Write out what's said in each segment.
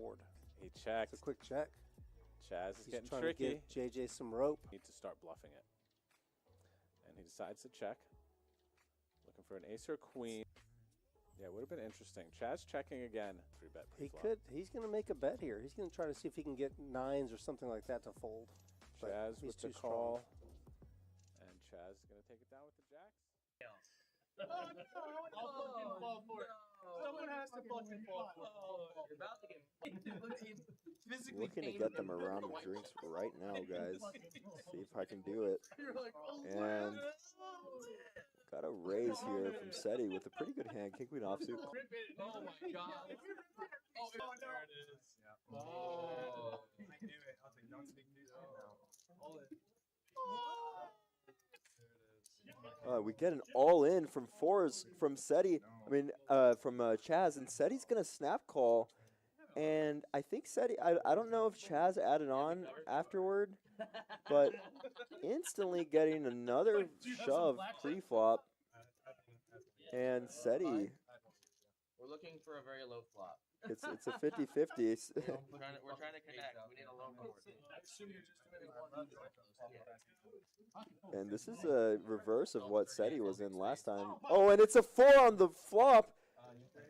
board. He checks. It's a quick check. Chaz is He's getting trying tricky. to give JJ some rope. Need to start bluffing it. And he decides to check. Looking for an ace or queen. Yeah, it would have been interesting. Chaz checking again. 3-bet pre-flop. He's going to make a bet here. He's going to try to see if he can get nines or something like that to fold. But Chaz he's with the too call. And Chaz is going to take it down with the jacks. I'll fucking fall for it. Someone has to fucking fall for it. You're about to get physically Looking to get them a round of drinks right now, guys. See if I can do it. And got a raise here from Seti with a pretty good hand. King Queen offsuit. Oh my god. Oh, there it is. Yeah. Oh. I knew it. I was like, don't speak news now. All in. We get an all-in from fours from Seti. From Chaz, and Seti's gonna snap call. And I think Seti, I don't know if Chaz added on afterward, but instantly getting another shove pre-flop. And Seti, We're looking for a very low flop. it's a 50-50. We're trying to connect. We need a low board. And this is a reverse of what Seti was in last time. Oh, and it's a 4 on the flop.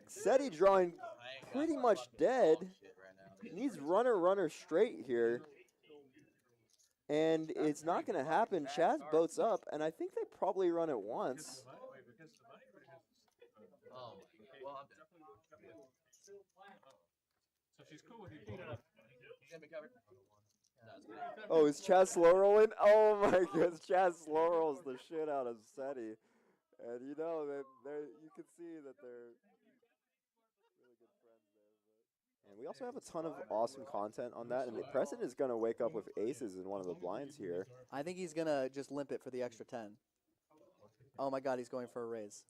Seti drawing pretty much dead. Needs runner straight here. And it's not going to happen. Chaz boats up, and I think they probably run it once. Oh, well, I'm So she's cool with you. He's gonna be covered. Oh, is Chaz slow rolling? Oh my goodness, Chaz slow rolls the shit out of Seti. And you know, you can see that they're really good friends there. And we also have a ton of awesome content on that. And Preston is going to wake up with aces in one of the blinds here. I think he's going to just limp it for the extra 10. Oh my god, he's going for a raise.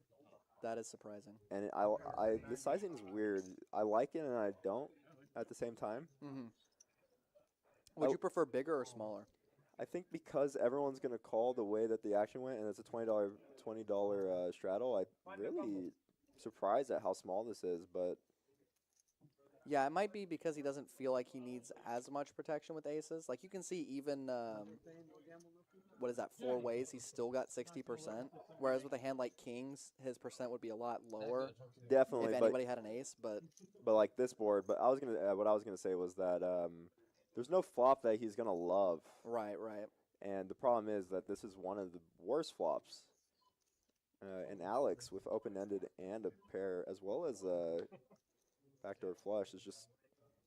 That is surprising. And the sizing is weird. I like it and I don't at the same time. Mm-hmm. Would you prefer bigger or smaller? I think because everyone's going to call the way that the action went, and it's a $20 straddle, I'm really surprised at how small this is. But yeah, it might be because he doesn't feel like he needs as much protection with aces. Like you can see even, what is that, 4 ways, he's still got 60%. Whereas with a hand like kings, his percent would be a lot lower. Definitely. If anybody had an ace, but like this board. But what I was gonna say was that there's no flop that he's gonna love. Right. And the problem is that this is one of the worst flops. And Alex with open-ended and a pair, as well as a backdoor flush, is just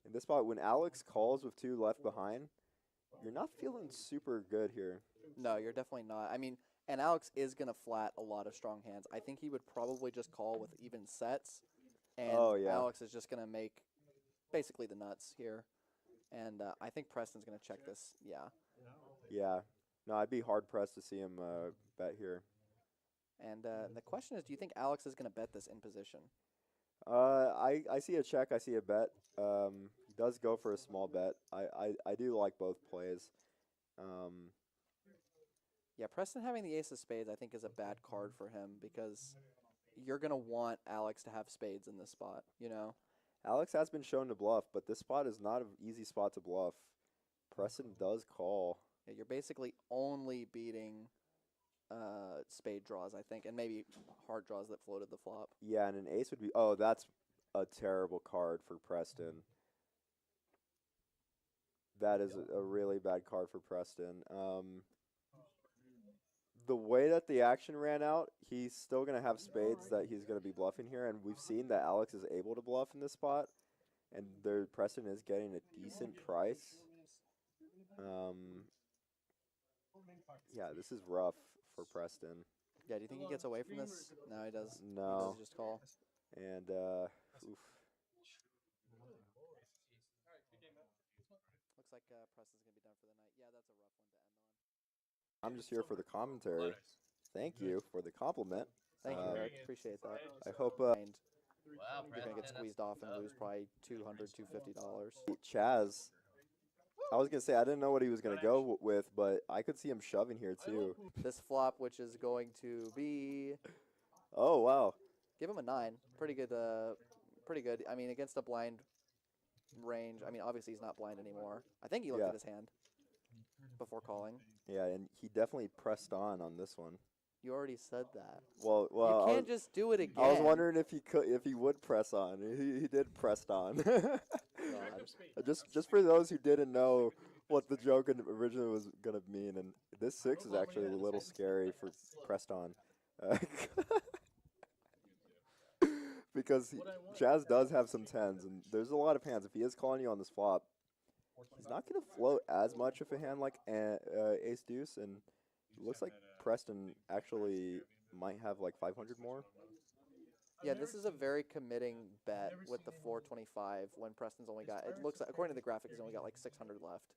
in this spot. When Alex calls with 2 left behind, you're not feeling super good here. No, you're definitely not. I mean, and Alex is going to flat a lot of strong hands. I think he would probably just call with even sets. And Alex is just going to make basically the nuts here. And I think Preston's going to check this. Yeah. No, I'd be hard-pressed to see him bet here. And the question is, do you think Alex is going to bet this in position? I see a check. I see a bet. He does go for a small bet. I do like both plays. Yeah, Preston having the ace of spades I think is a bad card for him because you're going to want Alex to have spades in this spot, you know? Alex has been shown to bluff, but this spot is not an easy spot to bluff. Preston does call. Yeah, you're basically only beating spade draws, I think, and maybe hard draws that floated the flop. Yeah, and an ace would be... Oh, that's a terrible card for Preston. That is a really bad card for Preston. The way that the action ran out, he's still going to have spades that he's going to be bluffing here, and we've seen that Alex is able to bluff in this spot, and Preston is getting a decent price. Yeah, this is rough for Preston. Yeah, do you think he gets away from this? No, he does. No. He does just call. And, oof. Looks like Preston's going to be done for the night. Yeah, that's a rough one to end on. I'm just here for the commentary. Thank you for the compliment. Thank you, Eric. Appreciate that. I hope You're going to get squeezed off and lose probably $200, $250. Chaz. I was going to say, I didn't know what he was going to go with, but I could see him shoving here, too. This flop, which is going to be... Oh, wow. Give him a 9. Pretty good. I mean, against a blind range. I mean, obviously he's not blind anymore. I think he looked Yeah. at his hand before calling. Yeah, and he definitely pressed on this one. You already said that. Well, You can't just do it again. I was wondering if he would press on. He did press on. just for those who didn't know what the joke originally was gonna mean, and this 6 is actually a little scary for pressed on, because Chaz does have some 10s, and there's a lot of hands. If he is calling you on this flop, he's not gonna float as much of a hand like Ace Deuce, and it looks like Preston actually might have like 500 more. Yeah, this is a very committing bet with the 425 when Preston's only got, it looks like, according to the graphic, he's only got like 600 left.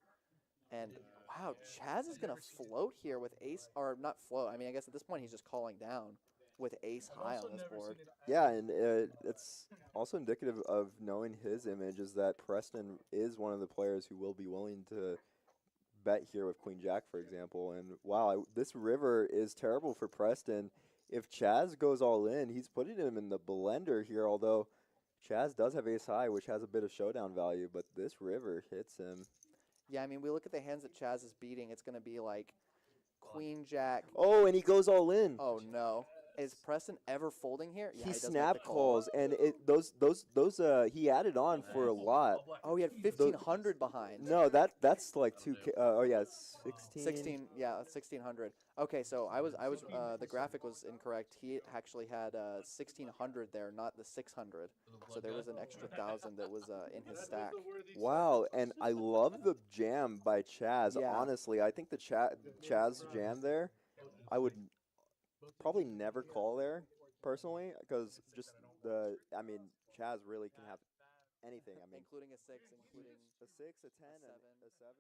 And wow, Chaz is going to float here with ace, or not float, I mean, I guess at this point he's just calling down with ace high on this board. Yeah, and it's also indicative of knowing his image is that Preston is one of the players who will be willing to bet here with Queen Jack, for example. And wow, this river is terrible for Preston. If Chaz goes all in, he's putting him in the blender here, although Chaz does have ace high, which has a bit of showdown value, but this river hits him. Yeah, I mean, we look at the hands that Chaz is beating, it's going to be like Queen Jack. Oh, and he goes all in. Oh, no. Is Preston ever folding here? Yeah, He does make snap the call. calls, and he added on for a lot. Oh, he had 1,500 behind. No, that's like 2K. Oh yeah, 16. 1,600. Okay, so I was the graphic was incorrect. He actually had 1,600 there, not the 600. So there was an extra 1,000 that was in his stack. Wow, and I love the jam by Chaz. Yeah. Honestly, I think the Chaz jam there, I would probably never call there personally, because I mean, Chaz really can have anything. I mean, Including a 6, including a 6, a 10, a and a 7.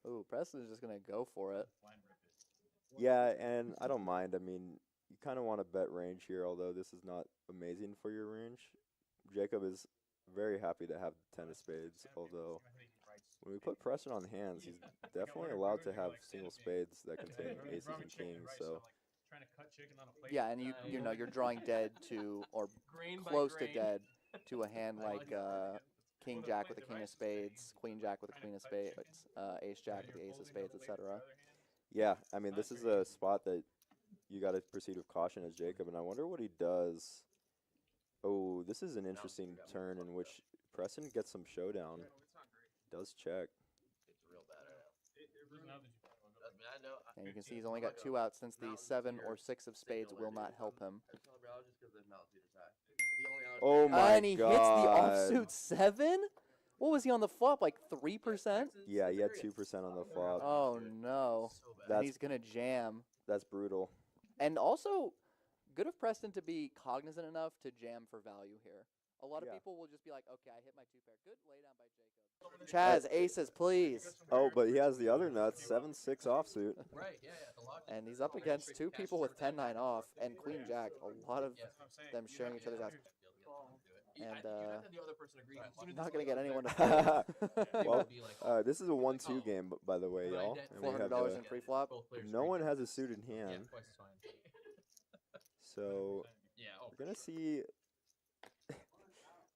Ooh, Preston's just gonna go for it. Yeah, and I don't mind. I mean, you kind of want to bet range here, although this is not amazing for your range. Jacob is very happy to have 10 of spades, although when we put Preston on hands, he's definitely allowed to have single spades that contain aces and kings. So Yeah, and you know you're drawing dead to, or close to dead to a hand like King Jack with a King of Spades, Queen Jack with a Queen of Spades, Ace Jack with the Ace of Spades, etc. yeah, I mean, this is a spot that you got to proceed with caution as Jacob, and I wonder what he does. Oh, this is an interesting turn in which Preston gets some showdown. Does check. And you can see he's only got 2 outs since the 7 or 6 of spades will not help him. Oh my And he god. hits the offsuit 7? What was he on the flop, like 3%? Yeah, he had 2% on the flop. Oh no. And That's he's going to jam. that's brutal. And also, good of Preston to be cognizant enough to jam for value here. A lot of Yeah. people will just be like, okay, I hit my 2 pair. Good laydown by Jacob. Chaz, aces, please. Oh, but he has the other nuts, 7-6 offsuit. Right, yeah. And he's up against 2 people with 10-9 off and Queen Jack. A lot of them sharing each other's ass. And not going to get anyone to Well, this is a 1-2 game, by the way, y'all. And we have $400 in pre-flop. no one has a suited hand, so we're gonna see.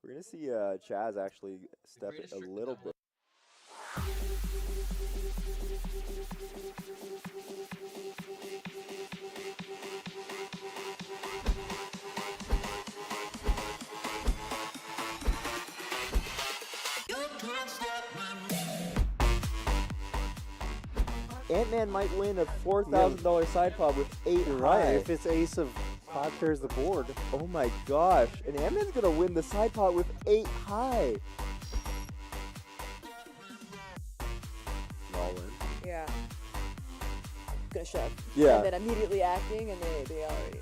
We're gonna see Chaz actually step it a little bit. Ant-Man might win a $4,000 side pot with 8 You're high. right. If it's ace of pot pairs the board. Oh my gosh. And Ant-Man's gonna win the side pot with 8 high. All in. Yeah. Gonna shove. Yeah. And then immediately acting, and they already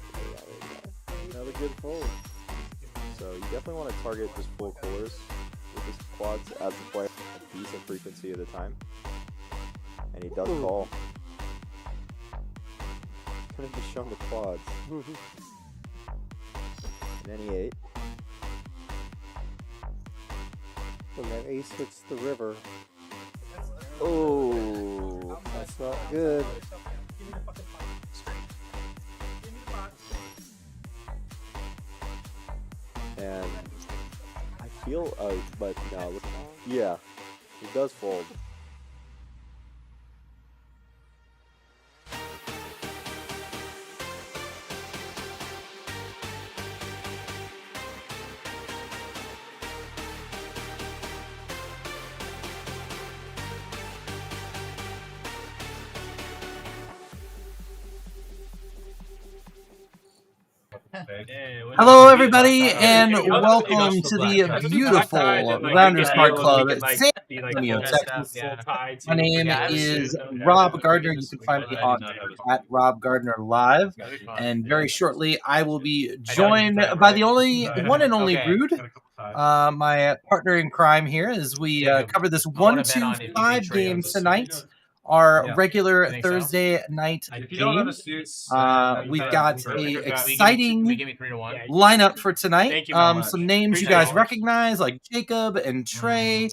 Another good fold. So you definitely want to target just full colors with his quads as a player a decent frequency at a time. And he does call. Could have just shown the quads. And any 8. When that ace hits the river, Oh. that's not good. Give me the fucking pot. Straight. Give me the pot. And I feel, but no, look, yeah, it does fold. Hello, everybody, and welcome to the beautiful Rounders Park Club at San Antonio, Texas. My name is Rob Gardner. You can find me on Twitter at Rob Gardner Live. And very shortly, I will be joined by the one and only Rude, my partner in crime here, as we cover this 1-2-5 games tonight. Our regular Thursday night games. We've got a exciting lineup for tonight. Some names you guys recognize, like Jacob and Trey,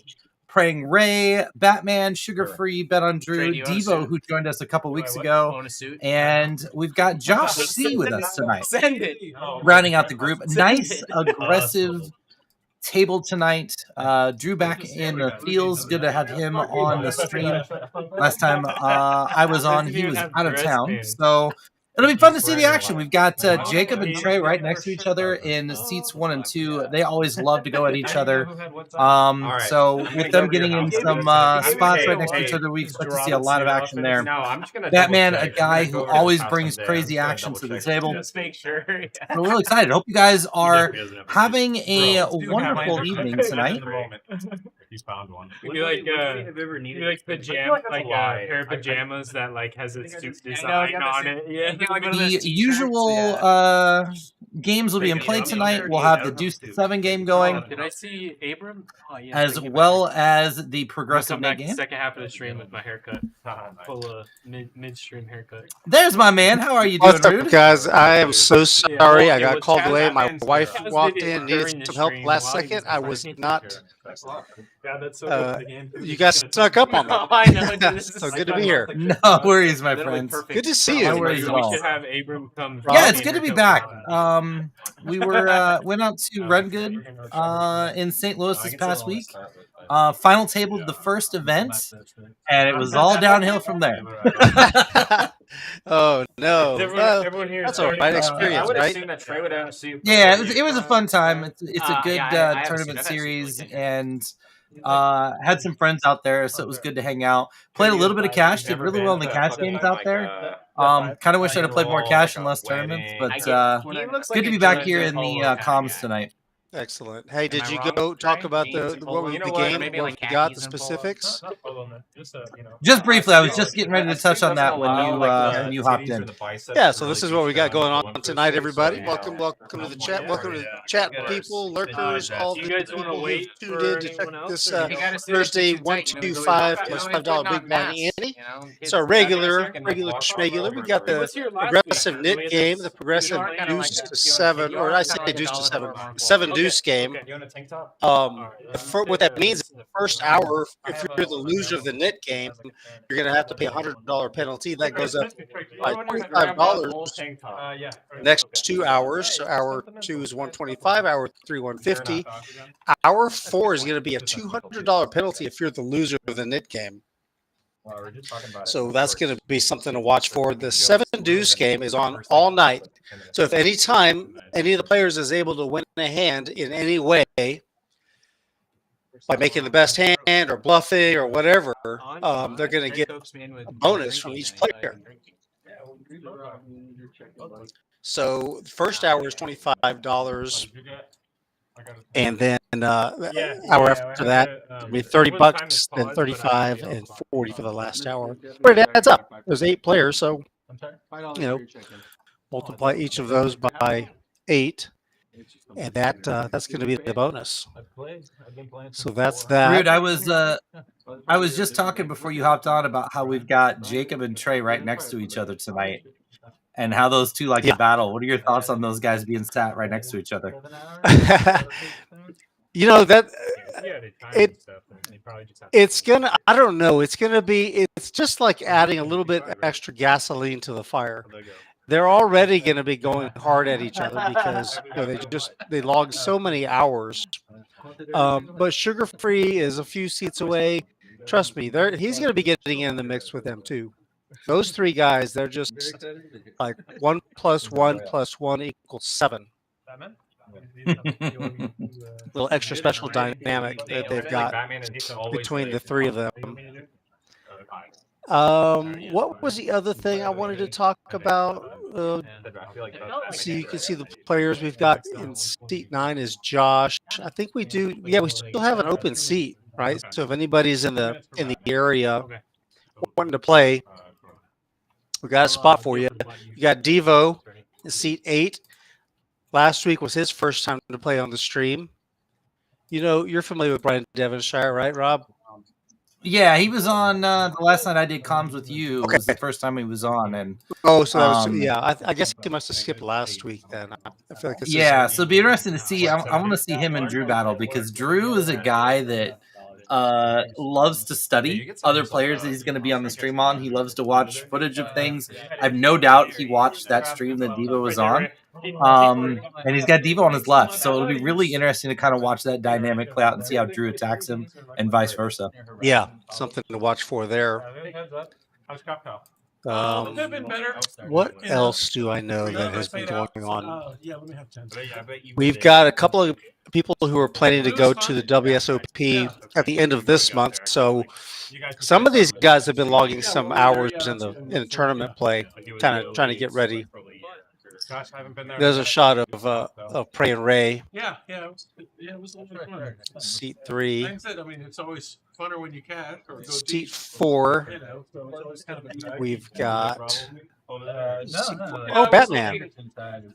Praying Ray, Batman, Sugarfree, BetOnDrew, Devo, who joined us a couple weeks ago, and we've got Josh C with us tonight. Rounding out the group, nice, aggressive table tonight. Drew back in the fields. Good to have him on the stream. Last time I was on, he was out of town. So it'll be fun to see the action. We've got Jacob and Trey right next to each other in seats 1 and 2. They always love to go at each other. So with them getting in some spots right next to each other, we expect to see a lot of action there. Batman, a guy who always brings crazy action to the table. We're really excited. Hope you guys are having a wonderful evening tonight. He's found one. Maybe like pajama, like a pair of pajamas that like has a suit design on it. Yeah. The usual games will be in play tonight. We'll have the Deuce to 7 game going. Did I see Abram? As well as the progressive back game. Second half of the stream with my haircut, full of midstream haircut. There's my man. How are you doing, What's up, Rude? guys? I am so sorry. I got called away. My wife walked in, needed some help last second. I was not. You guys snuck up on me. I know. So good to be here. No worries, my friends. Good to see you. No worries at We all. should have Abram come. Yeah, it's good to be back. We went out to Red Good in St. Louis this past week. Final tabled the first event, and it was all downhill from there. Oh no! Everyone here That's a right experience, right? Yeah, it was a fun time. It's a good tournament series, and had some friends out there, so it was good to hang out. Played a little bit of cash. Did really well in the cash games out there. Kind of wish I'd have played more cash and less tournaments, but good to be back here in the comms tonight. Excellent. Hey, did you go talk about the game? What we got, the specifics? Just briefly, I was just getting ready to touch on that when you hopped in. Yeah, so this is what we got going on tonight, everybody. Welcome to the chat. Welcome to the chat, people, lurkers, all the people who tuned in to check this Thursday 1-2-5 plus $5 big blind Annie. It's our regular schmegular. We got the progressive knit game, the progressive deuce to 7, or I say deuce to 7, 7 deuce game. What that means is the first hour, if you're the loser of the knit game, you're going to have to pay a $100 penalty. That goes up by $25. Next 2 hours, so hour 2 is $125, hour 3 $150. Hour 4 is going to be a $200 penalty if you're the loser of the knit game. So that's going to be something to watch for. The 7 deuce game is on all night. So if any time any of the players is able to win a hand in any way by making the best hand or bluffing or whatever, they're going to get a bonus from each player. So the first hour is $25. And then hour after that, it'll be $30, then 35 and 40 for the last hour. But it adds up. There's 8 players, so multiply each of those by 8, and that's going to be the bonus. So that's that. Rude, I was just talking before you hopped on about how we've got Jacob and Trey right next to each other tonight. and how those two like to battle. What are your thoughts on those guys being sat right next to each other? You know that it's gonna. I don't know. It's gonna be. It's just like adding a little bit extra gasoline to the fire. They're already going to be going hard at each other because they log so many hours. But Sugar Free is a few seats away. Trust me, he's going to be getting in the mix with them too. Those three guys, they're just like 1 + 1 + 1 = 7. Little extra special dynamic that they've got between the three of them. What was the other thing I wanted to talk about? So you can see the players we've got in seat 9 is Josh. I think we do. Yeah, we still have an open seat, right? So if anybody's in the area wanting to play, we got a spot for you. You got Devo in seat 8. Last week was his first time to play on the stream. You know, you're familiar with Bryan Devonshire, right, Rob? Yeah, he was on the last night I did comms with you. Okay. It was the first time he was on, and so that was I guess he must have skipped last week then. I feel like so it'd be interesting to see. I want to see him and Drew battle because Drew is a guy that loves to study other players that he's going to be on the stream on. He loves to watch footage of things. I have no doubt he watched that stream that Devo was on. And he's got Devo on his left, so it'll be really interesting to kind of watch that dynamic play out and see how Drew attacks him and vice versa. Yeah, something to watch for there. What else do I know that has been going on? We've got a couple of people who are planning to go to the WSOP at the end of this month, so some of these guys have been logging some hours in the tournament play, kind of trying to get ready. There's a shot of Trey and Ray. Yeah, it was a little bit fun. Seat 3. Like I said, I mean, it's always funner when you cash or go Seat deep. 4. You know, so it's always kind of a We've got. Oh, Batman.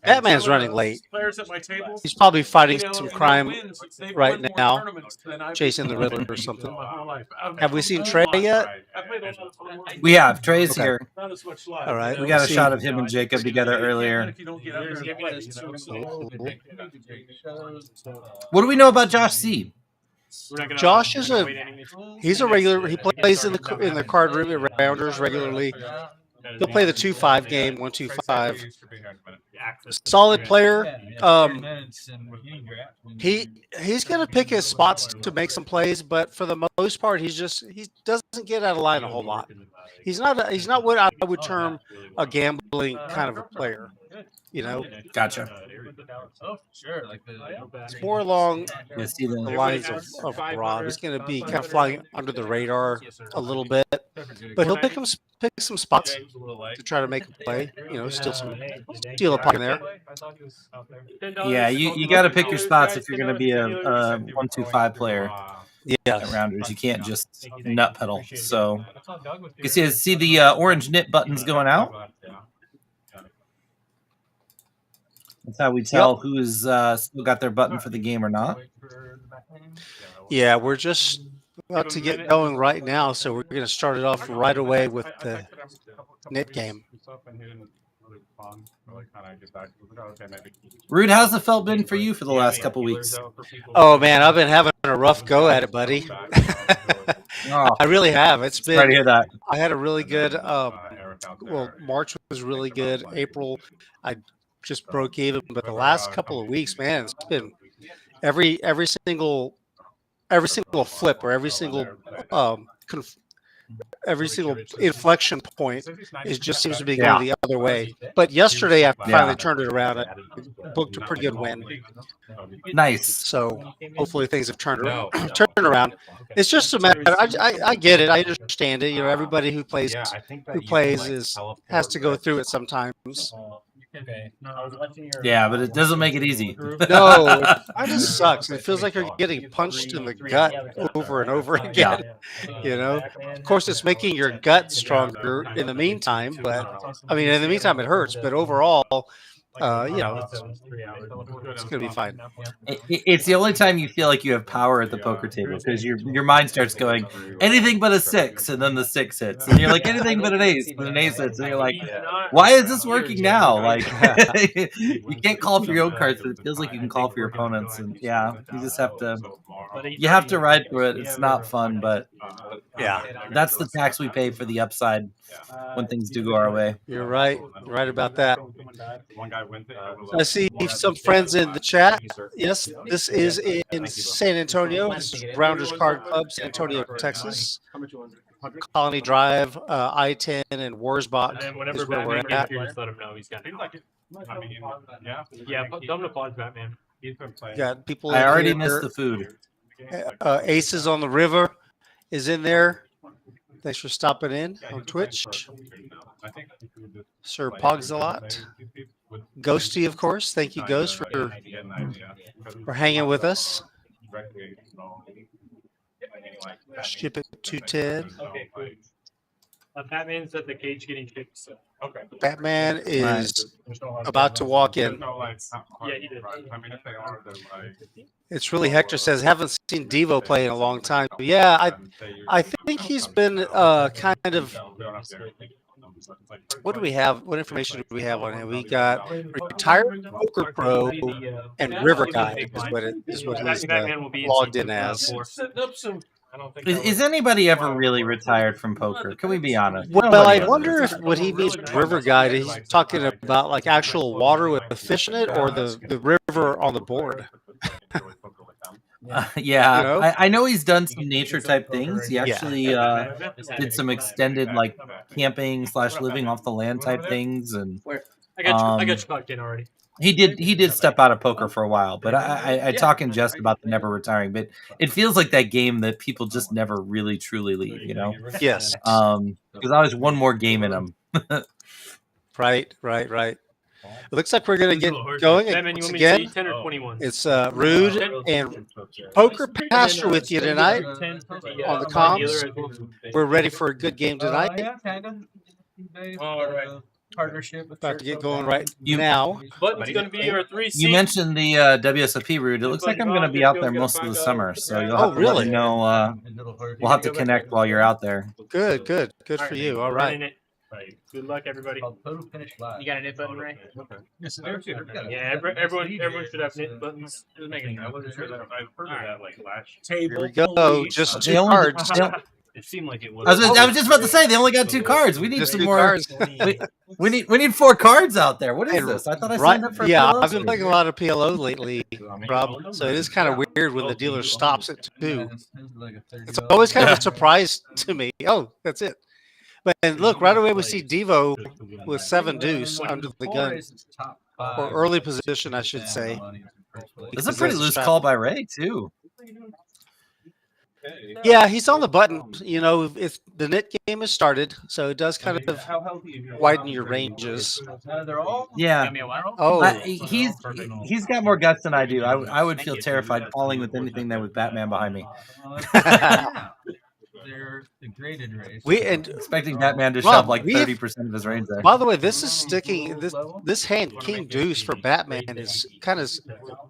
Batman's running late. Players at my table, He's probably fighting you know, some and crime they win since they've right won more now, tournaments than I've chasing the won Riddler or something. my whole life. Have we seen Trey yet? I played a lot of fun. We have. Trey's here. Not as much live. All right. We got a shot of him and Jacob together earlier. If you don't get out there and play, you know, What do we know about Josh C? Josh is he's a regular. He plays in the card room at Rounders regularly. He'll play the 2-5 game, 1-2-5. Solid player. He's going to pick his spots to make some plays, but for the most part, he doesn't get out of line a whole lot. He's not what I would term a gambling kind of a player. You know, gotcha. Oh, sure. It's more along the lines of Rob. He's going to be kind of flying under the radar a little bit, but he'll pick some spots to try to make a play. You know, steal a puck in there. Yeah, you got to pick your spots if you're going to be a 1-2-5 player. Yeah, at Rounders, you can't just nut pedal. So you see the orange knit buttons going out. That's how we tell who's still got their button for the game or not. Yeah, we're just about to get going right now, so we're going to start it off right away with the knit game. Rude, how's the felt been for you for the last couple weeks? Oh man, I've been having a rough go at it, buddy. I really have. It's been. Sorry to hear that. I had a really good. March was really good. April, I just broke even, but the last couple of weeks, man, it's been every single flip or every single inflection point just seems to be going the other way. But yesterday I finally turned it around. I booked a pretty good win. Nice. So hopefully things have turned around. It's just a matter. I get it. I understand it. You know, everybody who plays has to go through it sometimes. Yeah, but it doesn't make it easy. No, it just sucks. It feels like you're getting punched in the gut over and over again. You know, of course, it's making your gut stronger in the meantime. But I mean, in the meantime, it hurts. But overall, it's gonna be fine. It's the only time you feel like you have power at the poker table because your mind starts going anything but a 6, and then the 6 hits, and you're like anything but an ace, and an ace hits, and you're like, why is this working now? Like you can't call for your own cards, but it feels like you can call for your opponents, and yeah, you just have to ride through it. It's not fun, but that's the tax we pay for the upside when things do go our way. You're right. You're right about that. I see some friends in the chat. Yes, this is in San Antonio. This is Rounders Card Club, San Antonio, Texas. Colony Drive, I-10, and Wurzbach is where we're at. Just let him know he's got it. Yeah, tell him to pause Batman. Got people. I already missed the food. Aces on the River is in there. Thanks for stopping in on Twitch. Sir Pogzalot. Ghosty, of course. Thank you, Ghost, for hanging with us. Ship it to 210. Okay, cool. Batman's at the cage getting fixed. So. Okay. Batman is about to walk in. Yeah, he did. It's really Hector says, haven't seen Devo play in a long time. Yeah, I think he's been kind of. What do we have? What information do we have on him? We got retired poker pro and river guy is what he's logged in as. Is anybody ever really retired from poker? Can we be honest? Well, I wonder if what he means river guide, he's talking about like actual water with a fish in it, or the river on the board. Yeah, You know? I know he's done some nature type things. He actually did some extended like camping / living off the land type things, and I got you plugged in already. he did step out of poker for a while. But I talk in jest about the never retiring. But it feels like that game that people just never really truly leave. You know? Yes. There's always one more game in them. Right. It looks like we're going to get going once again. 10 or 21? It's Rude and Poker Pastor with you tonight on the comms. We're ready for a good game tonight. All right. Partnership. About to get going right now. Button's going to be our 3C. You mentioned the WSOP, Rude. It looks like I'm going to be out there most of the summer, so you'll have to let me know. We'll have to connect while you're out there. Good for you. All right. Good luck, everybody. You got a knit button, Ray? Yes, yeah, everyone should have knit buttons. Just making I wasn't sure that I've heard of that like last Here we go. Just 2 cards. It seemed like it was. I was just about to say they only got 2 cards. We need Just some 2 more. cards. We need 4 cards out there. What is this? I thought I signed up for. Yeah, PLO I've been playing a lot of PLO lately, Rob. So it is kind of weird when the dealer stops at 2. It's always kind of a surprise to me. Oh, that's it. But and look, right away we see Devo with 7 deuce under the gun, or early position, I should say. It's a pretty loose call by Ray too. Yeah, he's on the button. You know, if the knit game has started, so it does kind of widen your ranges. Yeah. Oh, He's got more guts than I do. I would feel terrified falling with anything that was Batman behind me. They're the graded race. Expecting Batman to shove like 30% of his range there. By the way, this is sticking. This hand, King Deuce for Batman, is kind of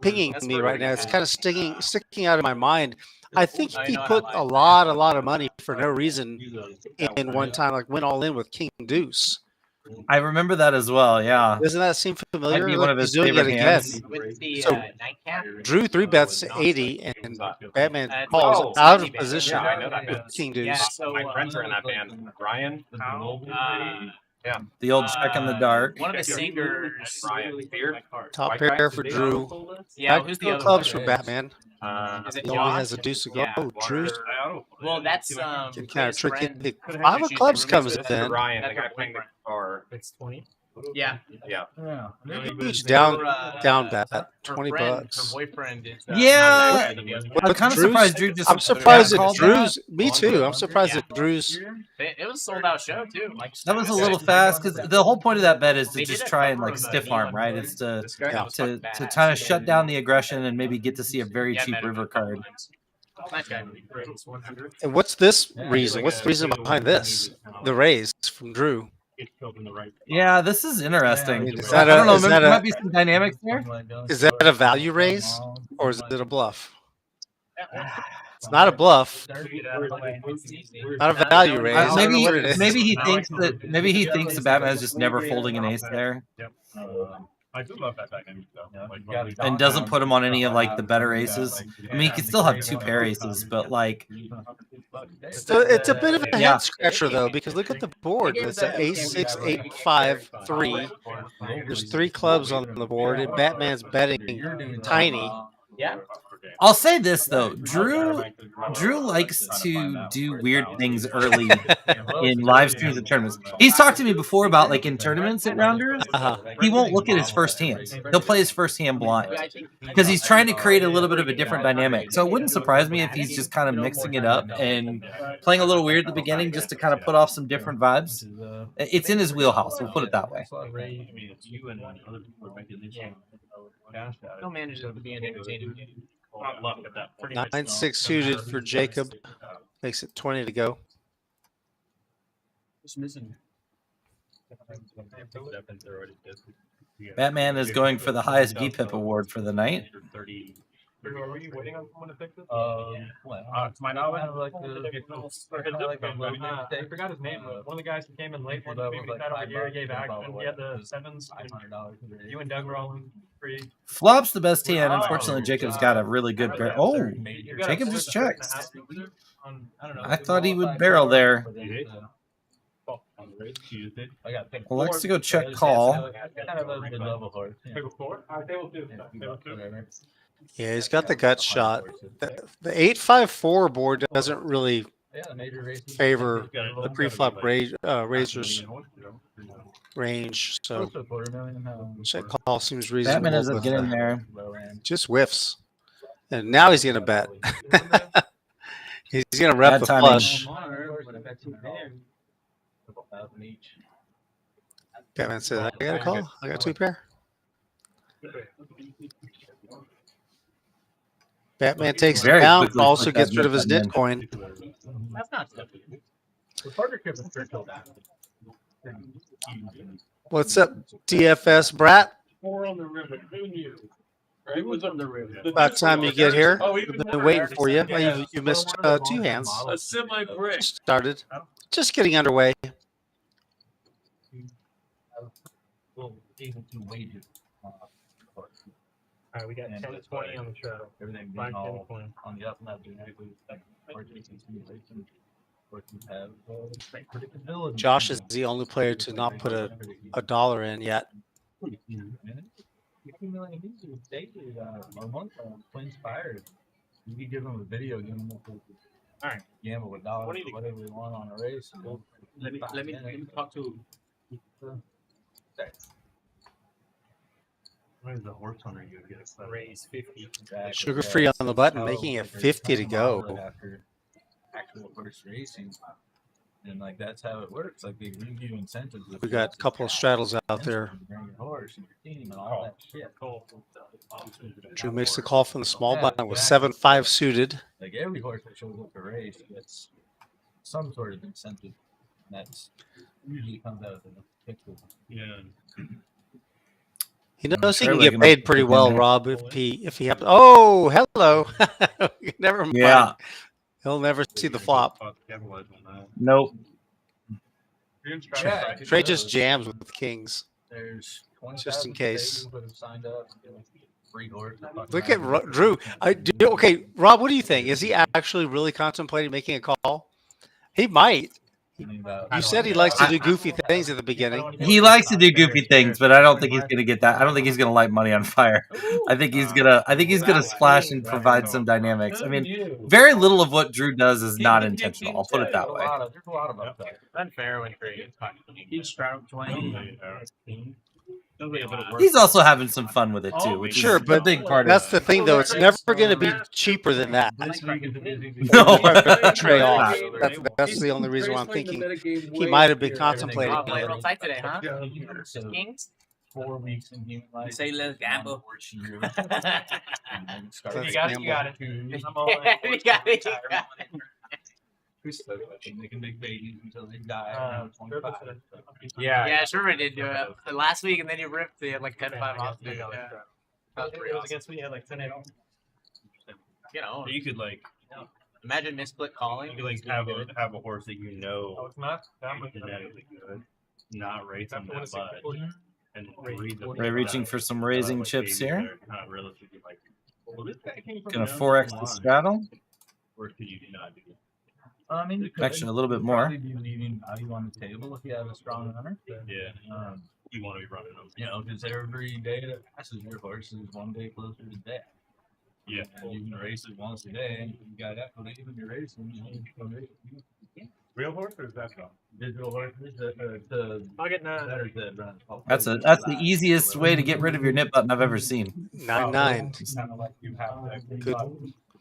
pinging me right now. It's kind of sticking out of my mind. I think he put a lot of money for no reason in one time, like went all in with King Deuce. I remember that as well. Yeah. Doesn't that seem familiar? Might be one of his He's doing it favorite again. hands. So Drew 3 bets to 80, and Batman calls out of position with King Deuce. Yeah, so, My friends are in that band. Brian. Yeah. The old check in the dark. One of the singers. Brian. Beard. Top pair for Drew. Yeah, Back who's to the the other clubs one? for Batman. Is it He only Josh? has a deuce to go. Yeah. Oh, Drew Well, that's can kind of his trick friend. it. 5 of clubs comes in. Brian, the guy playing the guitar. It's 20. Yeah. Yeah. Huge down bet. Her 20 friend, bucks. Her boyfriend is. Yeah. But I'm kind of Drew's- surprised Drew just. I'm surprised that called Drew's. Me too. I'm surprised that Drew's. It was a sold out show too. Like That was a little fast because the whole point of that bet is to They just did a try and cover like of the stiff arm, D1 right? It's to to kind of shut down the aggression and maybe get to see a very Yeah, cheap man. river card. Nice guy. And what's this reason? What's the reason behind this? The raise from Drew. Yeah, this is interesting. Is I that don't know. is There that might be some dynamics there. is that a value raise or is it a bluff? It's not a bluff. Not a value raise. I don't know what it is. Maybe he thinks that Batman is just never folding an ace there. I do love that dynamic though. And doesn't put him on any of like the better aces. I mean, he could still have 2 pair aces, but like So it's a bit of a head scratcher though, because look at the board. It's an ace 6, 8, 5, 3. There's 3 clubs on the board, and Batman's betting tiny. Yeah. I'll say this though, Drew likes to do weird things early in live streams and tournaments. He's talked to me before about like in tournaments at Rounders, he won't look at his first hands. He'll play his first hand blind because he's trying to create a little bit of a different dynamic. So it wouldn't surprise me if he's just kind of mixing it up and playing a little weird at the beginning just to kind of put off some different vibes. It's in his wheelhouse. We'll put it that way. Still manages to be an entertaining game. 9-6 suited for Jacob. Makes it 20 to go. Batman is going for the highest VPIP award for the night. Are we waiting on someone to fix it? To my knowledge, I forgot his name. One of the guys who came in late, one of the that over here, gave action. He had the 7s. You and Doug were all in free. Flop's the best hand. Unfortunately, Jacob's got a really good barrel. Oh, Jacob just checks. I thought he would barrel there. Alex to go check call. Yeah, he's got the gut shot. The 8-5-4 board doesn't really favor the preflop razor's range, so check call seems reasonable. Batman ends up getting there. Just whiffs, and now he's gonna bet. He's gonna rep the flush. Batman says, "I got a call. I got 2 pair." Batman takes it down, also gets rid of his nit coin. That's not What's up, DFS Brat? 4 on the river. Who knew? It was on the river. About time you get here. We've been waiting for you. You missed 2 hands. A semi-brick. Started. Just getting underway. All right, we got 10-20 on the show. Everything being all on the up and up. Josh is the only player to not put a dollar in yet. You can give them a video, give them all right. Gamble with dollars, whatever we want on a race. Let me talk to. Where's the horse hunter you get a raise 50? Sugar free on the button, making it 50 to go. After actual horse racing, and like that's how it works. Like they give you incentives. We got a couple of straddles out there. Drew makes the call from the small button with 7-5 suited. Like every horse that shows up to race gets some sort of incentive. That's usually comes out of the picture. Yeah. He knows he can get paid pretty well, Rob, if he happens. Oh, hello. Never mind. Yeah. He'll never see the flop. Nope. Trey just jams with the kings. There's just in case. Look at Drew. Okay, Rob, what do you think? Is he actually really contemplating making a call? He might. You said he likes to do goofy things at the beginning. He likes to do goofy things, but I don't think he's going to get that. I don't think he's going to light money on fire. I think he's gonna splash and provide some dynamics. I mean, very little of what Drew does is not intentional. I'll put it that way. Unfair when Trey he's straddled 20. He's also having some fun with it too, which sure, is but a big part that's of the thing, though. It's never going to be cheaper than that. No, Trey off. That's the only reason why I'm thinking he might have been contemplating. Little tight today, huh? Kings. 4 weeks in human life. Say let's gamble. You got it. You got it. You got it. They can make babies until they die around 25. Yeah, Sherman did do it last week, and then you ripped the like 10-5 off. It was against me. He had like 10-8. You know, You could imagine missplit calling. you could have a horse that you know it's not genetically good, not race on that budge, and read the Ray reaching for some raising chips here. Not relatively well, this guy came from Gonna down 4x the the line. straddle. Or could you not do it? I mean, you could. Actually, a little bit You'd more. probably be leaving value on the table if you have a strong runner. Yeah. You want to be running them. You know, because every day that passes, your horse is one day closer to death. Yeah. And you can race it once a day, and you got equity when you're racing. Real horse or is that Digital horses, I'll get 9. That's the easiest way to get rid of your nip button I've ever seen. 9-9. Good.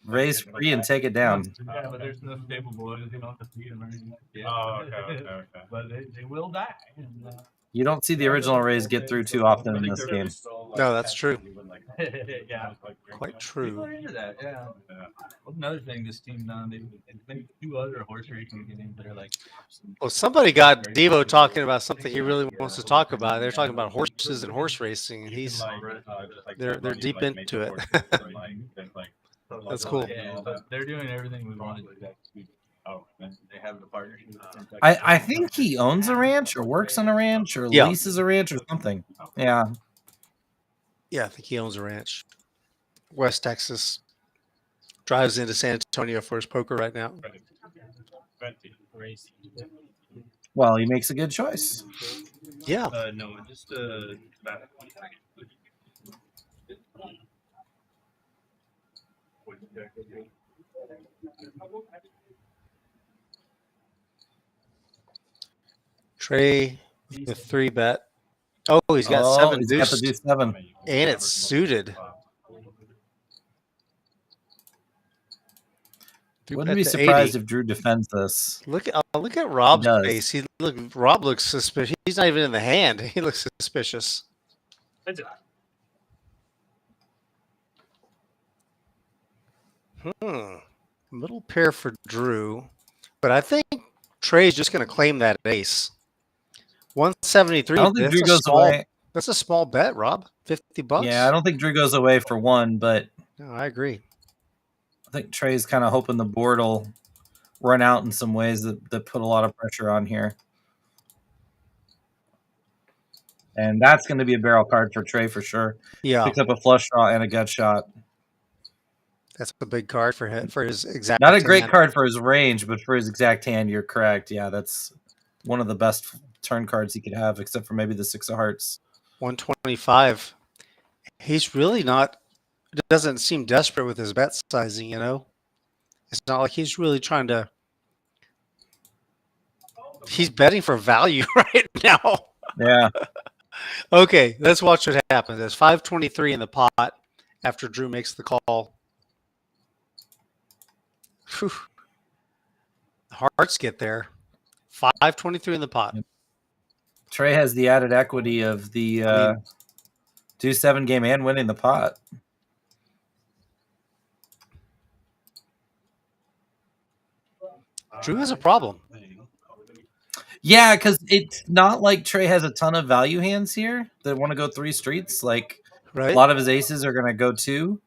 Raise free and take it down. Yeah, but there's no stable boys. You don't have to feed them or anything. Yeah. Oh, okay. But they will die. And, You don't see the original raise get through too often in this game. No, that's true. Yeah. Quite People true. are into that, yeah. Well, another thing this team done, they do other horse racing games that are like. Well, somebody got Devo talking about something he really wants to talk about. They're talking about horses and horse racing, and they're deep into it. That's cool. Yeah, but they're doing everything we wanted to do. Oh, man, they have the partnership. I think he owns a ranch or works on a ranch or Yeah. leases a ranch or something. Yeah. Yeah, I think he owns a ranch. West Texas. Drives into San Antonio for his poker right now. Well, he makes a good choice. Yeah. No, just about 20 seconds. Trey, the 3-bet. Oh, he's got 7 he's got the deuce 7. And it's suited. Wouldn't be surprised if Drew defends this. Look at Rob's does. face. Rob looks suspicious. He's not even in the hand. He looks suspicious. Middle pair for Drew, but I think Trey's just going to claim that ace. 173. I don't think Drew goes away. That's a small bet, Rob. $50. Yeah, I don't think Drew goes away for one, but No, I agree. I think Trey's kind of hoping the board will run out in some ways that put a lot of pressure on here. And that's going to be a barrel card for Trey for sure. Yeah, Picks up a flush draw and a gut shot. that's a big card for him, for his exact. Not a great hand. card for his range, but for his exact hand, you're correct. Yeah, that's one of the best turn cards he could have, except for maybe the 6 of hearts. 125. He's really not. Doesn't seem desperate with his bet sizing. You know, it's not like he's really trying to. He's betting for value right now. Yeah. Okay, let's watch what happens. There's 523 in the pot after Drew makes the call. Whew. Hearts get there. 523 in the pot. Trey has the added equity of the deuce 7 game and winning the pot. Drew has a problem. Yeah, because it's not like Trey has a ton of value hands here that want to go 3 streets. Like Right. a lot of his aces are going to go 2.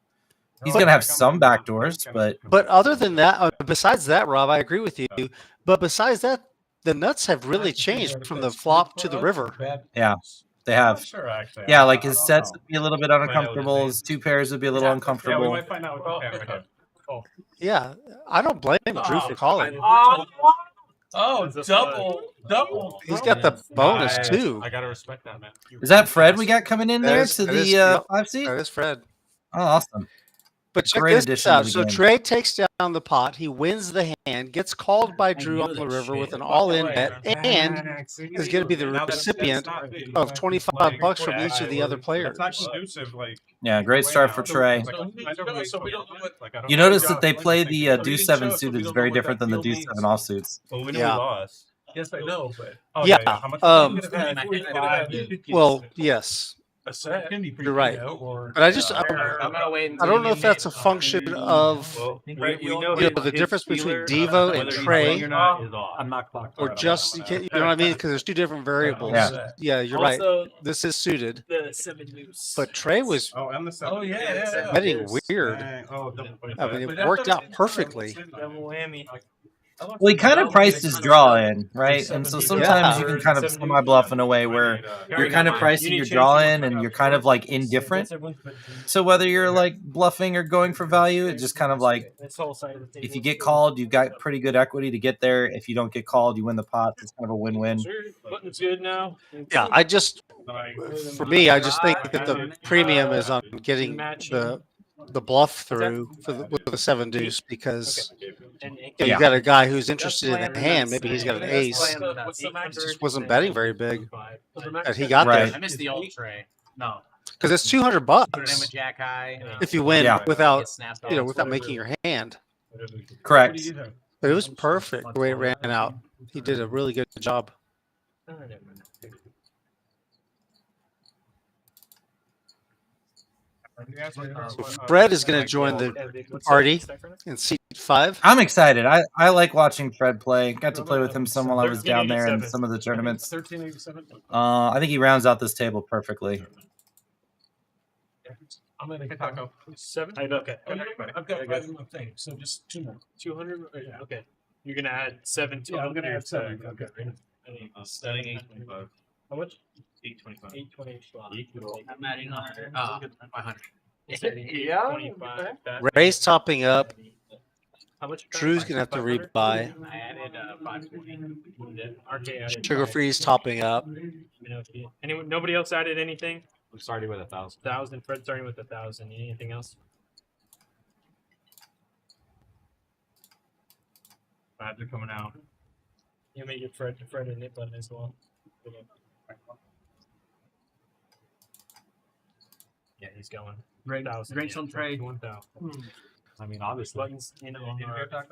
He's going to have some backdoors, but other than that, besides that, Rob, I agree with you. But besides that, the nuts have really changed from the flop to the river. yeah, they have. Sure, actually. Yeah, like his sets would be a little bit uncomfortable. His 2 pairs would be a little Yeah, we uncomfortable. might find out what the camera did. Yeah, I don't blame Drew for calling. Oh, double. He's got the bonus Nice. too. I gotta respect that, man. Is that Fred we got coming in there That is- to that is- the yep. 5 seat? That is Fred. Oh, awesome. But check Great this addition out. to the So game. Trey takes down the pot. He wins the hand, gets called by Drew on the river with an all-in bet, and is going to be the recipient of $25 from each of the other players. That's not conducive, like. Yeah, great start for Trey. You notice that they play the deuce 7 suited is very different than the deuce 7 offsuits. Well, we know Yeah. we lost. Yes, I know, but Yeah, How much well, yes. a set. Can be You're right. Or, But I just I'm gonna wait. I don't know if that's a function of we know the difference between Devo and Trey, I'm not clocked. or just you know what I mean? Because there's two different variables. Yeah. Yeah, you're right. Also, This is suited, the 7 deuce. but Trey was And the 7. Oh yeah. betting weird. Oh, I mean, it worked out perfectly. Double whammy. Well, he kind of priced his draw in, right? And so sometimes you can kind of semi-bluff in a way where you're kind of pricing your draw in and you're kind of like indifferent. So whether you're like bluffing or going for value, it's just kind of like if you get called, you've got pretty good equity to get there. If you don't get called, you win the pot. It's kind of a win-win. Button's good now. Yeah, for me, I just think that the premium is on getting the bluff through with the 7 deuce because you got a guy who's interested in the hand. Maybe he's got an ace. He just wasn't betting very big. And he got there. I missed the old Trey. No. Because it's $200 with Jack high. if you win without without making your hand. Correct. But it was perfect the way it ran out. He did a really good job. So Fred is going to join the party in seat 5. I'm excited. I like watching Fred play. Got to play with him some while I was down there in some of the tournaments. I think he rounds out this table perfectly. I'm gonna taco 7. Okay. I've got 5 in my thing, so just 2 more. 200. Okay. You're gonna add 7 to. Yeah, I'm gonna add 7. Okay. Starting 825. How much? 825. 825. I'm adding 100. 500. Yeah. Ray's topping up. How much? Drew's going to have to rebuy. I added 520. Sugar-free's topping up. Anyone? Nobody else added anything? We're starting with 1,000. 1,000. Fred starting with 1,000. Anything else? Ads are coming out. You may get Fred and Nick button as well. Yeah, he's going. Great on Trey. 1,000. I mean, obviously. Buttons in on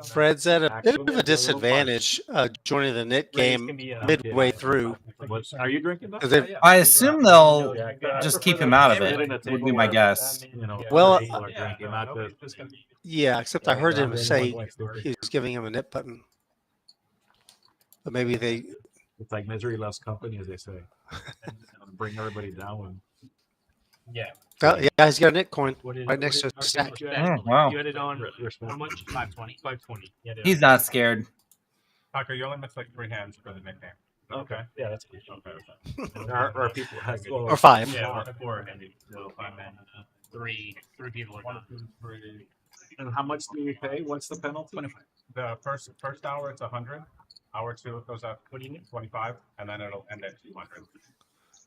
Fred's at a bit of a disadvantage joining the knit game midway through. Are you drinking that? 'Cause they've- I assume they'll just keep him out of it, would be my guess. Well, people are drinking, not just. yeah, except I heard him say he was giving him a knit button. But maybe they... It's like misery loves company, as they say. Bring everybody down. Yeah. Yeah, he's got a knit coin right next to his stack. Wow. You had it on how much? 520. 520. Yeah, He's not scared. Tucker, you only missed like 3 hands for the nickname. Okay. Yeah, that's good. Okay. Or people have Or 5. Yeah, 4 handy. So 5 men. 3 people are done. And how much do you pay? What's the penalty? 25. The first hour it's 100. Hour 2 it goes up. What do you need? 25, and then it'll end at 200.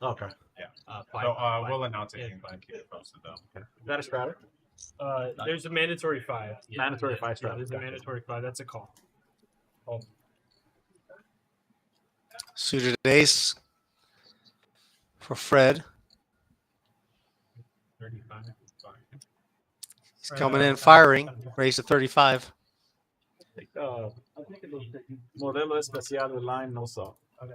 Okay. Yeah. Five. We'll announce it and keep it posted though. Okay. Is that a stratter? There's a mandatory 5. Mandatory 5 Yeah, stratter. there's a mandatory 5. That's a call. Oh. Suited ace for Fred. 35. He's coming in firing. Raised to 35. I think Modelo Especial de line no so. Okay.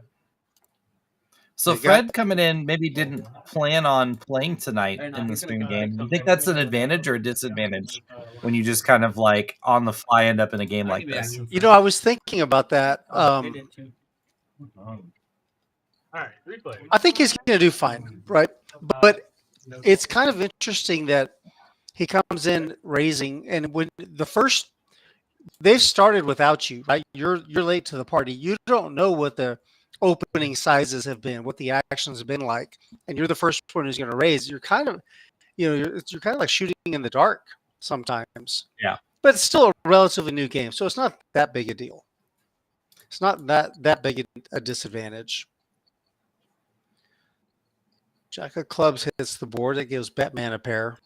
So Fred coming in maybe didn't plan on playing tonight in the stream game. Do you think that's an advantage or a disadvantage when you just kind of like on the fly end up in a game like this? You know, I was thinking about that. All right, replay. I think he's going to do fine, right? But it's kind of interesting that he comes in raising, and when the first they've started without you, right? You're late to the party. You don't know what the opening sizes have been, what the actions have been like, and you're the first one who's going to raise. You're kind of, you're kind of like shooting in the dark sometimes. Yeah. But it's still a relatively new game, so it's not that big a deal. It's not that big a disadvantage. Jack of clubs hits the board. That gives Batman a pair.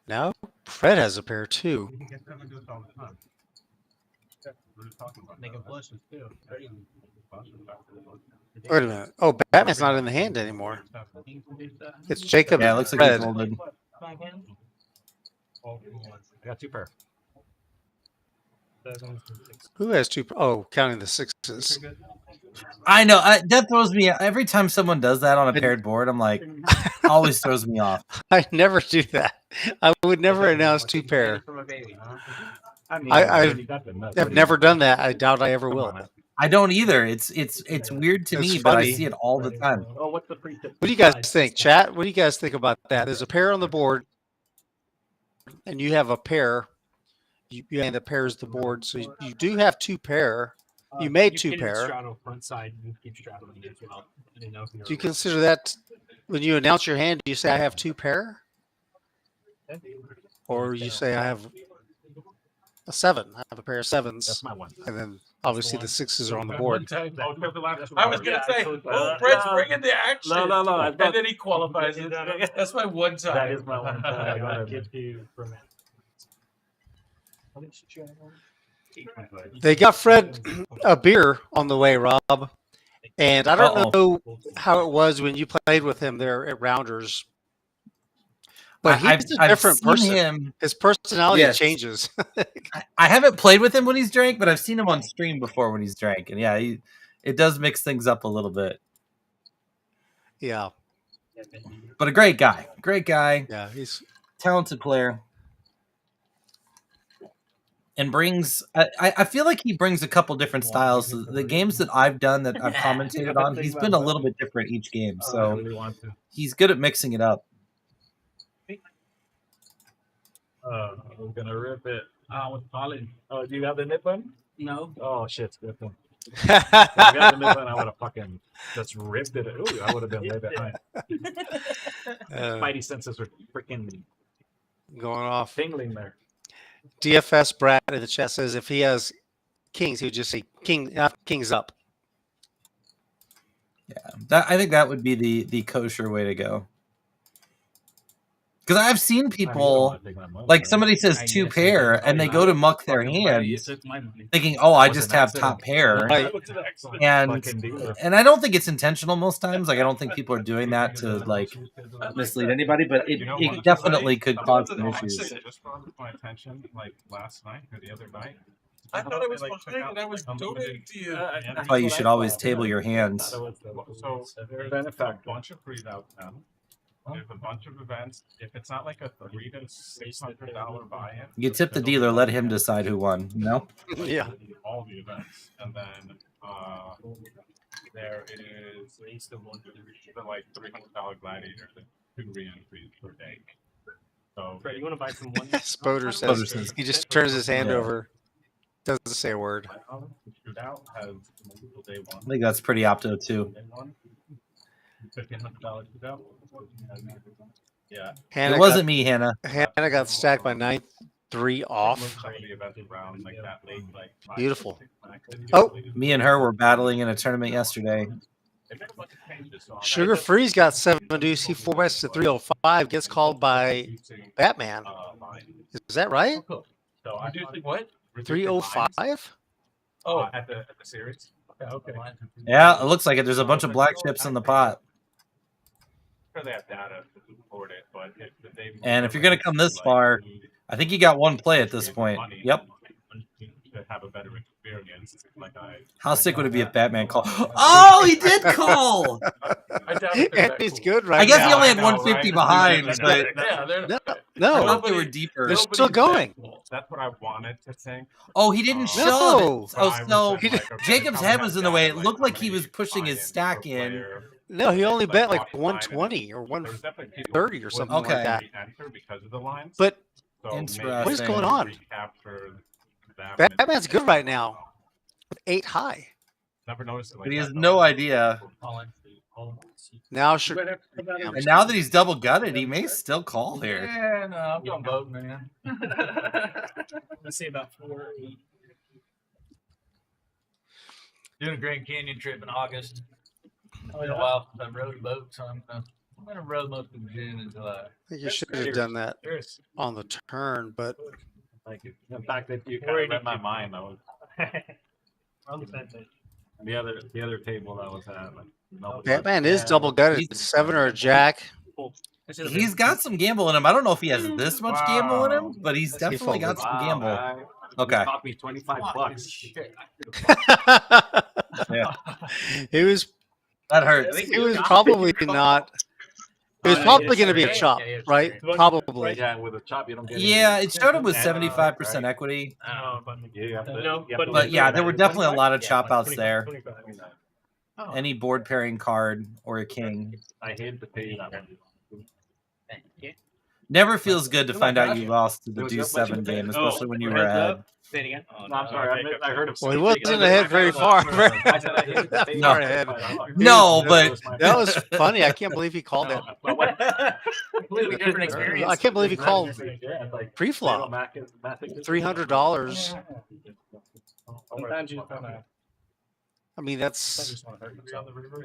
Now Fred has a pair too. Making flushes too. Wait a minute. Oh, Batman's not in the hand anymore. It's Jacob. Yeah, it looks like Fred. he's folded. I got 2 pair. Who has 2? Oh, counting the 6s. I know that throws me every time someone does that on a paired board. I'm like, always throws me off. I never do that. I would never announce 2 pair. I've never done that. I doubt I ever will. I don't either. It's weird to me, but I see it all the time. What do you guys think, chat? What do you guys think about that? There's a pair on the board, and you have a pair. And the pair is the board, so you do have 2 pair. You made 2 pair. Straddle front side and keep straddling as well. I didn't know if Do you consider that when you announce your hand? Do you say I have 2 pair, or you say I have a 7? I have a pair of 7s. That's my one. And then obviously the 6s are on the board. I was gonna say, Fred's bringing the action. No. And then he qualifies it. That's my one time. That is my one time. I gotta give you for a minute. They got Fred a beer on the way, Rob. And I don't know how it was when you played with him there at Rounders. But he's a different person. His personality changes. I haven't played with him when he's drank, but I've seen him on stream before when he's drank. And yeah, it does mix things up a little bit. Yeah. But a great guy. Great guy. Yeah, he's talented player. And brings, I feel like he brings a couple different styles. The games that I've done that I've commentated on, he's been a little bit different each game. So he's good at mixing it up. We're gonna rip it. What's falling? Oh, do you have the nip button? No. Oh shit, good thing. If I got the nip button, I would have fucking just ripped it. Ooh, I would have been way behind. Spidey senses are freaking going off, tingling there. DFS Brad in the chat says if he has kings, he would just say kings up. Yeah, I think that would be the kosher way to go. Because I've seen people, like somebody says 2 pair, and they go to muck their hand, thinking, "Oh, I just have top pair," and I don't think it's intentional most times. Like I don't think people are doing that to like mislead anybody, but it definitely could cause some issues. It just brought my attention like last night or the other night. I thought I was behind and I was donating to you. That's why you should always table your hands. So there's a bunch of readouts now. There's a bunch of events. If it's not like a $300 to $600 buy-in, You tip the dealer, let him decide who won. No. Yeah. All the events, and then there is the like $300 gladiator, the 2 re-entries per day. So Trey, you want to buy some one? Spoder says he just turns his hand over, doesn't say a word. Shootout has multiple day one. I think that's pretty opto too. $1,500 shootout. Yeah. It wasn't me, Hannah. Hannah got stacked by 9-3 off. Beautiful. Oh, me and her were battling in a tournament yesterday. Sugar Free's got 7 deuce. He 4-bets to 305. Gets called by Batman. Is that right? So I do think what 305? Oh, at the series. Okay. Yeah, it looks like it. There's a bunch of black chips in the pot. They have data to support it, but And if you're going to come this far, I think you got one play at this point. Yep. To have a better experience, How sick would it be if Batman called? Oh, he did call! And he's good right now. I guess he only had 150 behind, but no, I thought they were deeper. They're still going. That's what I wanted to think. Oh, he didn't shove No. it. Oh, so Jacob's head was in the way. It looked like he was pushing his stack in. No, he only bet like 120 or 130 or something like that. But what is going on? Batman's good right now. With 8 high. Never noticed it. But he has no idea. Now, and now that he's double gutted, he may still call here. Yeah, no, I'm going boat, man. Let's see about 4. Doing a Grand Canyon trip in August. It's been a while since I rode a boat, so I'm going to row most of June and July. I think you should have done that on the turn, but like in fact, if you kind of read my mind, I was on the fence. the other table I was at. Like, Batman is double gutted. 7 or a jack. He's got some gamble in him. I don't know if he has this much gamble in him, but he's definitely got some gamble. Okay. Cost me $25. Yeah. It was. That hurts. It was probably not. It was probably going to be a chop, right? Probably. Yeah, with a chop, you don't get. Yeah, it showed up with 75% equity. But yeah, there were definitely a lot of chop outs there. Any board pairing card or a king. I hate to pay that one. Never feels good to find out you lost to the Deuce 7 game, especially when you were ahead. Say it again. No, I'm sorry. I heard him. Well, he wasn't ahead very far. I said I hated to pay No. that ahead. No, but That was funny. I can't believe he called it. Completely different experience. I can't believe he called pre-flop. $300. I mean, that's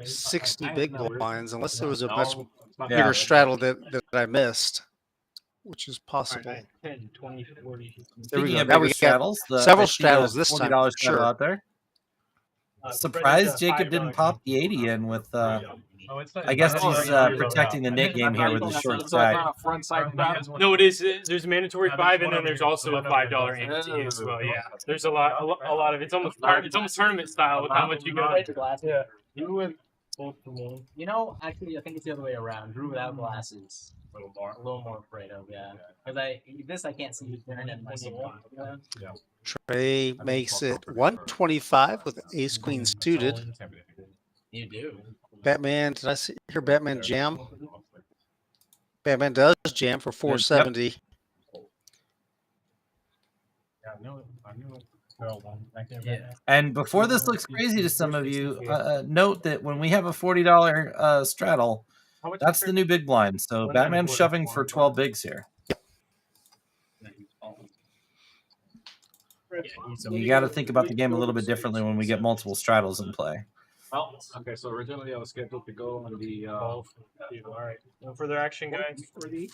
60 big blinds, unless there was a much bigger straddle that I missed, which is possible. 10, 20, 40. There we speaking go. of Now bigger we got straddles, several I see a straddles this time. $40 straddle Sure. out there. Surprised Jacob didn't pop the 80 in with. I guess he's protecting the knit game here with the short side. No, it is. There's a mandatory 5, and then there's also a $5 ante as well. Yeah, there's a lot of. It's almost tournament style with how much you go. Yeah. You know, actually, I think it's the other way around. Drew without glasses. A little more afraid of, yeah. Because I can't see you turn in my soul. Trey makes it 125 with ace queen suited. You do. Batman, did I hear Batman jam? Batman does jam for 470. And before this looks crazy to some of you, note that when we have a $40 straddle, that's the new big blind. So Batman's shoving for 12 bigs here. You got to think about the game a little bit differently when we get multiple straddles in play. Well, okay, so originally I was scheduled to go on the. All right. No further action, guys.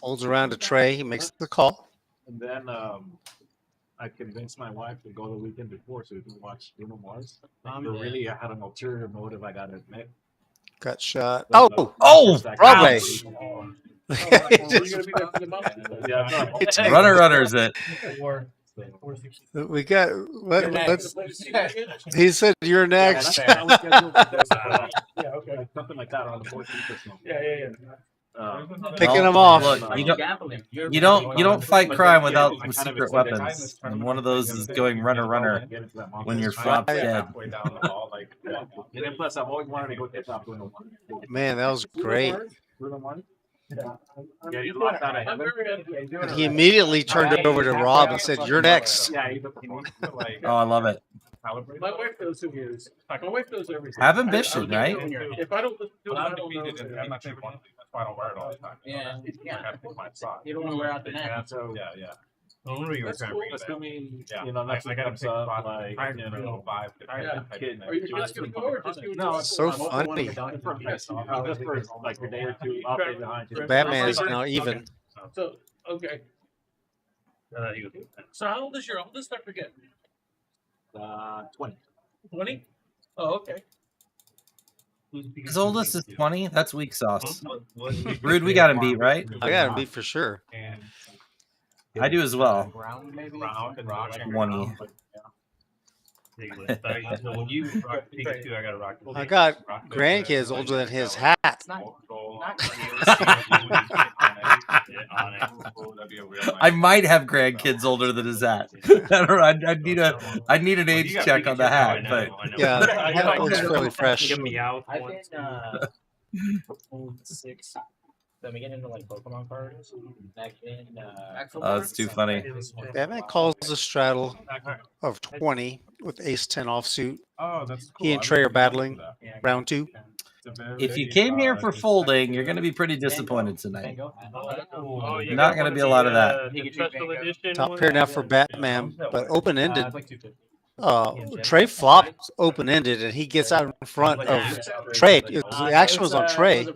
Holds around to Trey. He makes the call. And then I convinced my wife to go the weekend before so we can watch Bruno Mars. But really, I had an ulterior motive, I got to admit. Got shot. So Oh, Broadway. Runner's it. We got. Let's. He said you're next. Yeah, okay. Something like that on the 14th or something. Yeah. Picking them off. Look, you don't fight crime without some secret weapons, and one of those is going runner when you're flop dead. And then plus, I've always wanted to go hit top Bruno. Man, that was great. Yeah, he's locked out of heaven. He immediately turned it over to Rob and said, "You're next." Oh, I love it. My wife does who gives. Like my wife does everything. Have ambition, right? If I don't do it, I'm defeated and I'm not taking one. That's why I don't wear it all the time. Yeah. I have to put my sock. You don't want to wear out the net. So, Yeah. that's cool. Assuming, Yeah. you know, next I week gotta comes pick up, spot, like, you know, 5. kid. Are you just gonna go or just No, it's so funny. Just for like a day or two, up and behind you. Batman is now even. So okay. So how old is your oldest? I forget. 20. 20? Oh, okay. His oldest is 20. That's weak sauce. Rude, we got him beat, right? I got him beat for sure. I do as well. Round, maybe? 20. I got grandkids older than his hat. I might have grandkids older than his hat. I need an age check on the hat, but Yeah, the hat looks really fresh. Get me out. I've been 6. Then we get into like Pokemon cards. Back in. Oh, that's too funny. Batman calls the straddle of 20 with ace 10 offsuit. Oh, that's cool. He and Trey are battling round 2. If you came here for folding, you're going to be pretty disappointed tonight. Not going to be a lot of that. Top pair now for Batman, but open-ended. Trey flopped open-ended, and he gets out in front of Trey. The action was on Trey. He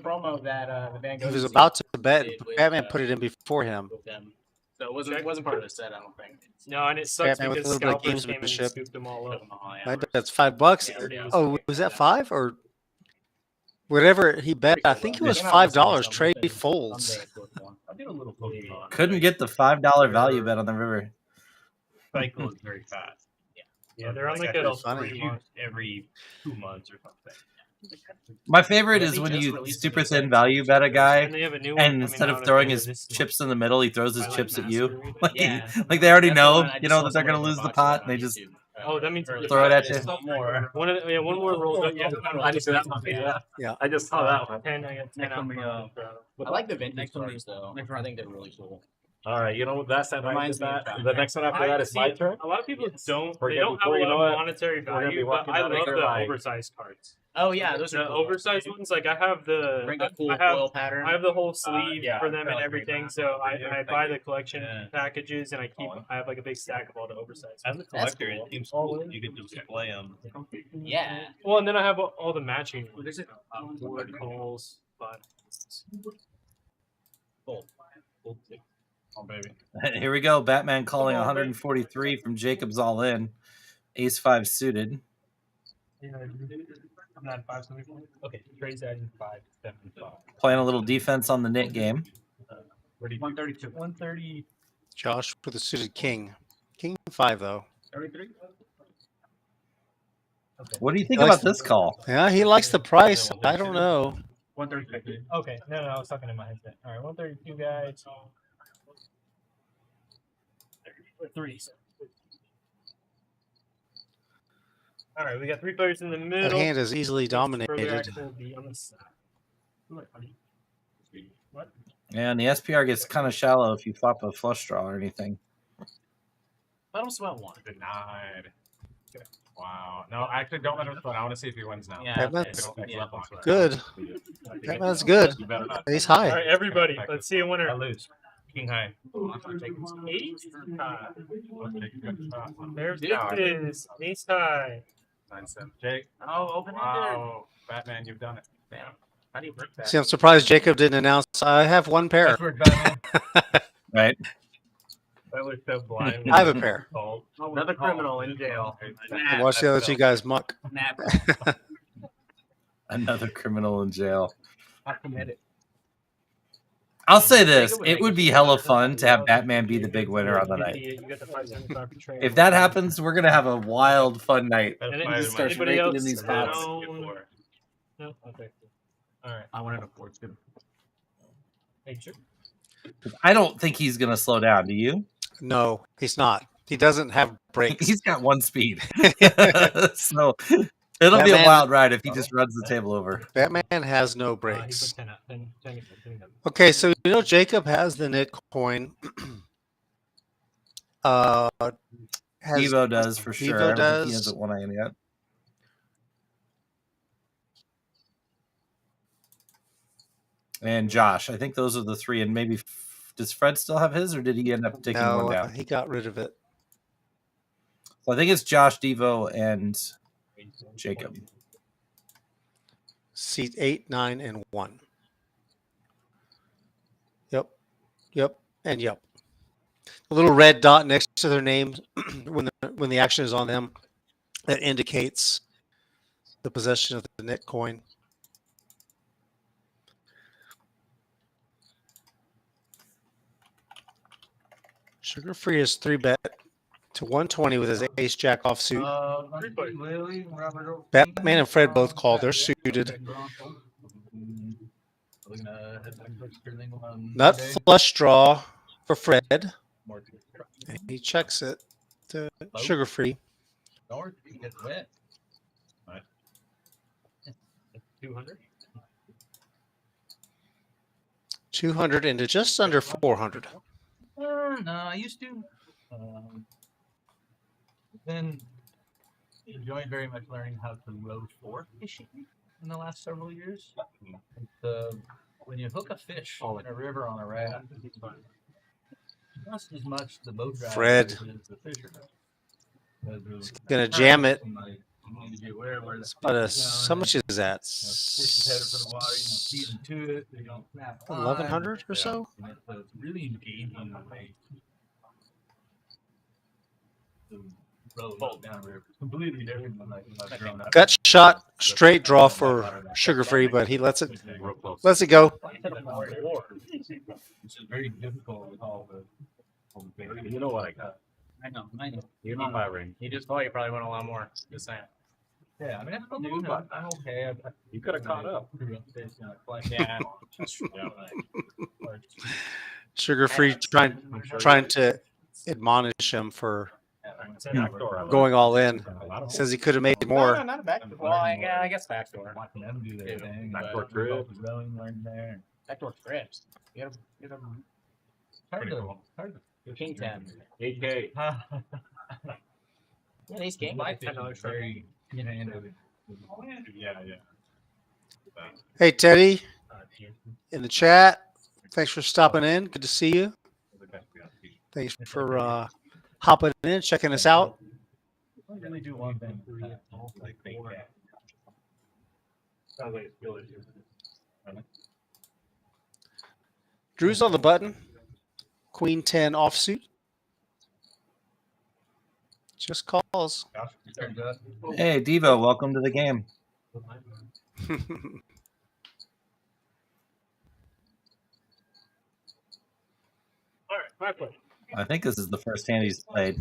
was about to bet, but Batman put it in before him. So it wasn't part of the set, I don't think. No, and it sucks Batman with a because little bit of scalpers came and gamesmanship. scooped them all up. I bet that's $5. Oh, was that 5 or whatever he bet? I think it was $5. Trey folds. Couldn't get the $5 value bet on the river. cycle is very fast. Yeah, they're on Like, like I a feel 3 months. every 2 months or something. My favorite But is they when just you released super a new thin set. value bet a guy, And they have a new one and coming instead out of at throwing the end his of this chips in the middle, he throws his Twilight chips at you. Mastery. Like, Yeah. like they already That's the know, one I you just know saw that they're gonna somebody lose the watch pot, that and they on just YouTube. Oh, that means throw it at you. More. one more roll. Yeah, I just saw that one. Yeah. Yeah. I just saw that one. 10. I got 10 out. I like the vintage cards though. I think they're really cool. All right, you know that's that. Reminds me of that. Tracker. The next one after that is my turn. A lot of people don't. Forget They don't have before, a you know lot of what? monetary We're gonna be value, but walking I out of love here the like- oversized cards. Oh yeah, those The are cool. oversized ones, like I have the Bring a cool I have, foil pattern. I have the whole sleeve yeah, for them and I like everything. that. So I buy the collection Yeah. packages and I have like a big stack of all the oversized. As a That's collector, cool. it seems cool. You can display them. Yeah. Well, and then I have all the matching board calls, but Cool. Oh baby. Here we go. Batman calling 143 from Jacob's all in. Ace 5 suited. I'm not 5 something. Okay, Trey's adding 5, 7, 5. Playing a little defense on the knit game. 132. 130. Josh with the suited king. King 5 though. 33. What do you think He likes about this call? Yeah, he likes the price. I don't know. 132. Okay, no, I was talking in my headset. All right, 132 guys. 3. All right, we got 3 players in the middle. That hand is easily Further dominated. action will be on the side. What? And the SPR gets kind of shallow if you flop a flush draw or anything. Let him sweat one. Denied. Wow. No, actually, don't let him split. I want to see if he wins now. Yeah. Batman's Yeah. good. Batman's good. You better not. He's All high. right, everybody, let's see a winner. I lose. King high. 8 high. There's This is ace high. 9-7. Jake. Oh, open Wow. Batman, you've done it. Damn. How do you break that? See, I'm surprised Jacob didn't announce I have one pair. Password Batman. Right? That was so blind. I have a pair. Another criminal in jail. And watch the other two guys muck. Nap. Another criminal in jail. I committed. I'll say this. It would be hella fun to have Batman be the big winner on the night. You got the 575 for Trey. If that happens, we're going to have a wild, fun night. And He then just starts anybody raking in else these pots. down? No? Okay. All right. I wanted a fourth too. Hey, sure. I don't think he's going to slow down. Do you? No, he's not. He doesn't have brakes. He's got one speed. So it'll be a Batman- wild ride if he just runs the table over. Batman has no He brakes. put 10 up. 10. Okay, so you know Jacob has the knit coin. Has Devo does for sure. I don't think does. he hasn't won in yet. And Josh. I think those are the three. And maybe does Fred still have his, or did he end up taking one no, down? he got rid of it. So I think it's Josh, Devo, and Jacob. Seat 8, 9, and 1. Yep, and yep. A little red dot next to their names when the action is on them, that indicates the possession of the knit coin. Sugar Free is 3-bet to 120 with his ace jack offsuit. Batman and Fred both call. They're suited. Nut flush draw for Fred. And he checks it to Sugar Free. 200. 200 into just under 400. No, I used to. Then enjoyed very much learning how to row for fishing in the last several years. When you hook a fish in a river on a raft, it's just as much the boat driver Fred. as the fisherman. He's going to jam it. You get where It's about how much is that? fish is headed for the water, feed them to it, they don't snap. 1,100 or so? So it's really engaging in the way to row down river. It's completely different than like when I've grown up. Gut shot, straight draw for Sugar Free, but he lets it go. Which is very difficult with all the you know what I got. I know. You're not firing. You just thought you probably won a lot more. Just saying. Yeah, I mean, I'm okay. You could have caught up. Yeah. Sugar-free trying to admonish him for going all in. Says he could have made more. No, not a backdoor. Well, I guess backdoor. Backdoor crib. Backdoor cribs. You gotta hard to King 10. 8K. Yeah, these games My like $10 for very Yeah. Hey, Teddy, in the chat. Thanks for stopping in. Good to see you. Thanks for hopping in, checking us out. I really do one thing. Drew's on the button. Queen 10 offsuit. Just calls. Hey, Devo, welcome to the game. I think this is the first hand he's played.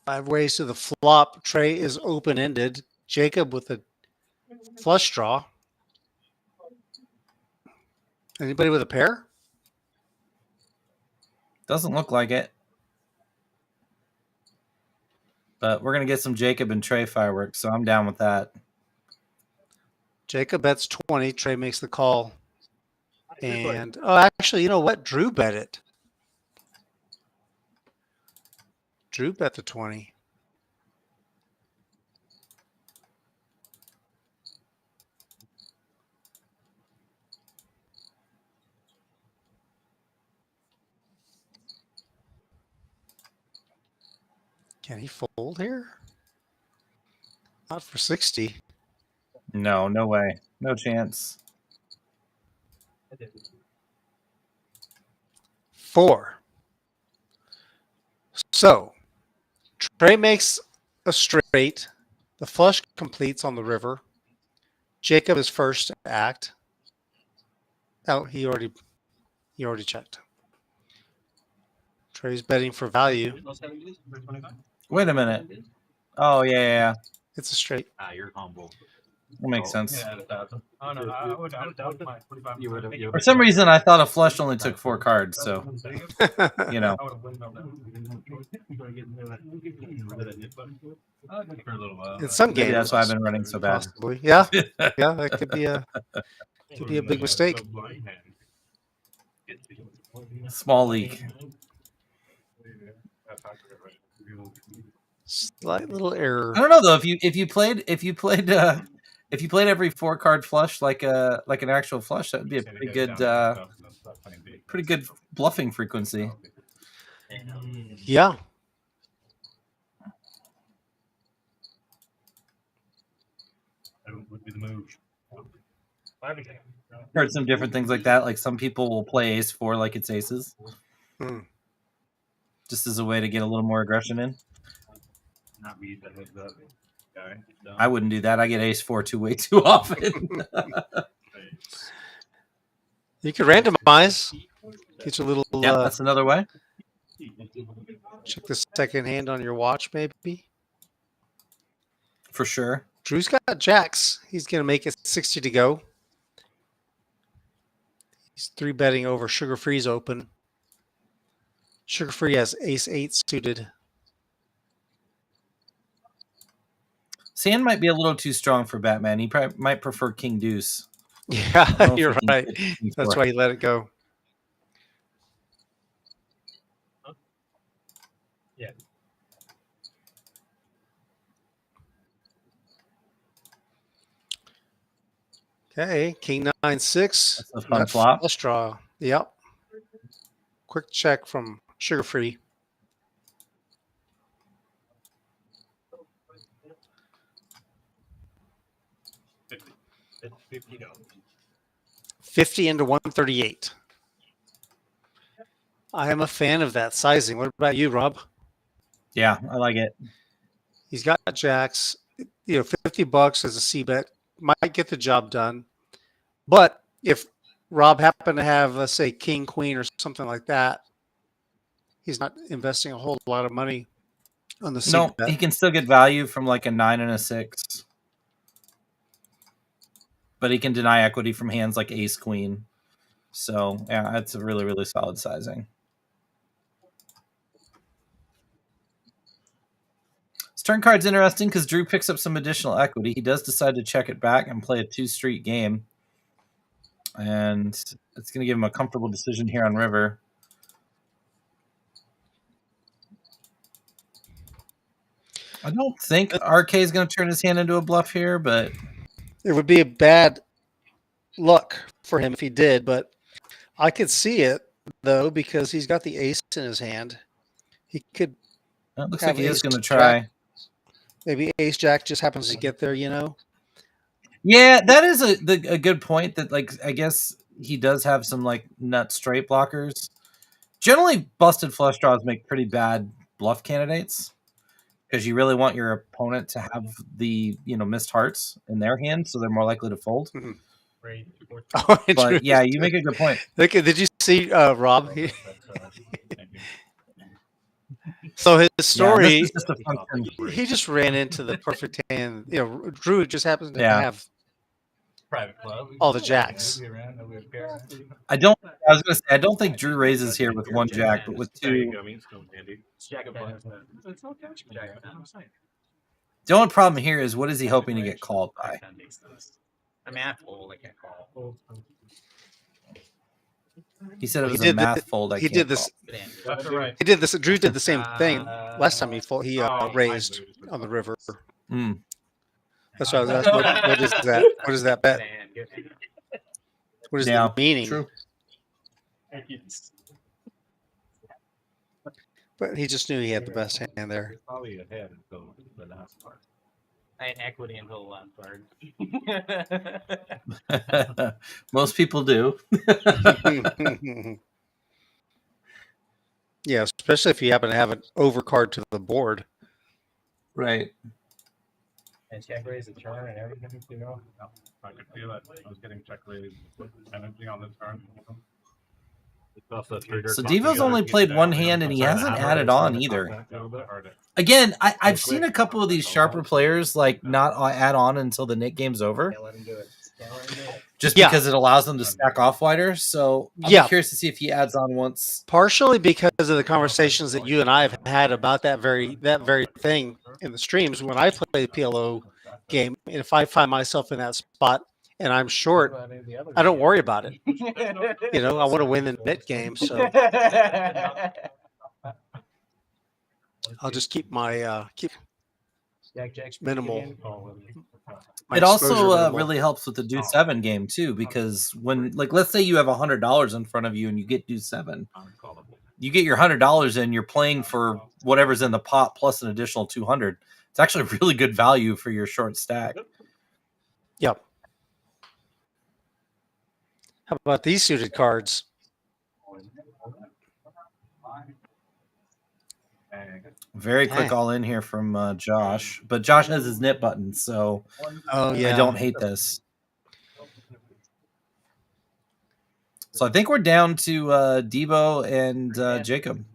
5 ways to the flop. Trey is open-ended. Jacob with a flush draw. Anybody with a pair? Doesn't look like it. But we're going to get some Jacob and Trey fireworks, so I'm down with that. Jacob bets 20. Trey makes the call. And, oh, actually, you know what? Drew bet it. Drew bet the 20. Can he fold here? Not for 60. No, no way. No chance. 4. So, Trey makes a straight. The flush completes on the river. Jacob is first to act. Oh, he already checked. Trey's betting for value. Wait a minute. Oh, yeah. It's a straight. You're humble. That makes sense. Oh, no, I would doubt my 45. For some reason, I thought a flush only took 4 cards, so, you know. In some Maybe games, that's why I've been running so bad. possibly. Yeah, yeah, that could be a big mistake. Small leak. Slight little error. I don't know though. If you played every 4 card flush like an actual flush, that would be a pretty good bluffing frequency. Yeah. Heard some different things like that. Like some people will play ace 4 like it's aces, just as a way to get a little more aggression in. I wouldn't do that. I get ace 4 way too often. You could randomize. Get your little. Yeah, that's another way. Check the second hand on your watch, maybe. For sure. Drew's got jacks. He's going to make it 60 to go. He's 3-betting over Sugar-Free's open. Sugar-Free has ace 8 suited. Sand might be a little too strong for Batman. He probably might prefer King Deuce. Yeah, you're right. That's why he let it go. Yeah. Okay, King 9-6. That's a fun flop. Flush draw. Yep. Quick check from Sugar-Free. $50 into 138. I am a fan of that sizing. What about you, Rob? Yeah, I like it. He's got jacks. You know, $50 as a C bet might get the job done. But if Rob happened to have, let's say, king, queen, or something like that, He's not investing a whole lot of money on the seat No, bet. he can still get value from like a 9 and a 6. But he can deny equity from hands like ace queen. So yeah, that's a really, really solid sizing. This turn card's interesting because Drew picks up some additional equity. He does decide to check it back and play a 2-street game. And it's going to give him a comfortable decision here on river. I don't think RK is going to turn his hand into a bluff here, but It would be a bad luck for him if he did, but I could see it, though, because he's got the ace in his hand. He could. it looks have like he is ace going to jack. try. Maybe ace jack just happens to get there, you know? Yeah, that is a good point. That like I guess he does have some like nut straight blockers. Generally, busted flush draws make pretty bad bluff candidates because you really want your opponent to have the missed hearts in their hand, so they're more likely to fold. Oh, But yeah, you make a good point. Look, did you see Rob? So his story, this is just a function. he just ran into the perfect hand. Drew just happens to Yeah. have Private club. all the jacks. I don't think Drew raises here with 1 jack, but with 2. The only problem here is what is he hoping to get called by? I mean, I fold. I can't call. He said it was He a did math fold. He did this. That's right. He did this. Drew did the same thing last time he raised on the river. Mm. That's why I was asking, what is that? What is that bet? What is the meaning? True. But he just knew he had the best hand there. Probably ahead until the last part. I had equity until the last card. Most people do. Yeah, especially if you happen to have an overcard to the board. Right. And check raise the turn and everything. No, I could feel it. I was getting check raised energy on the turn. So Devo's only played 1 hand, and he hasn't added on either. Again, I've seen a couple of these sharper players like not add on until the Nick game's over, just because it allows them to stack off wider. So I'm curious to see if he adds on once. Partially because of the conversations that you and I have had about that very thing in the streams when I play the PLO game. And if I find myself in that spot and I'm short, I don't worry about it. I want to win the net game, so I'll just keep my minimal. It also really helps with the deuce 7 game too, because when let's say you have $100 in front of you and you get deuce 7, you get your $100 in, you're playing for whatever's in the pot plus an additional 200. It's actually really good value for your short stack. Yep. How about these suited cards? Very quick all in here from Josh, but Josh has his knit button, so I don't hate this. So I think we're down to Devo and Jacob.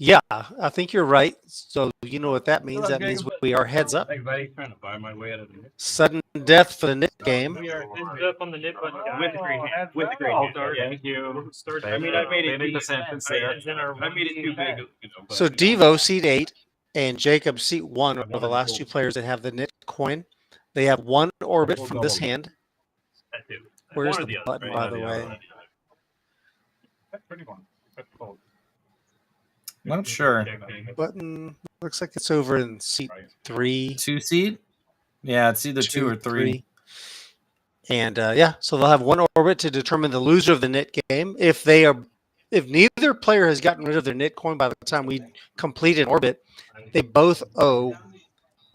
Yeah, I think you're right. So you know what that means? That means we are heads up. Everybody trying to buy my way out of the Sudden death for the knit game. We are heads up on the nip button, guys. With the green hand. With the green hand. Thank you. I mean, I made it decent. I made it too big. So Devo seat 8 and Jacob seat 1 are the last 2 players that have the knit coin. They have 1 orbit from this hand. Where's the button, by the way? Not sure. Button looks like it's over in seat 3. 2 seed? Yeah, it's either 2 or 3. And so they'll have 1 orbit to determine the loser of the knit game. If neither player has gotten rid of their knit coin by the time we complete an orbit, they both owe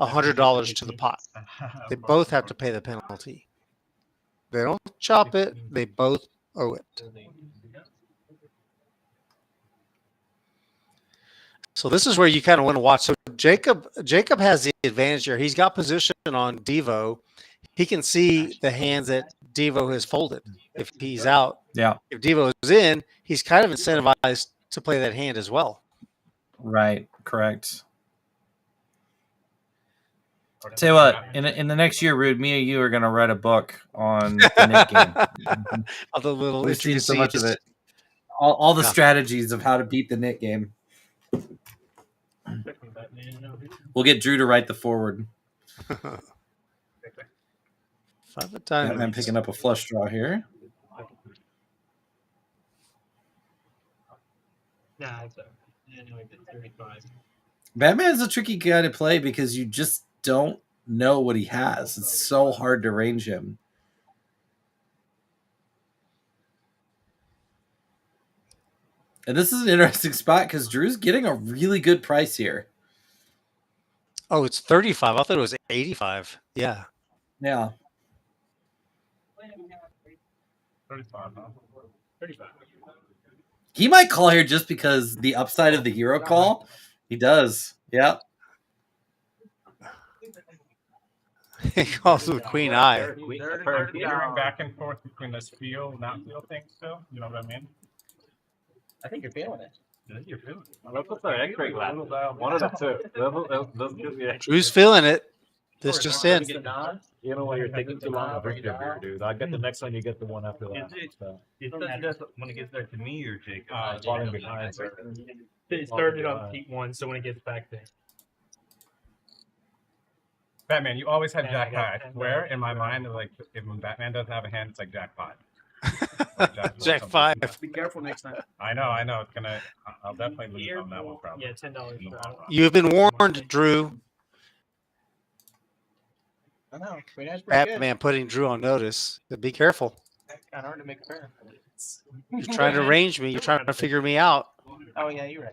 $100 to the pot. They both have to pay the penalty. They don't chop it. They both owe it. So this is where you kind of want to watch. So Jacob has the advantage here. He's got position on Devo. He can see the hands that Devo has folded. If he's out, yeah. If Devo is in, he's kind of incentivized to play that hand as well. Right. Correct. Tell you what, in the next year, Rude, me and you are going to write a book on the Nick game. All the little We've seen so much of intricacies. it. All the Yeah. strategies of how to beat the Nick game. We'll get Drew to write the forward. 5 of diamonds. I'm picking up a flush draw here. Nah, it's anyway, 35. Batman's a tricky guy to play because you just don't know what he has. It's so hard to range him. And this is an interesting spot because Drew's getting a really good price here. Oh, it's 35. I thought it was 85. Yeah. Yeah. 35. 35. He might call here just because the upside of the hero call. He does. Yeah. He calls with Queen Eye. They're going back and forth between this feel and not feel thing still. You know what I mean? I think you're feeling it. I think you're feeling it. Let's put the X-ray glass. One of the two. Drew's feeling it. This just in. You know, when you're thinking too long, I'll drink your beer, dude. I get the next one, you get the one after that. It does when it gets there to me or Jake. Falling behind. It started on Pete 1, so when it gets back there. Batman, you always have Jack High. I swear, in my mind, like if Batman doesn't have a hand, it's like Jack 5. Jack 5. Be careful next time. I know. It's gonna. I'll definitely lose on that one. Probably. Yeah, $10. You've been warned, Drew. I know. Queen Eye's pretty Batman putting Drew on notice. But be careful. good. Kind of hard to make a pair. You're trying to range me. You're trying to figure me out. Oh yeah, you're right.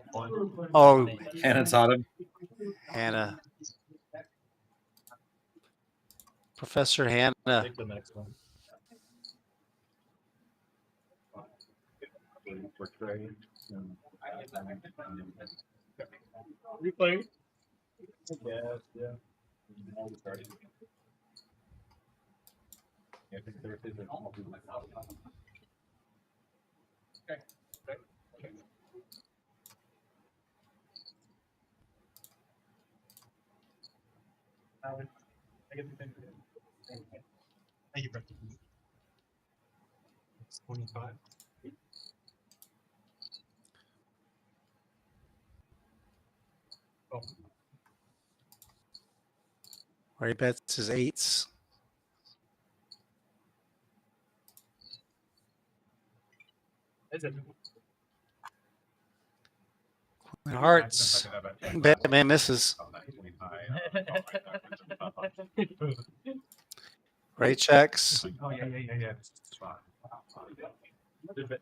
Oh, Hannah taught him. Hannah. Professor Hannah. Take the next one. For Trey. Replay. Yeah. Thank you, Brett. It's 25. Oh. Where he bets his 8s. Is it? Queen Hearts. Batman misses. Ray checks. Oh yeah.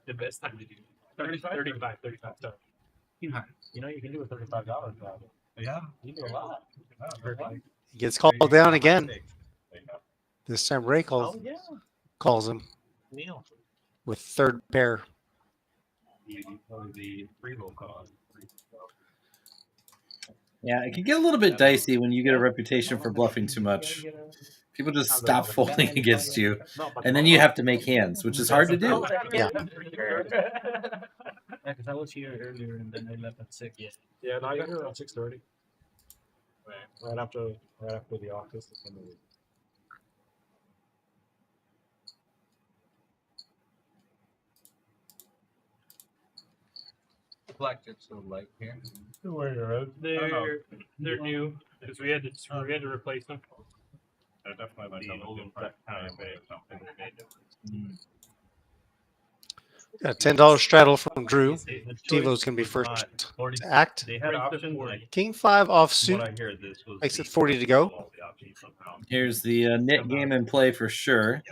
The best time to do 35. Sorry. You know you can do a $35 job. Yeah. You do a lot. He gets called down again. This time Ray calls him Neil. with third pair. The free roll call. Yeah, it can get a little bit dicey when you get a reputation for bluffing too much. People just stop folding against you, and then you have to make hands, which is hard to do. Yeah. Because I was here earlier and then I left at 6. Yeah, no, I got here around 6:30. Right after the office. Black chips so light here. They're new because we had to replace them. They're definitely like a different kind of bait or something. Got a $10 straddle from Drew. Devo's going to be first to act. They had option like King 5 offsuit. what I hear this was Makes it 40 to go. Here's the knit game in play for sure.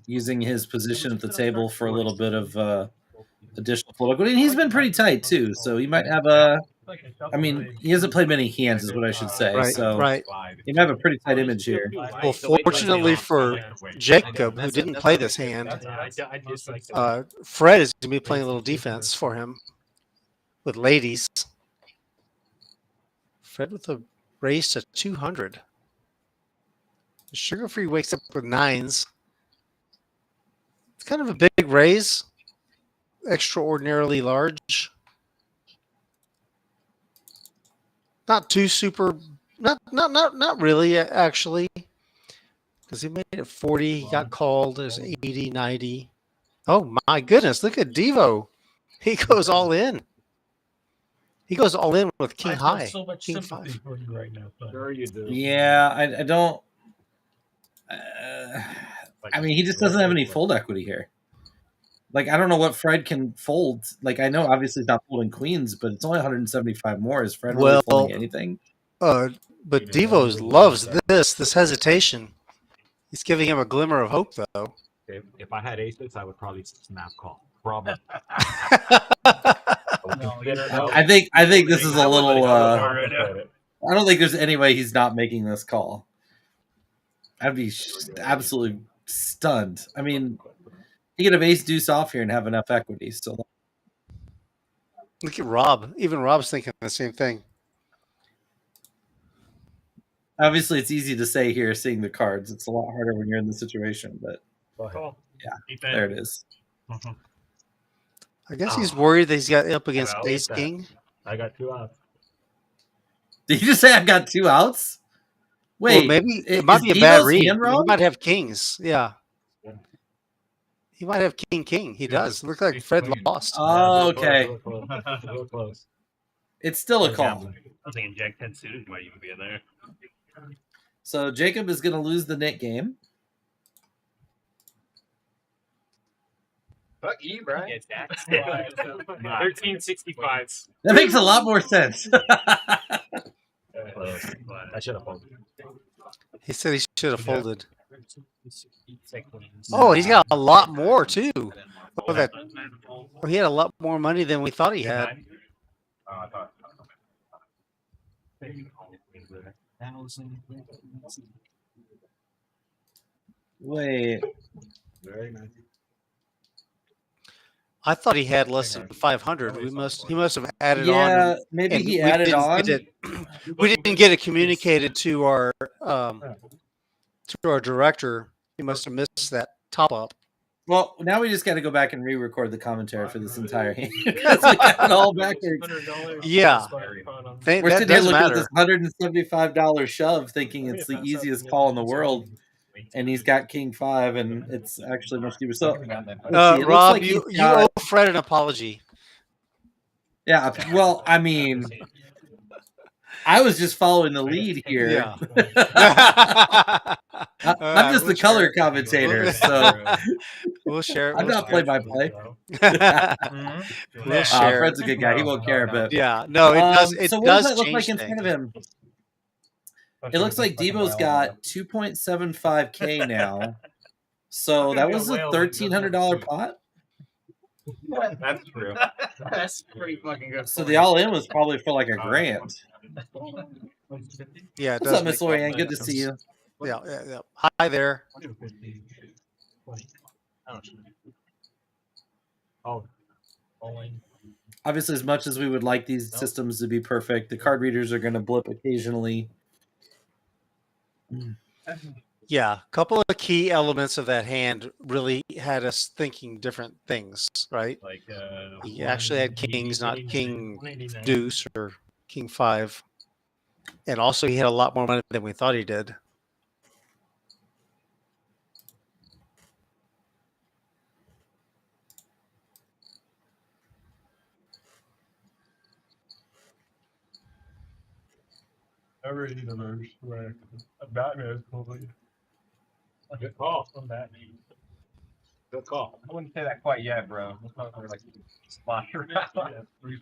Using his position at the table for a little bit of additional political. And he's been pretty tight too, so he might have a. I mean, he hasn't played many hands, is what I should say. Right, so right. he might have a pretty tight image here. Well, fortunately for Jacob, who didn't play this hand, Fred is going to be playing a little defense for him with ladies. Fred with a raise to 200. Sugar-free wakes up with 9s. It's kind of a big raise. extraordinarily large. Not too super. Not really actually. Because he made it 40, he got called as 80, 90. Oh my goodness! Look at Devo. He goes all in. He goes all in with King High. So much King sympathy 5. for you right now. Sure you do. Yeah, I don't. I mean, he just doesn't have any fold equity here. Like, I don't know what Fred can fold. Like, I know obviously he's not folding queens, but it's only 175 more. Is Fred really folding anything? But Devo loves this hesitation. He's giving him a glimmer of hope, though. If I had aces, I would probably snap call. Probably. I think this is a little. I don't think there's any way he's not making this call. I'd be absolutely stunned. I mean, he could have ace deuce off here and have enough equity still. Look at Rob. Even Rob's thinking the same thing. Obviously, it's easy to say here, seeing the cards. It's a lot harder when you're in the situation, but yeah, there it is. I guess he's worried that he's got up against ace king. I got 2 outs. Did you just say I've got 2 outs? Wait, well, maybe it might be a bad read. He might have kings. Yeah. He might have king. He does. Look like Fred lost. Oh, okay. Real close. It's still a call. I was thinking Jack 10 suited might even be in there. So Jacob is going to lose the knit game. Fuck you, Bryan. 1365s. That makes a lot more sense. I should have folded. He said he should have folded. Oh, he's got a lot more too. He had a lot more money than we thought he had. Wait. Very nice. I thought he had less than 500. He must have added on. Yeah, maybe he added on. We didn't get it communicated to our director. He must have missed that top up. Well, now we just got to go back and re-record the commentary for this entire hand because we got it all backwards. Yeah, we're sitting here looking at this $175 shove, thinking it's the easiest call in the world, and he's got King 5, and it's actually much deeper. So, Rob, like you owe Fred an apology. Yeah, well, I mean, I was just following the lead here. Yeah. I'm just the color commentator, so we'll share. I'm not play-by-play. We'll share. Fred's a good guy; he won't care. But yeah, no, it does. It so what does does that look like things. in front of him? It looks like Devo's got 2.75K now. So that was a $1,300 pot. That's true. That's pretty fucking good. So the all-in was probably for like $1,000. Yeah. What's up, Miss Lorianne? Good to see you. Yeah. Hi there. Obviously, as much as we would like these systems to be perfect, the card readers are going to blip occasionally. Yeah, a couple of key elements of that hand really had us thinking different things, right? Like he actually had kings, not king deuce or king 5, and also he had a lot more money than we thought he did. I really don't know where Batman is probably. Good call from Batman. Good call. I wouldn't say that quite yet, bro. It's not like splash around.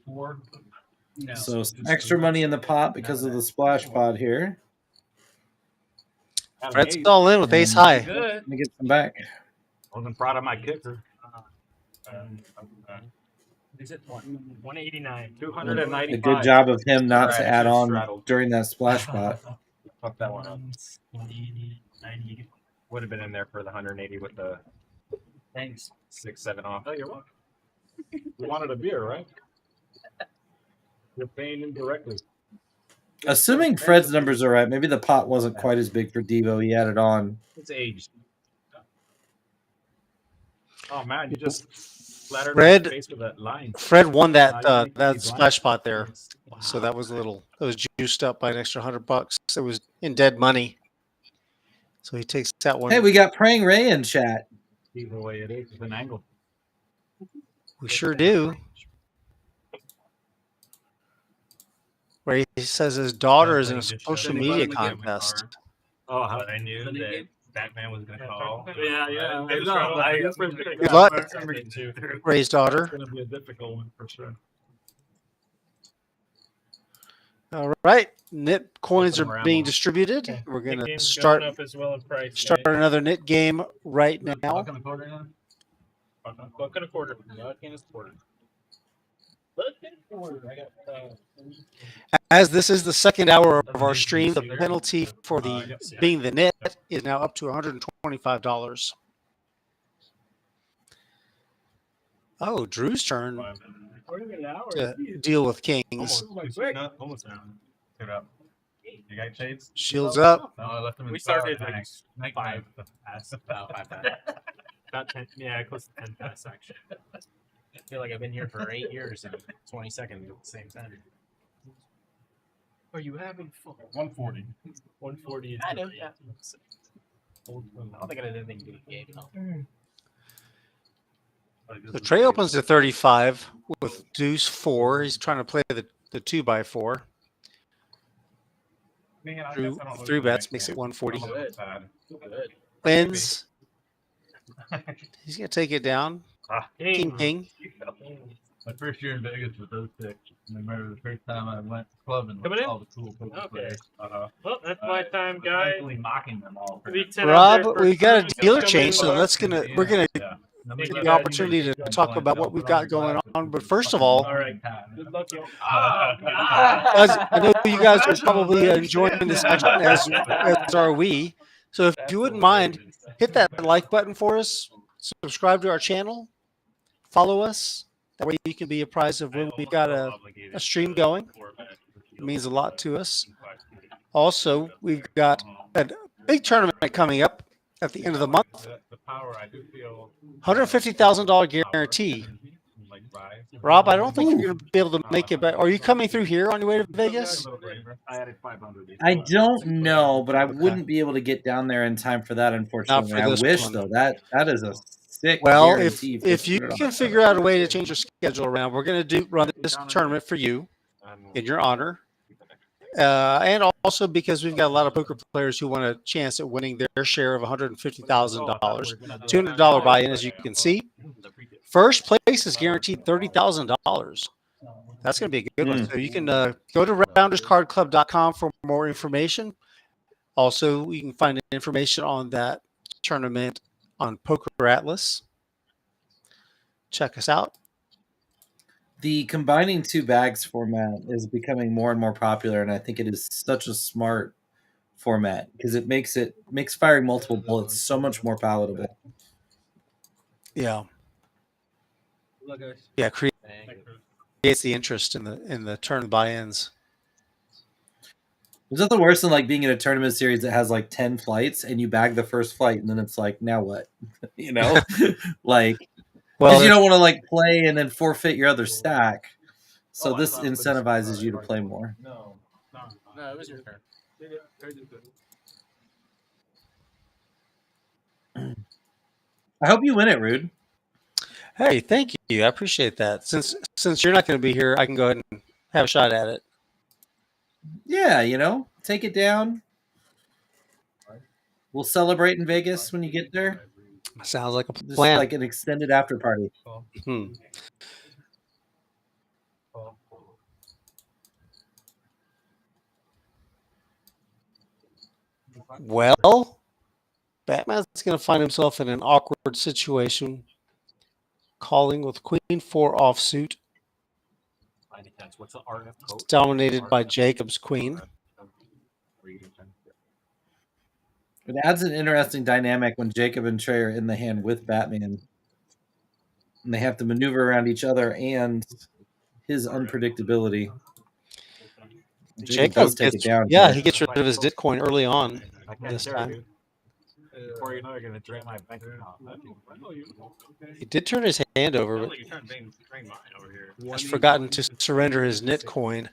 3-4. No. So extra money in the pot because of the splash pot here. Fred's all in with ace high. Good. Let me get some back. Wasn't proud of my kicker. Is it 189? 295. A good job of him not to add on during that splash pot. Fuck that one up. 90. Would have been in there for the 180 with the Thanks. 6-7 off. Oh, you're welcome. You wanted a beer, right? You're paying indirectly. Assuming Fred's numbers are right, maybe the pot wasn't quite as big for Devo. He added on. It's aged. Oh, man, you just Fred won that splash spot there, so that was juiced up by an extra $100. It was in dead money, so he takes that one. Hey, we got Praying Ray in chat. Either way it is, it's an angle. We sure do. Where he says his daughter is in a social media contest. Oh, I knew that Batman was going to call. Yeah. Good luck, Ray's daughter. It's going to be a difficult one for sure. All right, knit coins are being distributed. Okay. We're going to start another knit game right now. Buck and a quarter. As this is the second hour of our stream, the penalty for being the knit is now up to $125. Oh, Drew's turn to deal with kings. Almost down. You got shades? Shields up. No, I left them in We started like 5 past. About 10. Yeah, close to 10 past actually. I feel like I've been here for 8 years and 20 seconds at the same time. Are you having fun? 140. 140 is I know, yeah. I don't think I did anything to do with the game, though. So Trey opens to 35 with deuce 4. He's trying to play the 2x4. Drew 3 bets, makes it 140. Wins. He's going to take it down. King. My first year in Vegas was 06. I remember the first time I went clubbing with all the cool poker players. Well, that's my time, guys. Actually mocking them all. Rob, we got a dealer change, so we're gonna take the opportunity to talk about what we've got going on. But first of all, right. Good luck, y'all. I know you guys are probably enjoying this action as are we. So if you wouldn't mind, hit that like button for us. Subscribe to our channel. Follow us. That way you can be apprised of when we've got a stream going. It means a lot to us. Also, we've got a big tournament coming up at the end of the month. $150,000 guarantee. Rob, I don't think you're going to be able to make it back. Are you coming through here on your way to Vegas? I don't know, but I wouldn't be able to get down there in time for that, unfortunately. Not for this I wish, one. though. That is a sick Well, guarantee for if you can figure out a way to change your schedule around, we're going to run this tournament for you in your honor. And also because we've got a lot of poker players who want a chance at winning their share of $150,000. $200 buy-in, as you can see. First place is guaranteed $30,000. That's going to be a good one. So you can go to rounderscardclub.com for more information. Also, you can find information on that tournament on Poker Atlas. Check us out. The combining 2 bags format is becoming more and more popular, and I think it is such a smart format because it makes firing multiple bullets so much more palatable. Yeah. Yeah, creates the interest in the turn buy-ins. There's nothing worse than like being in a tournament series that has like 10 flights and you bag the first flight and then it's like, now what? You know, like, well, you don't want to like play and then forfeit your other stack. So this incentivizes you to play more. No, it was your turn. I hope you win it, Rude. Hey, thank you. I appreciate that. Since you're not going to be here, I can go ahead and have a shot at it. Yeah, take it down. We'll celebrate in Vegas when you get there. Sounds like a plan. Just like an extended after party. Well, Batman's going to find himself in an awkward situation, calling with Queen 4 offsuit. It's dominated by Jacob's Queen. It adds an interesting dynamic when Jacob and Trey are in the hand with Batman. And they have to maneuver around each other and his unpredictability. Jacob does take it down. Yeah, he gets rid of his Ditcoin early on this time. Before you know, you're gonna drain my bank account. He did turn his hand over, but You trying to drain mine over here. has forgotten to surrender his knit coin.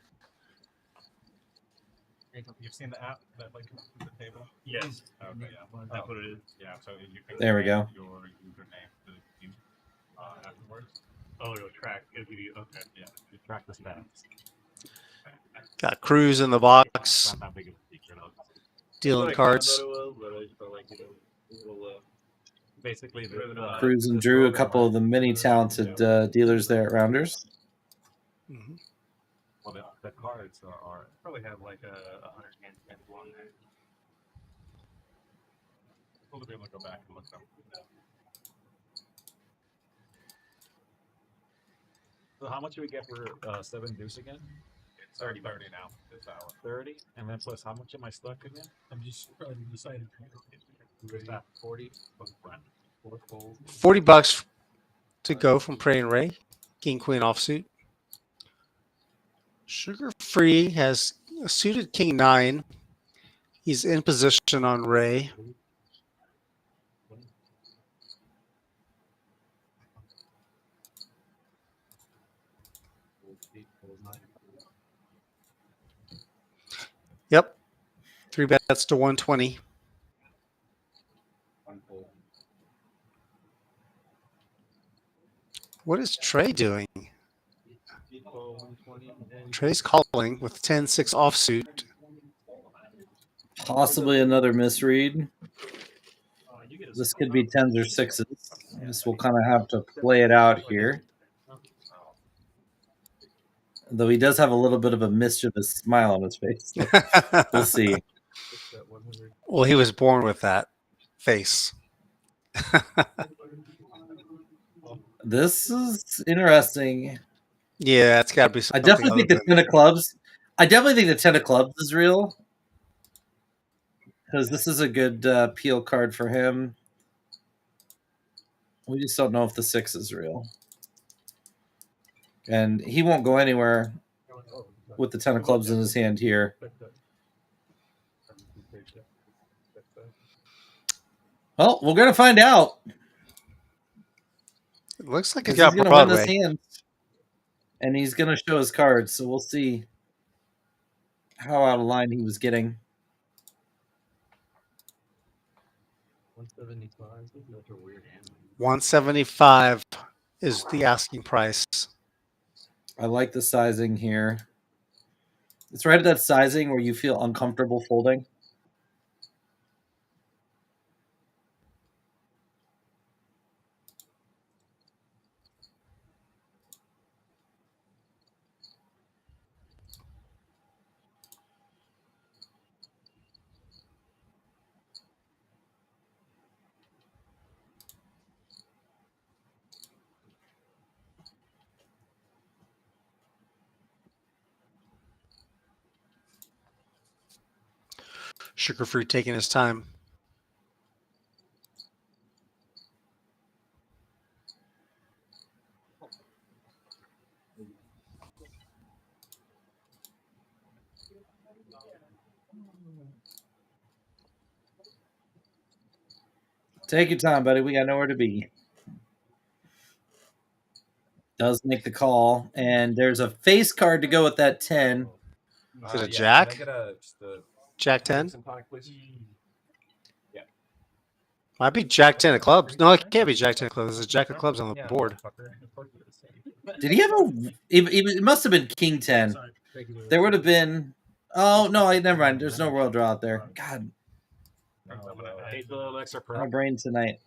You've seen the app that like the table? Yes. Okay, yeah. That's what it is. Yeah. So you can There we go. your username to the team afterwards. Oh, it'll track. It'll give you okay. Yeah. You track the stats. Got Cruz in the box, Not that big of a secret. dealing cards. Basically, Cruz and Drew, a couple of the many talented dealers there at Rounders. Mhm. Well, the cards are probably have like 100 hands on there. We'll be able to go back and look them. So how much do we get for 7 deuce again? It's 30 now this hour. 30, and then plus how much am I stuck again? I'm just trying to decide. 40. 40 bucks to go from Prey and Ray. King Queen offsuit. Sugar Free has a suited King 9. He's in position on Ray. Yep. 3 bets to 120. What is Trey doing? Trey's calling with 10-6 offsuit. Possibly another misread. This could be 10s or 6s. I guess we'll kind of have to play it out here. Though he does have a little bit of a mischievous smile on his face. So we'll see. Well, he was born with that face. This is interesting. Yeah, it's got to be I something. definitely think the 10 of clubs. I definitely think the 10 of clubs is real. Because this is a good peel card for him. We just don't know if the 6 is real. And he won't go anywhere with the 10 of clubs in his hand here. Well, we're going to find out. It looks like He's he's got going to win this Broadway. hand. And he's going to show his cards. So we'll see how out of line he was getting. 175 is the asking price. I like the sizing here. It's right at that sizing where you feel uncomfortable folding. Sugar Free taking his time. Take your time, buddy. We got nowhere to be. Does make the call, and there's a face card to go with that 10. Is it a jack? Jack 10? Yeah. Might be Jack 10 of clubs. No, it can't be Jack 10 of clubs. There's a Jack of clubs on the board. Did he have a... It must have been King 10. There would have been... Oh, no, never mind. There's no royal draw out there. God. My brain tonight.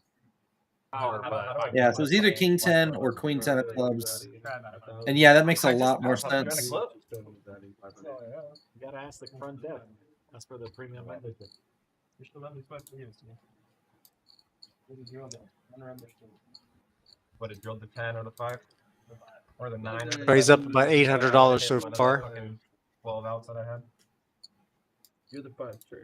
Yeah, so it's either King 10 or Queen 10 of clubs. And yeah, that makes a lot more sense. You gotta ask the front desk. That's for the premium membership. What, it drilled the 10 or the 5? Or the 9? Raised up about $800 so far. 12 outs that I had. You're the 5, Trey.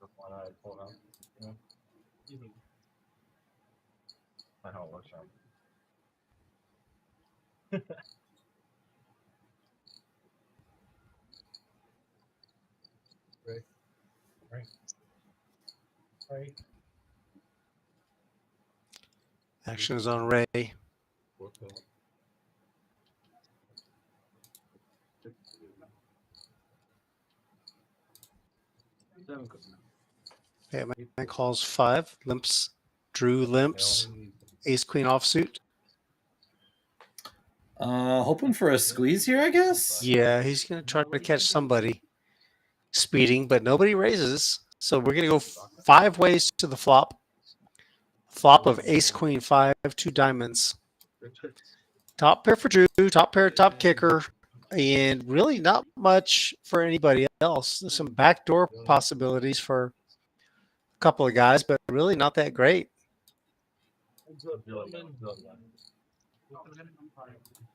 That's one I pulled out. Yeah. Not how it works out. Action is on Ray. Yeah, man calls 5. Limps. Drew limps. Ace queen offsuit. Hoping for a squeeze here, I guess. Yeah, he's going to try to catch somebody speeding, but nobody raises. So we're going to go 5 ways to the flop. Flop of ace queen 5, 2 diamonds. Top pair for Drew, top pair, top kicker, and really not much for anybody else. There's some backdoor possibilities for a couple of guys, but really not that great.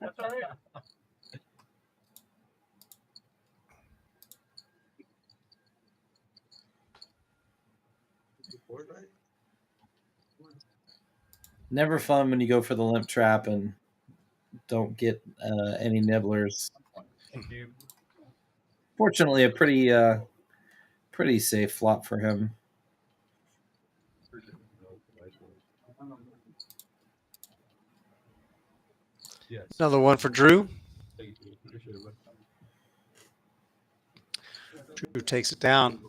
That's all right. Never fun when you go for the limp trap and don't get any nibblers. Fortunately, a pretty safe flop for him. Another one for Drew. Drew takes it down.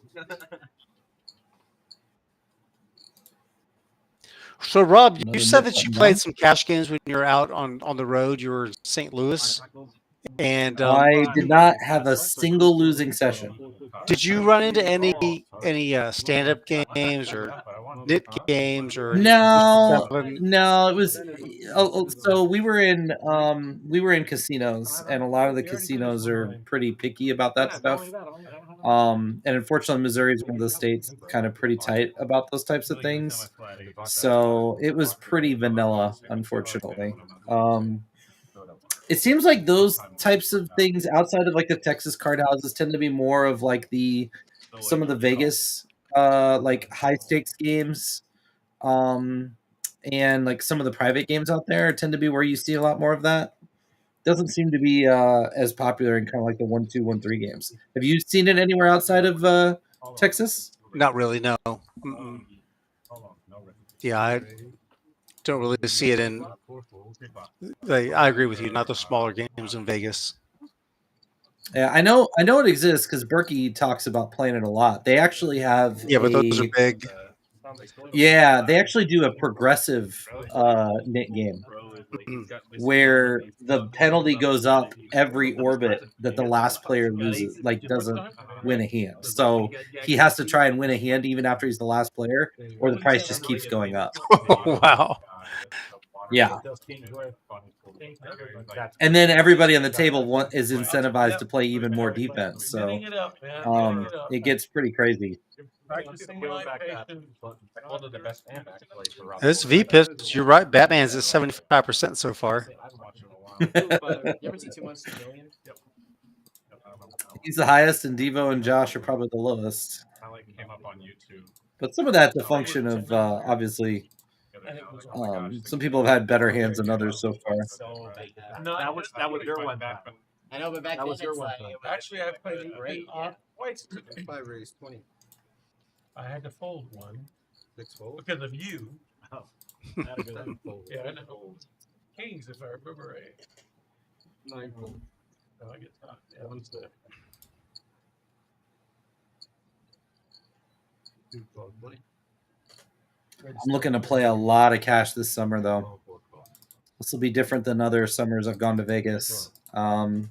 So, Rob, you said that you played some cash games when you were out on the road. You were in St. Louis. And I did not have a single losing session. Did you run into any stand-up games or nit games or No? It was so we were in casinos, and a lot of the casinos are pretty picky about that stuff. And unfortunately, Missouri is one of those states kind of pretty tight about those types of things. So it was pretty vanilla, unfortunately. It seems like those types of things outside of like the Texas card houses tend to be more of like some of the Vegas like high stakes games, and like some of the private games out there tend to be where you see a lot more of that. Doesn't seem to be as popular in kind of like the 1-2, 1-3 games. Have you seen it anywhere outside of Texas? Not really, no. Mm-mm. Yeah, I don't really see it in. I agree with you. Not the smaller games in Vegas. Yeah, I know it exists because Berkey talks about playing it a lot. They actually have but those are big. Yeah, they actually do a progressive nit game where the penalty goes up every orbit that the last player loses, like doesn't win a hand. So he has to try and win a hand even after he's the last player, or the price just keeps going up. Wow. Yeah. And then everybody on the table is incentivized to play even more defense. So it gets pretty crazy. This V-Pip, you're right. Batman's at 75% so far. He's the highest, and Devo and Josh are probably the lowest. But some of that's a function of obviously some people have had better hands than others so far. That was your one. I know, but back that was your one. Actually, I played great. Whites. I raised 20. I had to fold one 6 fold because of you. Oh, yeah, I know. Kings, if I remember right. 9 fold. Oh, I get top. Yeah, one step. 2 fold. I'm looking to play a lot of cash this summer, though. This will be different than other summers I've gone to Vegas. I'll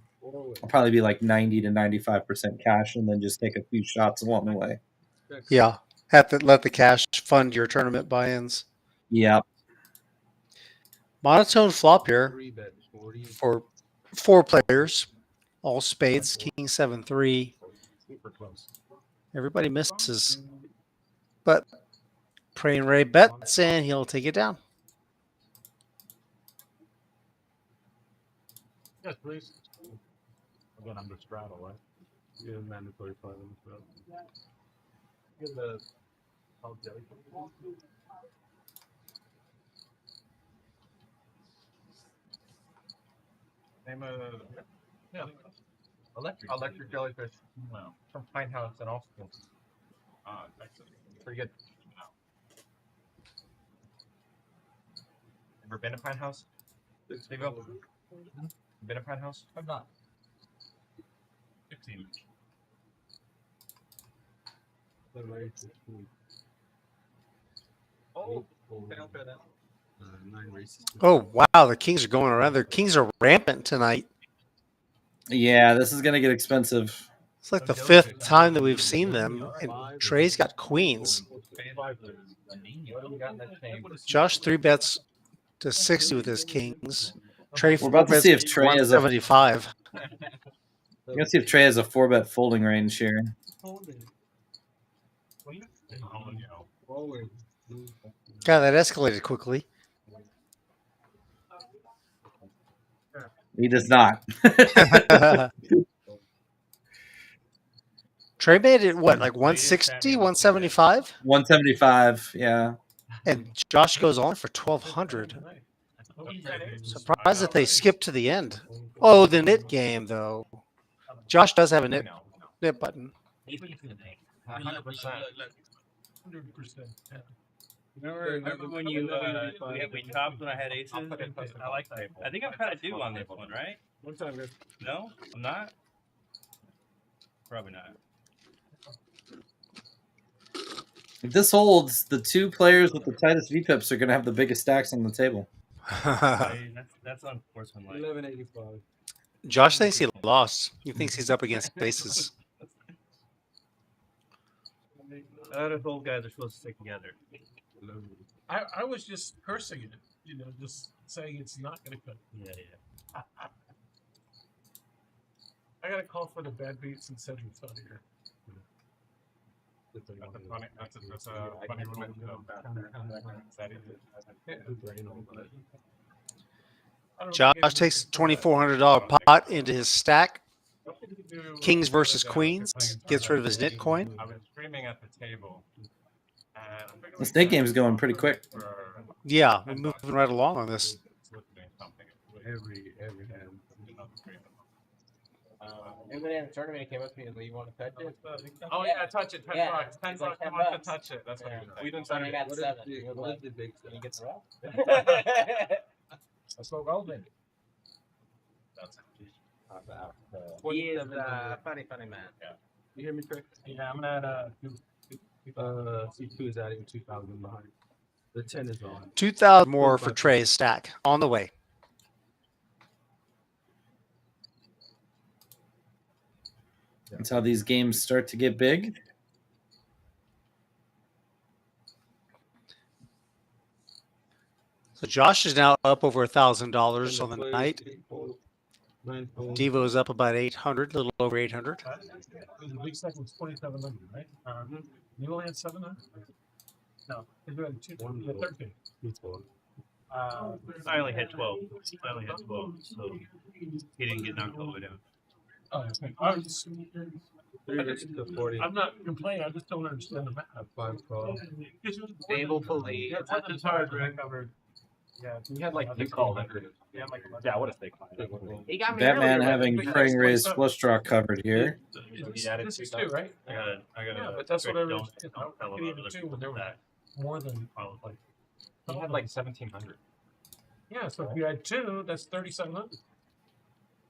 probably be like 90 to 95% cash, and then just take a few shots along the way. Yeah, have to let the cash fund your tournament buy-ins. Yeah. Monotone flop here for 4 players, all spades, king 7-3. Everybody misses, but Praying Ray bets and he'll take it down. Yes, please. Again, I'm the straddle, right? Yeah, mandatory 5 on the straddle. Give the Name of electric jellyfish. Wow. From Pine House in Austin. Pretty good. Ever been to Pine House? Steve-O? Been to Pine House? I'm not. 15. Oh, they don't bear that. 9 races. Oh, wow. The Kings are going around. The Kings are rampant tonight. Yeah, this is going to get expensive. It's like the 5th time that we've seen them. And Trey's got queens. Josh 3-bets to 60 with his Kings. Trey We're about to see if 4-bets Trey has a 175. We're going to see if Trey has a 4-bet folding range here. God, that escalated quickly. He does not. Trey made it, what, like 160, 175? 175, yeah. And Josh goes on for 1,200. Surprised that they skipped to the end. Oh, the knit game, though. Josh does have a knit button. 100%. 100%. Remember when you we topped when I had aces? I like that. I think I'm kind of due on this one, right? One time, guys. No, I'm not. Probably not. If this holds, the 2 players with the tightest VPIPs are going to have the biggest stacks on the table. That's unsportsmanlike. 1185. Josh thinks he lost. He thinks he's up against aces. Those old guys are supposed to stick together. I was just cursing it, just saying it's not going to cut. Yeah, yeah. I got to call for the bad beats and Cedric's out here. That's a funny rule. Josh takes $2,400 pot into his stack. Kings versus Queens. Gets rid of his knit coin. I was screaming at the table. This knit game's going pretty quick. Yeah, we're moving right along on this. Every hand. Everybody in the tournament came up to me and said, "You want to touch it?" Oh yeah, touch it. $10. Yeah, $10 it's like he $10 wants to touch it. That's what Yeah. we didn't So say. I got What 7. is the big He gets the rest. That's not well then. He is funny man. Yeah. You hear me, Trey? Yeah, I'm at C2 is adding 2,000 behind. The 10 is on. 2,000 more for Trey's stack. On the way. That's how these games start to get big. So Josh is now up over $1,000 on the night. Devo's up about 800, a little over 800. The big stack was 2,700, right? You only had 700? No, you had 13. I only had 12. So he didn't get knocked all the way down. Oh, okay. I'm not complaining. I just don't understand the math. 5-12. Stable fully. It's hard, Rick. Yeah, he had like you called it. Yeah, what a steak. He got me Batman earlier, having but- praying raised flush draw covered here. This is 2, right? I got Yeah, but that's what I was. tell him Even 2 when there was more than like. He had like 1,700. Yeah, so if you had 2, that's 3,700.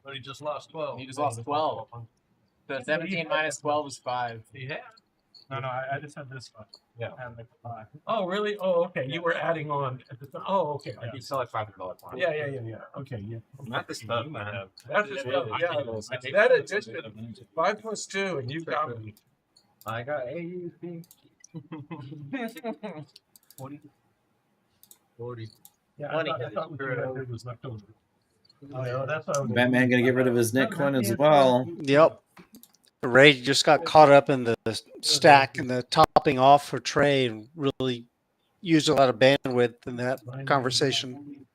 But he just lost 12. He just lost 12. So 17 minus 12 is 5. Yeah. No, I just had this one. Yeah. And the 5. Oh, really? Oh, okay. You were adding on at the time. Oh, okay. Like you sell like $500 points. Yeah. Okay, yeah. Not this stuff, man. That's just that addition. 5 plus 2, and you got me. I got 80. 40. Yeah, 20. I thought what you had there was left over. Oh, yeah, that's what I was Batman going to get rid of his knit coin as well. Yep. Ray just got caught up in the stack and the topping off for Trey and really used a lot of bandwidth in that conversation.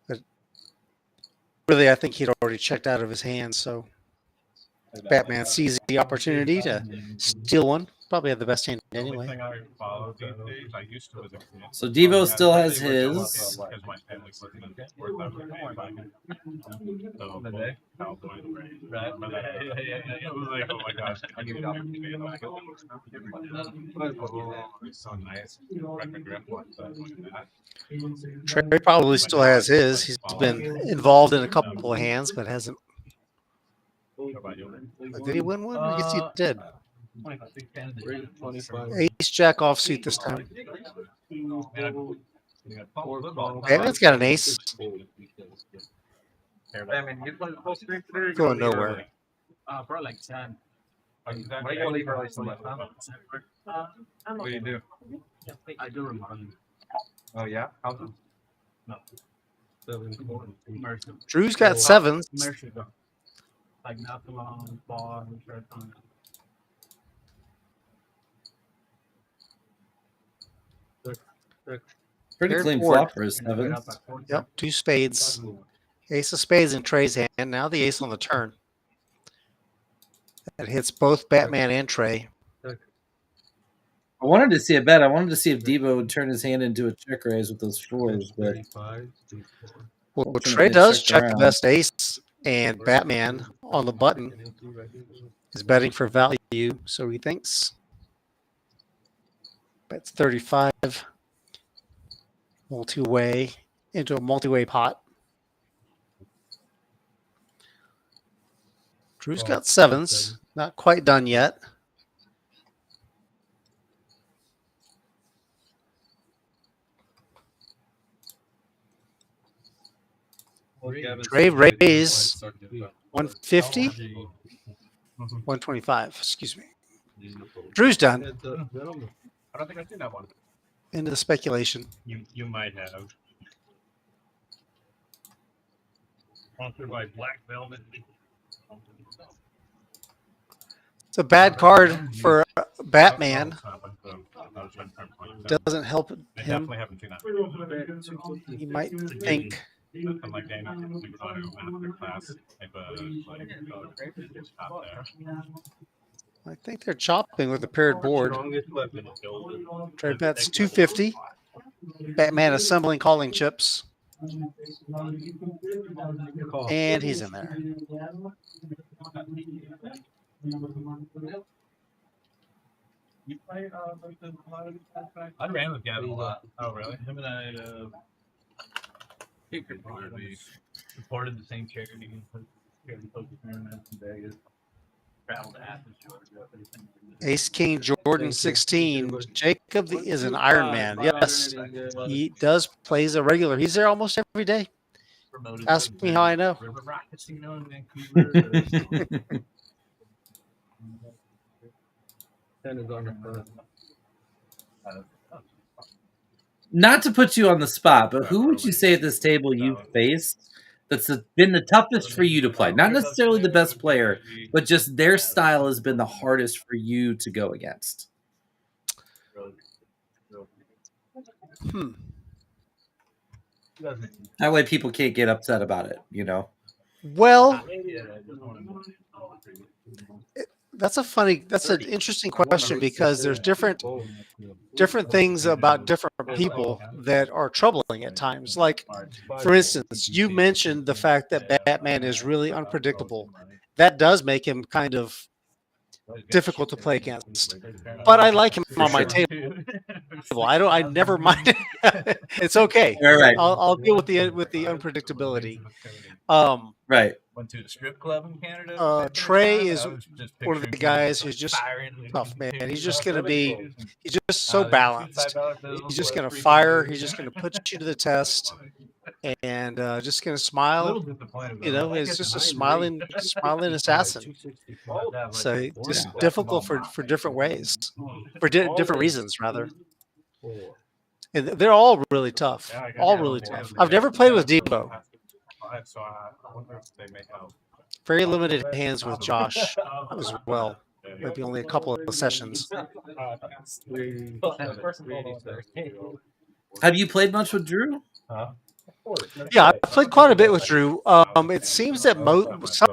But really, I think he'd already checked out of his hands. So Batman sees the opportunity to steal one. probably have the best hand The only anyway. thing I follow these days, I used to as a kid. So Devo still has They were his. because my family wasn't worth everything back then. So, Cowboys, right? It was like, oh my gosh, I give it up. It's so nice. Record grip like that. Trey probably still has his. He's been involved in a couple of hands, but hasn't. Did he win one? I guess he did. Ace Jack offsuit this time. Batman's got an ace. Going nowhere. Probably like 10. Why you leave early so much? What do you do? I do remember. Oh yeah? How's it? No. Drew's got sevens. Like nothing on bar. Pretty Paired clean board. flop for his sevens. Yep, 2 spades. Ace of spades in Trey's hand. Now the ace on the turn. That hits both Batman and Trey. I wanted to see a bet. I wanted to see if Devo would turn his hand into a check raise with those fours, but Well, Trey does check the best ace, and Batman on the button is betting for value, so he thinks. Bets 35. Multi-way into a multi-way pot. Drew's got sevens. Not quite done yet. Trey raise 150. 125, excuse me. Drew's done. I don't think I've seen that one. Into the speculation. You might have. Sponsored by Black Velvet. It's a bad card for Batman. Doesn't help him. Definitely haven't seen that. He might think. I'm like, Dana, we thought it was master class type of out there. I think they're chopping with a paired board. Trey bets 250. Batman assembling calling chips. And he's in there. I ran with Gavin a lot. Oh, really? Him and I, he could probably supported the same charity. Charity poker tournaments in Vegas. Traveled to Athens, Georgia. Ace King Jordan 16. Jacob is an Iron Man. Yes, he does plays a regular. He's there almost every day. Ask me how I know. River Rock Casino in Vancouver. not to put you on the spot, but who would you say at this table you've faced that's been the toughest for you to play? Not necessarily the best player, but just their style has been the hardest for you to go against. That way people can't get upset about it, you know? Well, that's an interesting question because there's different things about different people that are troubling at times. Like, for instance, you mentioned the fact that Batman is really unpredictable. That does make him kind of difficult to play against. But I like him on my table. I never mind. It's okay. All right. I'll deal with the unpredictability. Right. Went to the strip club in Canada. Trey is one of the guys who's just tough, man. He's just so balanced. He's just going to fire. He's just going to put you to the test and just going to smile. You know, it's just a smiling assassin. So just difficult for different ways, for different reasons, rather. And they're all really tough. All really tough. I've never played with Debo. So I wonder if they make out. Very limited hands with Josh as well. Maybe only a couple of sessions. Have you played much with Drew? Yeah, I've played quite a bit with Drew. It seems that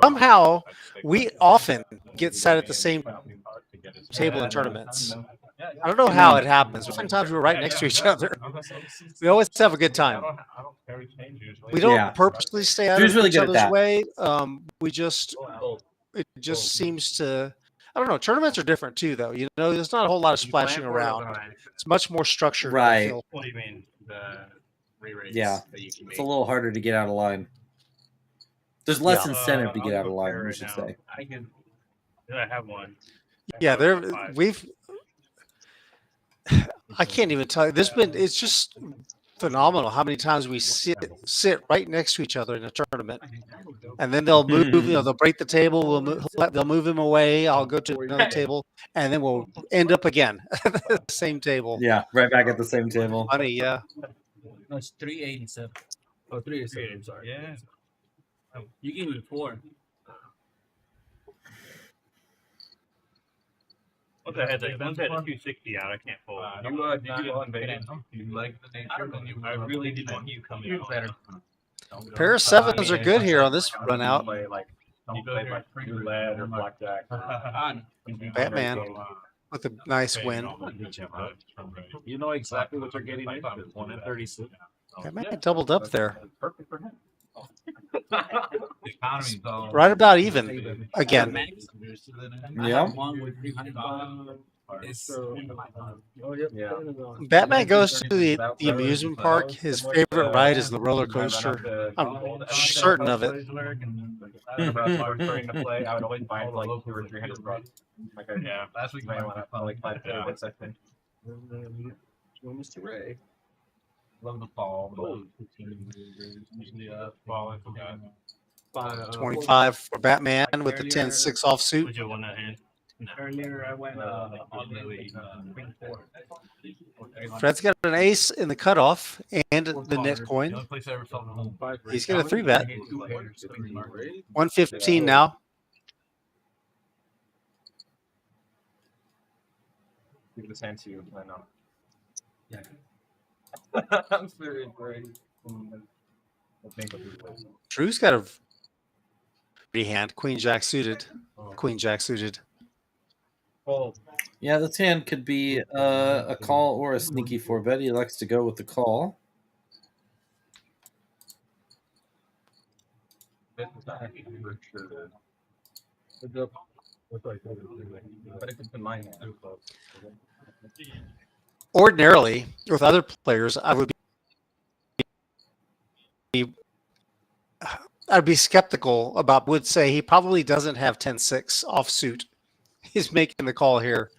somehow we often get set at the same table in tournaments. I don't know how it happens. Sometimes we're right next to each other. We always have a good time. We don't purposely stay out Drew's of really each good at other's that. way. It just seems to. I don't know. Tournaments are different too, though. You know, there's not a whole lot of splashing around. It's much more structured. I Right. feel. What do you mean? The re-rates Yeah. that you can It's make? a little harder to get out of line. There's less Yeah. incentive to I'll get go out of line, pair we right should now. say. I have one. Yeah, I can't even tell you. It's just phenomenal how many times we sit right next to each other in a tournament, and then they'll move. They'll break the table. They'll move him away. I'll go to another table, and then we'll end up again at the same table. Yeah, right back at the same table. Funny, yeah. No, it's 387. Oh, 387. I'm sorry. Yeah. You gave me 4. Once I had the 260 out, I can't fold. Did you unbait? You like the nature? I really did want you coming out. Better. Pair of sevens are good here on this run out. Play don't play like roulette or blackjack. Batman with a nice win. You know exactly what you're getting into. 1 in 36. Batman doubled up there. Perfect for him. Right about even again. Yeah. Batman goes to the amusement park. His favorite ride is the roller coaster. I'm certain of it. Whenever I was starting to play, I would always buy like $200 or $300. Like, yeah, last week I went up like 5 favorites, I think. Mr. Ray. Love the fall. Ball, I forgot. 25 for Batman with the 10-6 offsuit. Would you want that hand? No. Earlier I went on Queen 4. Fred's got an ace in the cutoff and the net coin. He's got a 3-bet. 115 now. Give this hand to you. I know. Yeah. I'm serious, Brady. Drew's got a free hand. Queen Jack suited. Queen Jack suited. Yeah, this hand could be a call or a sneaky 4-bet. He likes to go with the call. Ordinarily, with other players, I'd be skeptical about. Would say he probably doesn't have 10-6 offsuit. He's making the call here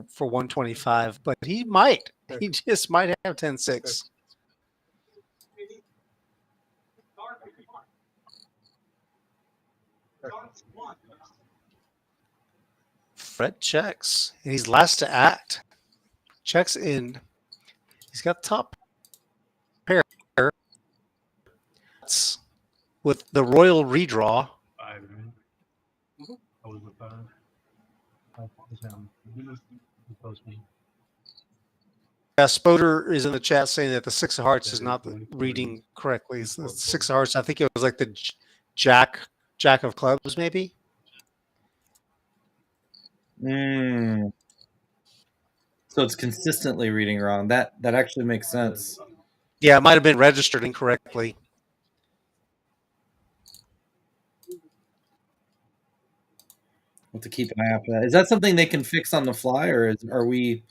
for 125, but he might. He just might have 10-6. Fred checks, and he's last to act. Checks in. He's got top pair with the royal redraw. Spoder is in the chat saying that the 6 of hearts is not reading correctly. It's the 6 of hearts. I think it was like the jack of clubs, maybe. So it's consistently reading wrong. That actually makes sense. Yeah, it might have been registered incorrectly. We'll have to keep an eye out for that. Is that something they can fix on the fly, or are we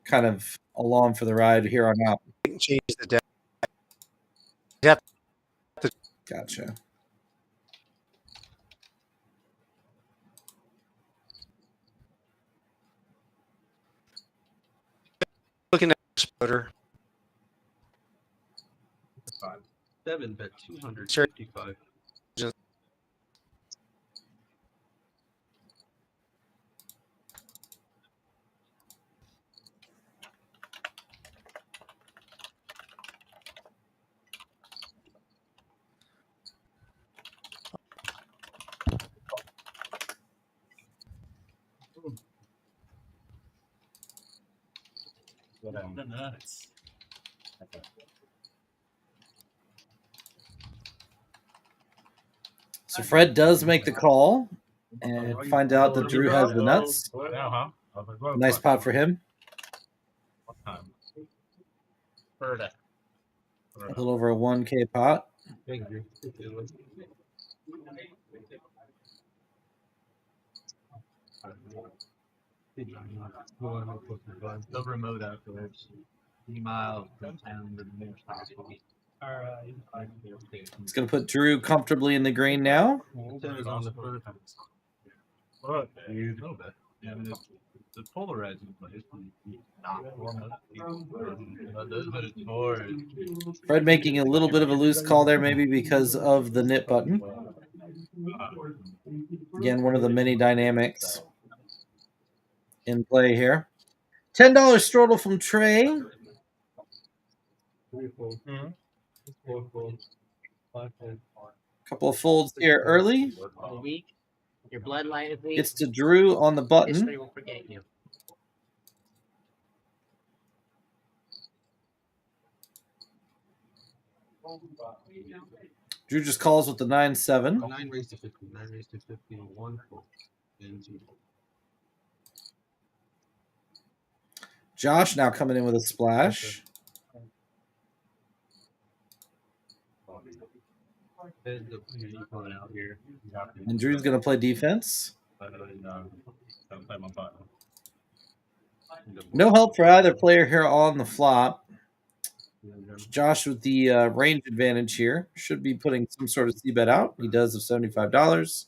kind of along for the ride here on out? Change the deck. Yep. Gotcha. Looking at Spoder. 7 bet 255. The nuts. So Fred does make the call and find out that Drew has the nuts. Nice pot for him. Berta. A little over a 1K pot. The remote afterwards. 3 miles from town to the nearest hospital. It's going to put Drew comfortably in the green now. Yeah, I mean, the polarizing place. Fred making a little bit of a loose call there, maybe because of the nit button. Again, one of the many dynamics in play here. $10 strudel from Trey. Couple of folds here early. Weak. Your bloodline is weak. Gets to Drew on the button. History will forget you. Drew just calls with the 9-7. 9 raised to 50. 9 raised to 50. 1 4. And 0. Josh now coming in with a splash. And Drew's going to play defense. No help for either player here on the flop. Josh with the range advantage here. Should be putting some sort of c-bet out. He does of $75.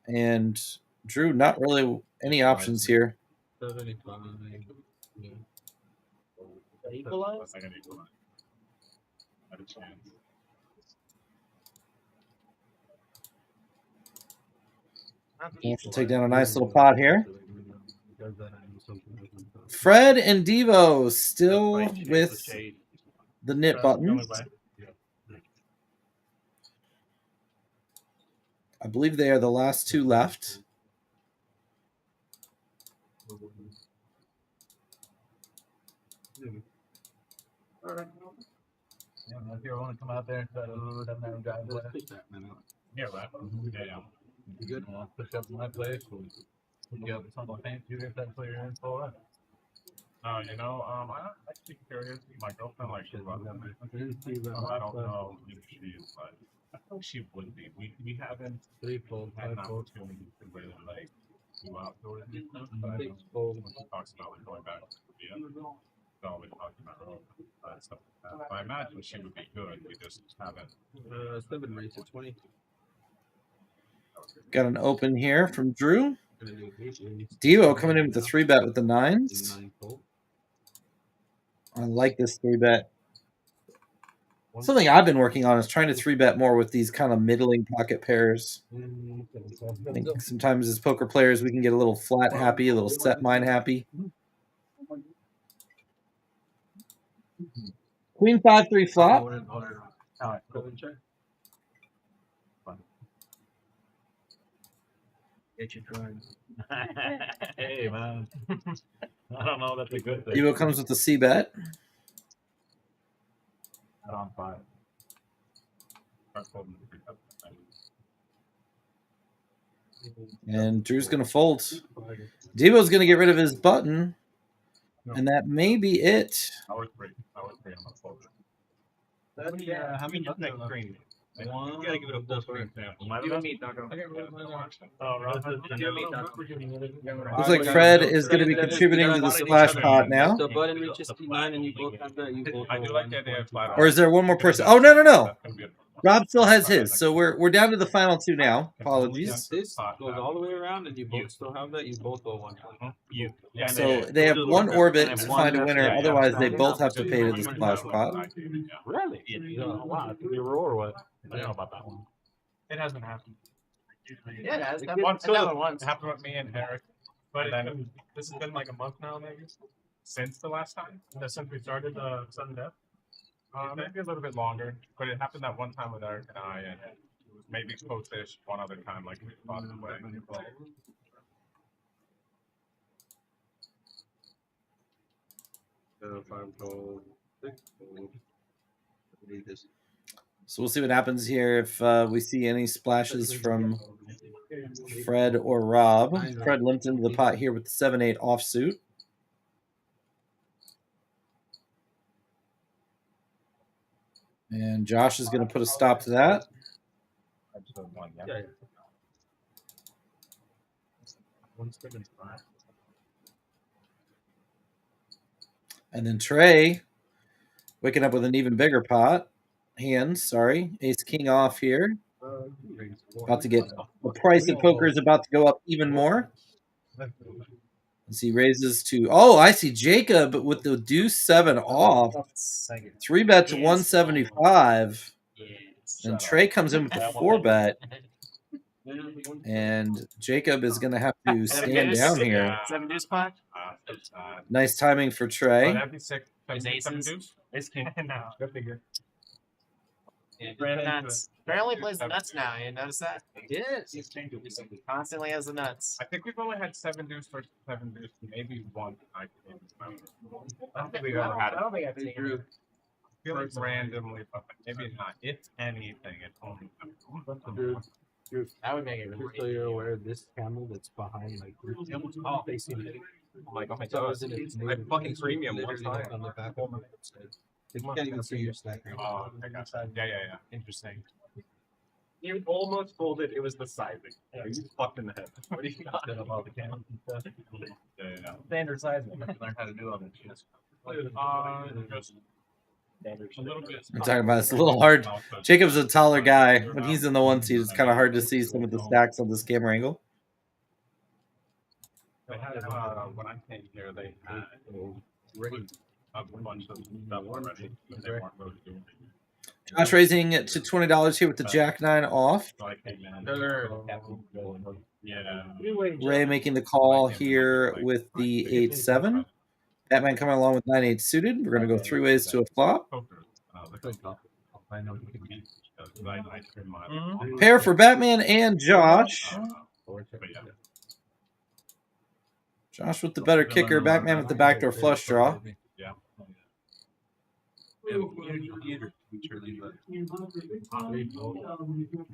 And Drew, not really any options here. 75. Equalize? We'll have to take down a nice little pot here. Fred and Devo still with the nit buttons. I believe they are the last two left. Yeah, if you want to come out there and try to doesn't have a guy there. Yeah, right. Yeah. You good? I'll push up to my place. You have something fancy if that player in for it. I'm actually curious. My girlfriend likes to run them. I don't know if she's like. I think she would be. We haven't had an opportunity to really like do outdoors and stuff. But I know she talks about like going back to Korea. So we're talking about her stuff like that. So I imagine she would be good. We just haven't. 7 raised to 20. Got an open here from Drew. Devo coming in with the 3-bet with the 9s. I like this 3-bet. Something I've been working on is trying to 3-bet more with these kind of middling pocket pairs. I think sometimes as poker players we can get a little flat happy, a little set mine happy. Queen 5-3 flop. Get you trying. Hey man, I don't know. That's a good thing. Devo comes with the c-bet. Not on 5. And Drew's going to fold. Devo's going to get rid of his button. And that may be it. I was three on the fold. Yeah, how many next green? You gotta give it a full screen sample. You and me, Taco. Looks like Fred is going to be contributing to the splash pot now. The button reaches P9 and you both have that. You both I do like the idea of flat. Or is there one more person? Oh, no. Rob still has his. So we're down to the final two now. Apologies. This goes all the way around and you both still have that. You both go 1. So they have one orbit to find a winner. Otherwise, they both have to pay to the splash pot. Really? Wow. It could be a roll or what? I don't know about that one. It hasn't happened. Yeah, it has. Once it happened with me and Eric. But then this has been like a month now, maybe, since the last time. Since we started sudden death. Maybe a little bit longer, but it happened that one time with Eric and I, and it was maybe close-ish one other time, like we fought it away. 5 gold, 6 gold. So we'll see what happens here if we see any splashes from Fred or Rob. Fred limped into the pot here with the 7-8 offsuit. And Josh is going to put a stop to that. And then Trey waking up with an even bigger pot. Ace king off here. About to get the price of poker is about to go up even more. As he raises to, oh, I see Jacob with the deuce 7 off. 3-bet to 175. And Trey comes in with the 4-bet. And Jacob is going to have to stand down here. 7 deuce pot. Nice timing for Trey. Ace king. Go figure. Nuts. Apparently plays the nuts now. You notice that? Yes. He constantly has the nuts. I think we've only had 7 deuce versus 7 deuce, maybe one. I don't think we've ever had it. I don't think I've seen it. I feel like randomly, but maybe not. If anything, it's only. That would make it really. Just so you're aware, this camel that's behind, like, facing it. Like, oh my So god, isn't it I fucking premium one literally time. on the back wall. You can't even see your stack. Oh, I got that. Yeah. Interesting. You almost folded. It was the sizing. Yeah, you fucked in the head. What do you got? About the camera and stuff. Yeah. Standard sizing. Learn how to do on it. A little bit. I'm talking about it's a little hard. Jacob's a taller guy. When he's in the 1 seat, it's kind of hard to see some of the stacks on this camera angle. They had, when I came here, they had a bunch of stuff already. They weren't really doing it. Josh raising it to $20 here with the Jack 9 off. So I came in. Yeah. Ray making the call here with the 8-7. Batman coming along with 9-8 suited. We're going to go 3 ways to a flop. Pair for Batman and Josh. Josh with the better kicker. Batman with the backdoor flush draw. Yeah. It's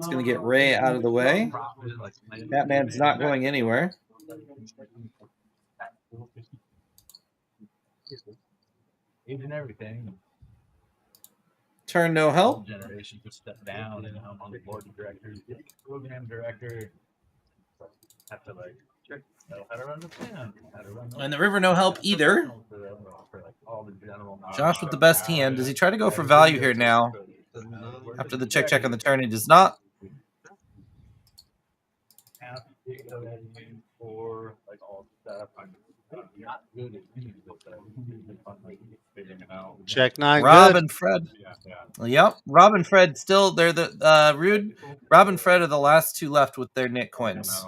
going to get Ray out of the way. Batman's not going anywhere. Even everything. Turn no help. Generation to step down, and I'm on the board of directors, program director. Have to like check how to run the plan, how to run. And the river no help either. Josh with the best hand. Does he try to go for value here now? After the check on the turn, he does not. For like all stuff, I'm not good at figuring it out. Check 9. Rob good. and Fred. Yep. Rob and Fred still, they're the Rude. Rob and Fred are the last 2 left with their knit coins.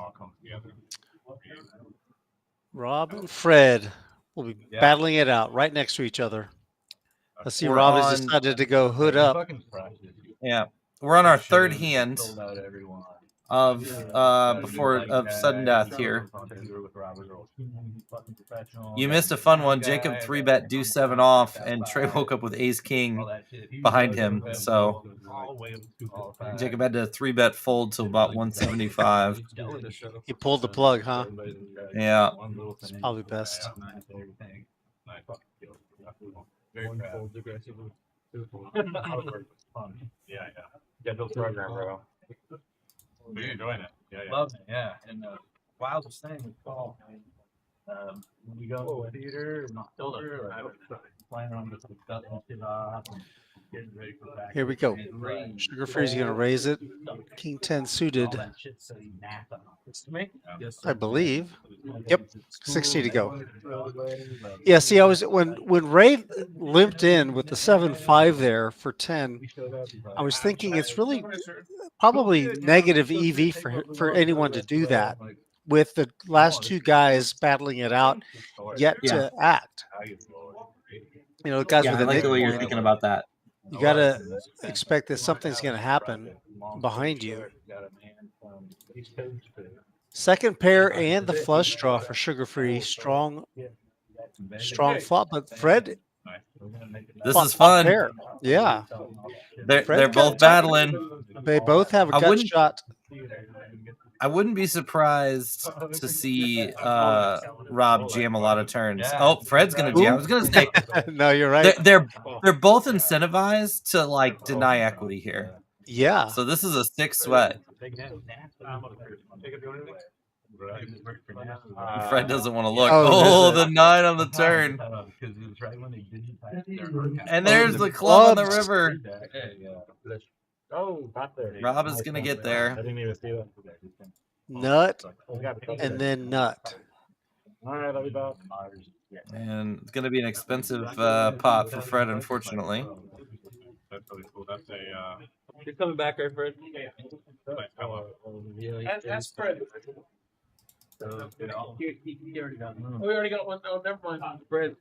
Rob and Fred will be battling it out right next to each other. Let's see. Rob has decided to go hood up. Yeah. We're on our 3rd hand of sudden death here. You missed a fun one. Jacob 3-bet deuce 7 off, and Trey woke up with ace king behind him. So Jacob had to 3-bet fold till about 175. He pulled the plug, huh? Yeah. It's probably best. Yeah. Scheduled program, bro. You're enjoying it. Yeah. Love it, yeah. And wildest thing with fall. When we go to the theater in October, flying around with some stuff and shit off. Here we go. Sugar-Free's going to raise it. King 10 suited. I believe. Yep. 60 to go. Yeah, see, I was when Ray limped in with the 7-5 there for 10, I was thinking it's really probably negative EV for anyone to do that with the last 2 guys battling it out yet to act. You know, guys with I like the way you're thinking about that. You got to expect that something's going to happen behind you. Second pair and the flush draw for Sugar-Free. Strong flop. But Fred, this is fun. Pair. Yeah. They're both battling. They both have a gut shot. I wouldn't be surprised to see Rob jam a lot of turns. Oh, Fred's gonna jam. I was gonna say no, you're right. They're both incentivized to like deny equity here. Yeah. So this is a sick sweat. Fred doesn't want to look. Oh, the 9 on the turn. And there's the club on the river. Oh, got there. Rob is gonna get there. I didn't even see that. Nut, and then nut. All right, I'll be back. And it's gonna be an expensive pot for Fred, unfortunately. That's really cool. That's a. You're coming back, right, Fred? That's Fred. He already got one. We already got one. Oh, never mind. Fred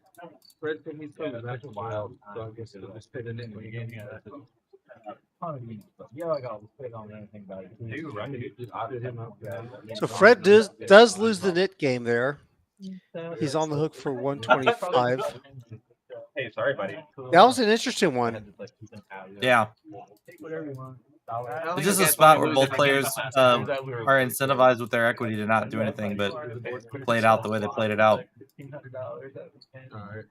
said he's coming back a while, so I guess he'll just fit it in when you get here. Yeah, I got fit on anything about it. So Fred does lose the knit game there. He's on the hook for 125. Hey, sorry, buddy. That was an interesting one. Yeah. It's just a spot where both players are incentivized with their equity to not do anything but play it out the way they played it out. All right.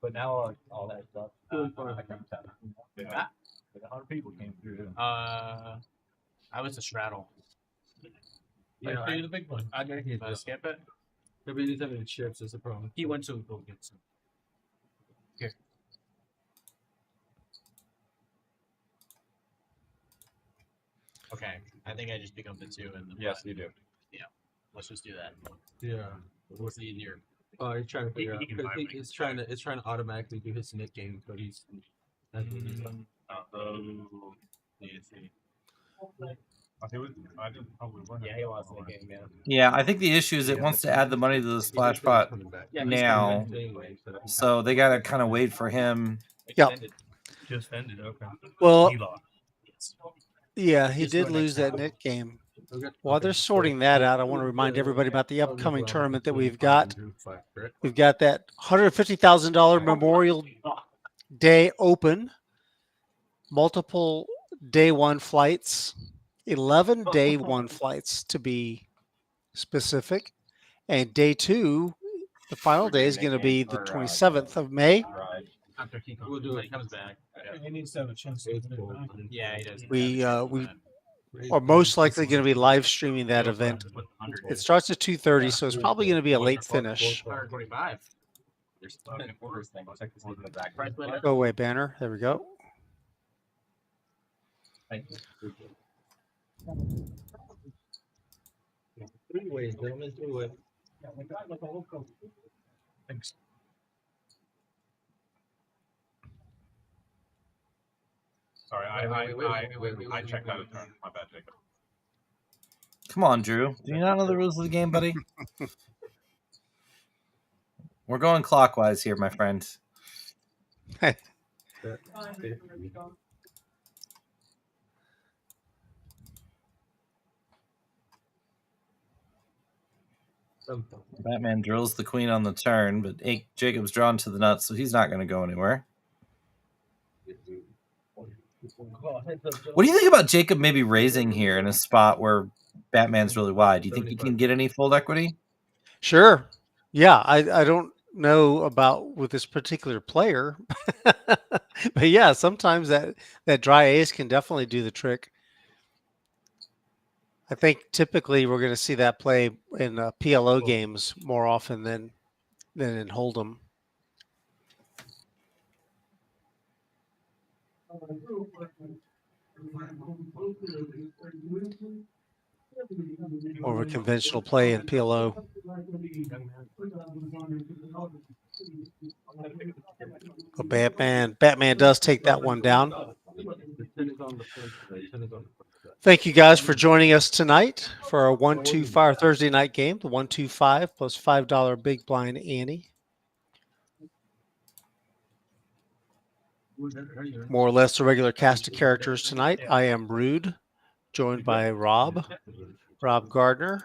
But now all that stuff. 100 people came through. I was a straddle. Yeah, I the big one. I skip it. Maybe he's having chips is the problem. He went to go get some. Here. Okay, I think I just pick up the 2 and the. Yes, you do. Yeah, let's just do that. Yeah. What's the easier? Oh, he's trying to figure out. It's trying to automatically do his knit game, but he's. Yeah, he lost the game, yeah. Yeah, I think the issue is it wants to add the money to the splash pot now, so they gotta kind of wait for him. Yeah. Just ended. Okay. Well, yeah, he did lose that knit game. While they're sorting that out, I want to remind everybody about the upcoming tournament that we've got. We've got that $150,000 Memorial Day Open, multiple day 1 flights, 11 day 1 flights to be specific, and day 2, the final day is going to be the 27th of May. We'll do it. Comes back. He needs to have a chance to Yeah, he does. We are most likely going to be live streaming that event. It starts at 2:30, so it's probably going to be a late finish. 125. Go away, banner. There we go. Three ways, gentlemen. 3 ways. Thanks. Sorry, I checked out of turn. My bad, Jacob. Come on, Drew. Do you not know the rules of the game, buddy? We're going clockwise here, my friend. Hey. Batman drills the queen on the turn, but Jacob's drawn to the nuts, so he's not going to go anywhere. What do you think about Jacob maybe raising here in a spot where Batman's really wide? Do you think he can get any fold equity? Sure. Yeah, I don't know about with this particular player, but yeah, sometimes that dry ace can definitely do the trick. I think typically we're going to see that play in PLO games more often than in Hold'em. More of a conventional play in PLO. Oh, Batman does take that one down. Thank you guys for joining us tonight for our 1-2-5 Thursday night game, the 1-2-5 plus $5 big blind ante. More or less a regular cast of characters tonight. I am Rude, joined by Rob Gardner.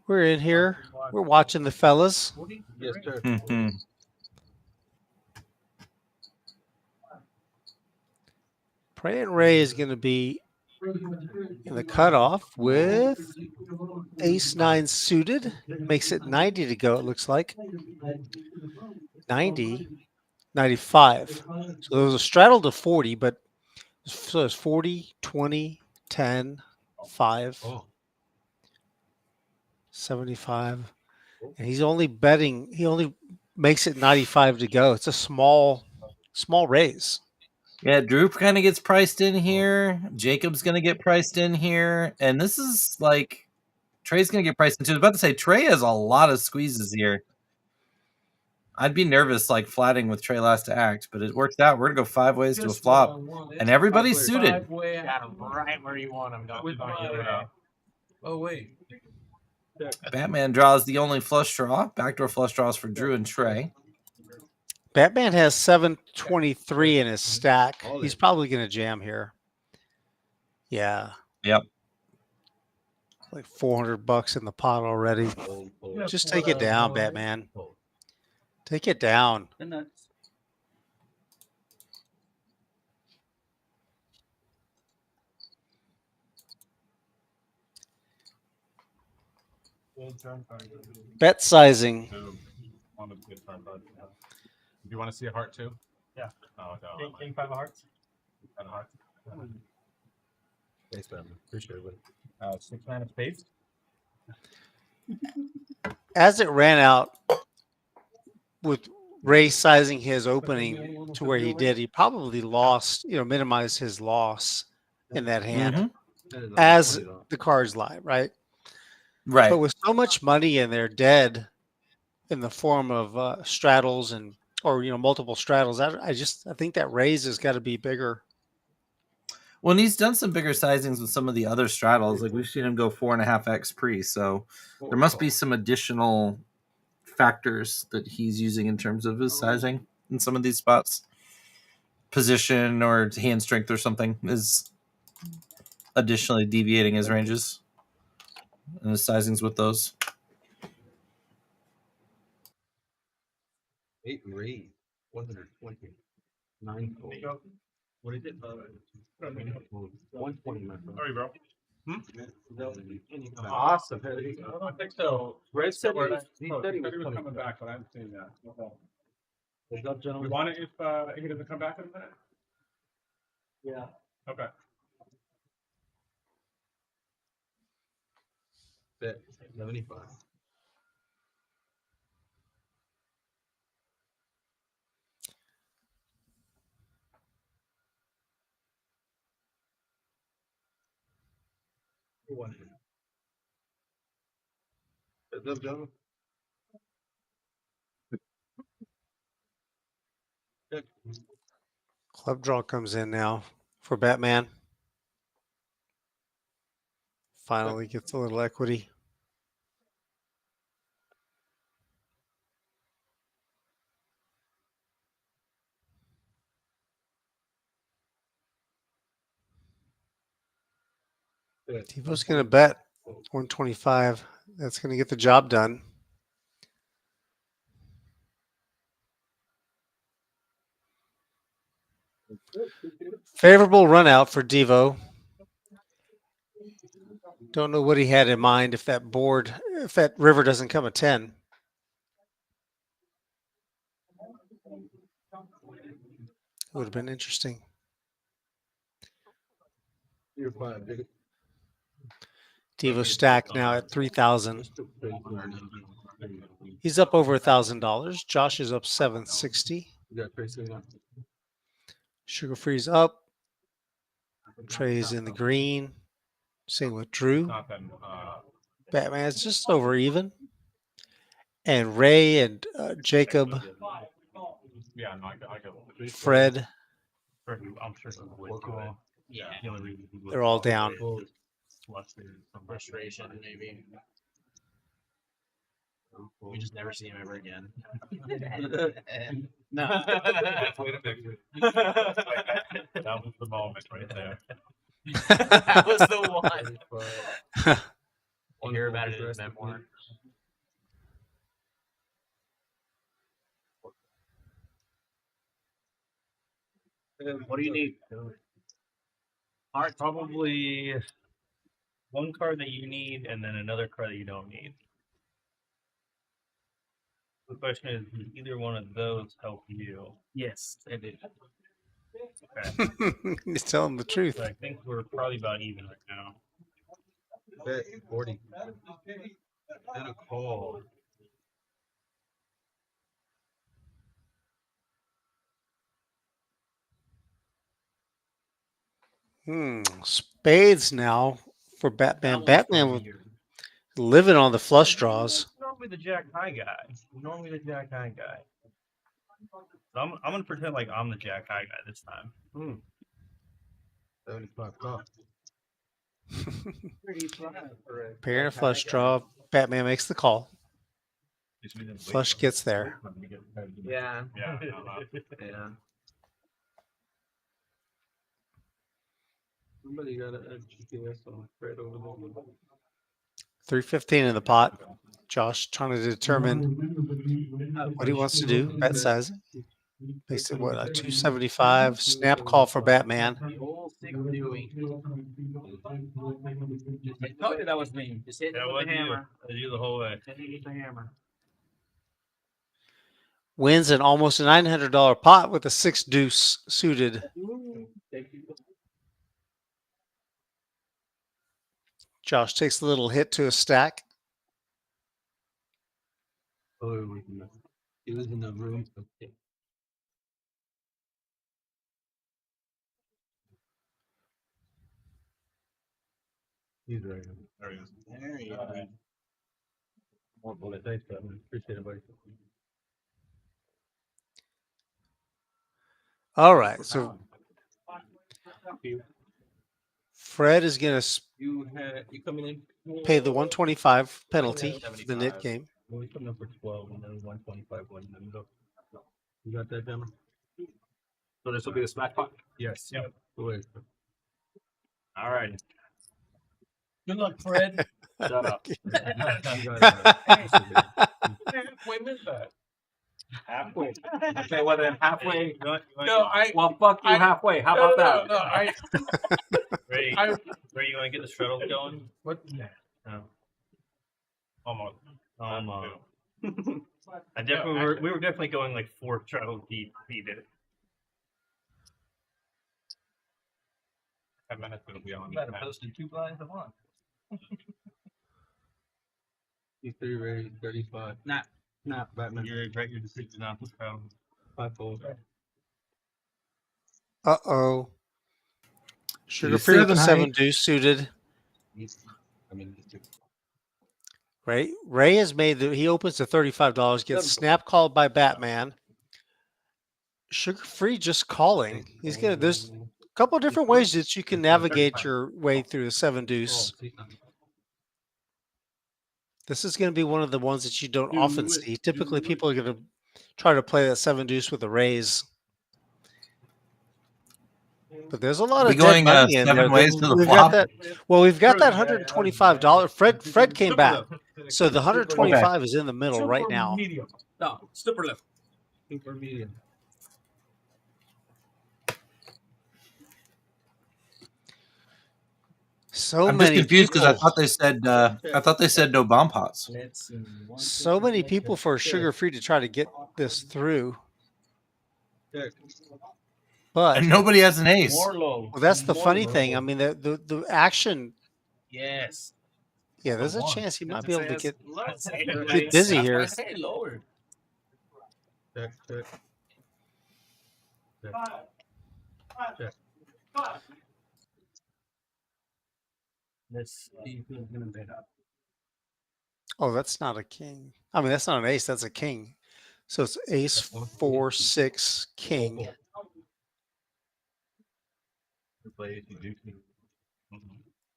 We're in here. We're watching the fellas. Yes, sir. Trey and Ray is going to be in the cutoff with ace-9 suited. Makes it 90 to go, it looks like. 90, 95. So there was a straddle to 40, but so it's 40, 20, 10, 5, 75. And he's only betting, he only makes it 95 to go. It's a small raise. Yeah, Drew kind of gets priced in here. Jacob's going to get priced in here. And this is like, Trey's going to get priced in too. I was about to say, Trey has a lot of squeezes here. I'd be nervous like flatting with Trey last to act, but it worked out. We're going to go 5 ways to a flop. And everybody's suited. Got him right where you want him. Oh, wait. Batman draws the only flush draw. Backdoor flush draws for Drew and Trey. Batman has 723 in his stack. He's probably going to jam here. Yeah. Yep. Like $400 in the pot already. Just take it down, Batman. Take it down. Bet sizing. Do you want to see a heart too? Yeah. Oh, no. King 5 of hearts. 5 of hearts. Face button. Appreciate it. 6 mana space. As it ran out with Ray sizing his opening to where he did, he probably lost, minimized his loss in that hand as the cards lie, right? Right. But with so much money in there dead in the form of straddles or multiple straddles, I think that raise has got to be bigger. Well, and he's done some bigger sizings with some of the other straddles. Like we've seen him go 4.5x pre, so there must be some additional factors that he's using in terms of his sizing in some of these spots. Position or hand strength or something is additionally deviating his ranges and his sizings with those. 8 raise. 120. 9 fold. What is it? 120. Sorry, bro. Awesome. I don't think so. Red said he said he was coming back, but I haven't seen that. What's up, gentlemen? We want it if he doesn't come back in a minute? Yeah. Okay. Bet 75. What's up, gentlemen? Club draw comes in now for Batman. Finally gets a little equity. Devo's going to bet 125. That's going to get the job done. Favorable run out for Devo. Don't know what he had in mind if that river doesn't come a 10. Would have been interesting. You're fine, big. Devo stack now at 3,000. He's up over $1,000. Josh is up 760. Sugar-free's up. Trey's in the green. Same with Drew. Batman's just over even. And Ray and Jacob. Fred. They're all down. Frustration, maybe. We just never see him ever again. No. That was the moment right there. That was the one. You hear about it in his memoir. What do you need? Alright, probably one card that you need and then another card that you don't need. The question is, does either one of those help you? Yes, it did. Okay. He's telling the truth. So I think we're probably about even right now. Bet 40. And a call. Spades now for Batman. Batman living on the flush draws. Normally the Jack High guy. So I'm gonna pretend like I'm the Jack High guy this time. 75 bucks. Pair and a flush draw. Batman makes the call. Flush gets there. Yeah. Yeah. Yeah. Somebody got a GPS on Fred over there. 315 in the pot. Josh trying to determine what he wants to do. Bet size. Makes it what, a 275. Snap call for Batman. The whole sick doing. I told you that was me. Just hit That with was the hammer. you the whole way. Hit with the hammer. Wins an almost a $900 pot with a 6 deuce suited. Josh takes a little hit to a stack. Oh, he was in the room. He's right. There he is. There you go. More bullet. Thanks, Batman. Appreciate it, buddy. All right, so Fred is going to You coming in? pay the 125 penalty for the knit game. Well, we coming up for 12 and then 125 one. Then go. You got that, Demon? So this will be the smack pot? Yes. Yep. Wait. All right. Good luck, Fred. Shut up. Halfway missed that. Halfway. Okay, well then halfway. Well, fuck you halfway. How about that? No, Ready? Ready? You want to get the straddles going? What? No. Almost. I definitely we were definitely going like 4 straddles deep. He did it. 10 minutes it'll be on. You might have posted 2 blinds at once. He's 3 raised, 35. Nah, Batman. You regret your decision not to straddle. 5-4. Uh-oh. Sugar free with the 7 deuce suited. I mean, Ray has made he opens to $35, gets snap called by Batman. Sugar free just calling. He's gonna there's a couple different ways that you can navigate your way through the 7 deuce. This is going to be one of the ones that you don't often see. Typically, people are going to try to play that 7 deuce with a raise. But there's a lot of dead money in 7 ways to the we've flop. got that. Well, we've got that $125. Fred came back, so the 125 is in the middle right now. Medium. no, super left. Super medium. So I'm just many confused because people. I thought they said no bomb pots. So many people for sugar free to try to get this through. But And nobody has an ace. well, that's the funny thing. I mean, the action. Yes. Yeah, there's a chance he might be able to get Get dizzy here. Lower. Check. Let's see who's gonna bet up. Oh, that's not a king. I mean, that's not an ace. That's a king. So it's ace 4 6 king.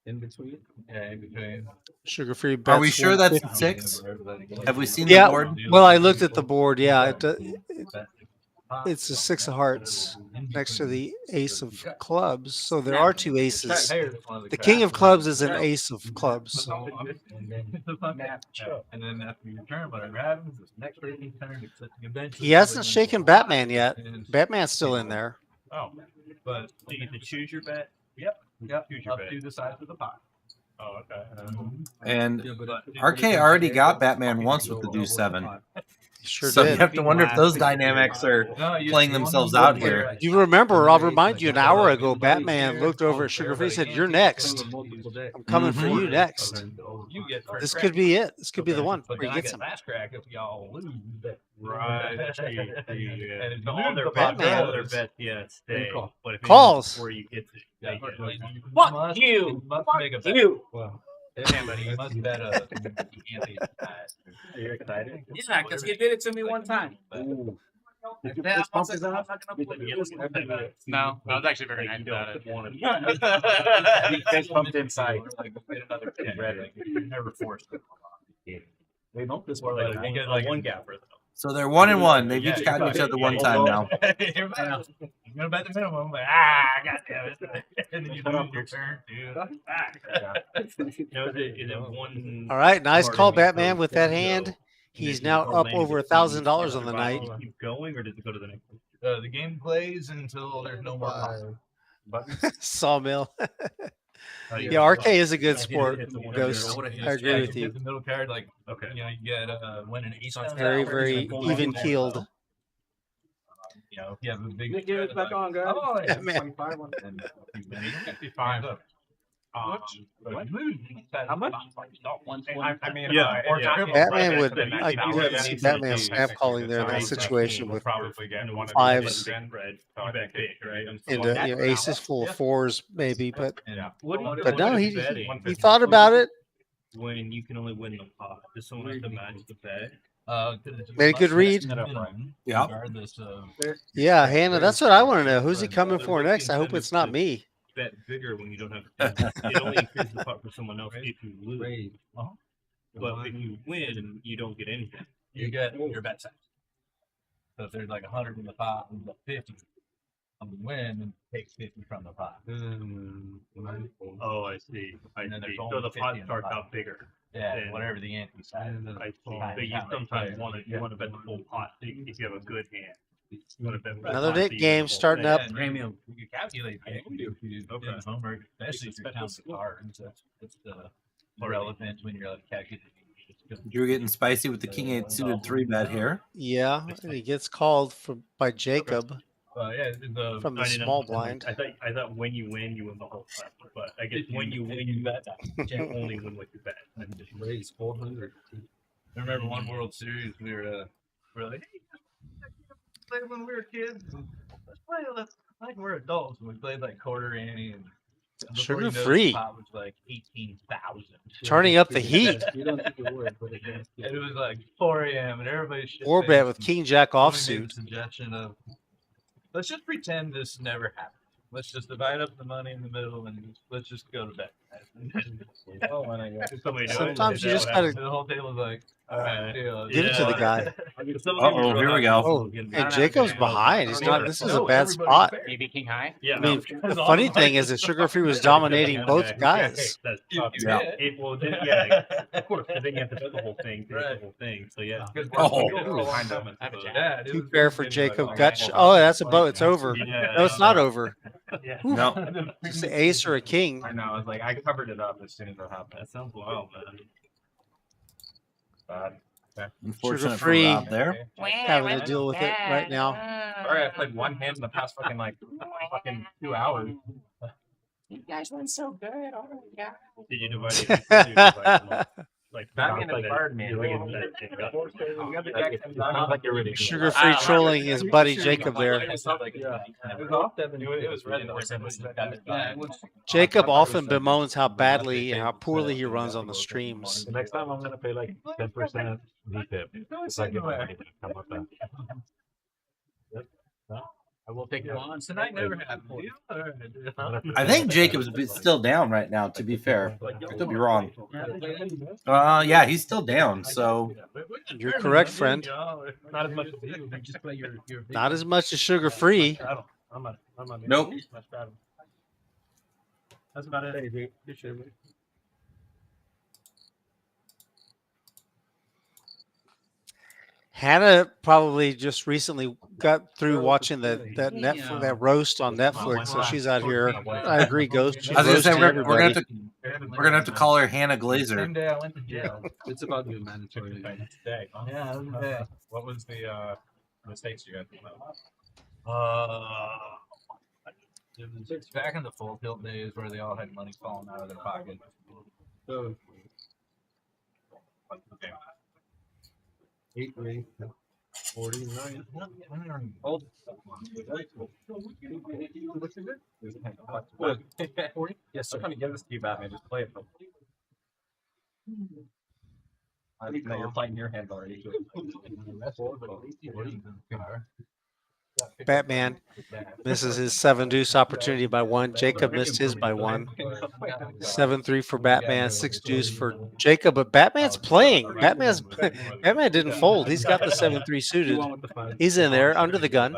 In between? Yeah, in between. Sugar free. Are we sure that's a 6? Have we seen Yeah. the board? Well, I looked at the board. Yeah, it's a 6 of hearts next to the ace of clubs. So there are 2 aces. The king of clubs is an ace of clubs. And then after your turn, whatever happens, this next person's turn, except you eventually. He hasn't shaken Batman yet. Batman's still in there. Oh, but do you get to choose your bet? Yep. Yep, up to the size of the pot. Oh, okay. And RK already got Batman once with the Deuce 7. Sure So did. you have to wonder if those dynamics are playing themselves out here. You remember, I'll remind you, an hour ago, Batman looked over at Sugar Free and said, "You're next. I'm coming for you next." This could be it. This could be the one where he gets him. Fast crack if y'all lose. Right. And if all their Batman. all their bets, yeah, stay. But if Calls. where you get to stay, Fuck you. Must make a bet. You. Well, yeah, but he must bet a. Are you excited? Yeah, because he did it to me one time. Did you Yeah, fist bump I'm his not ass? gonna No, I was actually very nice about it. He fist bumped inside. You never forced it. They don't this one like you get like one gapper though. So they're 1-1. They've each gotten each other one time now. You're gonna bet the minimum. I'm like, goddamn it. And then you lose your turn, dude. All right, nice call, Batman, with that hand. He's now up over $1,000 on the night. Keep going, or does it go to the next one? The game plays until there's no more buttons. Sawmill. Yeah, RK is a good sport, Ghost. I agree with you. The middle card, like, okay, you know, you get win an ace on Very, very even keeled. You know, if you have a big. Get it back on, guys. Oh, yeah, man. 55 up. How much? I mean, yeah, Batman would. I do see Batman snap calling there in that situation with fives into aces full of fours, maybe. But no, he thought about it. When you can only win the pot, does someone have to match the bet? Made a good read. Yeah. Yeah, Hannah, that's what I want to know. Who's he coming for next? I hope it's not me. Bet bigger when you don't have to. It only increases the pot for someone else if you lose. But if you win, you don't get anything. You get your bet size. So if there's like 100 in the pot and 50, I'm gonna win and take 50 from the pot. Oh, I see. And then there's So only the 50 pot in the starts pot. out bigger. Yeah, than- whatever the ante size. I see. So you sometimes want to bet the full pot if you have a good hand. You want to bet the Another pot Nick so you game get the full starting thing. up. Premium. You calculate that if you do the homework, especially if you're counting the cards. It's irrelevant when you're calculating. Drew getting spicy with the King 8 suited 3-bet here. Yeah, and he gets called by Jacob Yeah, from the I didn't small know. blind. I thought when you win the whole time. But I guess when you win, you bet. You can't only win what you bet. Raise 400. I remember one World Series we were like, hey, play when we were kids. Let's play like we're adults. And we played like quarter ante and before you know it, the Sugar-free. pot was like 18,000. Turning up the heat. You don't have to worry, but And it was like 4 a.m. and everybody's shit Or faced bet with and King Jack somebody made offsuit. a suggestion of let's just pretend this never happened. Let's just divide up the money in the middle and let's just go to bed. Sometimes you just gotta The whole table was like, all right, give it to the guy. Uh-oh, here we go. Oh, and Jacob's behind. He's not. This is a bad spot. Maybe King High. Yeah, I mean, the funny thing is that Sugar Free was dominating both guys. Yeah. Of course, and then you have to bet the whole thing, Right. the whole thing. So yeah. Too fair for Jacob. Oh, that's a boat. It's over. No, it's not over. No. It's an ace or a king. I know. I was like, I covered it up as soon as it happened. That sounds wild, man. Bad. Unfortunate for Sugar-free. Rob there. Having to deal with it right now. Sorry, I played one hand in the past fucking 2 hours. You guys went so good. Oh my god. Did you divide it? Batman inspired me. Sugar Free trolling his buddy Jacob there. Jacob often bemoans how badly and how poorly he runs on the streams. The next time I'm gonna pay like 10% VPIP. It's like come up that. I will take it on. Tonight never happened. I think Jacob's still down right now, to be fair. I could be wrong. Yeah, he's still down, so. You're correct, friend. Not as much as you. You just play your Not as much as Sugar Free. Nope. That's about it. Hannah probably just recently got through watching that roast on Netflix, so she's out here. I agree, Ghost. She's I was gonna say roasting we're gonna everybody. have to call her Hannah Glazer. Same day I went to jail. It's about to be mandatory. Yeah, what was the mistakes you guys made? It's back in the full tilt days where they all had money falling out of their pocket. So 8-3, 49. Old. Yes, sir. I'm trying to give this to you, Batman. Just play it. I know you're playing your hand already. Batman misses his 7 deuce opportunity by 1. Jacob missed his by 1. 7-3 for Batman, 6 deuce for Jacob. But Batman's playing. Batman didn't fold. He's got the 7-3 suited. He's in there under the gun.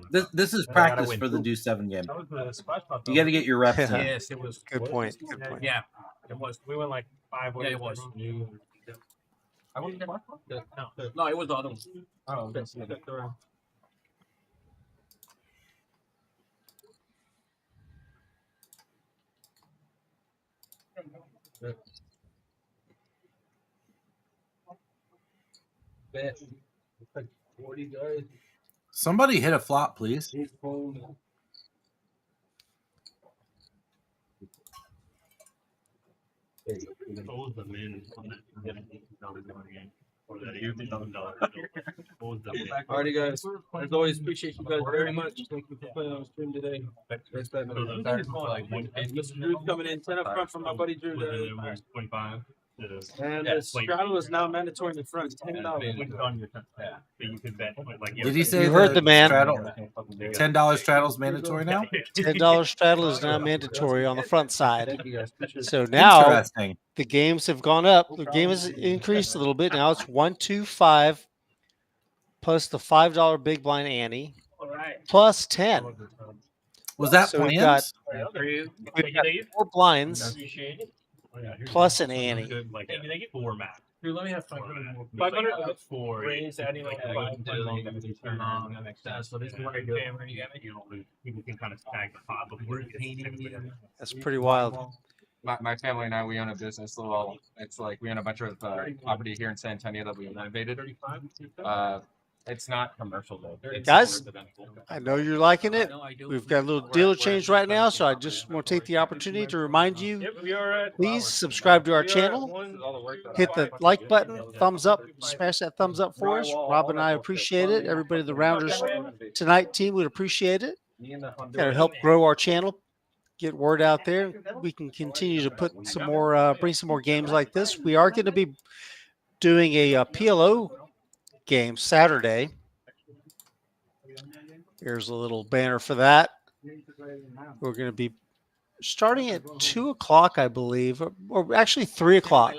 This is practice for the deuce 7 game. You got to get your reps in. Yes, it was. Good point. Good point. Yeah, it was. We went like 5 ways. Yeah, it was. I wasn't there. No, it was the other one. Oh, that's Bet. 40 guys. Somebody hit a flop, please. Alrighty, guys. As always, appreciate you guys very much. Thank you for playing on stream today. Thanks, Batman. Mr. Drew's coming in 10 up front from my buddy Drew. 25. And the straddle is now mandatory in the front. $10. Did he say You heard the man. $10 straddle's mandatory now? $10 straddle is now mandatory on the front side. So now Interesting. the games have gone up. The game has increased a little bit. Now it's 125 plus the $5 big blind ante plus 10. Was that so we've got plans? 4 blinds plus an ante. They get 4 max. Dude, let me have 500 4 range adding like a 5 that makes sense. So this is where you don't lose. People can kind of stack the pot before it gets. That's pretty wild. My family and I, we own a business. Well, it's like we own a bunch of property here in San Antonio that we renovated. It's not commercial though. Guys, I know you're liking it. We've got a little deal change right now, so I just want to take the opportunity to remind you, please subscribe to our channel, hit the like button, thumbs up, smash that thumbs up for us. Rob and I appreciate it. Everybody, the Rounders Tonight team would appreciate it. Got to help grow our channel, get word out there. We can continue to put some more, bring some more games like this. We are going to be doing a PLO game Saturday. Here's a little banner for that. We're going to be starting at 2 o'clock, I believe, or actually 3 o'clock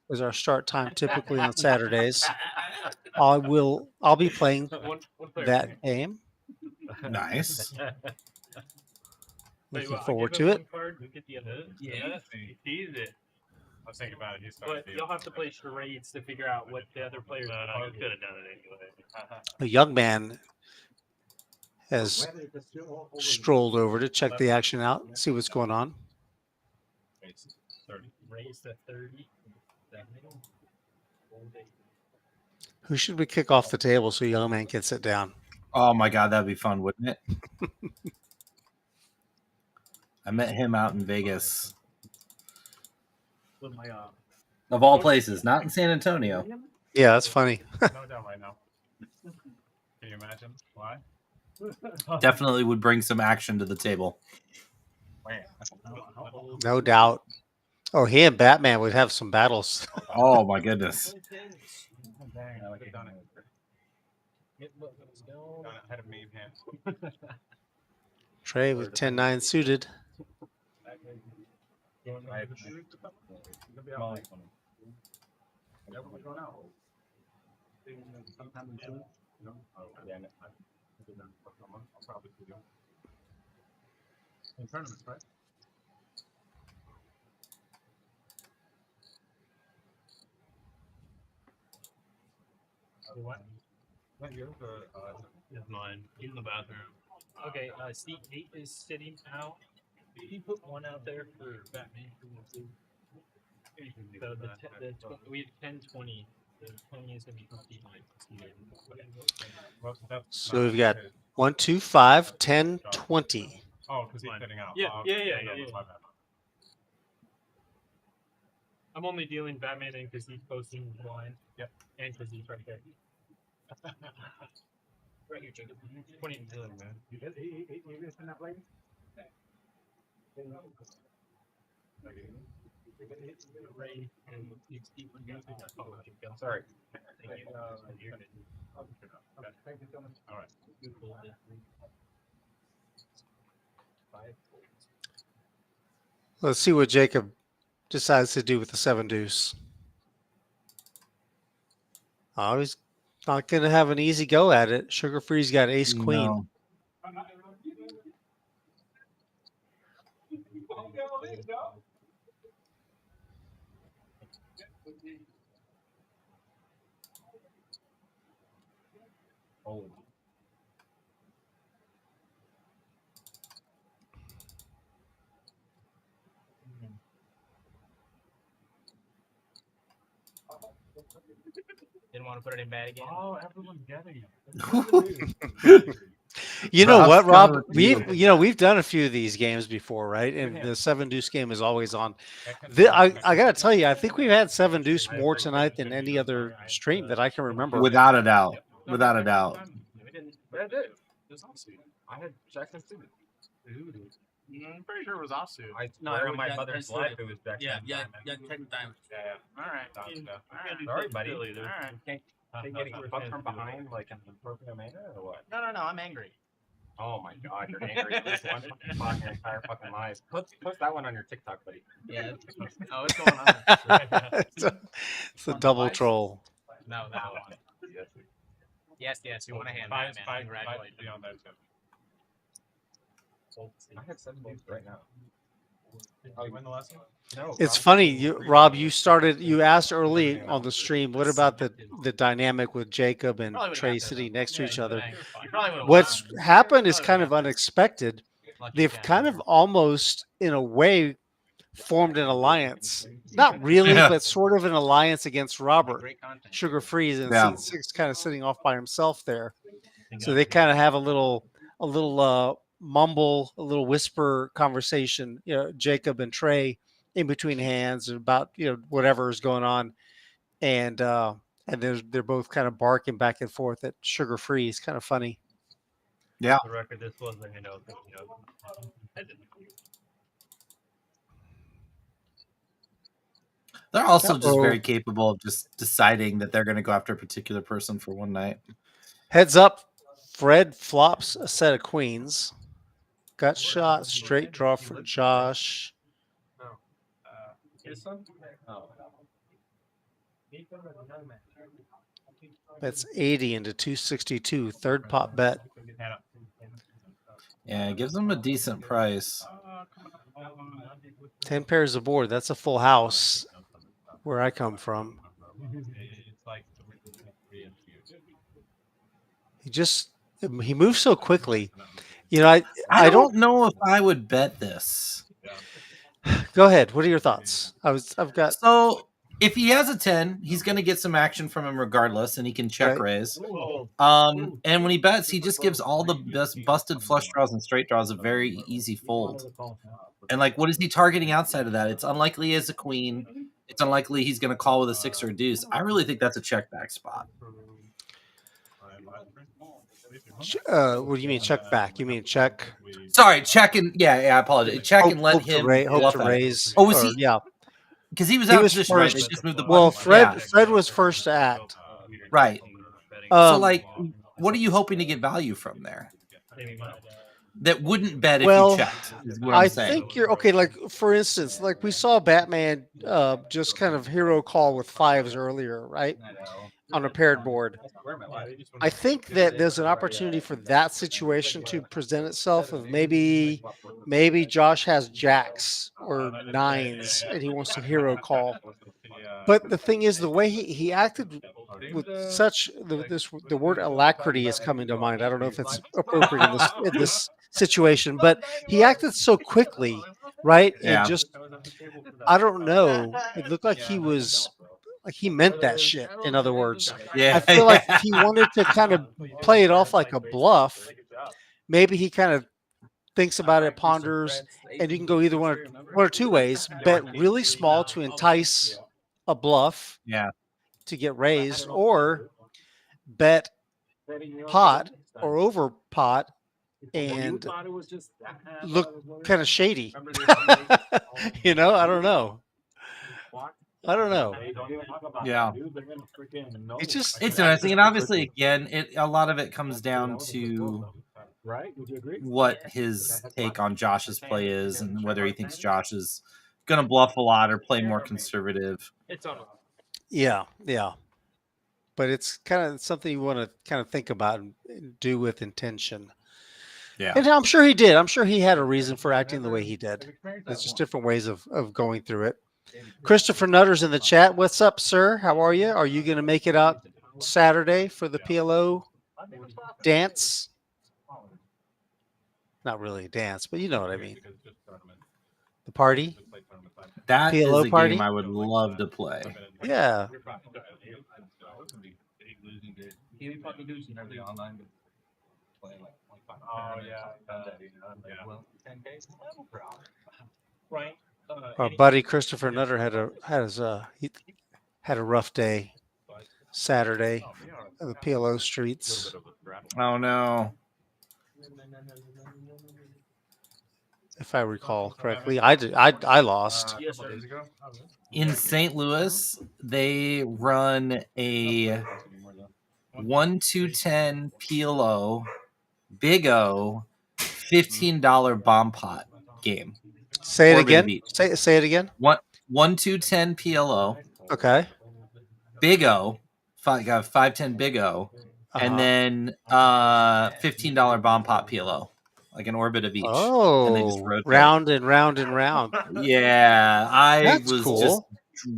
is our start time typically on Saturdays. I'll be playing that game. Nice. Looking forward to it. Yeah, tease it. I was thinking about it. But you'll have to play charades to figure out what the other players are. You could have done it anyway. A young man has strolled over to check the action out, see what's going on. Raise to 30. Who should we kick off the table so young man can sit down? Oh my God, that'd be fun, wouldn't it? I met him out in Vegas. Of all places, not in San Antonio. Yeah, that's funny. No doubt right now. Can you imagine why? Definitely would bring some action to the table. No doubt. Oh, he and Batman would have some battles. Oh my goodness. Trey with 10-9 suited. In tournaments, right? What? Not yours, Is mine in the bathroom. Okay, seat 8 is sitting out. Can you put one out there for Batman? So we have 10-20. The 20 is going to be 59. So we've got 1, 2, 5, 10, 20. Oh, because he's sitting out. Yeah, Oh, yeah. my bad. I'm only dealing Batman in because he's posting blind. Yep. And because he's right there. Right here, Jacob. 20 to dealing, man. You gonna send that play? Sorry. Thank you so much. All right. Let's see what Jacob decides to do with the 7 deuce. Oh, he's not going to have an easy go at it. Sugar-free's got ace queen. No. Oh. Didn't want to put it in bad again. Oh, everyone's getting it. You know what, Rob's Rob? We've done a few of these games before, right? And the 7 deuce game is always on. I got to tell you, I think we've had 7 deuce more tonight than any other stream that I can remember. Without a doubt. Without a doubt. I did. I had Jackson too. I'm pretty sure it was offsuit. I swear on my mother's life it was Jackson. Yeah, 10 times. Yeah. All right. Sorry, buddy. All right. Can't getting fucked from behind like in the appropriate manner or what? No, I'm angry. Oh my god, you're angry at this one fucking your entire fucking life. Post that one on your TikTok, buddy. Yeah. Oh, what's going on? It's a double troll. No, that one. Yes. You want to hand Five, Batman. five, Congratulations. beyond that too. I had 7 games right now. Did you win the last one? No. It's funny, Rob. You asked early on the stream. What about the dynamic with Jacob and Trey sitting next to each other? What's happened is kind of unexpected. They've kind of almost, in a way, formed an alliance. Not really, but sort of an alliance against Robert. Sugar-free and Yeah. seat 6 kind of sitting off by himself there. So they kind of have a little mumble, a little whisper conversation, Jacob and Trey in between hands about, whatever is going on. And they're both kind of barking back and forth at Sugar-free. It's kind of funny. Yeah. The record, this wasn't, They're also just very capable of just deciding that they're going to go after a particular person for one night. Heads up, Fred flops a set of queens. Got shot, straight draw for Josh. That's 80 into 262. Third pot bet. Yeah, it gives them a decent price. 10 pairs of board. That's a full house where I come from. He moves so quickly. I don't know if I would bet this. Go ahead. What are your thoughts? So if he has a 10, he's going to get some action from him regardless, and he can check raise. And when he bets, he just gives all the best busted flush draws and straight draws a very easy fold. And what is he targeting outside of that? It's unlikely he has a queen. It's unlikely he's going to call with a 6 or a deuce. I really think that's a check back spot. What do you mean check back? You mean check? Sorry, check and I apologize. Check and let him hope to raise. Oh, was he? Yeah, because he was out of position, right? They just moved the well, button. Fred was first to act. Right. So, what are you hoping to get value from there? That wouldn't bet if you checked. Is what I'm saying. Think you're okay. For instance, we saw Batman just kind of hero call with 5s earlier, right? On a paired board. I think that there's an opportunity for that situation to present itself of maybe Josh has jacks or 9s and he wants to hero call. But the thing is, the way he acted with the word alacrity is coming to mind. I don't know if it's appropriate in this situation, but he acted so quickly, right? And Yeah. just I don't know. It looked like he meant that shit. In other words, Yeah. I feel like if he wanted to kind of play it off like a bluff, maybe he kind of thinks about it, ponders, and you can go either one or two ways. Bet really small to entice a bluff, to get raised, or bet pot or over pot and look kind of shady. I don't know. Yeah. It's interesting, and obviously, again, a lot of it comes down to what his take on Josh's play is, and whether he thinks Josh is going to bluff a lot or play more conservative. Yeah. But it's kind of something you want to kind of think about and do with intention. Yeah. And I'm sure he did. I'm sure he had a reason for acting the way he did. There's just different ways of going through it. Christopher Nutter's in the chat. What's up, sir? How are you? Are you going to make it out Saturday for the PLO dance? Not really a dance, but you know what I mean. The party? That PLO is a party? game I would love to play. Yeah. Our buddy Christopher Nutter had a rough day Saturday on the PLO streets. Oh no. If I recall correctly, I lost. In St. Louis, they run a 1-2-10 PLO Big O $15 bomb pot game. Say it again. Say it again. 1-2-10 PLO. Okay. Big O, got 5-10 Big O, and then $15 bomb pot PLO, like an orbit of each. Oh, and they just rotate. round and round and round. Yeah, I That's was cool. just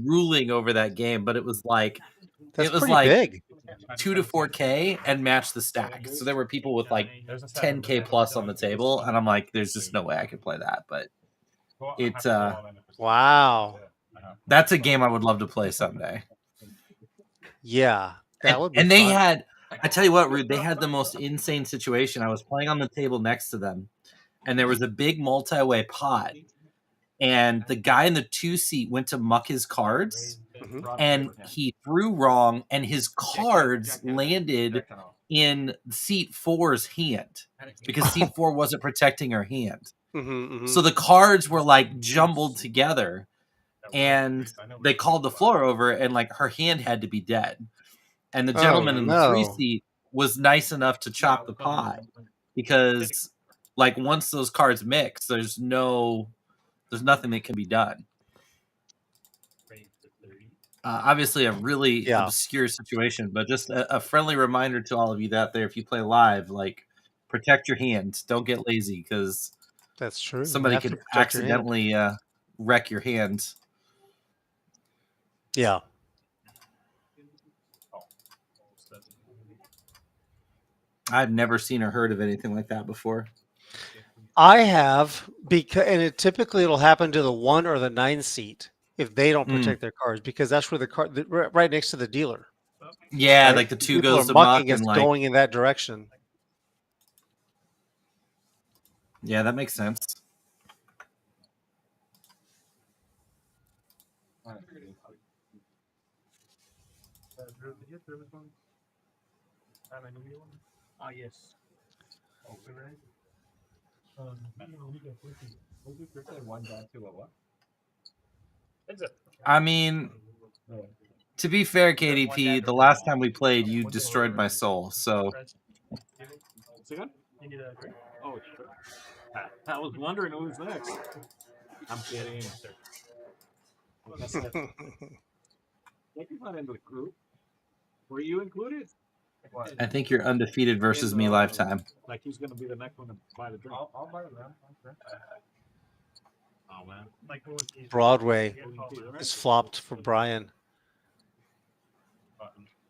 drooling over that game, but it was like That's it was pretty like big. 2 to 4K and match the stack. So there were people with like 10K plus on the table, and I'm like, there's just no way I could play that. But it's wow. That's a game I would love to play someday. Yeah, that would be and they fun. had, I tell you what, Rude, they had the most insane situation. I was playing on the table next to them, and there was a big multi-way pot, and the guy in the 2 seat went to muck his cards, and he threw wrong, and his cards landed in seat 4's hand because seat 4 wasn't protecting her hand. So the cards were like jumbled together, and they called the floor over, and like her hand had to be dead. And the gentleman in the 3 seat was nice enough to chop the pot because like once those cards mix, there's nothing that can be done. Obviously a really obscure situation, but just a friendly reminder to all of you out there, if you play live, like protect your hands. Don't get lazy because that's true. Somebody could accidentally wreck your hands. Yeah. I've never seen or heard of anything like that before. I have, and typically it'll happen to the 1 or the 9 seat if they don't protect their cards, because that's where the card right next to the dealer. Yeah, right? like the 2 People goes are to muck mucking and it's like going in that direction. Yeah, that makes sense. Yes. I mean, to be fair, KDP, the last time we played, you destroyed my soul. So Oh, sure. I was wondering who was next. I'm kidding. You're not into the group. Were you included? I think you're undefeated versus me lifetime. Like who's going to be the next one to buy the drink? I'll buy the drink. Oh man. Broadway is flopped for Bryan.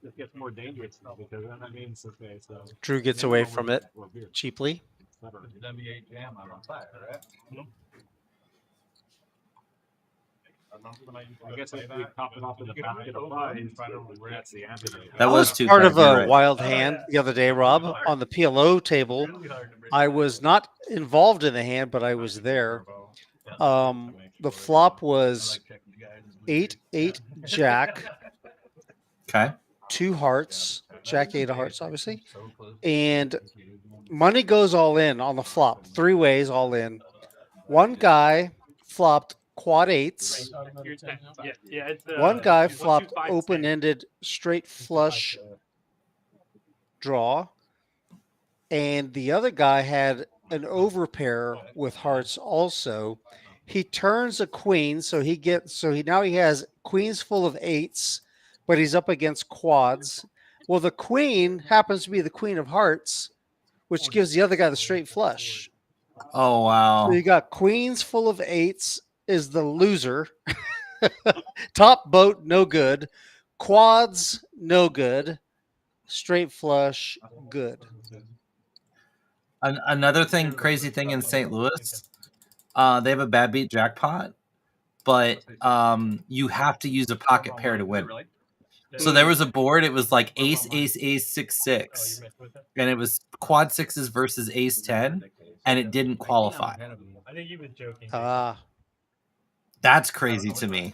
It gets more dangerous now because then that means okay, so Drew gets away from it cheaply. NBA Jam on fire, right? I guess if we top it off with a basket of fries, that's the answer. That I was was too part bad, of you're a right. wild hand the other day, Rob, on the PLO table. I was not involved in the hand, but I was there. The flop was 8-8 Jack. Okay. 2 hearts, Jack 8 of hearts, obviously, and money goes all in on the flop. 3 ways all in. One guy flopped quad 8s. One guy flopped open-ended straight flush draw, and the other guy had an overpair with hearts also. He turns a queen, so he has queens full of 8s, but he's up against quads. Well, the queen happens to be the queen of hearts, which gives the other guy the straight flush. Oh, wow. So you got queens full of 8s is the loser. Top boat, no good. Quads, no good. Straight flush, good. Another crazy thing in St. Louis, they have a bad beat jackpot, but you have to use a pocket pair to win. So there was a board. It was like ace, ace, ace, 6, 6, and it was quad 6s versus ace 10, and it didn't qualify. I think he was joking. That's crazy to me.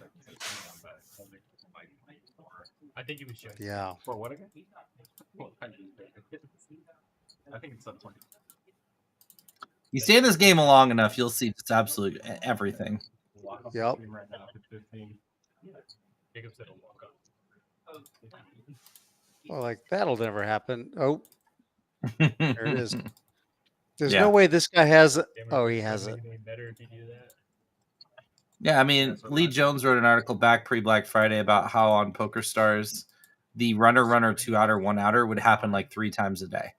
I think he was joking. Yeah. For what again? I think it's 720. You stay in this game long enough, you'll see just absolutely everything. Yep. Well, like that'll never happen. Oh, there it is. There's no way this guy has it. Oh, he has it. Yeah, I mean, Lee Jones wrote an article back pre-Black Friday about how on PokerStars, the runner, 2-outer, 1-outer would happen like 3 times a day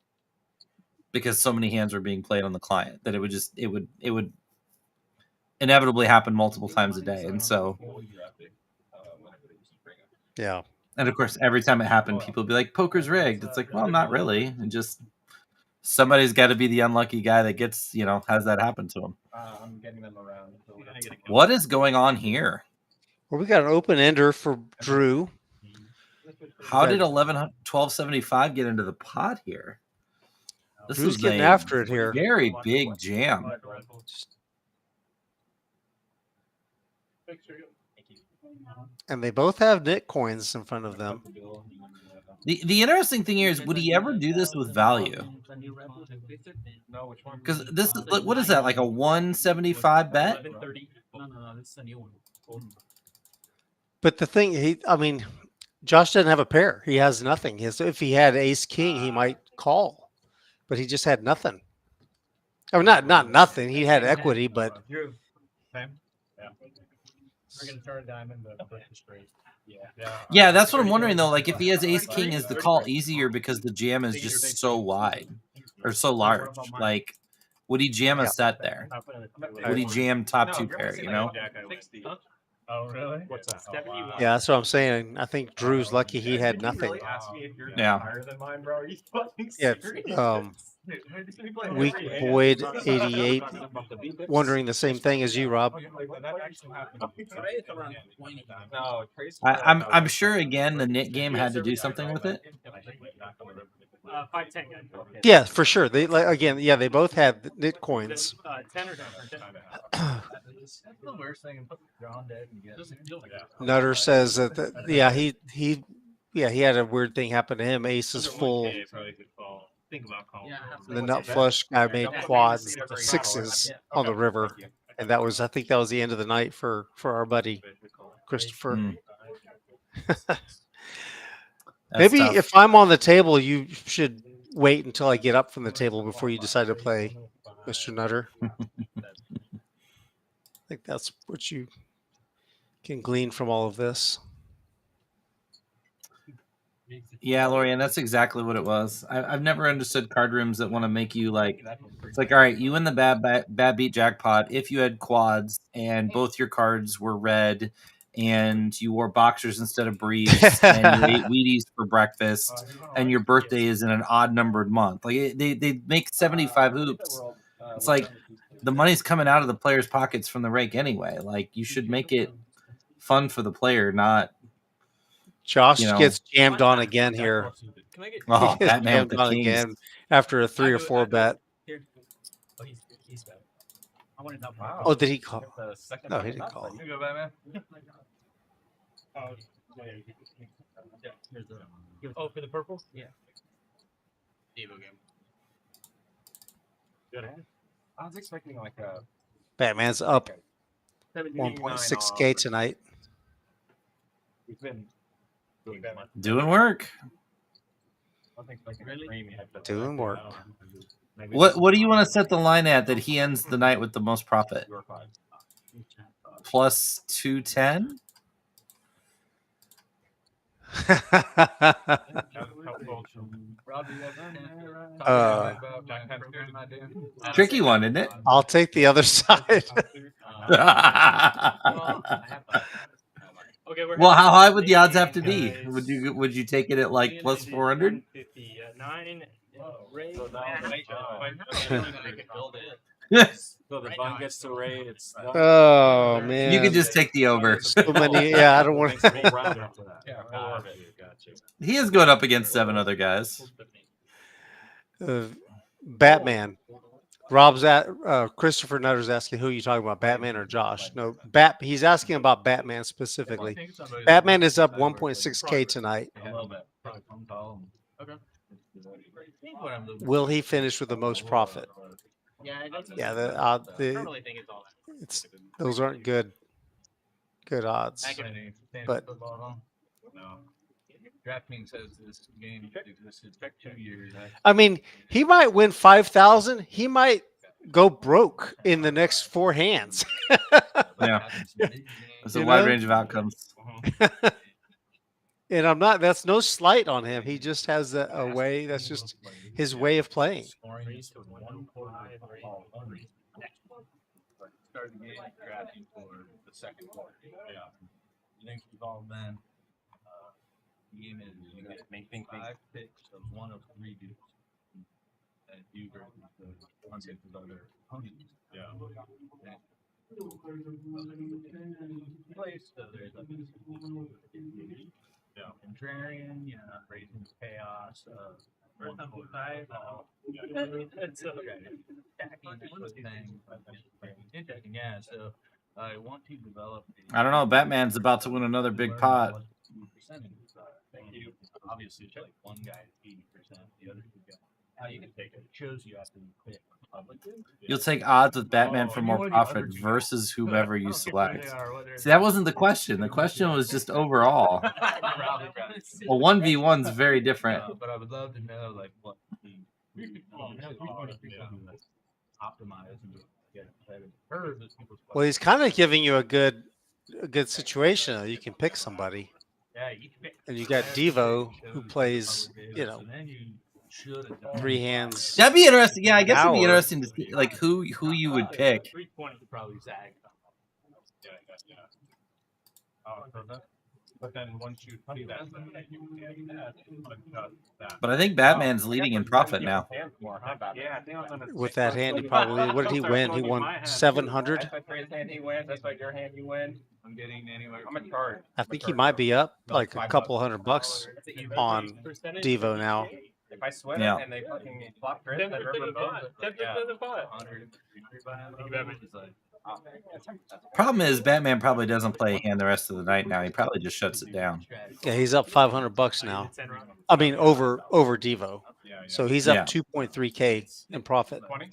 because so many hands were being played on the client that it would inevitably happen multiple times a day. And so, yeah. And of course, every time it happened, people would be like, "Poker's rigged." It's like, well, not really. And just somebody's got to be the unlucky guy that gets, has that happen to him. I'm getting them around. What is going on here? Well, we got an open ender for Drew. How did 1275 get into the pot here? This Drew's is getting a after it here. Very big jam. And they both have knit coins in front of them. The interesting thing here is, would he ever do this with value? Because this is, what is that, like a 175 bet? But the thing, Josh doesn't have a pair. He has nothing. If he had ace king, he might call, but he just had nothing. I mean, not nothing. He had equity, but We're gonna turn a diamond, but push the straight. Yeah, that's what I'm wondering though. Like, if he has ace king, is the call easier because the jam is just so wide or so large? Like, would he jam a set there? Would he jam top 2 pair? Oh, really? What's that? yeah, that's what I'm saying. I think Drew's lucky he had nothing. Yeah. Yeah. Weak Boyd 88, wondering the same thing as you, Rob. I'm sure again the knit game had to do something with it. 510. Yeah, for sure. They they both had knit coins. 10 or That's the worst thing. John dead and get Nutter says that he had a weird thing happen to him. Ace is full. The nut flush guy made quads 6s on the river, and I think that was the end of the night for our buddy Christopher. Maybe tough. if I'm on the table, you should wait until I get up from the table before you decide to play, Mr. Nutter. I think that's what you can glean from all of this. Yeah, Lori, and that's exactly what it was. I've never understood card rooms that want to make you like, it's like, all right, you win the bad beat jackpot if you had quads and both your cards were red and you wore boxers instead of briefs, and you ate Wheaties for breakfast, and your birthday is in an odd numbered month. Like they make 75 hoops. It's like the money's coming out of the players' pockets from the rake anyway. Like you should make it fun for the player, not. Josh gets jammed on again here. Oh, He gets Batman with jammed the on kings. again after a 3 or 4 bet. Oh, he's better. I wanted that. Wow. Oh, did he call? No, he didn't call. You go, Batman. Oh, for the purple? Yeah. Devo game. Good hand. I was expecting like a. Batman's up 1.6K tonight. He's been Doing work. Doing work. What do you want to set the line at that he ends the night with the most profit? Plus 210? Tricky one, isn't it? I'll take the other side. Well, how high would the odds have to be? Would you take it at like plus 400? So the bun gets to Ray. It's oh man! You could just take the over. So many, yeah, I don't want to. He is going up against 7 other guys. Batman. Rob's at Christopher Nutter's asking who you talking about, Batman or Josh? No, he's asking about Batman specifically. Batman is up 1.6K tonight. Will he finish with the most profit? Yeah, those aren't good odds. But DraftKings says this game existed for 2 years. I mean, he might win 5,000. He might go broke in the next 4 hands. Yeah, it's a wide range of outcomes. And that's no slight on him. He just has a way. That's just his way of playing. Started getting drafting for the second quarter. Yeah. You think we've all been game is you get 5 picks of 1 of 3 dudes. And you versus the ones with other opponents. Yeah. Place so there's like contrarian, raising chaos, 1.5. It's interesting, yeah. So I want to develop. I don't know. Batman's about to win another big pot. Obviously, it's like one guy is 80%, the other 2 guys. How you can take it shows you have to pick. You'll take odds with Batman for more profit versus whomever you select. See, that wasn't the question. The question was just overall. Well, 1v1's very different. But I would love to know like what optimize and get better. Well, he's kind of giving you a good situation. You can pick somebody. And you got Devo who plays, 3 hands. That'd be interesting. Yeah, I guess it'd be interesting to see like who you would pick. 320 probably Zag. But then once you see that, But I think Batman's leading in profit now. With that hand, he probably. What did he win? He won 700. That's my hand he wins. That's like your hand you win. I'm getting anywhere. I'm a card. I think he might be up like a couple $100 on Devo now. If I sweat Yeah. it and they fucking flop Chris, then Problem is, Batman probably doesn't play a hand the rest of the night now. He probably just shuts it down. Yeah, he's up $500 now. I mean, over Devo. So he's up 2.3K in profit. 20.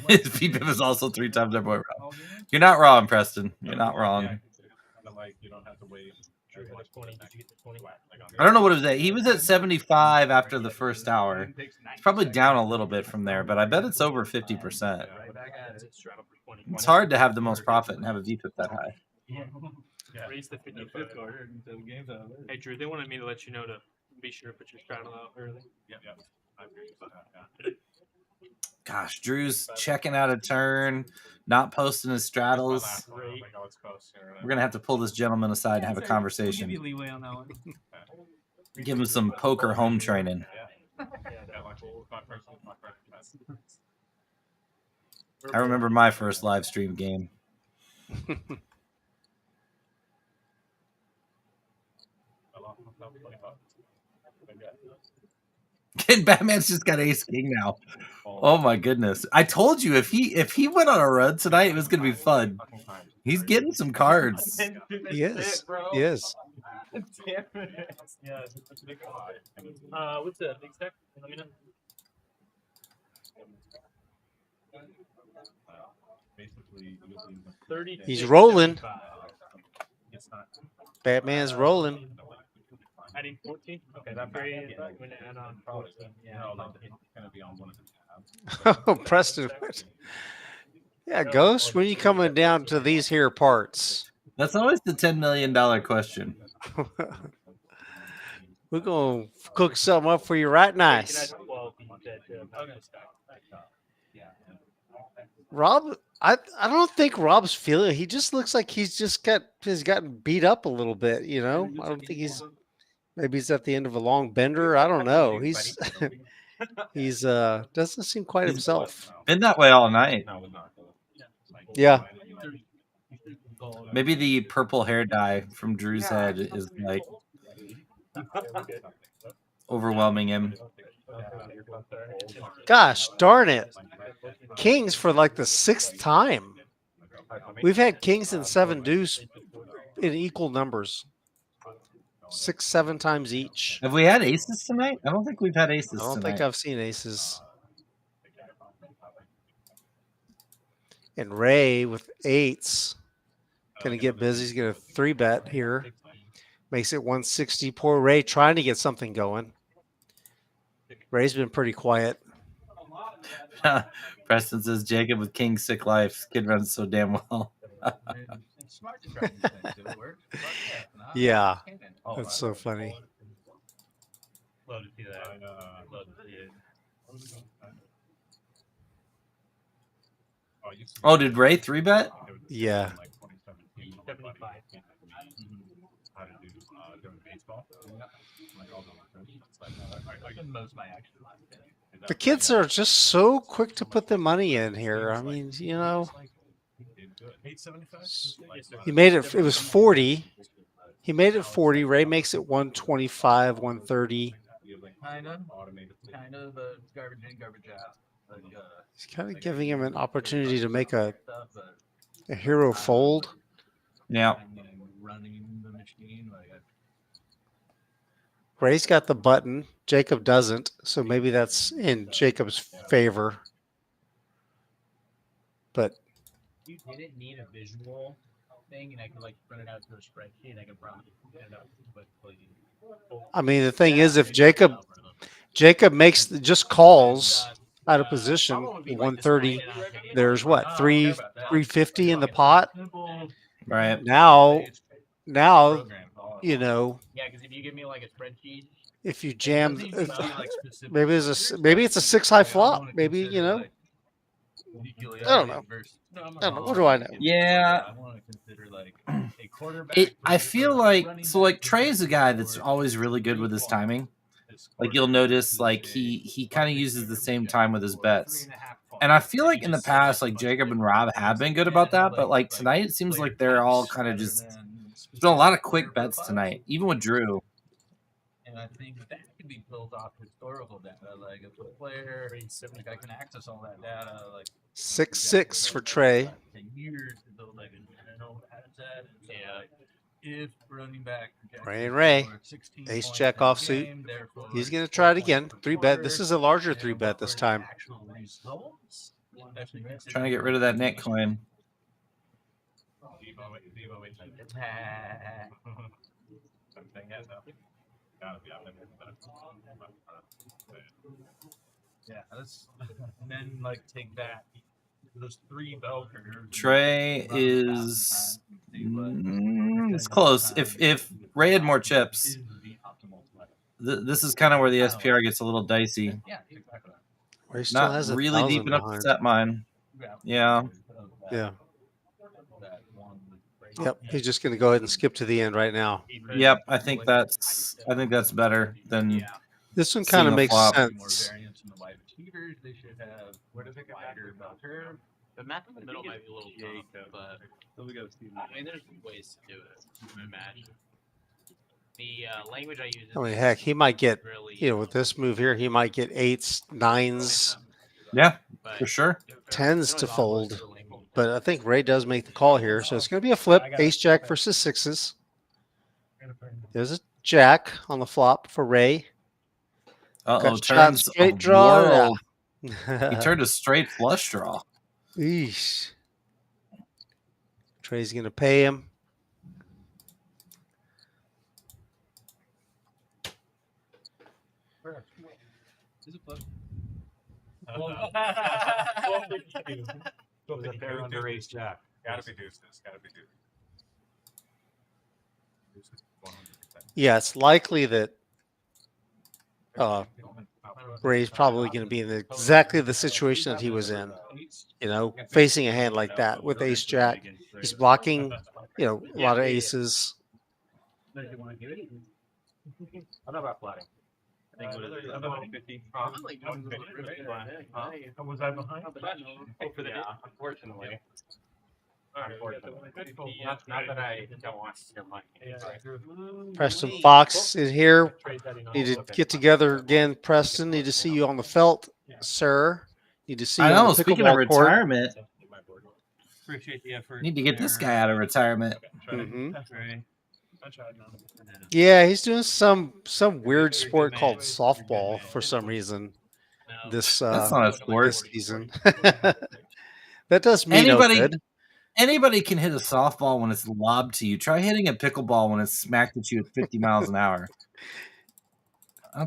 His PPIP is also 3 times our boy Rob. You're not wrong, Preston. You're not wrong. you don't have to wait. I don't know what it was at. He was at 75 after the first hour. It's probably down a little bit from there, but I bet it's over 50%. It's hard to have the most profit and have a VPIP that high. Raise the 55 order until the game's over. Hey, Drew, they wanted me to let you know to be sure to put your straddle out early. Gosh, Drew's checking out a turn, not posting his straddles. We're gonna have to pull this gentleman aside and have a conversation. Give you leeway on that one. Give him some poker home training. I remember my first live stream game. Kid Batman's just got ace king now. Oh my goodness! I told you if he went on a run tonight, it was gonna be fun. He's getting some cards. He is. He is. What's the big stack? Let me know. He's rolling. Batman's rolling. Adding 14? Okay, that very going to add on probably. Yeah, gonna be on one of the tabs. Oh, Preston. Yeah, Ghost, when you coming down to these here parts? That's always the $10 million question. We're going to cook something up for you right nice. Rob, I don't think Rob's feeling it. He just looks like he's gotten beat up a little bit, you know? I don't think maybe he's at the end of a long bender. I don't know. He's doesn't seem quite himself. Been that way all night. Yeah. Maybe the purple hair dye from Drew's head is like overwhelming him. Gosh darn it. Kings for like the 6th time. We've had kings and 7 deuce in equal numbers. 6, 7 times each. Have we had aces tonight? I don't think we've had aces I don't tonight. think I've seen aces. And Ray with 8s. Going to get busy. He's going to 3-bet here. Makes it 160. Poor Ray trying to get something going. Ray's been pretty quiet. Preston says Jacob with king sick life. Kid runs so damn well. Yeah, that's so funny. Love to see that. Love to see it. Oh, did Ray 3-bet? Yeah. 75. The kids are just so quick to put the money in here. I mean, you know, he made it. It was 40. He made it 40. Ray makes it 125, 130. Kind of garbage in, garbage out. He's kind of giving him an opportunity to make a hero fold. Yeah. Running the machine, Ray's got the button. Jacob doesn't, so maybe that's in Jacob's favor. But You didn't need a visual thing, and I could like print it out to a spreadsheet, and I could probably print it out. But I mean, the thing is, if Jacob makes just calls out of position, 130. There's what 350 in the pot. Right now, you know. Yeah, because if you give me like a spreadsheet. If you jam, maybe it's a 6 high flop. Maybe, you know. I don't know. What do I know? Yeah. I feel like Trey's a guy that's always really good with his timing. Like you'll notice, like he kind of uses the same time with his bets. And I feel like in the past, like Jacob and Rob have been good about that, but like tonight, it seems like they're all kind of just doing a lot of quick bets tonight, even with Drew. And I think that can be built off historical data. Like if a player, like I can access all that data, like 6-6 for Trey. Years to build like a general data set. If running back Ray, ace jack offsuit. He's going to try it again. 3-bet. This is a larger 3-bet this time. Trying to get rid of that net coin. Yeah, and then like take that. Those 3 bell curves. Trey is it's close. If Ray had more chips, this is kind of where the SPR gets a little dicey. Or he still Not has really 1,000 deep enough to behind. set mine. Yeah. Yeah. Yep. He's just going to go ahead and skip to the end right now. Yep. I think that's better than This one kind of seeing a makes flop. sense. They should have Where did they get back? curve. The map in the middle might be a little tough, but I mean, there's ways to do it. I imagine. The language I use. I mean, heck, he might get, with this move here, he might get 8s, 9s. Yeah, for sure. 10s to fold. But I think Ray does make the call here. So it's going to be a flip. Ace Jack versus 6s. There's a Jack on the flop for Ray. Uh-oh, Got shot turns straight a draw. world. Yeah. He turned a straight flush draw. Eesh. Trey's going to pay him. Was a pair under ace jack. Gotta be deuces. Gotta be deuces. 100%. Yeah, it's likely that Ray's probably going to be in exactly the situation that he was in. Facing a hand like that with ace jack. He's blocking, a lot of aces. I'm not about flatting. I think was I behind? Unfortunately. Not that I don't want to steal money. Preston Fox is here. Need to get together again, Preston. Need to see you on the felt, sir. Need to see you I on know. the Speaking of pickleball court. retirement, Appreciate the effort. need to get this guy out of retirement. Mhm. Right. Yeah, he's doing some weird sport called softball for some reason. This That's not a sport. this season. That does me no good. Anybody can hit a softball when it's lobbed to you. Try hitting a pickleball when it's smacked at you at 50 miles an hour.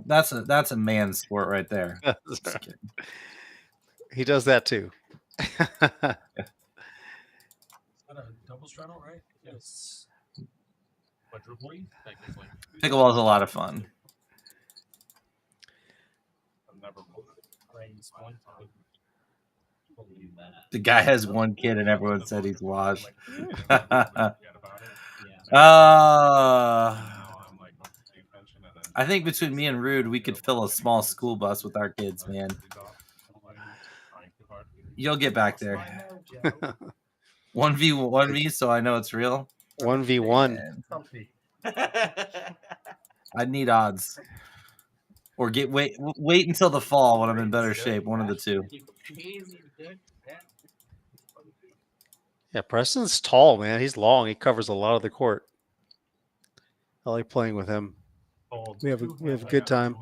That's a man's sport right there. He does that too. Double straddle, right? Yes. Pickleball is a lot of fun. The guy has one kid and everyone said he's washed. I think between me and Rude, we could fill a small school bus with our kids, man. You'll get back there. 1v1v, so I know it's real. 1v1. I'd need odds. Or wait until the fall when I'm in better shape. One of the two. Yeah, Preston's tall, man. He's long. He covers a lot of the court. I like playing with him. We have a good time.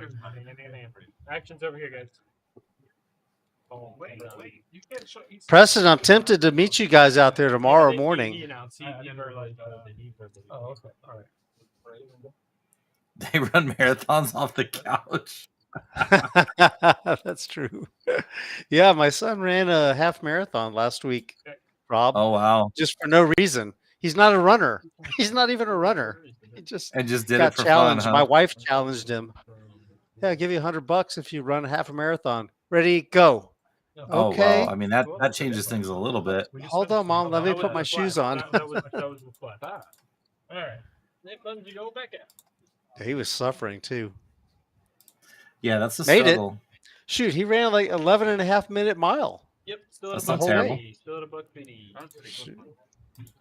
Action's over here, guys. Preston, I'm tempted to meet you guys out there tomorrow morning. They run marathons off the couch. That's true. Yeah, my son ran a half marathon last week, Rob. Oh, wow. Just for no reason. He's not a runner. He's not even a runner. He just did got it for challenged. fun, huh? My wife challenged him. Yeah, I'll give you $100 if you run half a marathon. Ready, go. Oh, Okay. well, I mean, that changes things a little bit. Hold on, Mom. Let me put my shoes on. That was the flat. All right. That buttons you go back at. He was suffering too. Yeah, that's a Made struggle. it. Shoot, he ran like 11.5-minute mile. Yep, still at That's a not buck terrible. 50. Still at a buck 50.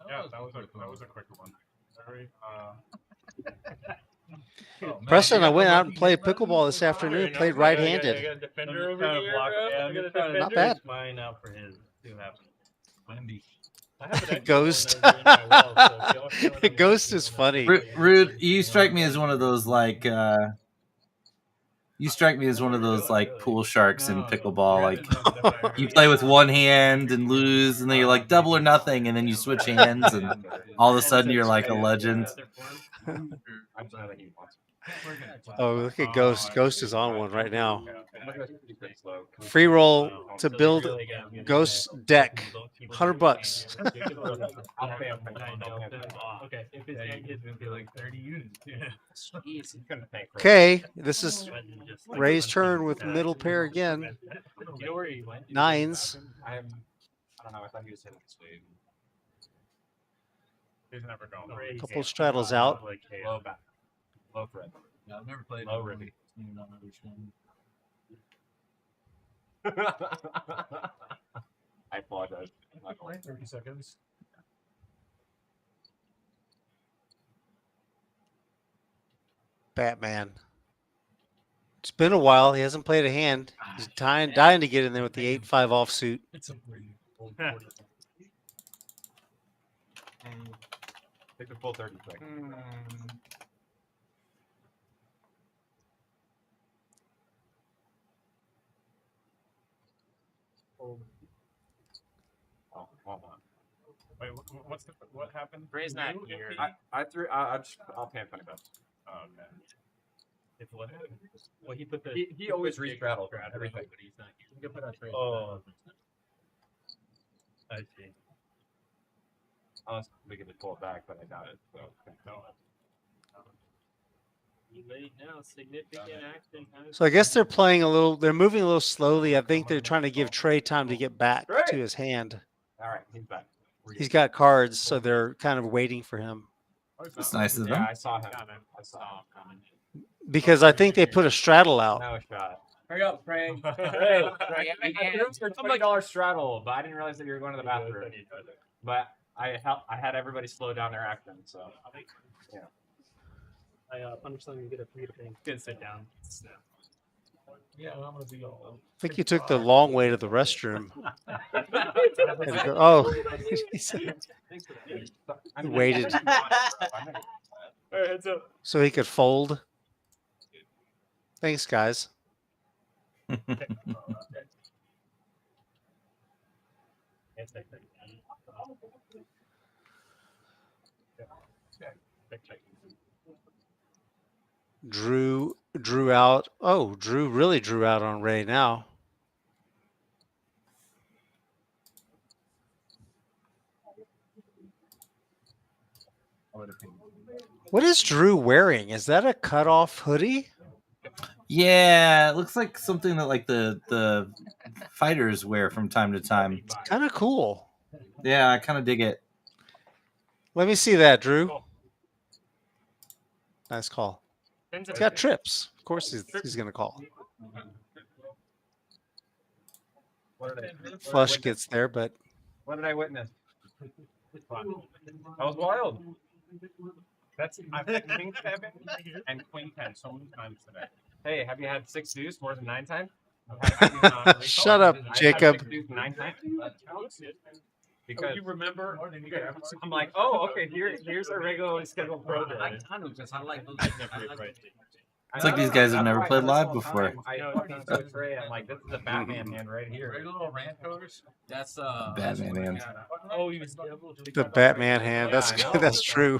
Yeah, that was a quicker one. Sorry. Preston, I went out and played pickleball this afternoon. Played I got right-handed. a defender over here. I got a defender. Not bad. Mine out for his. See what happens. Wendy. Ghost. Ghost is funny. Rude, you strike me as one of those pool sharks in pickleball. Like you play with one hand and lose, and then you're like double or nothing, and then you switch hands, and all of a sudden you're like a legend. Oh, look at Ghost. Ghost is on one right now. Free roll to build Ghost deck. $100. Okay, if his hand gets gonna be like 30 units. Okay, this is Ray's turn with middle pair again. You know where he went? Nines. I don't know. I thought he was hitting this way. He's never going. Couple straddles out. Low back. Low thread. Yeah, I've never played low one. ribby. Not understand. I apologize. 30 seconds. Batman. It's been a while. He hasn't played a hand. He's dying to get in there with the 8-5 offsuit. It's a pretty old Take the full 30 seconds. Oh, hold on. Wait, what happened? Trey's not here. I'll pay him 20 bucks. Oh, okay. If what happened? Well, he put the. He always re-straddles everything. But he's not here. You can put on Trey. Oh. I see. Unless we can just pull it back, but I doubt it. So. Late now, significant action. So I guess they're playing a little. They're moving a little slowly. I think they're trying to give Trey time to get back to his hand. All right, he's back. He's got cards, so they're kind of waiting for him. That's nice of them. Yeah, I saw him. I saw him coming. Because I think they put a straddle out. No shot. Hurry up, Trey. Hey, $20 straddle, but I didn't realize that you were going to the bathroom. But I had everybody slow down their action, so yeah. I punished them and get a free thing. Good sit down. Yeah, I'm gonna be all. I think you took the long way to the restroom. Oh, he waited so he could fold. Thanks, guys. Drew out. Oh, Drew really drew out on Ray now. What is Drew wearing? Is that a cutoff hoodie? Yeah, it looks like something that like the fighters wear from time to time. It's kind of cool. Yeah, I kind of dig it. Let me see that, Drew. Nice call. He's got trips. Of course he's going to call. Flush gets there, but... What did I witness? That was wild. I've had King 7 and Queen 10 so many times today. Hey, have you had 6 deuce more than 9 times? Shut up, Jacob. 6 deuce 9 times? Because you remember, I'm like, oh, okay. Here's a regularly scheduled program. I like those. It's like these guys have never played live before. I talked to Trey. I'm like, this is the Batman hand right here. Regular Rancors. That's Batman hand. Oh, he was The Batman hand. That's true.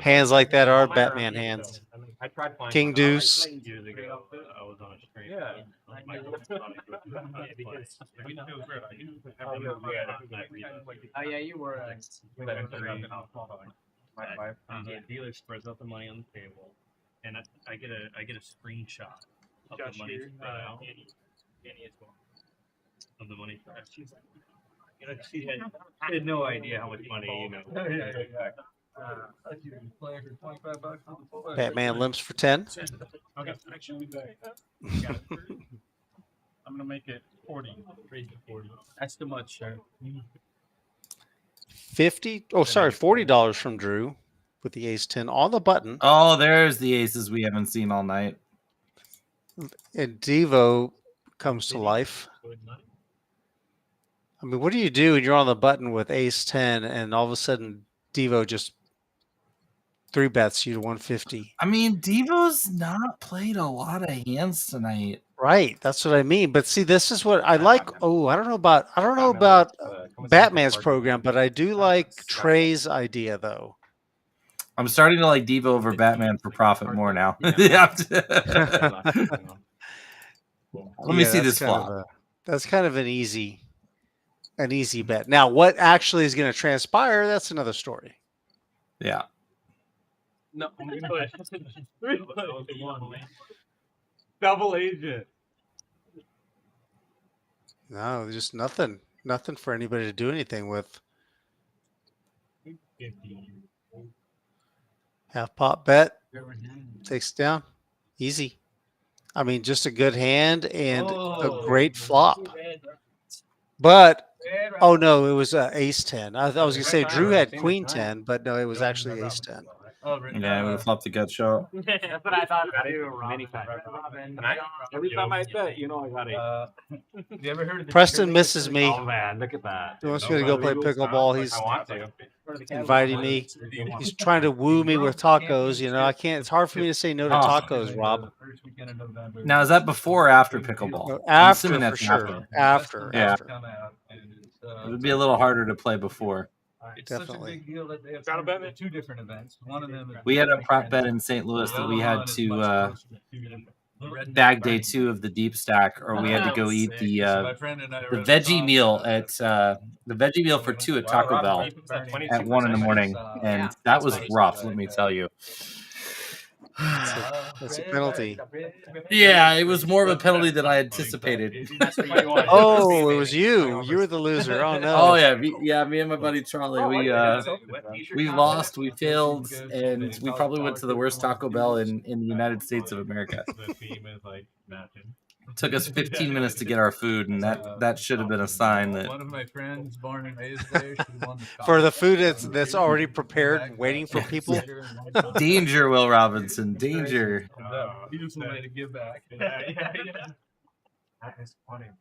Hands like that are Batman hands. I tried playing King Deuce. years ago, I was on a stream. Yeah. Oh yeah, you were. The dealer spreads out the money on the table, and I get a screenshot of the money spread out. Annie as well. Of the money spread. She had no idea how much money, Batman limps for 10. Okay, actually, I'm gonna make it 40. 40. That's too much, sir. 50. Oh, sorry, $40 from Drew with the ace 10 on the button. Oh, there's the aces we haven't seen all night. And Devo comes to life. I mean, what do you do when you're on the button with ace 10 and all of a sudden Devo just 3-bets you to 150? I mean, Devo's not played a lot of hands tonight. Right, that's what I mean. But see, this is what I like. Oh, I don't know about Batman's program, but I do like Trey's idea though. I'm starting to like Devo over Batman for profit more now. Let me see this flop. That's kind of an easy bet. Now, what actually is going to transpire? That's another story. Yeah. No, Double agent. No, just nothing. Nothing for anybody to do anything with. Half pot bet. Takes it down. Easy. I mean, just a good hand and a great flop. But, oh no, it was ace 10. I was going to say Drew had queen 10, but no, it was actually ace 10. Yeah, I would have flopped the gut shot. That's what I thought about too. Every time I bet, you know I got a. You ever heard of the Preston misses me. Oh man, look at that. He wants me to go play pickleball. He's I want to. inviting me. He's trying to woo me with tacos. You know, I can't. It's hard for me to say no to tacos, Rob. Now, is that before or after pickleball? No, I'm after, assuming for that's sure. After. Yeah. After. It would be a little harder to play before. It's Definitely. such a big deal that they have Gotta bet me. two different events. One of them is We had a prop bet in St. Louis that we had to bag day 2 of the deep stack, or we had to go eat the veggie meal at the veggie meal for 2 at Taco Bell at 1 in the morning, and that was rough. Let me tell you. That's a penalty. Yeah, it was more of a penalty than I anticipated. Oh, it was you. You were the loser. Oh no. Oh yeah, me and my buddy Charlie. We lost, we failed, and we probably went to the worst Taco Bell in the United States of America. It took us 15 minutes to get our food, and that should have been a sign that one of my friends born and raised there. She won the For the food that's already prepared, waiting for people. danger, Will Robinson, danger. Beautiful way to give back. That is funny, man.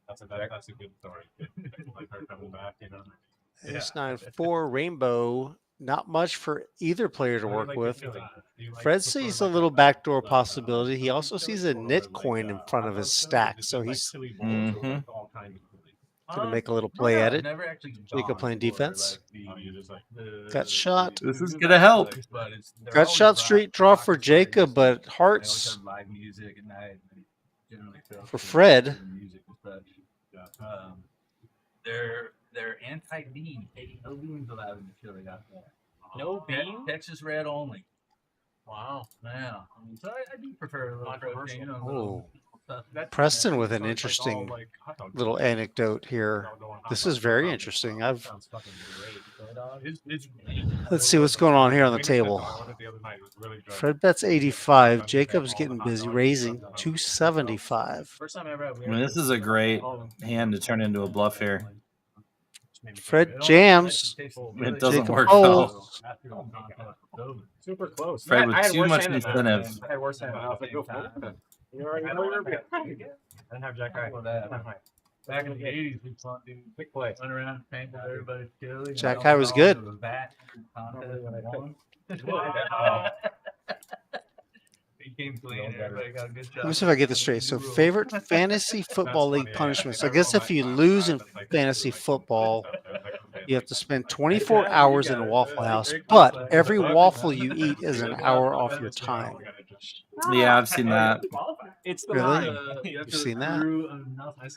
That's a good story. Like her coming back, you know. Ace 9-4 rainbow. Not much for either player to work with. Fred sees a little backdoor possibility. He also sees a knit coin in front of his stack, so he's going to make a little play at it. Jacob playing defense. Gut shot. This is going to help. Gut shot straight draw for Jacob, but hearts for Fred. They're anti-bean. No beans allowed in the chili out there. No bean? Texas red only. Wow. Yeah. So I do prefer a little protein. Oh. Preston with an interesting little anecdote here. This is very interesting. Let's see what's going on here on the table. Fred bets 85. Jacob's getting busy, raising 275. I mean, this is a great hand to turn into a bluff here. Fred jams. It doesn't Jacob work folds. though. Super close. Fred with I had too worse much hand than that. incentive. I had worse hand than that. I was like, go for it. You already know you're good. I didn't have Jack High. Back in the 80s, we fought dude. Big play. Went around, painted everybody's chili. Jack High was good. He came clean. Everybody got a good job. Let me see if I get this straight. So, favorite fantasy football league punishments. I guess if you lose in fantasy football, you have to spend 24 hours in a Waffle House, but every waffle you eat is an hour off your time. Yeah, I've seen that. Really? You've seen that?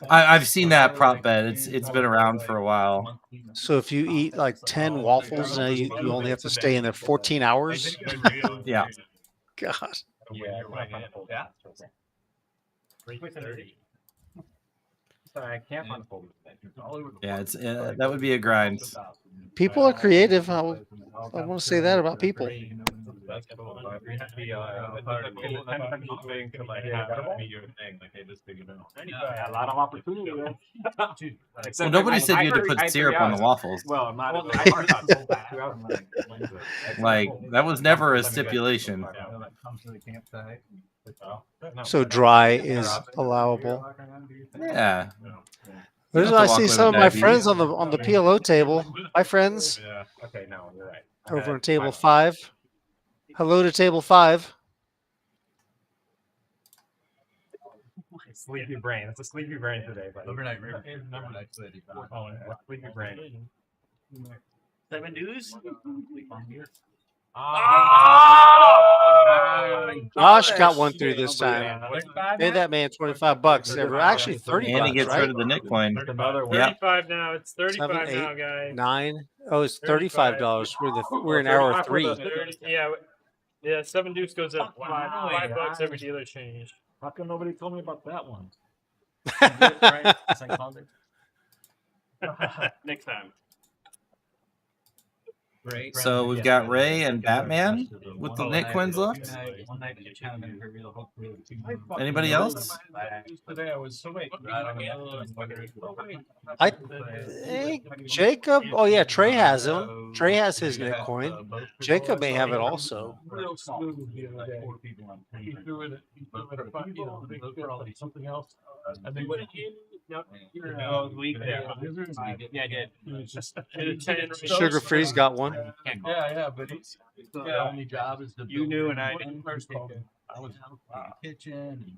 I've seen that prop bet. It's been around for a while. So if you eat like 10 waffles, you only have to stay in there 14 hours? Yeah. God. Yeah. Yeah. 330. Sorry, I can't find the folder. Yeah, it's that would be a grind. People are creative. I want to say that about people. That's cool. We have the thing to like have that be your thing, like hey, this big event. A lot of opportunity there. Well, nobody said you had to put syrup on the waffles. Well, not like that was never a stipulation. So dry is allowable. Yeah. There's I see some of my friends on the PLO table. Hi, friends. Yeah. Okay, no, you're right. Over on table 5. Hello to table 5. Sleepy brain. It's a sleepy brain today, buddy. Overnight sleepy brain. 7 dues? Josh got one through this time. Paid that man $25. Actually, $30. And he gets right? rid of the Nick coin. Yeah. 35 now. It's 35 7, 8, now, guys. 9. Oh, it's $35. We're in hour 3. Yeah, 7 deuce goes up $5 every dealer change. How come nobody told me about that one? Right? Psychology. Next time. Ray. So we've got Ray and Batman with the Nick coins left. Anybody else? Today I was so wait. I think Jacob. Oh yeah, Trey has him. Trey has his Nick coin. Jacob may have it also. Real smooth the other day. He threw it a fun, something else. I think No, week there. Yeah, I did. It was just Sugar Free's got one. Yeah, but he's only job is to you knew and I didn't. first call. I was in the kitchen.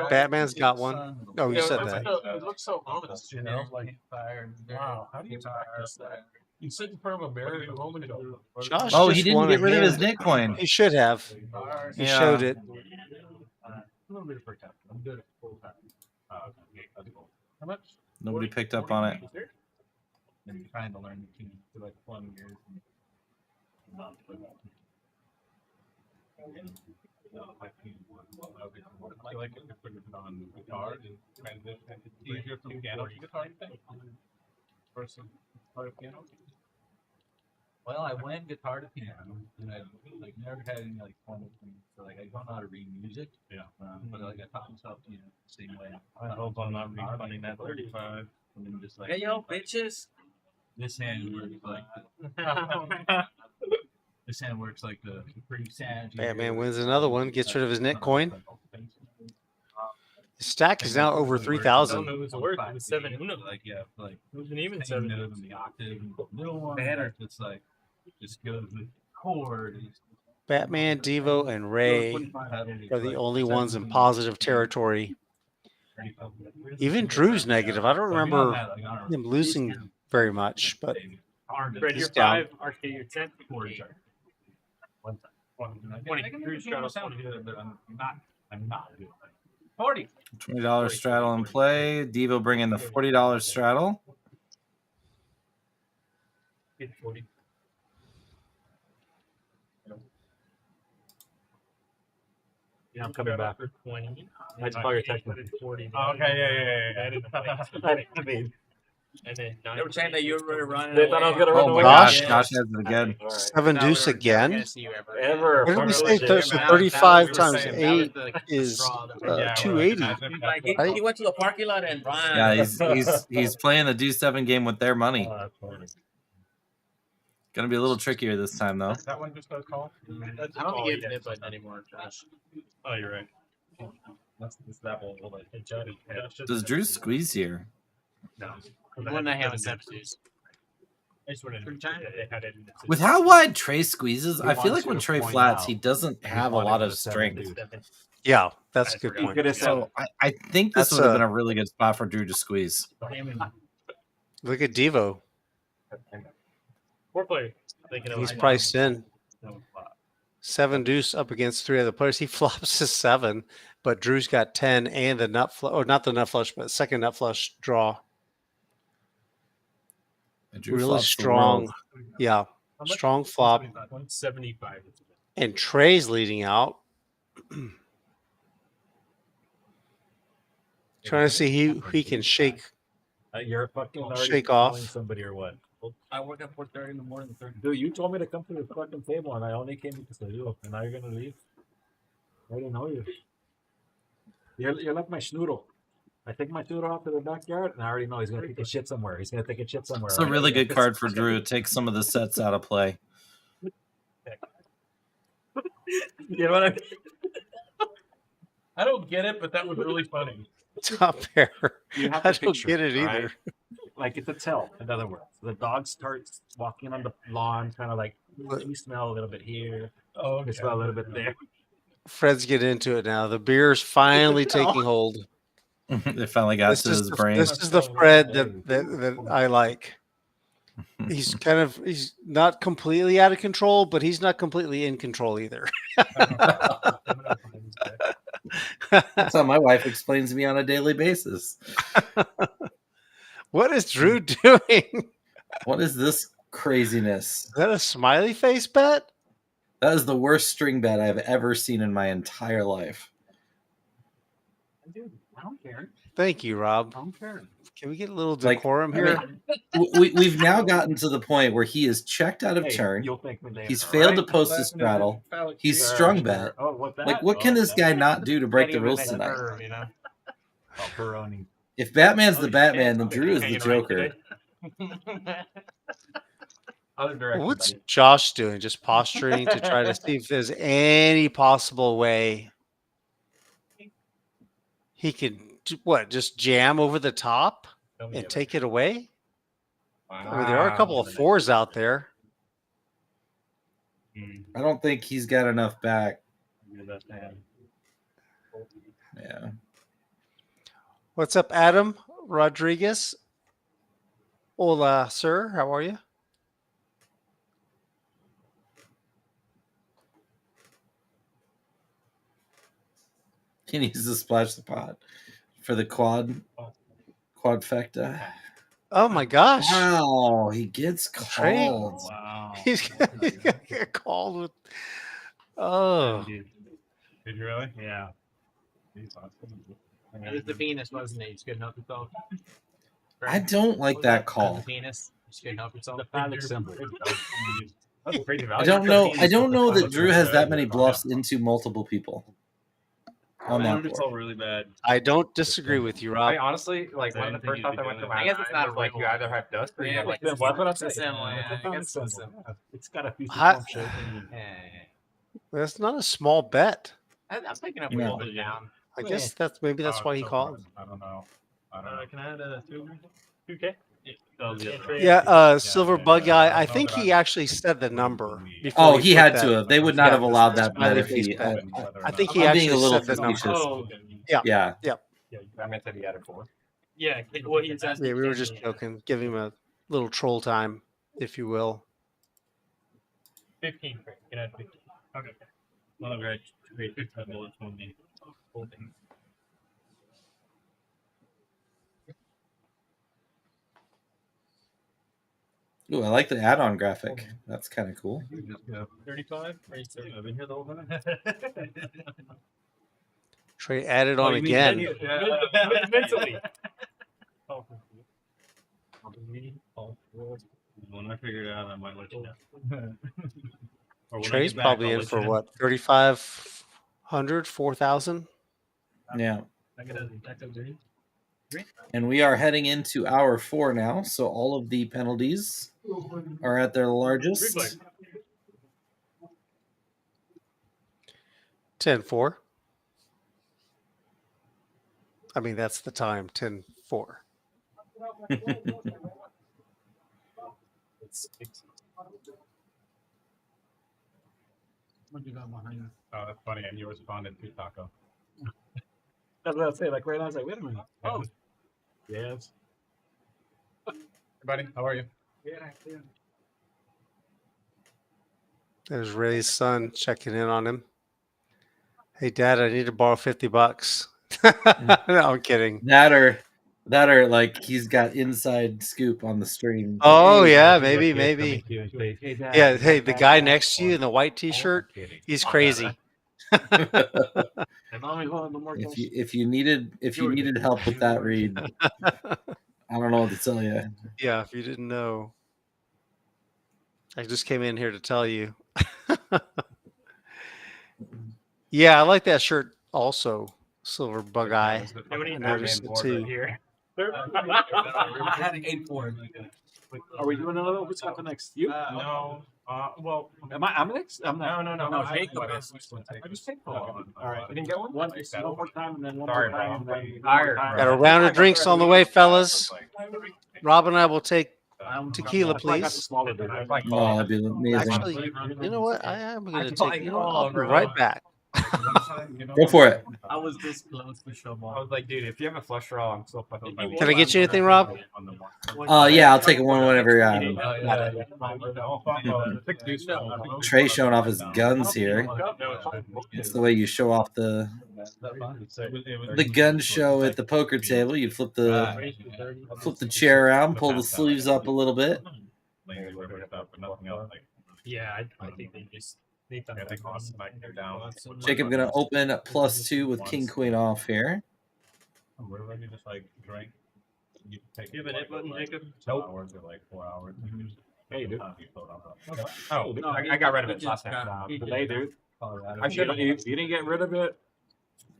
Batman's got one. Oh, you said that. It looks so ominous, you know? Like, wow, how do you practice that? You sit in front of a mirror a moment ago. Josh Oh, he just didn't won get a rid of his hand. Nick coin. He should have. He Yeah. showed it. A little bit of protection. I'm good at full time. How much? Nobody picked up on it. And trying to learn the team for like 20 years. I like it to put it on guitar and transition. It's easier from piano to guitar, you think? Versus piano? Well, I went guitar to piano, and I like never had any like formal things. So like I don't know how to read music. Yeah. But like I taught myself, the same way. I hope I'm not refunding that 35. And then just like Hey yo, bitches. this hand works like this hand works like the pretty sad. Batman wins another one. Gets rid of his Nick coin. His stack is now over 3,000. It was worth it was 7 Uno. Like like It was an even same 7. note in the octave, and the middle one. Banner. It's like just goes with chord. Batman, Devo, and Ray are the only ones in positive territory. Even Drew's negative. I don't remember him losing very much, but Fred, he's you're down. 5. RK, you're 10. 20. Drew's got a 20. I'm not good. 40. $20 straddle in play. Devo bringing the $40 straddle. Get 40. Yeah, I'm coming back. For 20. I just call your text. 40. Okay, yeah. I didn't I mean, And then They were saying that you were running they away. thought I was gonna run Oh away. my gosh, Gosh. Josh has it again. Seven No, deuce we're never again. gonna see you ever. Ever. What did we say? Fuck So that. 35 That was times saying that was 8 the is straw that- 280. Like, Right? he went to the parking lot and Bryan. Yeah, he's playing the Deuce 7 game with their money. Gonna be a little trickier this time though. That one just got a call? I don't think you have nip anymore, Josh. Oh, you're right. That's that one. Does Drew squeeze here? No. When they have a substitute. I just wanted to had it. With how wide Trey squeezes, He I feel wants like you when to Trey point flats, out he doesn't have a wanted lot to of seven strength. dudes. Yeah, that's a good point. So I think this That's would have a- been a really good spot for Drew to squeeze. Look at Devo. 4 players. He's priced in. 7 deuce up against 3 other players. He flops his 7, but Drew's got 10 and the nut flush, or not the nut flush, but second nut flush draw. And Drew Really flops the strong. world. Yeah, strong flop. 175. And Trey's leading out. Trying to see who he can shake. You're fucking already Shake calling off. somebody or what? I work at 4:30 in the morning. Dude, you told me to come to the fucking table and I only came because of you. And now you're gonna leave? I didn't know you. You're like my schnoodle. I take my schnoodle off to the backyard and I already know he's gonna take a shit somewhere. He's gonna take a shit somewhere. It's a really good card for Drew. Take some of the sets out of play. You know what I mean? I don't get it, but that was really funny. Top pair. You have I to don't picture get it right? either. Like it's a tell, in other words. The dog starts walking on the lawn, kind of like you smell a little bit here. Oh, You smell a little bit there. Fred's getting into it now. The beer's finally taking hold. They finally got to his brain. This is the Fred that I like. He's he's not completely out of control, but he's not completely in control either. That's how my wife explains me on a daily basis. What is Drew doing? What is this craziness? Is that a smiley face bet? That is the worst string bet I've ever seen in my entire life. Dude, I don't care. Thank you, Rob. I don't care. Can we get a little Like, decorum I here? mean, we've now gotten to the point where he is checked out of Hey, turn. you'll thank me later, He's all failed to right? post his straddle. He's strung bet. Oh, what's that? Like, what can this guy not do to break the rules tonight? You know? Oh, Peroni. If Batman's the Batman, then Drew is the Joker. Other direction, What's buddy. Josh doing? Just posturing to try to see if there's any possible way he could, just jam over the top and take it away? I mean, there are a couple of 4s out there. I don't think he's got enough back. Yeah. What's up, Adam Rodriguez? Hola, sir. How are you? He needs to splash the pot for the quadfecta. Oh my gosh! Wow, he gets Trey. called. Wow. He's gonna get called with. Oh, Did you really? Yeah. It was the penis, wasn't it? You just couldn't help yourself. I don't like that The call. penis. You just couldn't help yourself. The phallic symbol. That's a crazy I value. don't know. I don't know that Drew has that many bluffs into multiple people. On I that wanted to board. call really bad. I don't disagree with you, Rob. I honestly, like, one of the first thoughts I went to my I guess it's not mind was, like, a you either have dust or you Yeah, have, like, it's this weapon. it's a symbol, yeah, I guess it's a symbol. It's got a piece Hi- of shape. That's not a small bet. I'm picking up a No. little bit down. I guess that's why he called. I don't know. I don't know. Can I add a 2K? Yeah, Silver Bug Guy. I think he actually said the number. before Oh, he put had that. to have. They would not Yeah, have allowed that bet smiley if he. face bet. I think he I'm actually being a little said the number. facetious. Oh, Yeah. Yeah. Yep. Yeah, I meant that he added 4. yeah. Well, he's asking. Yeah, we were just joking. Give him a little troll time, if you will. 15. Can I add 15? Okay. Well, great. Great. Bullets won't be holding. Ooh, I like the add-on graphic. That's kind of cool. 35? I've been here the whole time. Trey added on again. Mentally. When I figure it out, I might let you know. Or when I Trey's get back, probably I'll in let for you know. what, 3,500, 4,000? Yeah. I got a detective duty. And we are heading into hour 4 now, so all of the penalties are at their largest. 10-4. I mean, that's the time, 10-4. What you got behind you? Oh, that's funny. And you responded to Taco. That's what I was saying. Like right now, I was like, wait a minute. Oh. Yes. Hey, buddy, how are you? There's Ray's son checking in on him. Hey, Dad, I need to borrow $50. No, I'm kidding. That or like he's got inside scoop on the stream. Oh, yeah, maybe. Yeah, Yeah, hey, the guy next to you in the white T-shirt, he's crazy. If you needed help with that read, I don't know what to tell you. Yeah, if you didn't know. I just came in here to tell you. Yeah, I like that shirt also, Silver Bug Eye. I noticed it too. I had an 8-4. Are we doing another? What's happening next? You? No. Well, I'm next? I'm not. No. Jacob I is. I just take All right. You didn't get one? One more time and then one Sorry, more time. bro. And then Tired, Got a round of drinks on the way, fellas. Rob and I will take tequila, That's why I got the please. smaller dude. Oh, that'd be amazing. Actually, you know what? I am going to take. You know what? I'll be right back. Go for it. I was this close to show I was like, dude, if you have a flush draw, I'm so fucking. Can I get you anything, Rob? Yeah, I'll take one whenever you're out. Yeah. Trey showing off his guns here. It's the way you show off the gun show at the poker table. You flip the chair around, pull the sleeves up a little bit. Yeah, I think they just need to. Jacob gonna open +2 with King Queen off here. We're ready to just like drink. You take You have a hit button, Jacob? Nope. Hours or like 4 hours. Hey, dude. Oh, I got rid of it last time. Delay, dude. I should. You didn't get rid of it.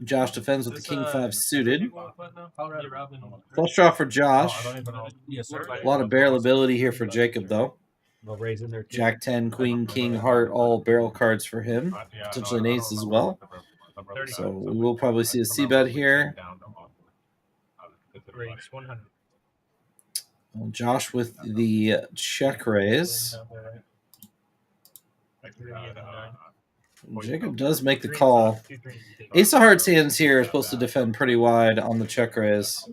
Josh defends with the King 5 suited. Robin. Flush draw for Josh. Yes, sir. A lot of barrel ability here for Jacob, though. They'll raise in there. Jack 10, Queen, King, Heart, all barrel cards for him. Potentially an ace as well. So we will probably see a C-bet here. Raise 100. Josh with the check raise. Jacob does make the call. Ace of Hearts hands here are supposed to defend pretty wide on the check raise.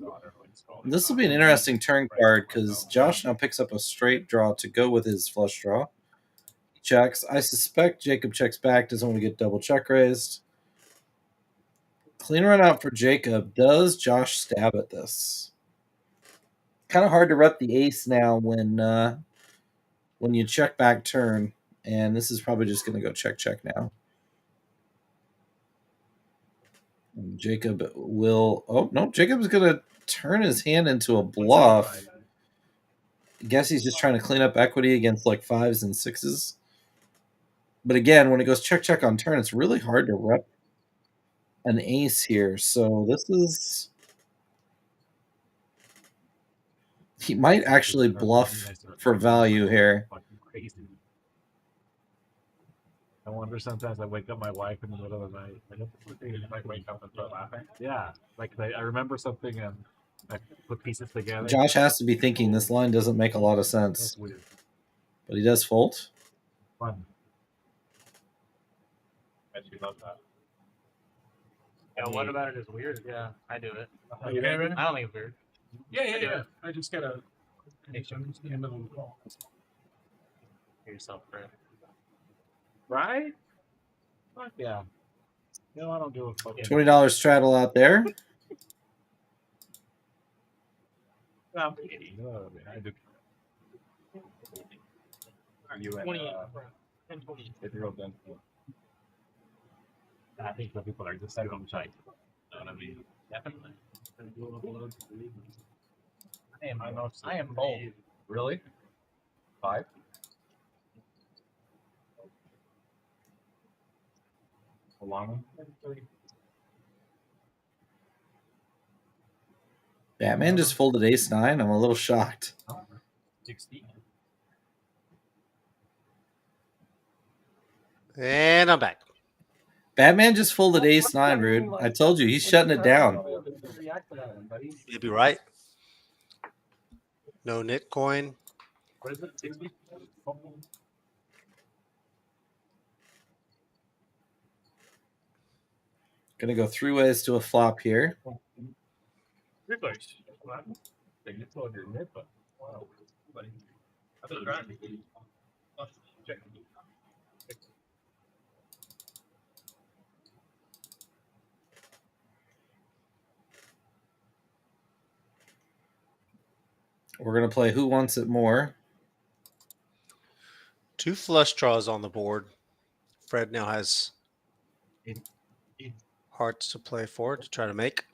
This will be an interesting turn card because Josh now picks up a straight draw to go with his flush draw. Checks. I suspect Jacob checks back, doesn't want to get double check raised. Clean run out for Jacob. Does Josh stab at this? Kind of hard to rep the ace now when you check back turn, and this is probably just going to go check now. And Jacob will. Oh no, Jacob's going to turn his hand into a bluff. I guess he's just trying to clean up equity against like 5s and 6s. But again, when it goes check on turn, it's really hard to rep an ace here. So this is. He might actually bluff for value here. I wonder sometimes I wake up my wife in the middle of the night. I wake up and start laughing. Yeah, like I remember something and I put pieces together. Josh has to be thinking this line doesn't make a lot of sense. But he does fold. Fun. I actually love that. Yeah, what about it is weird? Yeah, I do it. Oh, you did? I don't think it's weird. Yeah. I just gotta make sure I'm in the middle of the ball. Yourself, Brad. Right? Fuck yeah. No, I don't do a fucking $20 straddle out there. No, I do. You and 20. if you're done. I think the people are just on site. You know what I mean? Definitely. I am bold. Really? 5? Alana? Batman just folded ace 9. I'm a little shocked. 60. And I'm back. Batman just folded ace 9, Rude. I told you, he's shutting it down. You'd be right. No knit coin. What is it? 60? Gonna go 3 ways to a flop here. Reverse. We're gonna play Who Wants It More. 2 flush draws on the board. Fred now has hearts to play for to try to make.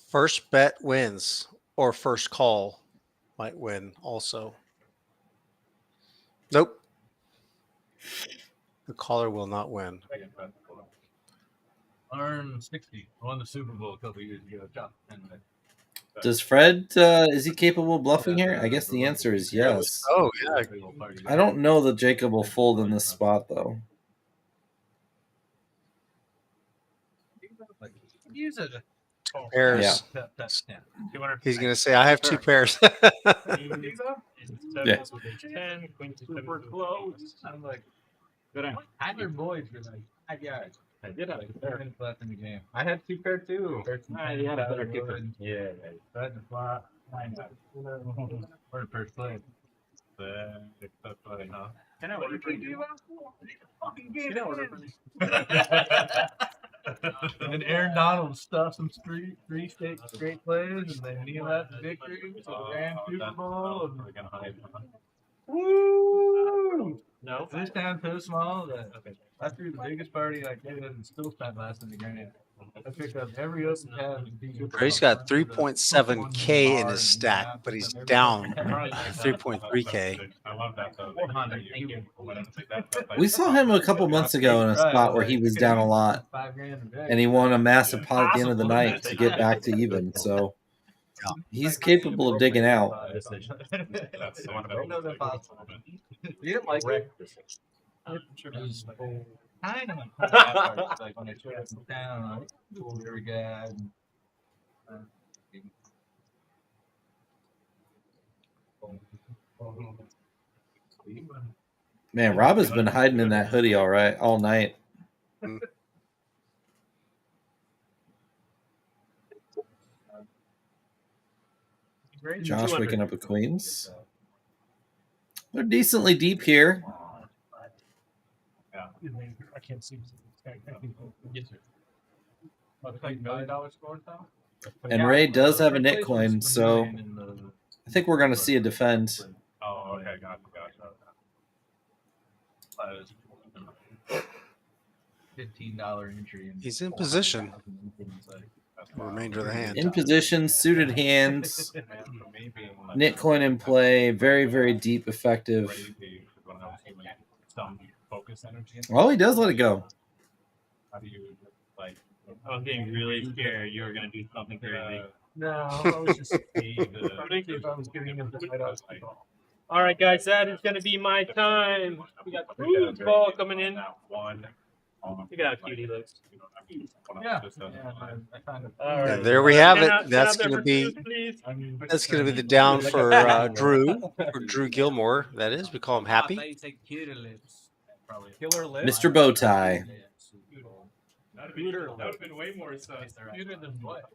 First bet wins, or first call might win also. Nope. The caller will not win. Arm 60. Won the Super Bowl a couple years ago. Does Fred, is he capable of bluffing here? I guess the answer is yes. Oh, yeah. I don't know that Jacob will fold in this spot, though. Use it. Pairs. Yeah. He's going to say, I have 2 pairs. Yeah. Super close. I'm like, Tyler Boyd for like 5 yards. I did have a pair. 2 minutes left in the game. I had 2 pair too. He had a better kicker. Yeah. That's a flop. Or first play. That's funny, huh? Can I order for you? Fucking game. And then Aaron Donald stuffed some three straight plays, and then Neil had the victory, so the Rams Super Bowl. Woo! No. This town so small that I threw the biggest party I could and still spent less than the grand. I picked up every open tab. Trey's got 3.7K in his stack, but he's down 3.3K. I love that though. We saw him a couple months ago in a spot where he was down a lot, and he won a massive pot at the end of the night to get back to even. So he's capable of digging out. You didn't like it? Kind of. Like when I showed up in town, I told every guy. Man, Rob has been hiding in that hoodie all night. Josh waking up with queens. They're decently deep here. I can't see. And Ray does have a knit coin, so I think we're going to see a defend. Oh, okay, gotcha. $15 entry. He's in position. The remainder of the hand. In position, suited hands, knit coin in play, very, very deep, effective. Oh, he does let it go. I was getting really scared you were going to do something crazy. No, I was just thinking if I was giving him the right out. All right, guys, that is going to be my time. We got Cruz ball coming in. Look at how cute he looks. Yeah. And there we have it. That's going to be the down for Drew Gilmore. That is, we call him Happy. Mr. Bowtie. That would have been way more cuter than what?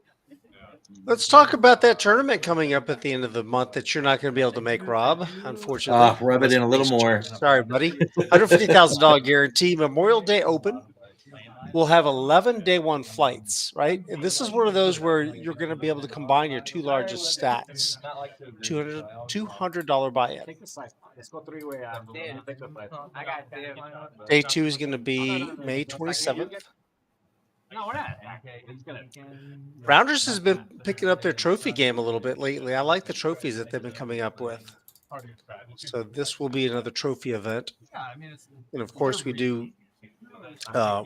Let's talk about that tournament coming up at the end of the month that you're not going to be able to make, Rob. Unfortunately, rub it in a little more. Sorry, buddy. $150,000 guarantee. Memorial Day Open. We'll have 11 day one flights, right? And this is one of those where you're going to be able to combine your two largest stacks. $200 buy-in. Let's go three-way. Day two is going to be May 27th. No, we're not. Rounders has been picking up their trophy game a little bit lately. I like the trophies that they've been coming up with. So this will be another trophy event. And of course, we do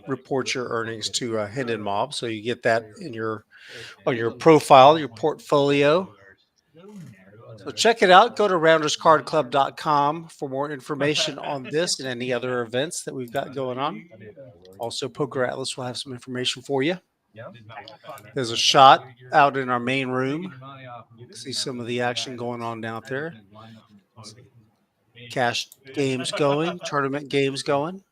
report your earnings to Hendon Mob, so you get that on your profile, your portfolio. So check it out. Go to rounderscardclub.com for more information on this and any other events that we've got going on. Also, Poker Atlas will have some information for you. There's a shot out in our main room. You can see some of the action going on down there. Cash games going, tournament games going.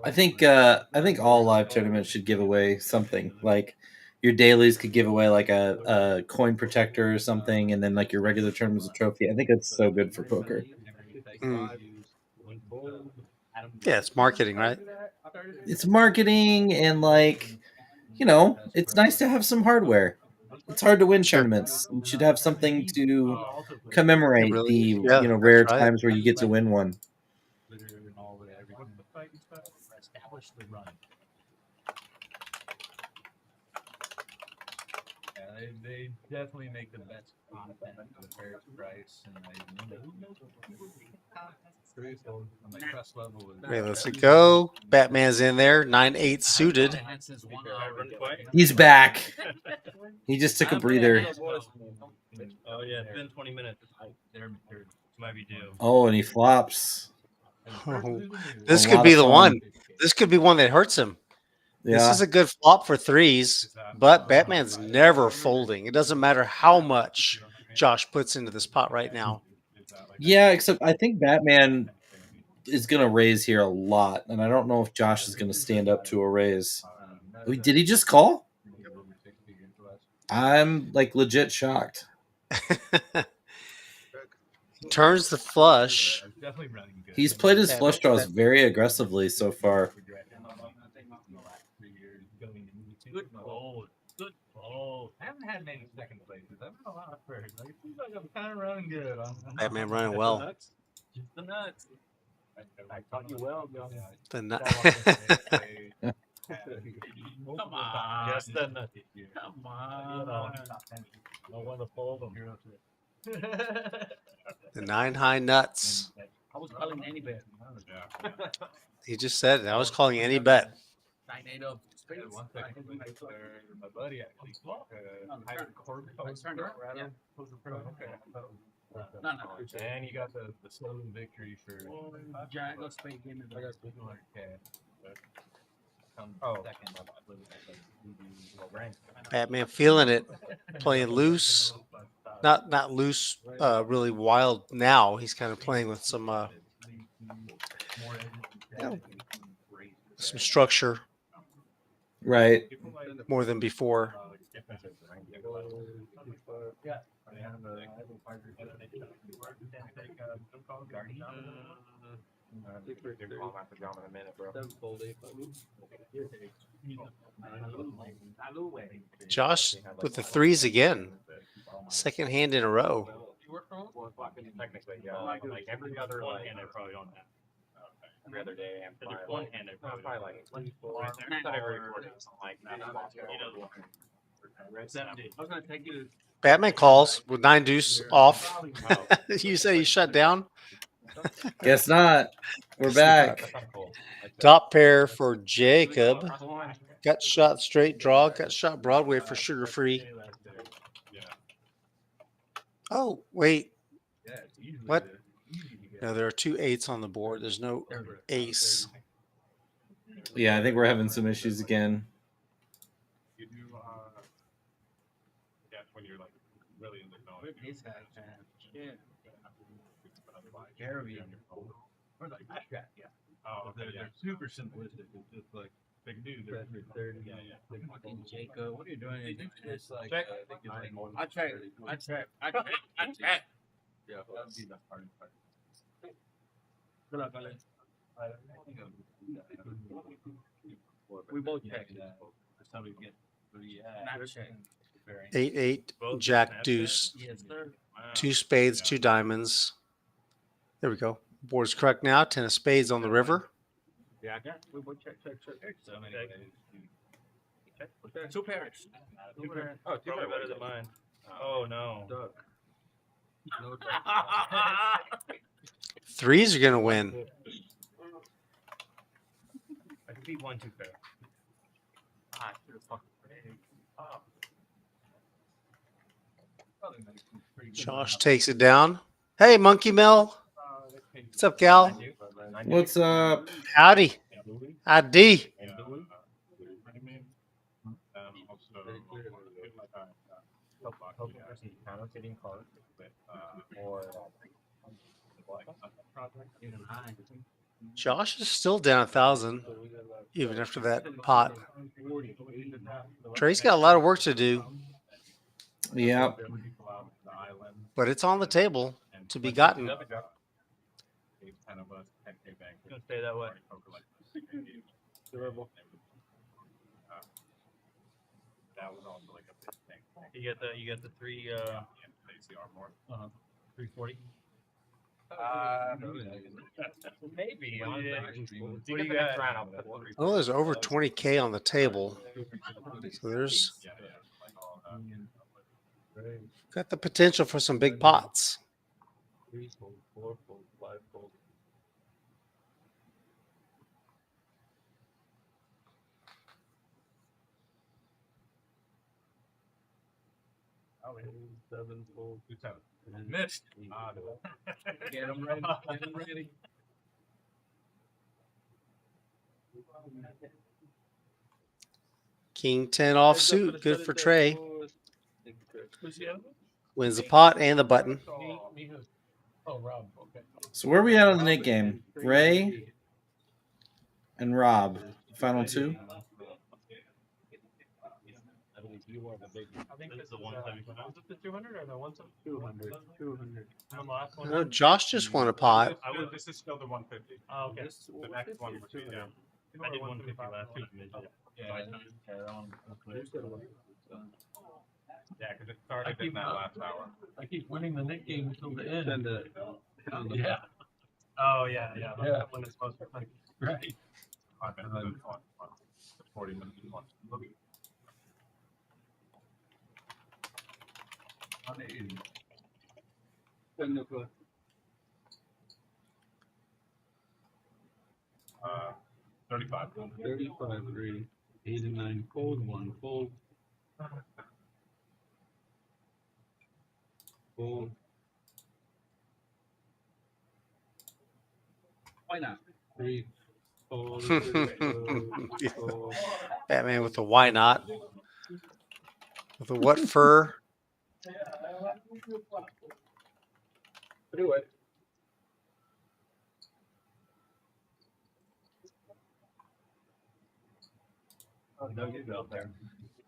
I think all live tournaments should give away something. Like your dailies could give away like a coin protector or something, and then like your regular tournaments a trophy. I think that's so good for poker. Yeah, it's marketing, right? It's marketing, and like, it's nice to have some hardware. It's hard to win tournaments. You should have something to commemorate the rare times where you get to win one. Yeah, they definitely make the best content for the fairest price, and Okay, let's go. Batman's in there, 9-8 suited. He's back. He just took a breather. Oh yeah, it's been 20 minutes. Might be due. Oh, and he flops. Oh, this could be the one. This could be one that hurts him. Yeah. This is a good flop for threes, but Batman's never folding. It doesn't matter how much Josh puts into this pot right now. Yeah, except I think Batman is going to raise here a lot, and I don't know if Josh is going to stand up to a raise. Did he just call? I'm like legit shocked. Turns the flush. He's played his flush draws very aggressively so far. Good fold. Good fold. I haven't had many second places. I've had a lot of first. Like, it seems like I'm kind of running good. Batman running well. Nuts. Just the nuts. I taught you well, Johnny. The nut. Come on. Just the nuts. Come on. No one to fold them. The 9 high nuts. I was calling any bet. He just said it. I was calling any bet. 9-8 of spades. One second. My buddy actually. No. And you got the stolen victory for Giant go spade game. I got Batman feeling it, playing loose. Not loose, really wild now. He's kind of playing with some structure. Right. More than before. Josh with the threes again. Second hand in a row. Technically, yeah. Like every other hand, I probably don't have. Every other day, I'm one hand, I probably like. Not every recording, something like that. I was gonna take you. Batman calls with 9 deuce off. You say he shut down? Guess not. We're back. Top pair for Jacob. Got shot straight draw. Got shot Broadway for Sugar Free. Oh, wait. What? No, there are 2 8s on the board. There's no ace. Yeah, I think we're having some issues again. You do, yeah, when you're like really in the zone. This guy, yeah. Jeremy. Or like that, yeah. Oh, they're super simplistic. It's just like big dude. They're 30. Yeah. Like fucking Jacob. What are you doing? I think it's like. Check. I check. Yeah, that would be the hard part. Good luck, buddy. We both checked that. Somebody get 3. Not check. 8-8, Jack deuce. Yes, sir. 2 spades, 2 diamonds. There we go. Board's correct now. 10 of spades on the river. Yeah, we both check. So many check. 2 pairs. Oh, 2 pairs better than mine. Oh no. No. 3s are going to win. I can beat 1 2 pair. I should have fucking played. Josh takes it down. Hey, Monkey Mel. What's up, gal? What's up? Howdy. ID. Josh is still down 1,000, even after that pot. Trey's got a lot of work to do. Yeah. But it's on the table to be gotten. Gonna stay that way. You get the 3 340. Maybe. What do you got? Oh, there's over 20K on the table. So there's got the potential for some big pots. 3 fold, 4 fold, 5 fold. Oh, 7 fold, 2 7. Missed. Get him ready. Get him ready. King 10 offsuit. Good for Trey. Wins the pot and the button. Oh, Rob. Okay. So where are we at on the Nick game? Ray and Rob. Final 2? I think this is the 175. Was it the 200 or the 175? 200. On the last one? No, Josh just won a pot. This is still the 150. Oh, okay. The next one would be, yeah. I did 150 last week. Yeah, because it started in that last hour. I keep winning the Nick game until the end. Yeah. Oh, yeah. When it's supposed to be. Right. 5 minutes. 40 minutes. 35. 35 free. 8 and 9 cold. 1 cold. Cold. Why not? 3. Cold. Batman with the why not? With the what fur? Do it. Oh, no, get out there.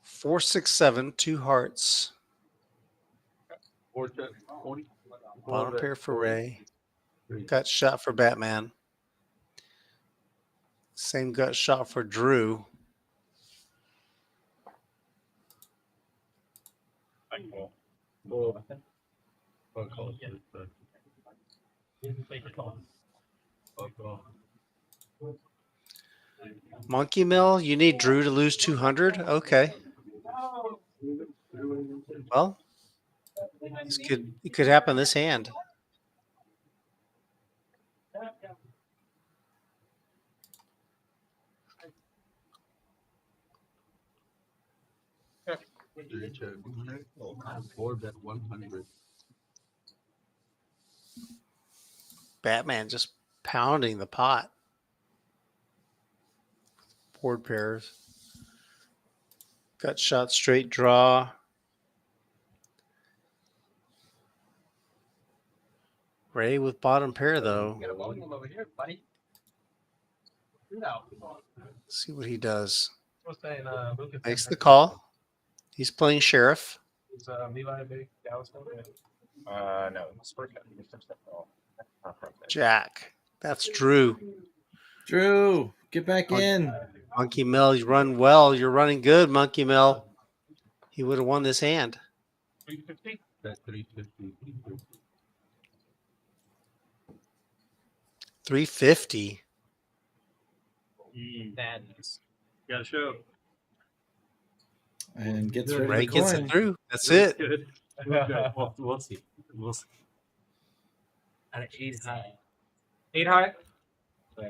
4, 6, 7, 2 hearts. 40. Bottom pair for Ray. Gut shot for Batman. Same gut shot for Drew. Monkey Mill, you need Drew to lose 200? Okay. Well, it could happen this hand. Board at 100. Batman just pounding the pot. Board pairs. Gut shot, straight draw. Ray with bottom pair, though. Over here, buddy. See what he does. Saying, Makes the call. He's playing sheriff. Is Levi a big Dallas fan? No. Spurs got Jack. That's Drew. Drew, get back in. Monkey Mill, you run well. You're running good, Monkey Mill. He would have won this hand. 350? That's 350. 350. Madness. Got a show. And gets rid of Ray the gets coin. it through. That's it. Good. We'll see. We'll see. At 8 high. 8 high? You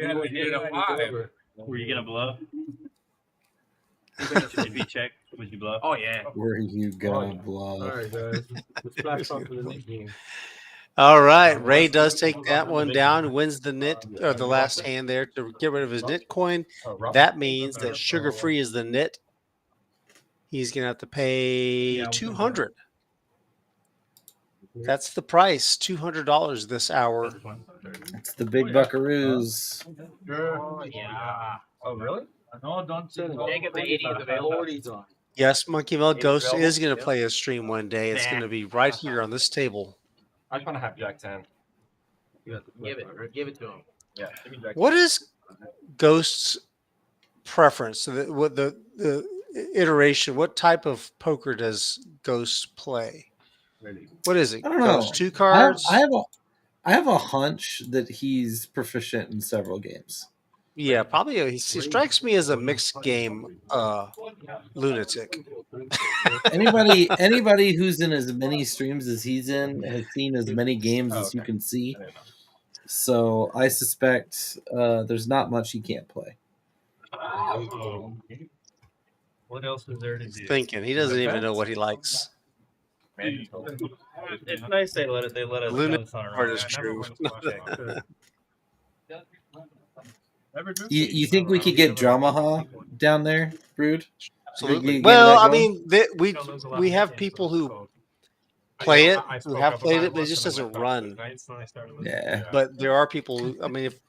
had to get it up 5. Were you gonna bluff? Did we check? Would you bluff? Oh, yeah. Where you gonna bluff? All right, guys. Let's flash on to the next game. All right. Ray does take that one down, wins the nit, or the last hand there to get rid of his nit coin. That means that Sugar Free is the nit. He's going to have to pay $200. That's the price, $200 this hour. It's the big buckaroos. Oh, yeah. Oh, really? No, don't say that. Jacob 80 is available. Yes, Monkey Mill Ghost is going to play a stream one day. It's going to be right here on this table. I just want to have Jack 10. Give it to him. Yeah. What is Ghost's preference? So the iteration, what type of poker does Ghost play? What is it? I don't know. Ghost 2 cards? I have a hunch that he's proficient in several games. Yeah, probably. He strikes me as a mixed game lunatic. Anybody who's in as many streams as he's in has seen as many games as you can see. So I suspect there's not much he can't play. What else is there to He's do? thinking. He doesn't even know what he likes. It's nice they let us. Lunatic part is true. You think we could get Dramaha down there, Brood? Absolutely. Well, I mean, we have people who play it, who have played it, but it just doesn't run. Yeah. But there are people who, I mean, if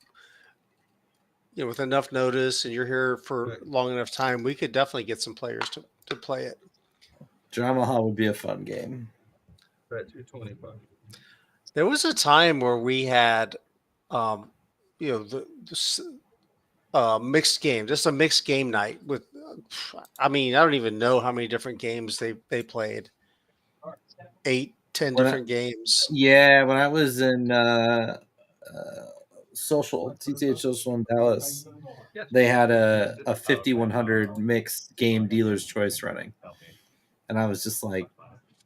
with enough notice and you're here for long enough time, we could definitely get some players to play it. Dramaha would be a fun game. Right, 225. There was a time where we had, mixed game, just a mixed game night with. I mean, I don't even know how many different games they played. 8, 10 different games. Yeah, when I was in social TTH Social in Dallas, they had a 50-100 mixed game dealer's choice running, and I was just like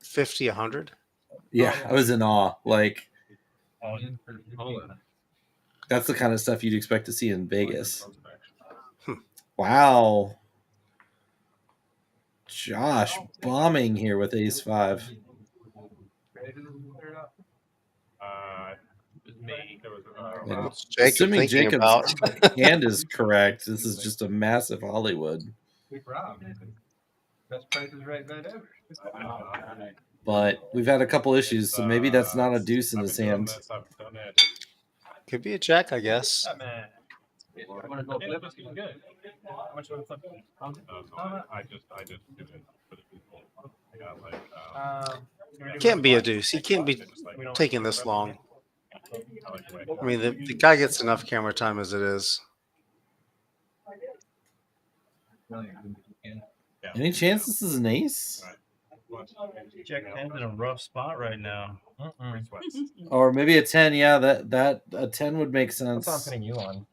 50-100. Yeah, I was in awe. Like that's the kind of stuff you'd expect to see in Vegas. Wow. Josh bombing here with ace 5. Assuming Jacob's hand is correct, this is just a massive Hollywood. Best price is right bet ever. But we've had a couple issues, so maybe that's not a deuce in his hand. Could be a jack, I guess. I'm gonna go flip. Good. How much would flip? I just did it for the people. I got like. Can't be a deuce. He can't be taking this long. I mean, the guy gets enough camera time as it is. Any chance this is an ace? Jack 10's in a rough spot right now. Or maybe a 10. Yeah, that a 10 would make sense. That's what I'm putting you on.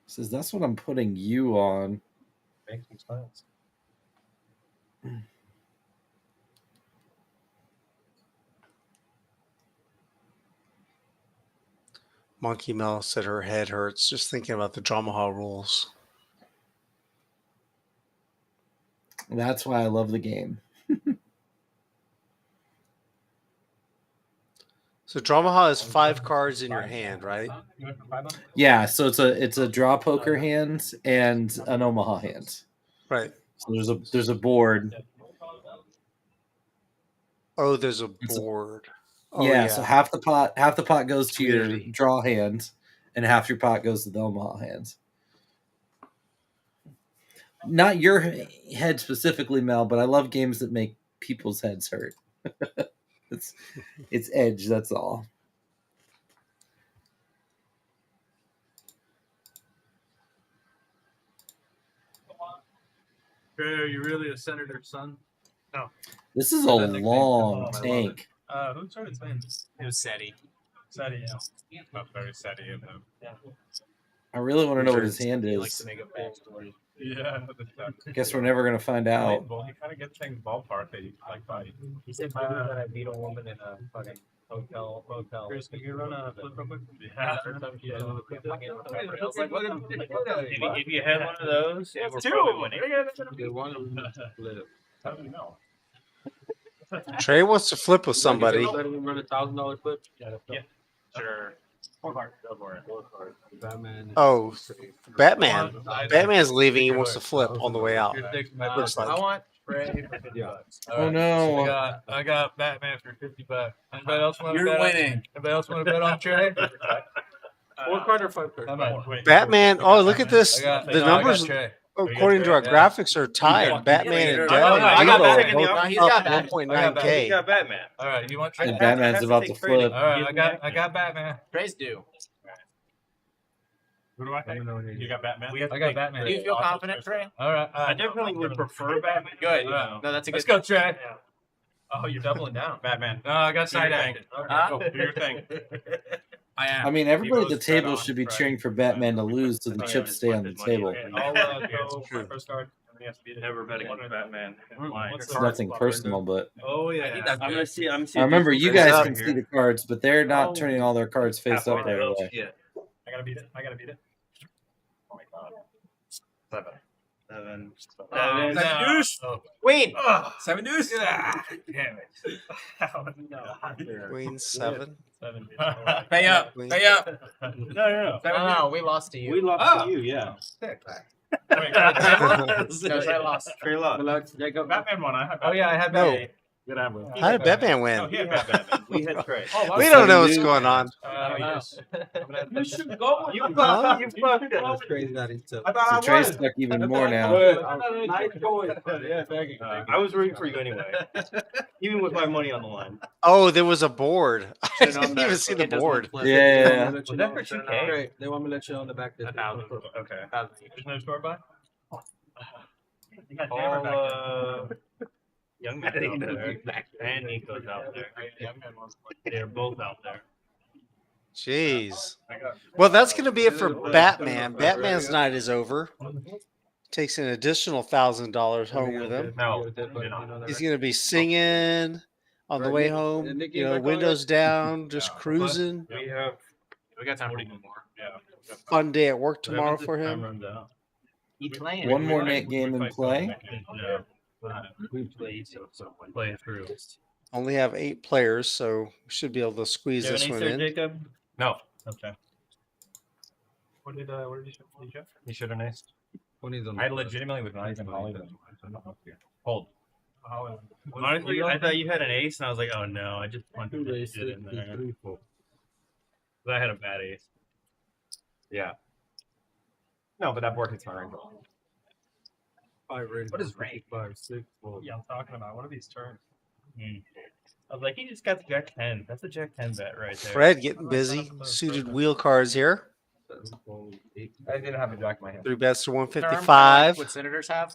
Says that's what I'm putting you on. Makes sense. Monkey Mel said her head hurts just thinking about the drama hall rules. That's why I love the game. So drama hall has 5 cards in your hand, right? Yeah, so it's a draw poker hand and an Omaha hand. Right. So there's a board. Oh, there's a board. Yeah, so half the pot goes to your draw hand, and half your pot goes to the Omaha hand. Not your head specifically, Mel, but I love games that make people's heads hurt. It's edge, that's all. Trey, are you really a senator's son? No. This is a long tank. Who started playing this? It was SETI. SETI, yeah. Not very SETI of him. Yeah. I really want to know what his hand He likes is. to make up backstory. Yeah. Guess we're never going to find out. Well, he kind of gets things ballpark that you like fight. He said that I beat a woman in a fucking hotel. Chris, can you run a flip real quick? Yeah. I was like, what If you had one of those, Yeah, we're two. probably winning. One of them flip. How do you know? Trey wants to flip with somebody. Let him run $1,000 flip. Yeah. Sure. 4 card. Go for it. Batman. Oh, Batman. Batman's leaving. He wants to flip on the way out. Looks I like. want Trey for $50. Oh, no. I got Batman for $50. Anybody else want to You're bet? winning. Anybody else want to bet on Trey? 4 card or 5 card? How about? Batman. Oh, look at this. The numbers, Trey. according to our graphics, are tied. Batman and Devin I got Batman. both He's up got Batman. 1.9K. got Batman. All right, you want Trey? And Batman's about to flip. All right, I got Batman. Trey's due. Who do I think? You got Batman? I got Batman. Do you feel confident, Trey? All right. I definitely would prefer Batman. Good. Yeah. No, that's a good. Let's go, Trey. Yeah. Oh, you're doubling down. Batman. No, I got Do your side thing. acted. Huh? Do your thing. I am. I mean, everybody at the goes table bet should be on, cheering for Batman to lose so the chips stay on the table. I'll go for first card. Never betting on Batman. It's nothing personal, but Oh yeah. I'm gonna see. I'm I seeing. remember you guys can see the cards, but they're not turning all their cards face up right away. Yeah. I gotta beat it. Oh my god. 7. 7 deuce. Queen. 7 deuce. Damn it. Oh, no. Queen 7. 7. Pay up. Pay up. No. We lost to you. We lost to you. Yeah. No, Trey lost. Trey lost. Batman won. Oh yeah, I had No. Batman. Good hammer. How did Batman win? No, he had Batman. We had Trey. We don't know what's going on. You should go. You Huh? fucked it. That's crazy that he took. I thought So I Trey's won. stuck even more now. Nice choice. Yeah, thank you. I was rooting for you anyway, even with my money on the line. Oh, there was a board. I didn't even see the board. Yeah. Was that for 2K? Great. They want me to let you know on the back. A thousand. Okay. There's no store buy. You got All Denver back young men out there, and Nico's out there. They're both out there. Jeez. Well, that's going to be it for Batman. Batman's night is over. Takes an additional $1,000 home with him. No. He's going to be singing on the way home. You know, windows down, just cruising. We got time for one more. Yeah. Fun day at work tomorrow for him. One more night game in play. We play through. Only have 8 players, so we should be able to squeeze this one in. Jacob? No. Okay. What did you show? You should have niced. $20 I legitimately was not even calling them. Hold. Oh, Honestly, I thought you had an ace, and I was like, oh no, I just wanted to get in there. But I had a bad ace. Yeah. No, but that board hits my range. What is rank? 5, 6, 4. Yeah, I'm talking about. What are these turns? I was like, he just got the Jack 10. That's a Jack 10 bet right there. Fred getting busy. Suited wheel cards here. I didn't have a Jack in my hand. 3 bets to Term, 155. what senators have?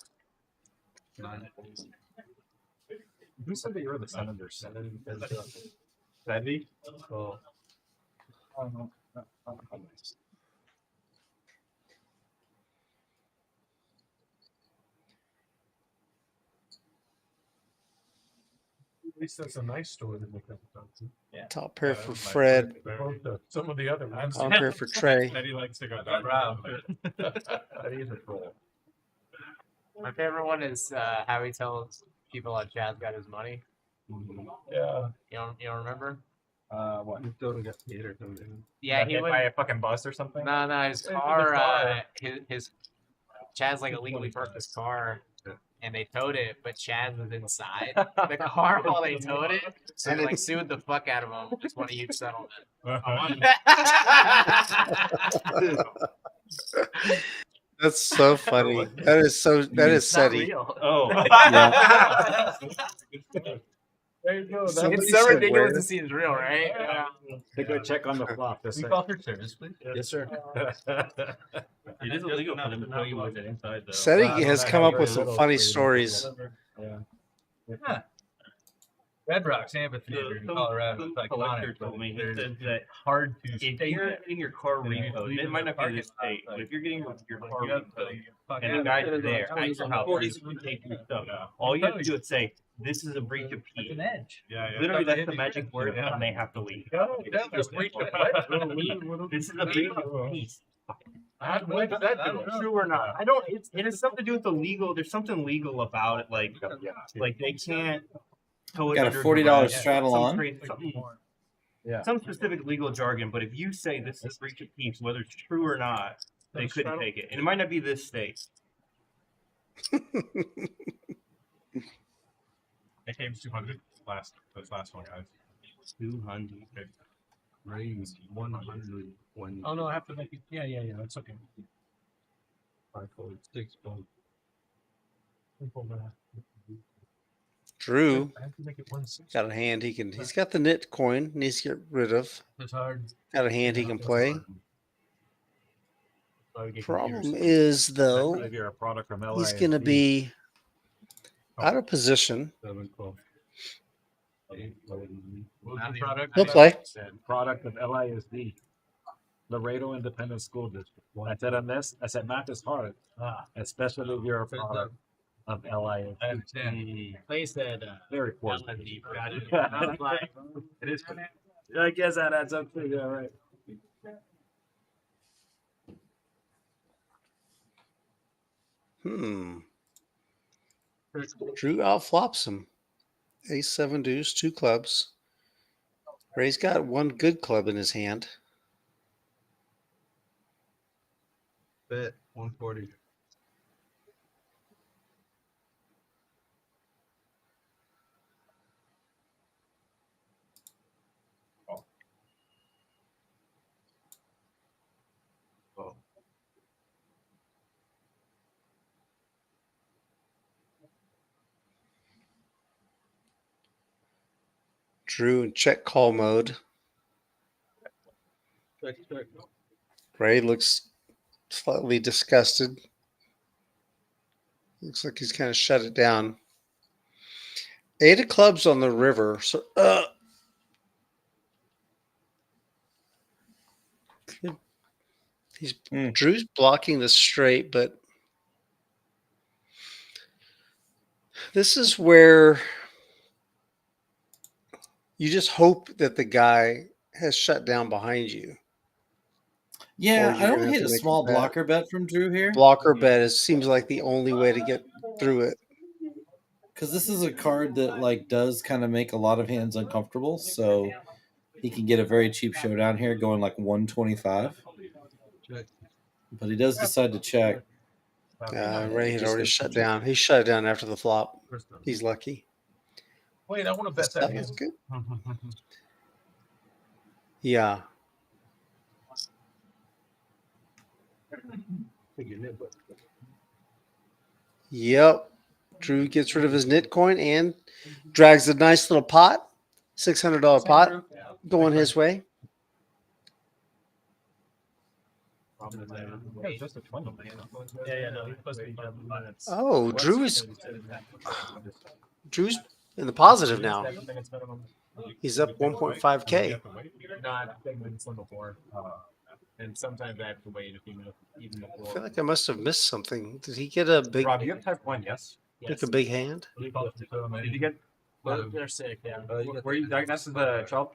Who said that you were the senator? 70? Oh. At least that's a nice story to make up about. Yeah. Top pair for Fred. Some of the other ones. Top pair for Trey. That he likes to go That down. is a troll. My favorite one is how he tells people how Chaz got his money. Yeah. You don't remember? What? You still got paid or something. Yeah, he hit went by a fucking bus or something? No, his car. His Chaz like illegally parked his car, and they towed it, but Chaz was inside the car while they towed it, so they like sued the fuck out of him. Just want a huge settlement. That's so funny. That is SETI. Oh. Yeah. There you go. It's so ridiculous to see it's real, right? Yeah. They go check on the flop. We call for service, please. Yes, sir. It is illegal for them to tell you what's inside, though. SETI has come up with some funny stories. Yeah. Red Rocks Amphitheater in Colorado. It's like collector told me he said that hard to. If you're getting your car repoed, it might not be this state, but if you're getting your car repoed and the guy's there at your house, taking your stuff, all you have to do is say, "This is a breach of peace." Yeah. Literally, that's the magic word, and they have to leave. This is a breach of peace. What does that do? True or not? I don't. It has something to do with the legal. There's something legal about it, like they can't. Got a $40 straddle on. Yeah. Some specific legal jargon, but if you say this is breach of peace, whether it's true or not, they couldn't take it. And it might not be this state. It came 200 this last one, guys. 200. Raise 100 when. Oh no, I have to make it. Yeah. That's okay. 5, 4, 6, 4. Drew I have to make it 160. got a hand he's got the knit coin needs to get rid of. It's hard. Got a hand he can play. So Problem is though, If you're a product from LA, he's gonna be out of position. 7, 12. 8, 11. He'll play. Product of LISD, Laredo Independent School District. When I said on this, I said math is hard, especially if you're a product of LISD. I understand. They said Very poor. LSD. Got it. I was like, It is. I guess that adds up to, yeah, right. Drew outflops him. Ace 7 deuce, 2 clubs. Ray's got 1 good club in his hand. Bet 140. Drew in check call mode. Ray looks slightly disgusted. Looks like he's kind of shut it down. 8 of clubs on the river. So, Drew's blocking the straight, but this is where you just hope that the guy has shut down behind you. Yeah, Or I you're don't gonna have hate to a make small bet. blocker bet from Drew here. Blocker bet seems like the only way to get through it. Because this is a card that like does kind of make a lot of hands uncomfortable, so he can get a very cheap showdown here going like 125. But he does decide to check. Ray had already shut down. He shut it down after the flop. He's lucky. Wait, I want to bet That that. was good. Yeah. Yep. Drew gets rid of his knit coin and drags a nice little pot, $600 pot, going his way. Just a 20. Yeah, no, he's supposed to be Oh, Drew's in the positive now. He's up 1.5K. No, I've been with this one before. And sometimes I have to wait a few minutes, even I before. feel like I must have missed something. Did he get a big, Rob, you have type 1, yes? like a big hand? Did you get? They're sick, yeah. Were you diagnosed with a child?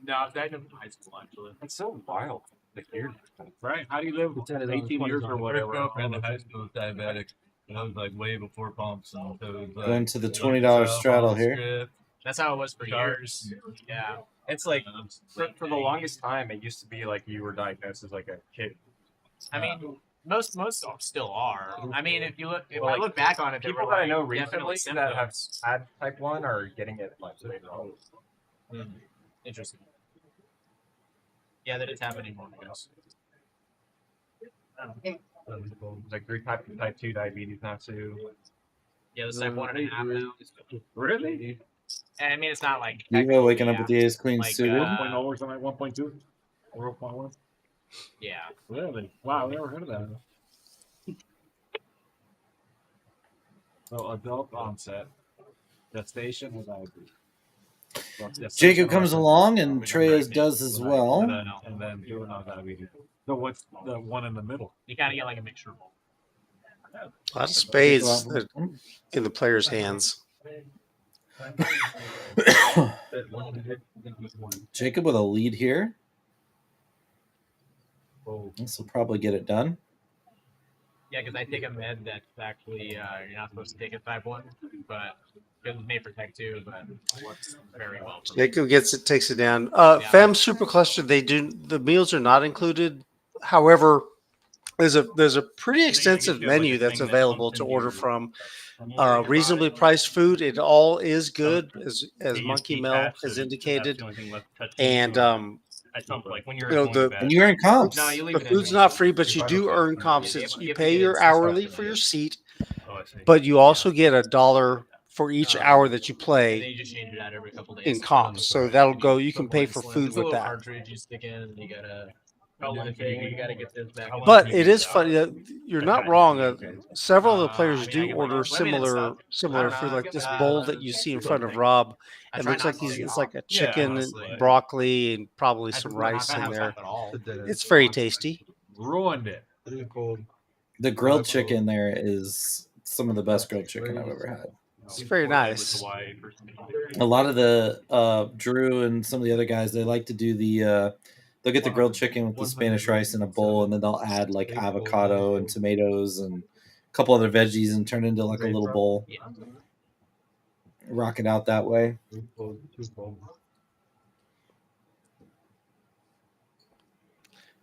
No, I was diagnosed in high school, actually. It's so wild. Like, right? How do you live with 18 years or whatever? In high school was diabetic. And I was like way before pumps. And so it was like, Going to the $20 straddle here. That's how it was for years. Yeah. It's like, for the longest time, it used to be like you were diagnosed as like a kid. I mean, most still are. I mean, if I look back on it, there people were that I like know definitely recently that have had type 1 are getting it like later on. Interesting. Yeah, that is happening more, I guess. Like 3 type 2 diabetes now too. Yeah, it's like 1.5 now. Really? And I mean, it's not like Evo waking up with the ace queen like, suited. 1.0 or something like 1.2 or 0.1. Yeah. Really? Wow, I never heard of that. So adult onset, gestation with IV. Jacob comes along, and Trey does as well. And then juvenile diabetes. So what's the one in the middle? You kind of get like a mixture of both. A lot of spades in the player's hands. Jacob with a lead here. This will probably get it done. Yeah, because I take a med that's actually you're not supposed to take it type 1, but it was made for type 2, but it works very well. For me. Jacob takes it down. Fem Supercluster, the meals are not included. However, there's a pretty extensive menu that's available to order from. Reasonably priced food. It all is good, as Monkey Mel has indicated. And when you know, and you earn comps. the food's not free, but you do earn comps. You pay your hourly for your seat, but you also get $1 for each hour that you play They just change it out every couple days. in comps. So that'll go. You can pay for food There's a with little that. cartridge you stick in, and you gotta you gotta get this back. But it is funny. You're not wrong. Several of the players do order similar food, like this bowl that you see in front of Rob. It looks like it's like a chicken, broccoli, and probably some rice in there. It's very tasty. Ruined it. The grilled chicken there is some of the best grilled chicken I've ever had. It's very nice. A lot of the Drew and some of the other guys, they like to do they'll get the grilled chicken with the Spanish rice in a bowl, and then they'll add like avocado and tomatoes and a couple other veggies and turn it into like a little bowl. Rock it out that way.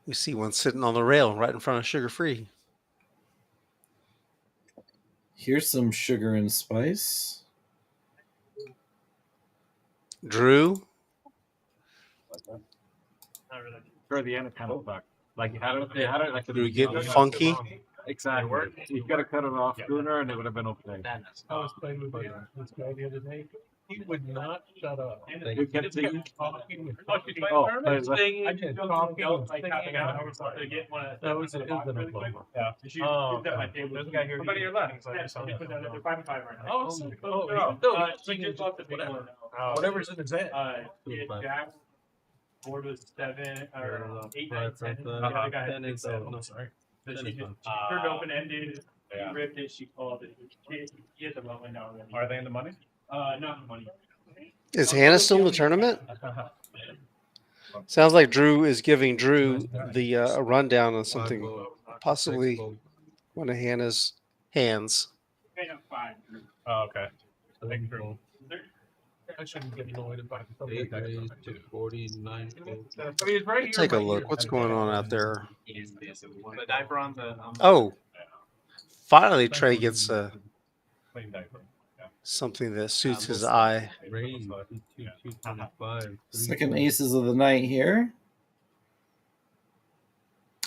We see one sitting on the rail right in front of Sugar Free. Here's some sugar and spice. Drew. For the end, it kind of fucked. Like how did it like Drew getting funky. Exactly. You got to cut it off sooner, and it would have been okay. I was playing with this guy the other day. He would not shut up. You kept singing. Talking. I just Singing. talking, like half an hour to get one of That was an really quick. Yeah. There's a guy here. Somebody to your left. Yeah, somebody put that. They're 5-5 right now. He just bought the big one. Whatever's in his head. Jack. Board was 7 or 8, 9, 10. The other guy had 6, 7. No, sorry. So she just turned open ended. He ripped it. She called it. He hit the low end already. Are they in the money? Not the money. Is Hannah still in the tournament? Sounds like Drew is giving Drew the a rundown on something, possibly one of Hannah's hands. Oh, okay. I think Drew. I shouldn't get annoyed about it. 8 raised to 49. Take a look. What's going on out there? The diaper on the. Oh, finally Trey gets Clean diaper. something that suits his eye. Raised to 225. Second aces of the night here.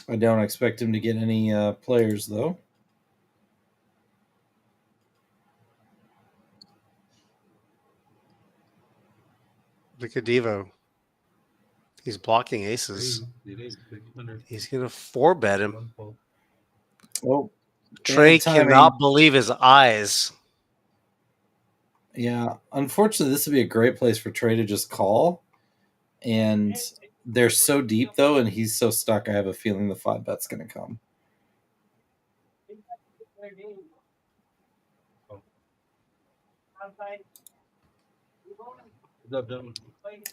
I don't expect him to get any players, though. Look at Devo. He's blocking aces. He's going to 4-bet him. Oh, Trey bad timing. cannot believe his eyes. Yeah, unfortunately, this would be a great place for Trey to just call. And they're so deep, though, and he's so stuck, I have a feeling the 5-bet's going to come.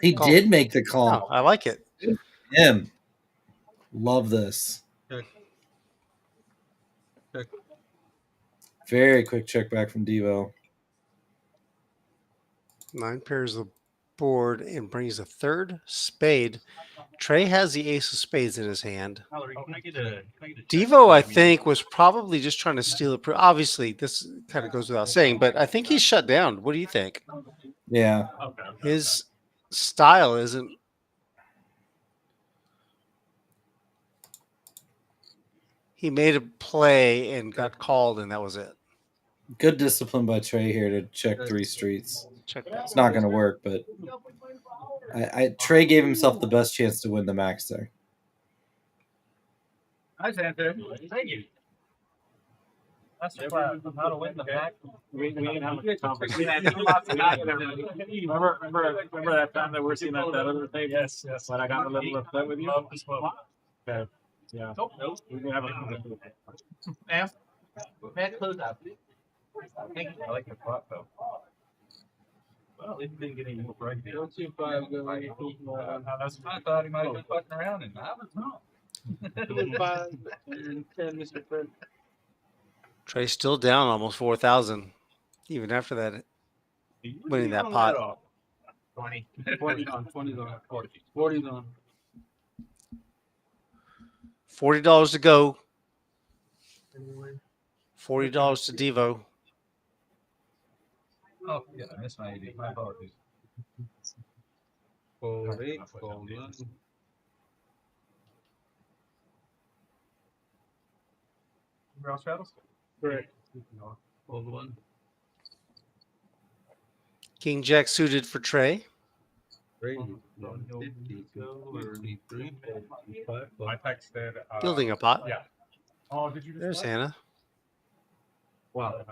He Call. did make the call. Oh, I like it. Him. Love this. Very quick check back from Devo. 9 pairs of board and brings a third spade. Trey has the ace of spades in his hand. Devo, I think, was probably just trying to steal it. Obviously, this kind of goes without saying, but I think he's shut down. What do you think? Yeah. His style isn't. He made a play and got called, and that was it. Good discipline by Trey here to check 3 streets. Check that. It's not going to work, but Trey gave himself the best chance to win the max there. Hi, Santa. Thank you. That's how to win the back. We didn't have a conversation. Remember that time that we're seeing that other thing? Yes. When I got a little upset with you? Okay. Yeah. We didn't have a conversation. Ma'am, may I close out, please? Thank you. I like your pot, though. Well, it didn't get any more right there. 225. I thought he might have been fucking around, and I was wrong. 5 and 10, Mr. Friend. Trey's still down almost 4,000, even after that winning that pot. 20. 40 on, 20 on, 40 on. $40 to go. $40 to Devo. Oh, yeah, I missed my 80. My apologies. Fold 8, fold 9. Anybody else straddles? Correct. Fold 1. King Jack suited for Trey. I texted. Building a pot. Yeah. Oh, did you just There's Hannah. Wow.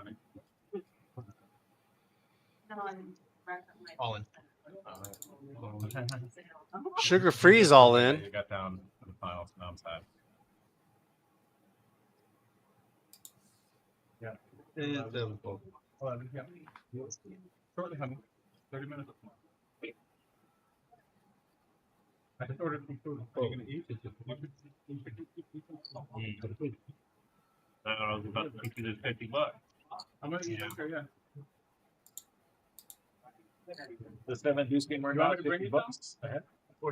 All in. Sugar Free's all in. You got down to the finals. Now I'm sad. Yeah. And 7 fold. Yeah. Shortly, honey. 30 minutes. I just ordered some food. Are you going to eat? I was about to think you did $50. I'm going to eat after, yeah. The 7 deuce game right now, $50. I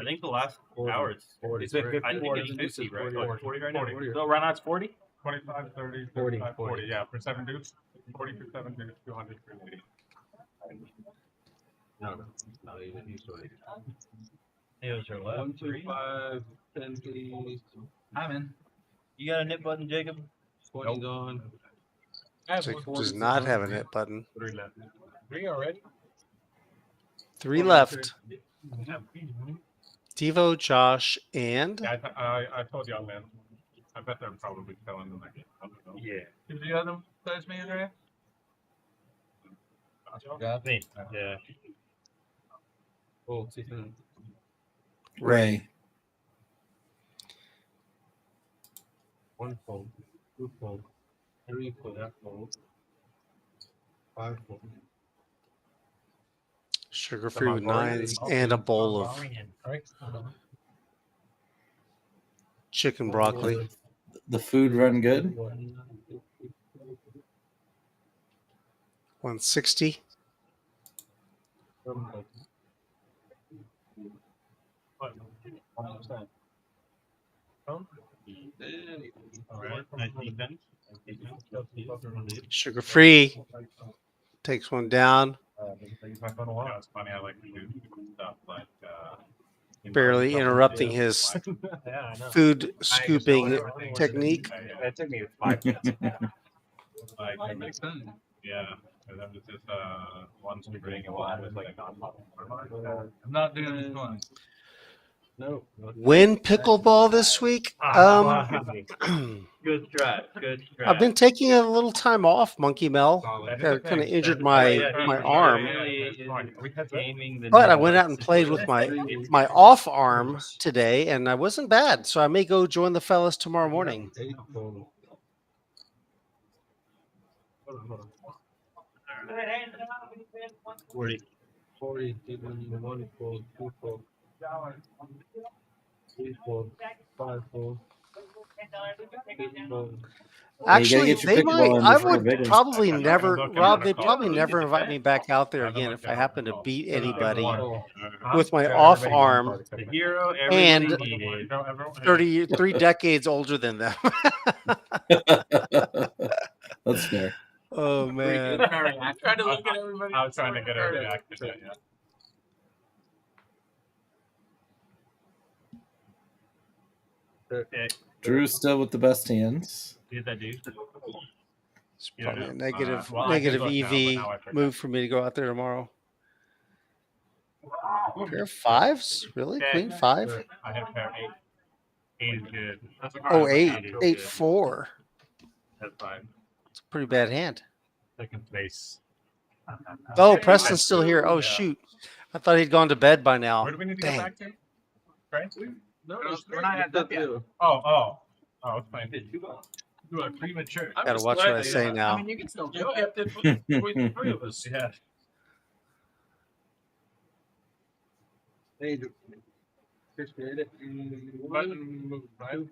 think the last 4 hours. It's been 50. I think it's 50, right? 40 right now. 40. So right now it's 40? 25, 30, 35, 40. Yeah, for 7 deuce. 40 for 7 deuce, 200 for 80. No, you didn't use 40. It was your left. 1, 2, 5, 10, please. Hi, man. You got a knit button, Jacob? 20's on. Jacob does not have a net button. 3 left. 3 already? 3 left. Devo, Josh, and Yeah, I told y'all, man. I bet they're probably killing them again. Yeah. Who's the other size man, right? Yeah. Me. Yeah. Oh, Ray. 1 fold, 2 fold, 3 fold, 5 fold. sugar-free with 9s and a bowl of chicken broccoli. The food run good? 160. Sugar-free takes one down. It's funny. I like to do stuff like Barely interrupting his food scooping technique. It took me 5 minutes. Like, that makes sense. Yeah. Because I'm just one bring a lot with like I'm not doing this one. No. Win pickleball this week? Good try. Good try. I've been taking a little time off, Monkey Mel. Kind of injured my arm. But I went out and played with my off arm today, and I wasn't bad. So I may go join the fellas tomorrow morning. 40. 40. 1 fold, 2 fold, 3 fold, 5 fold. Actually, they might. I would probably never, Rob. They'd probably never invite me back out there again if I happen to beat anybody with my off arm and 33 decades older than them. That's fair. Oh man! I'm trying to look at everybody. I was trying to get her reaction. Yeah. Okay. Drew's still with the best hands. Did that dude? It's probably a negative well, I did negative look now, but EV now I forgot. move for me to go out there tomorrow. Pair of 5s? Really? Okay. Queen 5? I have pair 8. 8 is good. That's a Oh, card. 8. 8-4. That's fine. It's a pretty bad hand. Second place. Oh, Preston's still here. Oh, shoot. I thought he'd gone to bed by now. Where do we need to Dang. go back to? Right? No, we're not at that yet. Oh, it's fine. You are premature. Gotta watch what I say now. I mean, you can still do it. Between the 3 of us. Yeah. Hey, appreciate it. 1, 2, 5,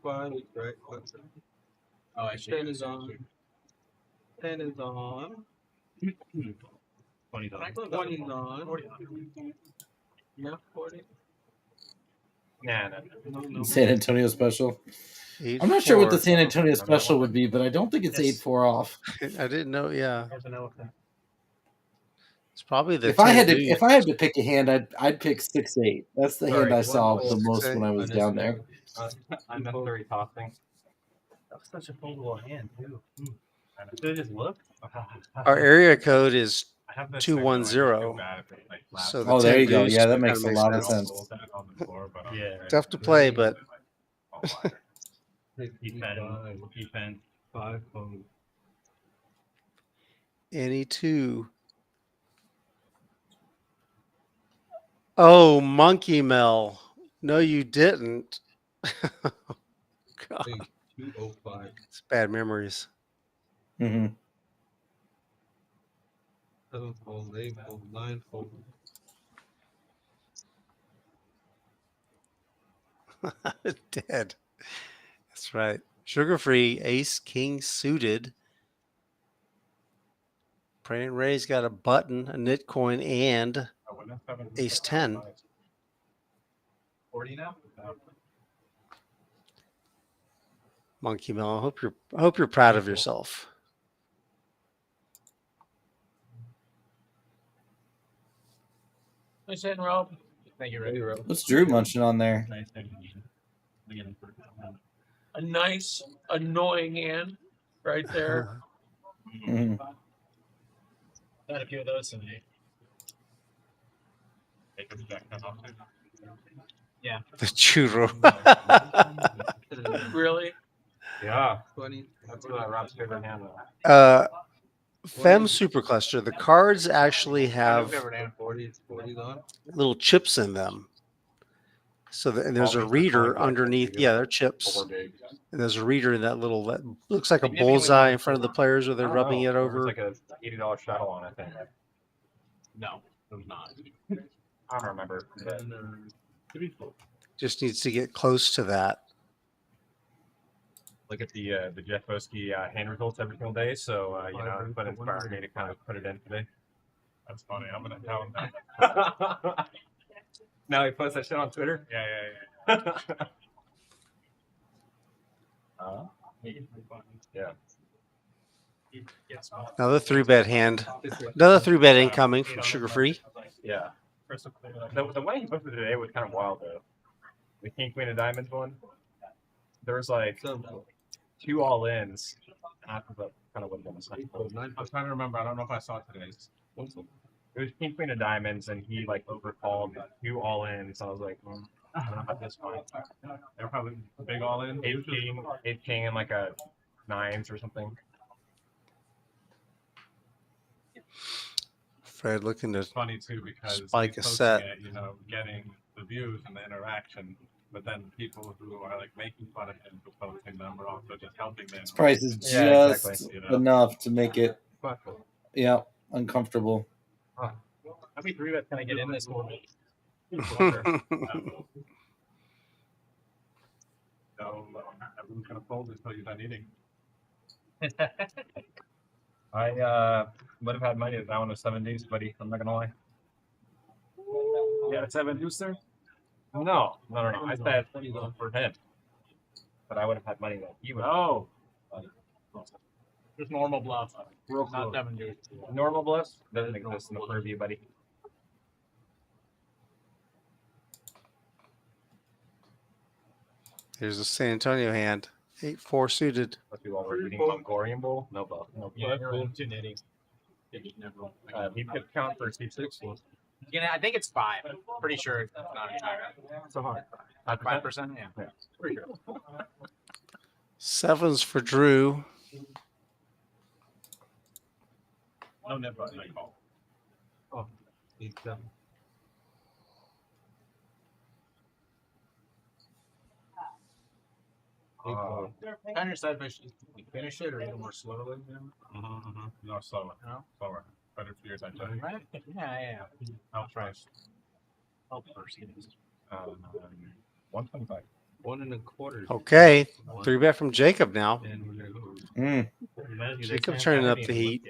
right? Oh, I 10 is on. 10 is on. 20 on. 20 is on. Yeah, 40. Nah. No. San Antonio special. 8-4. I'm not sure what the San Antonio special would be, but I don't think it's 8-4 off. I didn't know. Yeah. It's probably the. If I had to pick a hand, I'd pick 6-8. That's the hand I saw the most when I was down there. Unnecessary tossing. That was such a foldable hand, too. Did it just look? Our area code is I have this 210. So the Oh, there 10 you go. boost Yeah, that kinda makes a lot of sense. Yeah. Tough to play, but Defense. 5 fold. any 2. Oh, Monkey Mel. No, you didn't. God. 205. It's bad memories. Mm-hmm. 7 fold, 8 fold, 9 fold. Dead. That's right. Sugar-free, ace, king suited. Bryan Ray's got a button, a knit coin, and ace 10. 40 now? Monkey Mel, I hope you're proud of yourself. Nice hitting, Rob. Thank you, Ray. What's Drew munching on there? A nice, annoying hand right there. Mm-hmm. Had a few of those tonight. Yeah. The churro. Really? Yeah. 20. That's what Rob's favorite hand. Fem Supercluster. The cards actually have 40 on. little chips in them. So and there's a reader underneath. Yeah, they're chips. And there's a reader in that little that looks like a bullseye in front of the players where they're rubbing it over. It's like a $80 shuttle on it, I think. No, it was not. I don't remember. Just needs to get close to that. Look at the Jeff Boski hand results every single day, so you know, but inspired me to kind of put it in today. That's funny. I'm gonna tell him that. Now he posts that shit on Twitter. Yeah. Yeah. Another 3-bet hand. Another 3-bet incoming from Sugar Free. Yeah. The way he posted it today was kind of wild though. The King Queen of Diamonds one. There was like 2 all-ins. And I thought kind of would have been I was trying to remember. I don't know if I saw today's. It was King Queen of Diamonds, and he like overcalled 2 all-ins. So I was like, I don't know about this one. They're probably big all-in. 8 king, and like a 9s or something. Fred looking to funny too because spike a posting set. it, you know, getting the views and the interaction, but then people who are like making fun of him for posting them are also just helping them. His price is just enough to make it, uncomfortable. How many 3-bets can I get in this one? So everyone's gonna fold until you're done eating. I would have had money if that one was 7 deuce, buddy. I'm not gonna lie. Yeah, 7 deuce there? No. I said for him, but I would have had money that he would. Oh. Just normal bluff. Not 7 deuce. Normal bluff doesn't exist in the purview, buddy. Here's a San Antonio hand. 8-4 suited. Let's be while we're eating Mongolian Bowl. No bluff. No bluff. He could count for C6. Yeah, I think it's 5. I'm pretty sure it's not entire. So hard. 5%? Yeah. Pretty sure. 7s for Drew. No net button. Oh, 8-7. Kind of said finish it or even more slowly. No, slower. No? Slower. Better for yours, I tell you. Right? Yeah. I'll try. Help first. 125. 1 1/4. Okay. 3-bet from Jacob now. And Jacob turning up the heat.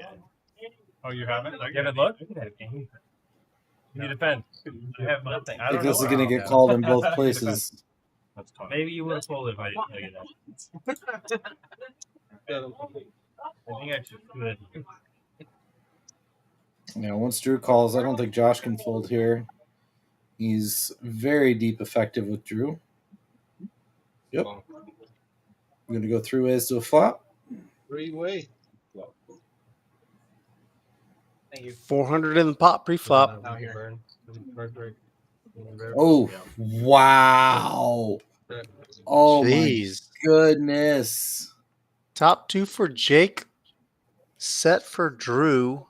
Oh, you haven't? You haven't looked? You defend. You have nothing. I think this is going to get called in both places. That's tough. Maybe you would have folded if I didn't tell you that. I think I should. Once Drew calls, I don't think Josh can fold here. He's very deep effective with Drew. Yep. I'm going to go 3 ways to a flop. 3-way. Thank you. 400 in the pot pre-flop. Oh, wow. Oh, Jeez. my goodness. Top 2 for Jake. Set for Drew.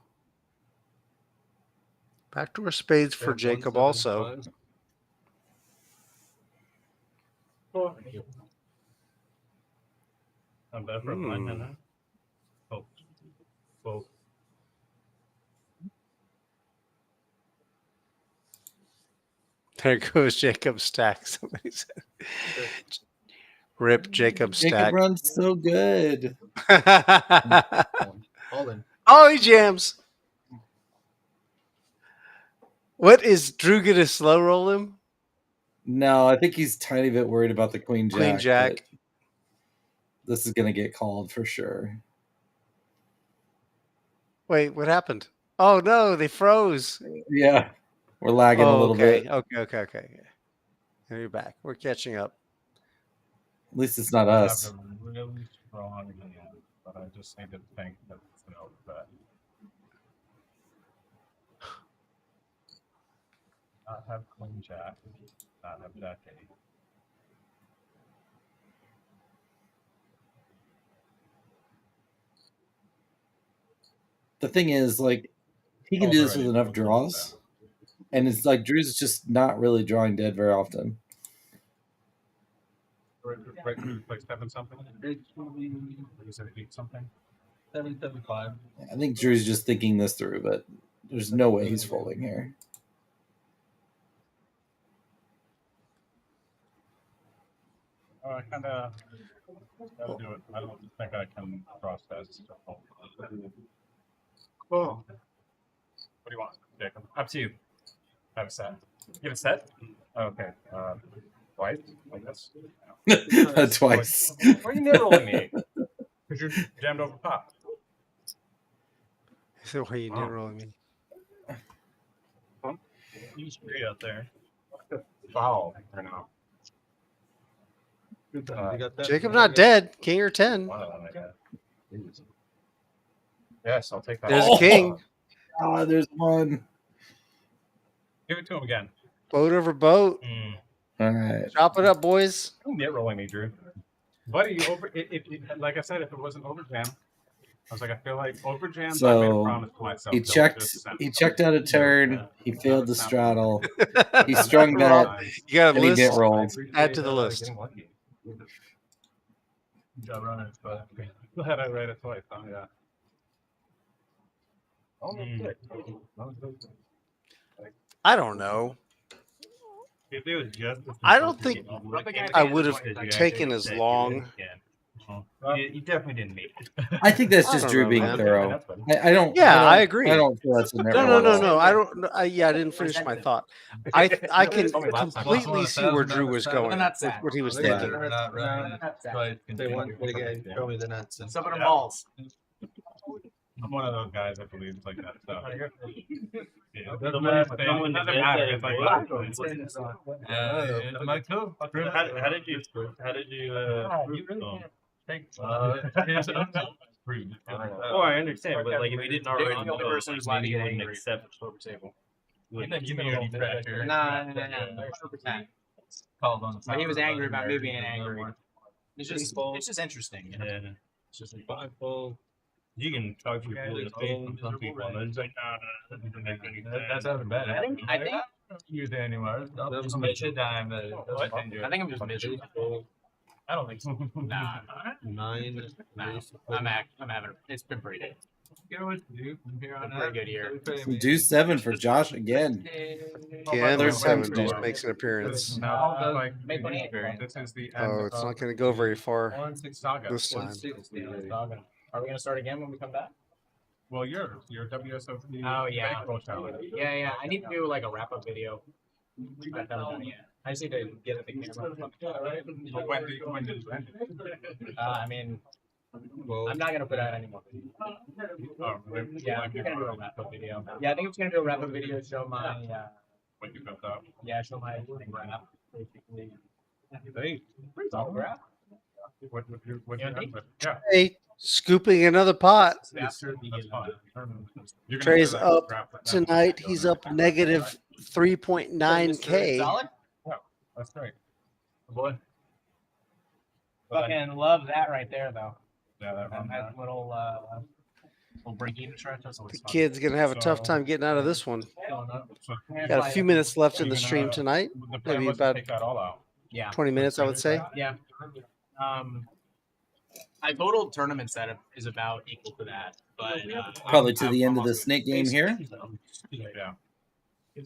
Backdoor spades for Jacob also. I'm better for a blind man, huh? Oh. There goes Jacob's stack. Somebody said. Rip Jacob's stack. Jacob runs so good. Oh, he jams. What is Drew going to slow roll him? No, I think he's a tiny bit worried about the Queen Jack. Queen Jack. This is going to get called for sure. Wait, what happened? Oh, no, they froze. Yeah, we're lagging a little bit. Okay. Here you're back. We're catching up. At least it's not us. Really strong hand, but I just need to think that it's an overbet. have queen jack. Not have jack 8. The thing is, like, he can do this with enough draws, and it's like Drew's just not really drawing dead very often. Right, like 7 something. You said 8 something. 775. I think Drew's just thinking this through, but there's no way he's folding here. I kind of gotta do it. I don't think I can cross test. Oh. What do you want, Jacob? Up to you. Have a set. You have a set? Okay. Twice, I guess. Twice. Why are you never rolling me? Because you're jammed over pop. So why are you never rolling me? You straight out there. Foul right now. Jacob not dead. King or 10. Yes, I'll take that. There's a king. There's one. Give it to him again. Boat over boat. All right. Chop it up, boys. Don't get rolling me, Drew. Buddy, like I said, if it wasn't overjam, I was like, I feel like overjam. I made a promise to myself. He checked out a turn. He failed the straddle. He strung that. You got a and list. He didn't roll. Add to the list. Good job running, but glad I read it twice. Oh, yeah. I don't know. If it was just I don't think I would have taken as long. You definitely didn't make it. I think that's just Drew being thorough. I don't. I agree. I don't feel that's in there. No. I don't. I didn't finish my thought. I can completely see where Drew was going. What he was thinking. They want again. Show me the nuts. Some of the balls. I'm one of those guys that believes like that stuff. Yeah, it doesn't matter. It's like How did you Oh, I understand, but like if you didn't already know, person who's allowed to get angry. Accept over table. Nah. Called on. But he was angry about me being angry. It's just interesting. You know? Yeah. It's just like 5 fold. You can talk to your police from some people, and it's like, that doesn't make any sense. That sounded bad. I think use it anywhere. That was mission time. I think I'm just miserable. I don't think so. Nah. 9. Nah. I'm having. It's been pretty good. Pretty good year. Do 7 for Josh again. Yeah, there's 7 just makes an appearance. Make money appearance. This is the end. Oh, it's not going to go very far Saga. this time. Are we gonna start again when we come back? Well, your WSOP. Oh yeah. bankroll challenge. Yeah. I need to do like a wrap up video. I haven't done it yet. I just need to get at the camera. But when did you end it? I mean, I'm not gonna put out any more. Oh, Yeah, I'm gonna do a wrap up video. Yeah, I think I'm just gonna do a wrap up video. Show my. What you built up? Yeah, show my wrap. Basically. Hey, All wrap. what you yeah. Hey, scooping another pot. That's fine. Trey's up tonight. He's up negative 3.9K. Solid. Yeah, that's great. Boy. Fucking love that right there, though. Yeah, that Nice little break even stretch. The kid's gonna have a tough time getting out of this one. Got a few minutes left in the stream tonight. Maybe about 20 minutes, I would say. Yeah. My total tournament setup is about equal to that, but Probably to the end of the snake game here. Yeah.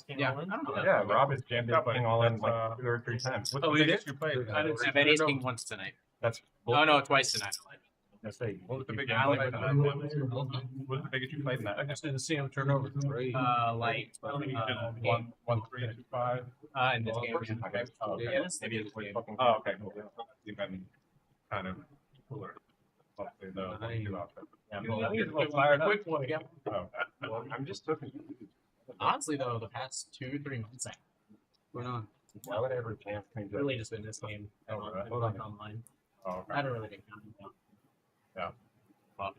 Yeah, I don't know. Yeah, Rob is jammed everything all in like 2 or 3 times. What's the biggest you played? I bet ace king once tonight. That's Oh no, twice tonight. What was the biggest you played? What was the biggest you played in that? I just didn't see him turn over. Like 1, 3, 5. in this game. Okay. Oh, okay. Yeah, maybe in this game. Oh, okay. You've been kind of cooler. Hopefully, the outfit. Yeah, well, fired quick one again. Oh, well, I'm just looking. Honestly, though, the past 2-3 months, What's going on? Why would I ever jam things really just been this game. Online. Oh, okay. I haven't really been counting down. Yeah. I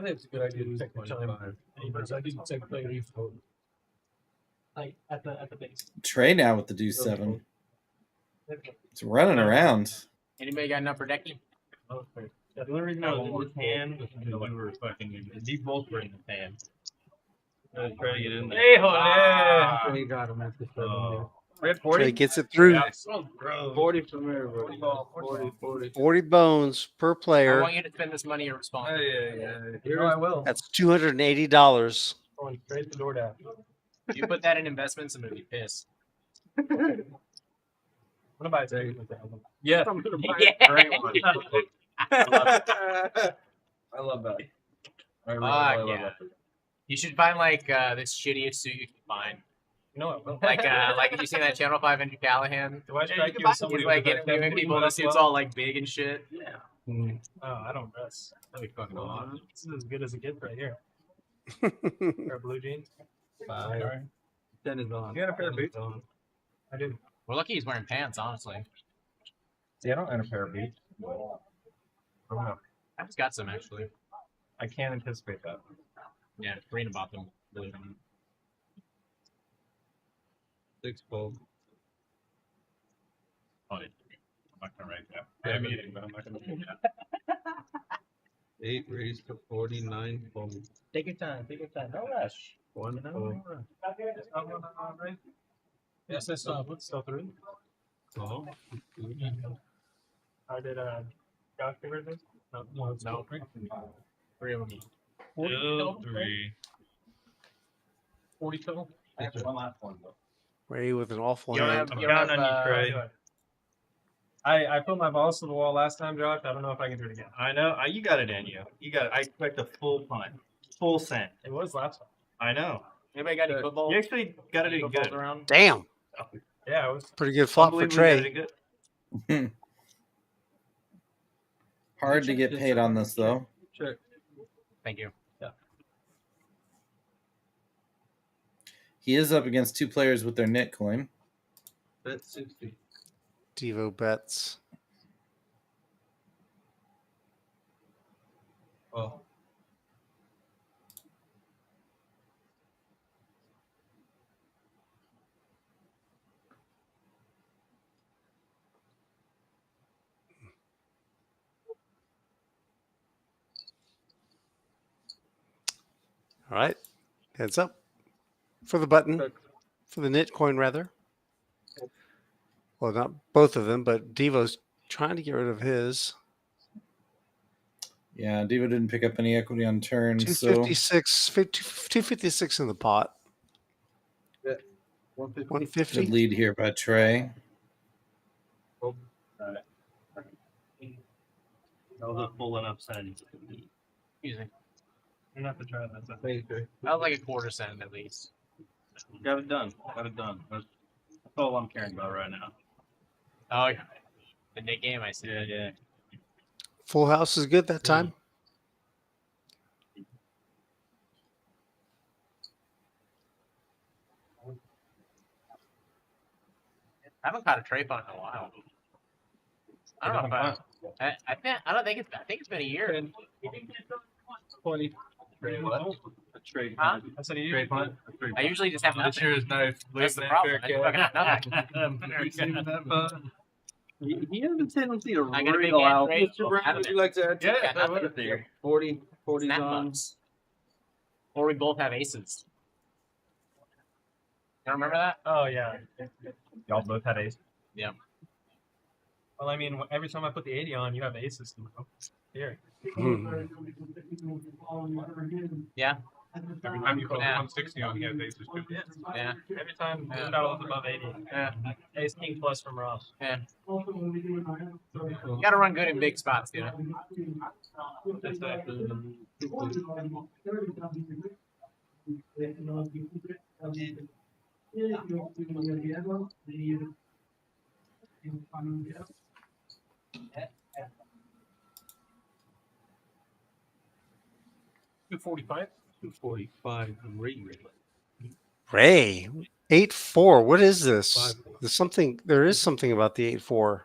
think it's a good idea to take the time. I didn't take play refloat. like at the base. Trey now with the deuce 7. It's running around. Anybody got enough for decking? The only reason I was hand was because we were fucking. These both were in the fan. I was trying to get in there. Hey, holy! You got him at the We had 40. Trey gets it through. Yeah, so gross. 40 from everybody. 40. 40 bones per I player. want you to spend this money irresponsibly. You know I will. That's $280. Going straight to DoorDash. If you put that in investments, I'm gonna be pissed. I'm gonna buy a ticket. Yeah. Yeah. Great one. I love that. I Fuck love yeah. that. You should find like this shittiest suit you can find. You know what? Like you seen that Channel 5 Andrew Callahan? Do I strike you He's as somebody like with a interviewing people in the suits all like big and shit. Yeah. Oh, I don't dress. That'd be fucking awesome. This is as good as it gets right here. Pair of blue jeans. 5. 10 is on. You got a pair of boots? I do. We're lucky he's wearing pants, honestly. See, I don't own a pair of boots. I don't know. I've just got some actually. I can't anticipate that. Yeah, Karina bought them. 6 fold. Oh, I'm not gonna write that. I'm eating, but I'm not gonna do that. 8 raised to 49 fold. Take your time. Take your time. No rush. 1 No fold. rush. Yes, it's still through. Oh. I did Josh figure this? No, it's No. 3 of them. 3. 40 total. I have one last one though. Ray with an awful You don't hand. have, you don't counting have, on you, Trey. I put my balls to the wall last time, Josh. I don't know if I can do it again. I know. You got it in you. You got it. I expect a full punt. Full send. It was last time. I know. Anybody got any football? You actually got it in footballs good. around? Damn. Yeah, it was. Pretty good flop for Unbelievably Trey. got it good. Hard to get paid on this though. Sure. Thank you. He is up against 2 players with their knit coin. Bet 60. Devo bets. Oh. All right. Heads up. For the button. For the knit coin, rather. Well, not both of them, but Devo's trying to get rid of his. Yeah, Devo didn't pick up any equity on turn, so 256 in the pot. Yeah. 150. 150. good lead here by Trey. That was a full enough send. Easy. You're not to try that. So. Thank you. That was like a quarter cent at least. Got it done. Got it done. That's all I'm caring about right now. Oh yeah. The Nick game, I see. Yeah. Full house is good that time. I haven't caught a Trey punt in a while. I don't know if I don't think it's. I think it's been a year. 20. Trey what? A trade. Huh? I said you. Trade punt. I usually just have This nothing. year is nice. That's the problem. I fucking have nothing. He has a tendency to I got a big reel hand out. trade. Mr. Bryan, would you like to add to Yeah, that? that would be. 40. 40's Snap on. bucks. Or we both have aces. You remember that? Oh yeah. Y'all both had ace. Yeah. Well, I mean, every time I put the 80 on, you have aces. Here. Yeah. Every time you put Yeah. 160 on, you have aces too. Yeah. Every time Yeah. you got above 80. Yeah. Ace king plus from Ross. Yeah. You gotta run good in big spots, dude. That's it. $245. 245. Ray, 8-4. What is this? There's something. There is something about the 8-4.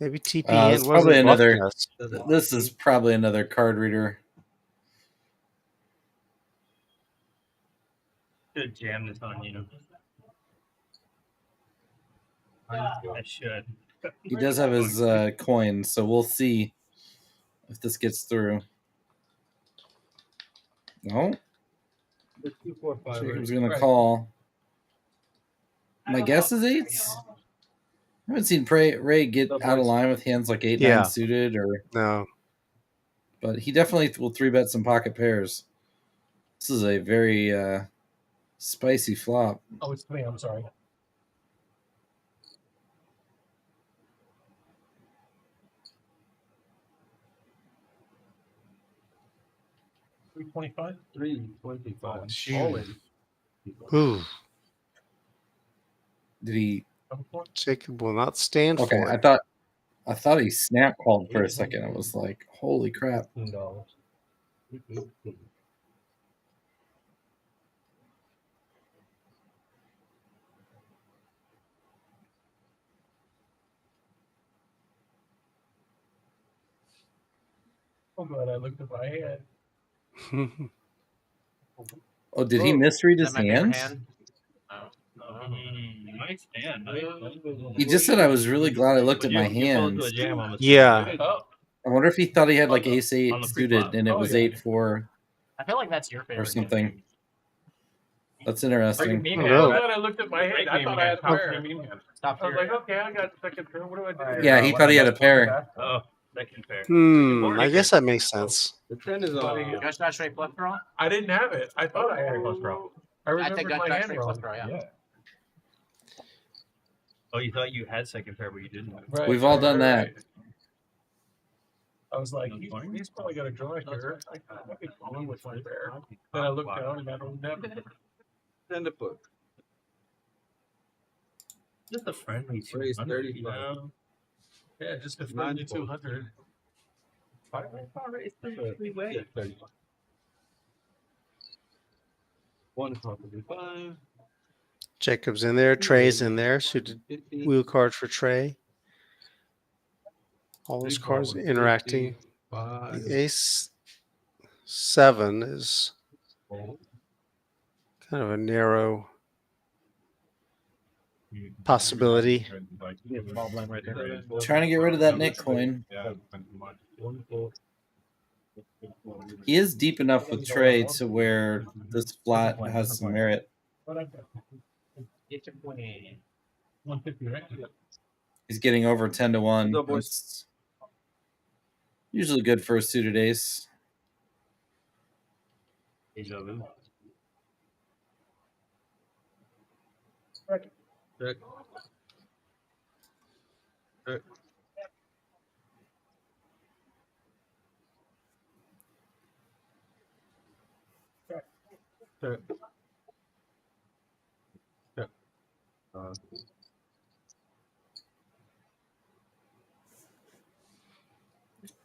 Maybe TPN It's wasn't probably another. bluffing us. This is probably another card reader. Should jam this on you. I should. He does have his coin, so we'll see if this gets through. No. Jacob's going to call. My guess is eights. I haven't seen Ray get out of line with hands like 8-9 suited or no. But he definitely will 3-bet some pocket pairs. This is a very spicy flop. Oh, it's me. I'm sorry. $325. $325. Ooh. Did he? Jacob will not stand okay, for it. I thought he snap called for a second. I was like, holy crap. I'm glad I looked at my hand. Oh, did he misread his hands? Nice hand. He just said I was really glad I looked at my hands. Yeah. I wonder if he thought he had like ace 8 suited and it was 8-4 I feel like that's your favorite or something. game. That's interesting. I'm glad I looked at my hand. I thought I had a pair. Stop I was like, okay, I got second pair. What do I do? Yeah, he thought he had a pair. Oh, second pair. I guess that makes sense. The trend is on. Josh got straight flush draw? I didn't have it. I thought I had a flush draw. I remembered think my Josh hand straight wrong. flush draw, yeah. Oh, you thought you had second pair, but you didn't. Right, We've all done that. I was like, he's probably got a draw here. I might be calling with my pair. Then I looked down and I don't have it. Send a book. Just a friendly Raise 200, 35. you know? Yeah, just a friendly 200. It's 33 way. 155. Jacob's in there. Trey's in there. Suited wheel card for Trey. All those cards interacting. The ace 7 is kind of a narrow possibility. Trying to get rid of that Nick coin. He is deep enough with Trey to where this flat has some merit. Get your queen. 150, right? He's getting over 10-1. No, boys. It's usually good for a suited ace. He's open. Check. Check. Check. Check.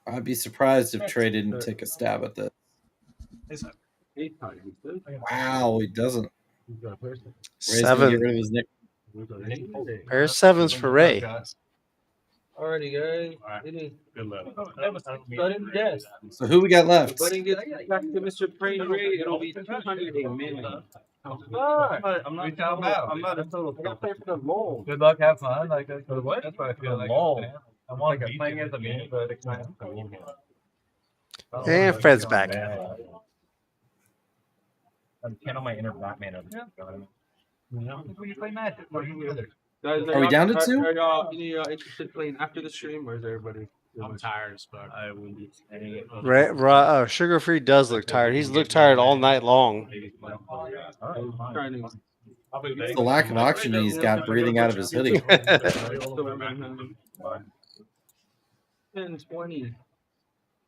I'd be surprised if Trey didn't take a stab at this. Wow, he doesn't. Ray's gonna get rid of his Nick. Pair of 7s for Ray. Alrighty, guys. Good luck. Sudden death. So who we got left? Buddy gets back to Mr. Prain Ray. It'll be 200 a minute. I'm not a total. Good luck, have fun. Like that's what? That's what I feel like. I want to playing as a meme, but it's not. And Fred's back. I'm channel my inner Batman over there. When you play Magic, what are you other? Guys, Are we down to 2? Are y'all interested playing after the stream, or is everybody? I'm tired as fuck. I will be staying it. Sugar Free does look tired. He's looked tired all night long. It's the lack of oxygen he's got breathing out of his hoodie. 10, 20,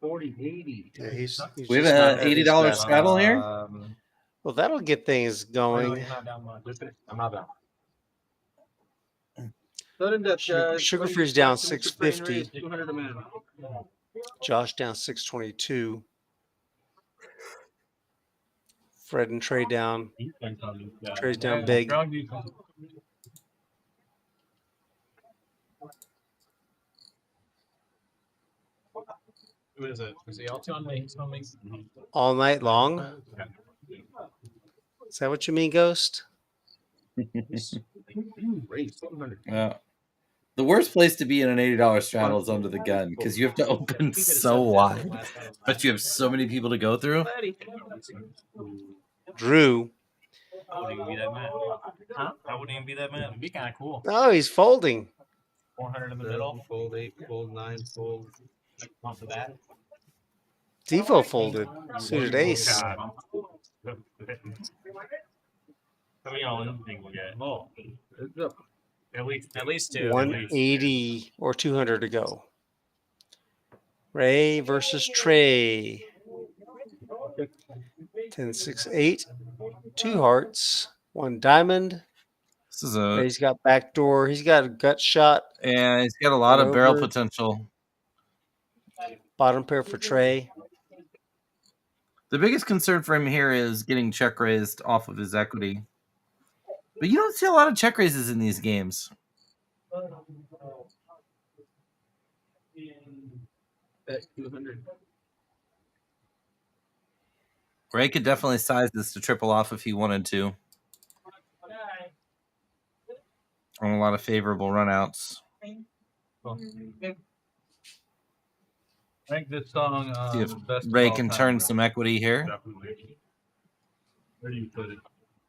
40, 80. Yeah, he's We have an $80 straddle here. Well, that'll get things going. I'm not down. Sudden death, guys. Sugar Free's down 650. 200 a minute. Josh down 622. Fred and Trey down. Trey's down big. Who is it? Is he all on me? All night long. Is that what you mean, Ghost? Yeah. The worst place to be in an $80 straddle is under the gun because you have to open so wide, but you have so many people to go through. Drew. I wouldn't even be that mad. Huh? I wouldn't even be that mad. It'd be kind of cool. Oh, he's folding. 400 in the middle. Fold 8, fold 9, fold. Off of that. Devo folded. Suited ace. How many all-in things we get? Oh, At least two. 180 or 200 to go. Ray versus Trey. 10, 6, 8. 2 hearts. 1 diamond. This is a. Ray's got backdoor. He's got a gut shot. Yeah, he's got a lot of barrel potential. Bottom pair for Trey. The biggest concern for him here is getting check raised off of his equity. But you don't see a lot of check raises in these games. Bet 200. Ray could definitely size this to triple off if he wanted to. On a lot of favorable runouts. I think this song. See if best of Ray all can time. turn some equity here. Where do you put it?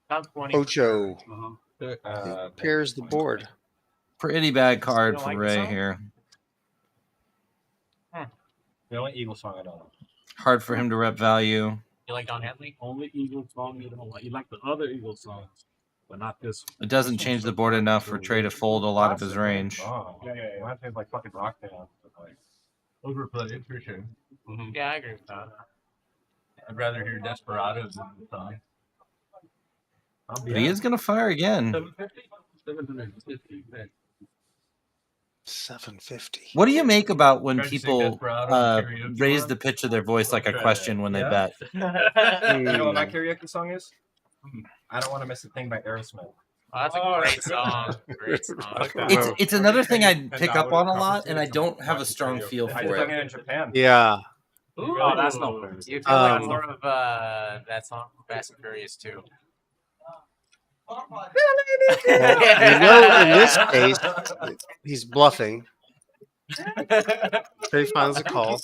Top 20. Ocho. Uh-huh. Pairs the board. Pretty bad card don't for like Ray this song? here. The only Eagle song I don't know. Hard for him to rep value. You like Don Henley? Only Eagle song you don't like. You like the other Eagle songs, but not this one. It doesn't change the board enough for Trey to fold a lot of his range. Oh, yeah. Mine tastes like fucking rock band. Like, Overplayed for sure. Yeah, I agree with that. I'd rather hear Desperados than the song. But he is going to fire again. 750. 750. What do you make about when Tried to sing people Desperado on karaoke raise once. the pitch of their voice like a Try question that. when they Yeah. bet? You know what my karaoke song is? I Don't Want to Miss a Thing by Aerosmith. Oh, that's a great song. Great song. It's another thing I pick up on a lot, and I don't have a strong feel I for sang it. it in Japan. Yeah. Ooh, Oh, that's not fair. You feel like more of that song from Fast and Furious too. You know, in this case, he's bluffing. Trey finds a call.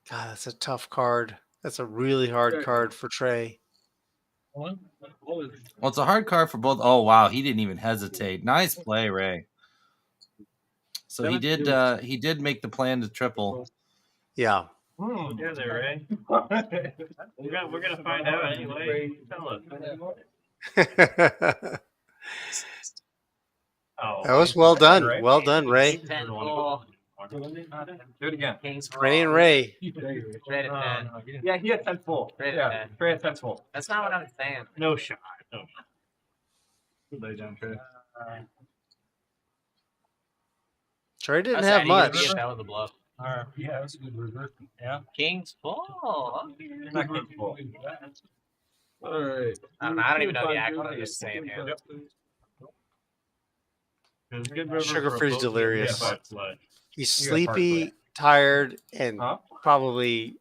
God, that's a tough card. That's a really hard card for Trey. Well, it's a hard card for both. Oh wow, he didn't even hesitate. Nice play, Ray. So he did make the plan to triple. Yeah. Yeah, there, Ray. We're gonna find out anyway. Tell us. Oh, That was well done. Well done, Ray. Do it again. Ray and Ray. Trey at 10. Yeah, he had 10 full. Trey at Yeah, 10. Trey had 10 full. That's not what I'm saying. No shot. No. Lay down, Trey. Trey didn't That's have how you would be much. if that was a bluff. Yeah, that's a good reverse. Yeah. King's full. Not king full. All right. I don't even know the actual. I'm just saying here. Sugar-free's delirious. Yeah, He's You got hard sleepy, play. tired, and Huh? probably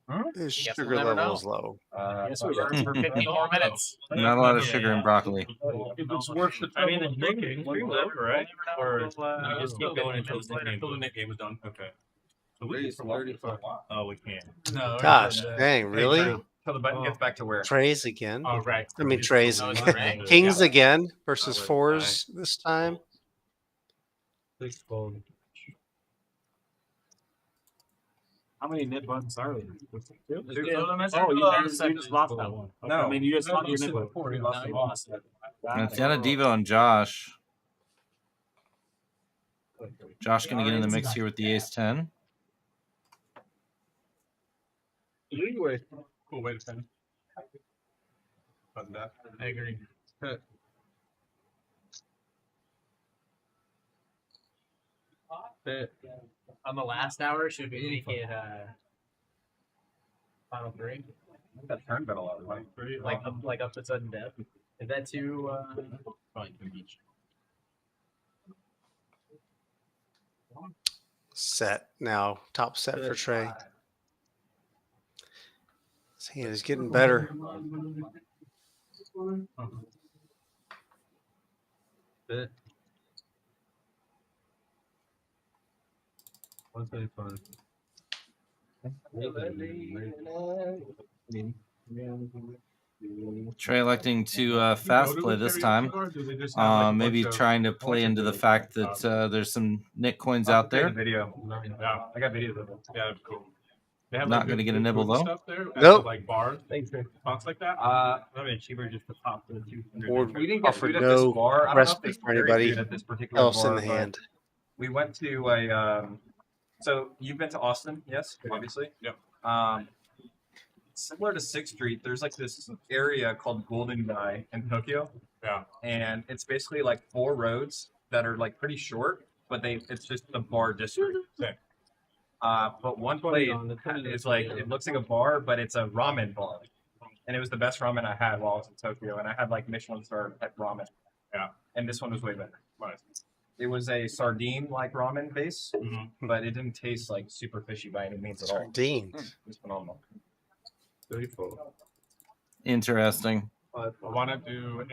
Guess his sugar we'll never level know. is low. Yes, For 50 more minutes. Not a lot of sugar in broccoli. If it's worth the I mean, the trouble, drinking, one level, right? Or you just keep going until the net game was done. Okay. So we Raise can for 35. Oh, we can't. No. Gosh, dang, really? Till the button gets back to where? Trays again? Oh, right. I mean, trays. Oh, is it Ray? Kings again versus fours this time. How many nit buttons are there? Oh, you just lost that one. No. I mean, you just lost your nit button. lost. And it's Yana Devo and Josh. Josh going to get in the mix here with the ace-10. Anyway, Cool, wait a second. That. I agree. On the last hour, should we make it final three? That turn bet a lot, right? Like up to sudden death. Is that too? Let's set now. Top set for Trey. His hand is getting better. Bit. 135. Trey electing to fast play this time. Maybe trying to play into the fact that there's some Nick coins out there. Video. Yeah, I got videos of it. Yeah, that's cool. They have Not going to get a nibble though. Stuff there Nope. Like bars, spots like that. I mean, cheaper just to pop the 200. Board We didn't get offered food at this no bar. I don't know if recipe they for carry anybody food at this particular else bar, in the but hand. We went to a. So you've been to Austin, yes, obviously. Yep. Similar to 6th Street, there's like this area called Golden Guy in Tokyo. Yeah. And it's basically like 4 roads that are like pretty short, but it's just the bar district. Sick. But one place is like, it looks like a bar, but it's a ramen bar. And it was the best ramen I had while I was in Tokyo. And I had like Michelin star type ramen. Yeah. And this one was way better. Nice. It was a sardine-like ramen base, but it didn't taste like super fishy by any means at all. Sardines. It was phenomenal. Interesting. I want to do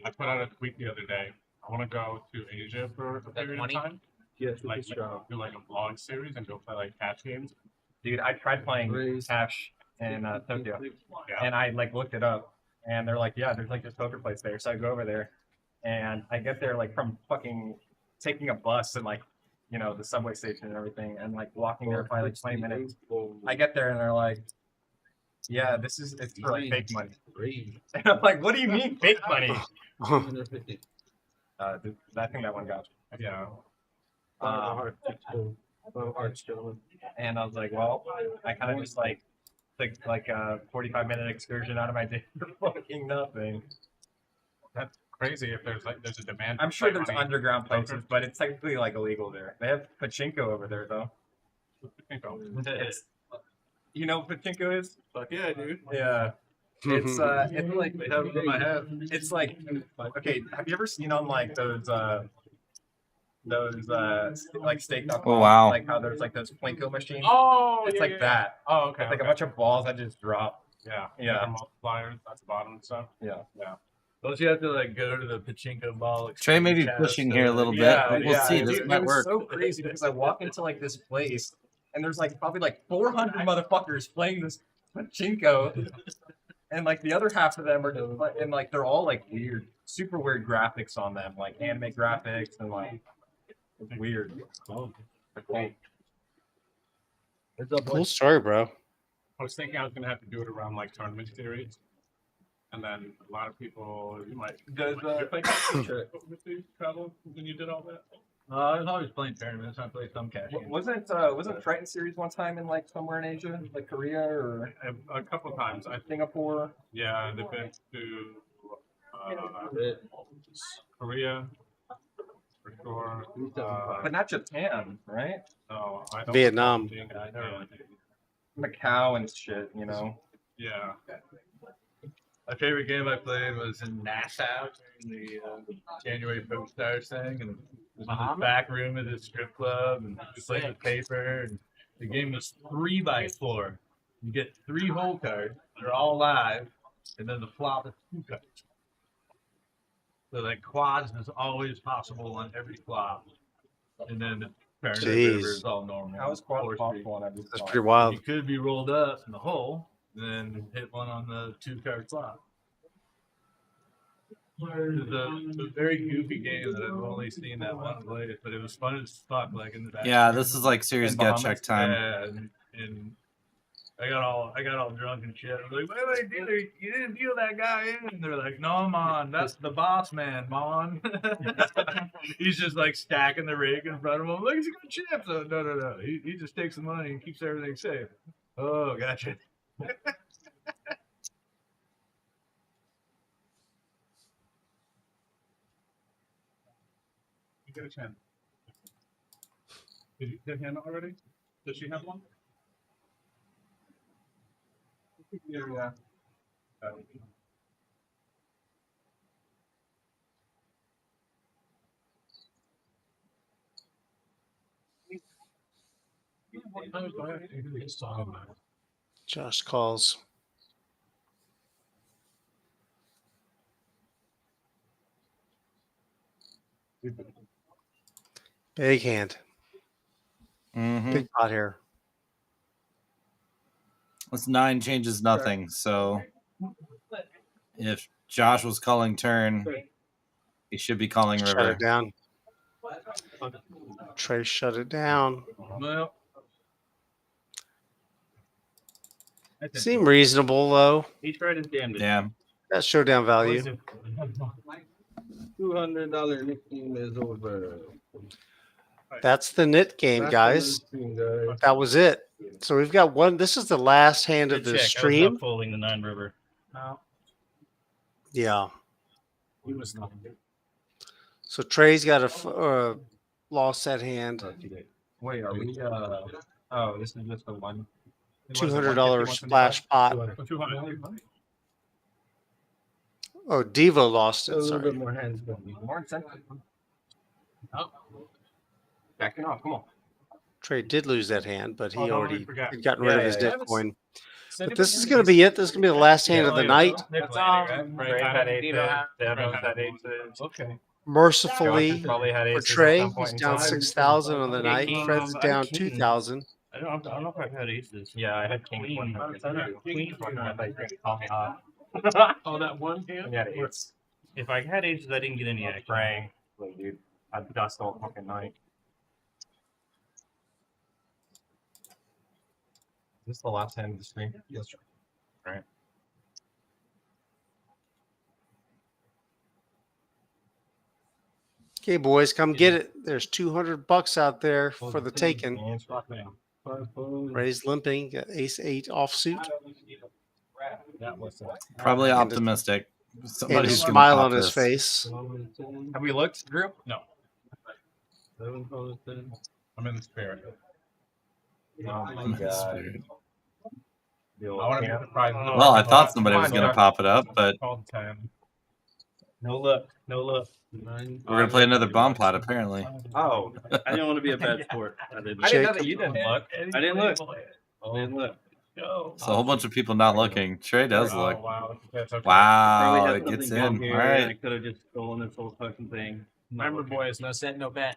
I put out a tweet the other day. I want to go to Asia for a period of time. Like do like a vlog series and go play like cash games. Dude, I tried playing cash in Tokyo, and I like looked it up, and they're like, yeah, there's like this poker place there. So I go over there, and I get there like from fucking taking a bus and like, you know, the subway station and everything, and like walking there for like 20 minutes. I get there and they're like, yeah, it's for like fake money. And I'm like, what do you mean fake money? I think that one got you. Yeah. And I was like, well, I kind of just like took like a 45-minute excursion out of my day for fucking nothing. That's crazy if there's a demand. I'm sure there's underground places, but it's technically like illegal there. They have pachinko over there though. You know what pachinko is? Fuck yeah, dude. Yeah. It's like they have it in my head. It's like, okay, have you ever seen on like those like steak.com, Oh, wow. like how there's like those plinko machines? Oh, it's yeah, like yeah, that. Yeah. Oh, okay. It's like a bunch of balls that just drop. Yeah. Yeah. Multipliers at the bottom and stuff. Yeah. Yeah. Don't you have to like go to the pachinko ball? Trey may be pushing here a little bit, but we'll see. This Dude, might it was work. so crazy because I walk into like this place and there's like probably like 400 motherfuckers playing this pachinko, and like the other half of them are just like, and like they're all like weird, super weird graphics on them, like anime graphics and like it's weird. Cool story, bro. I was thinking I was gonna have to do it around like tournament series, and then a lot of people you might. Does you play overseas travel when you did all that? I was always playing tournaments. I played some cash games. Wasn't Triton series one time in like somewhere in Asia, like Korea or a couple of times? I Singapore. Yeah, they've been to Korea for sure, but not Japan, right? No, I don't. Vietnam. I know. Macau and shit, you know. Yeah. My favorite game I played was in Nassau during the January Folk Stars thing, and it was in the back room of the strip club, and we played with paper. And the game was 3x4. You get 3 hole cards; they're all live, and then the flop is 2 cards. So like quads is always possible on every flop, and then the turn river is all normal. How is quad possible on every That's flop? pretty wild. You could be rolled up in the hole, then hit one on the 2-card flop. It's a very goofy game that I've only seen that one place, but it was fun as fuck. Like in the back. Yeah, this is like serious gut check time. Yeah, and I got all drunk and shit. I was like, wait, dude, you didn't deal that guy in. And they're like, no, man, that's the boss man, man. He's just like stacking the rig in front of him. Like, he's a good chip. So, no. He just takes the money and keeps everything safe. Oh, gotcha. You get a chance. Did you get Hannah already? Does she have one? Yeah. Josh calls. Big hand. Big pot here. This 9 changes nothing. So if Josh was calling turn, he should be calling river. Shut it down. Trey shut it down. Well, Seem reasonable though. he tried his damnedest. Yeah. That's showdown value. $200 Nick team is over. That's the knit game, guys. That was it. So we've got one. This is the last hand of the stream. I was not folding the 9 river. No. Yeah. He was not. So Trey's got a lost that hand. Wait, are we? Oh, this is just the one. $200 splash pot. 200. Oh, Devo lost A it. little Sorry. bit more hands. More incentive. Oh. Backing off. Come on. Trey did lose that hand, but he Oh, no, we already forgot. had gotten rid of his Yeah. knit coin. But this is going to be it. This is going to be the last hand of the night. That's all. Ray had aces. Devon had aces. Okay. Mercifully Probably had for aces at Trey, some point he's in down time. 6,000 on the night. King, Fred's down 2,000. I don't know if I had aces. Yeah, I had king. Queen. I thought you were going to call me off. Oh, that one hand? Yeah, aces. If I had aces, I didn't get any praying. Like, dude, I'd dust all fucking night. Is this the last hand of the stream? Yes, sir. Right. Okay, boys, come get it. There's $200 out there for the taking. Ray's limping. Got ace 8 offsuit. Probably optimistic. And a Somebody's gonna smile pop on his this. face. Have we looked, Drew? No. I'm in the spirit. Oh I'm in the spirit. I want to be surprised. Well, I thought somebody was going to pop it up, but No look. No look. we're going to play another bomb pot, apparently. Oh, I didn't want to be a bad sport. I didn't know that you didn't look. I didn't look. I didn't look. So a whole bunch of people not looking. Trey does look. Wow. Wow, Probably it had gets something in. wrong here, All and I right. could have just stolen this whole fucking thing. Remember, boys, no set, no bet.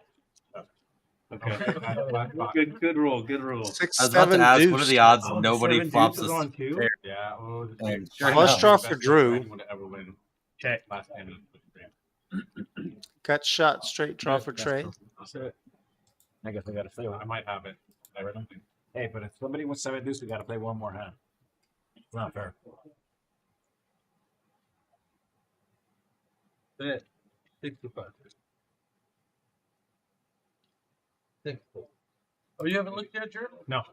Okay. Good rule. Good rule. Six, I was about to seven ask, deuce. what are the odds Oh, nobody 7 flops deuces this on 2? pair? Yeah. Well, And Flush draw for Drew. check. Last hand of the stream. Got shot straight draw for Trey. I guess I got to say I might have it. I don't think. Hey, but if somebody wants 7 deuce, we got to play one more hand. It's not fair. Bet. 65. 64. Oh, you haven't looked yet, Drew? No.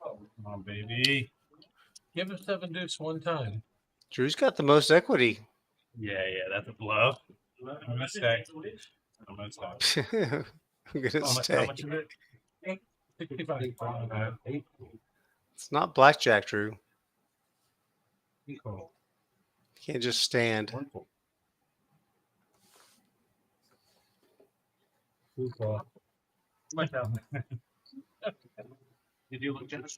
Come on, baby. Give him 7 deuce one time. Drew's got the most equity. Yeah, that's a bluff. I'm gonna stay. I'm gonna stay. I'm gonna How stay. much of it? 65. It's not blackjack, Drew. Cool. You can't just stand. Did you look at it?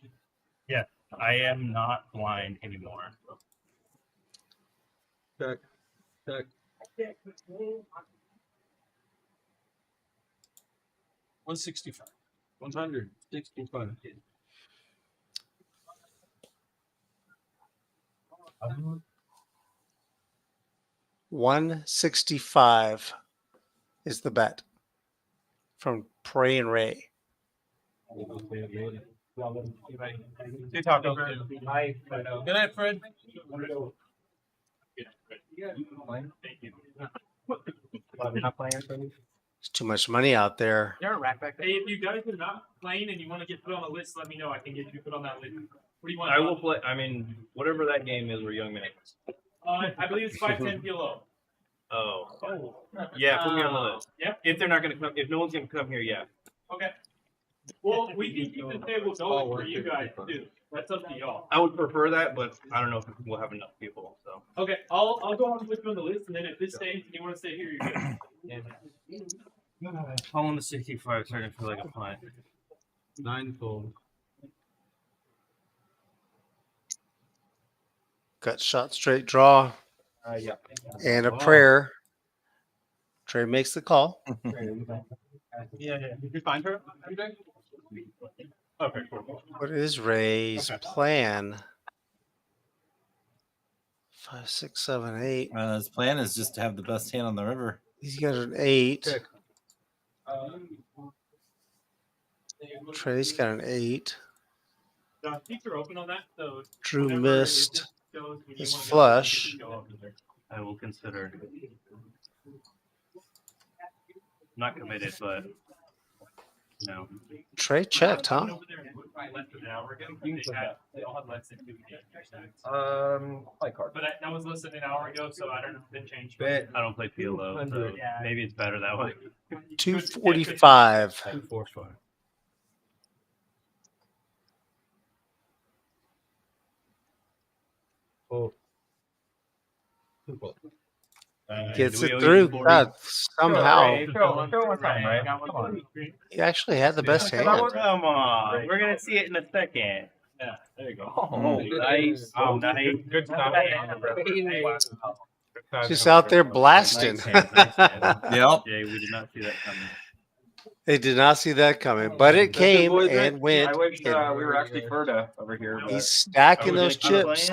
Yeah, I am not blind anymore. Check. Check. 165. 165. 165 is the bet from Prey and Ray. Good talking. Good night, Fred. There's too much money out there. You're a rack back Hey, if you guys are not playing and you want to get put on a list, let me know. I can get you put on that list. What do you want? I will play. I mean, whatever that game is where young man is. I believe it's 510 PLO. Oh. Yeah, put me on the list. Yeah. If they're not going to come, if no one's going to come here, yeah. Okay. Well, we can keep the table going for you guys too. That's up to y'all. I would prefer that, but I don't know if we'll have enough people. So. Okay, I'll go on and put you on the list, and then if this stays and you want to stay here, you're good. I'm on the 65, starting to feel like a punt. 9 fold. Gut shot, straight draw, Yeah. and a Wow. prayer. Trey makes the call. Yeah. Did you find her? Okay, cool. What is Ray's plan? 5, 6, 7, 8. His plan is just to have the best hand on the river. He's got an 8. Trey's got an 8. Keep her open on that. So Drew whenever missed it goes when you his wanna go, flush. you can go over there. I will consider. Not committed, but no. Trey checked, huh? Play card. But that was listed an hour ago, so I don't know if it changed. I don't play PLO, so maybe it's better that way. 245. 245. Oh. Gets it through. God, somehow. Show one time, right? Come on. He actually had the best hand. Come on. We're going to see it in a second. Yeah, there you go. Oh, nice. Oh, nice. Good stuff. Just out there blasting. Yep. Yeah, we did not see that coming. They did not see that coming, but it came and went. I wish we were actually Ferda over here. He's stacking those chips.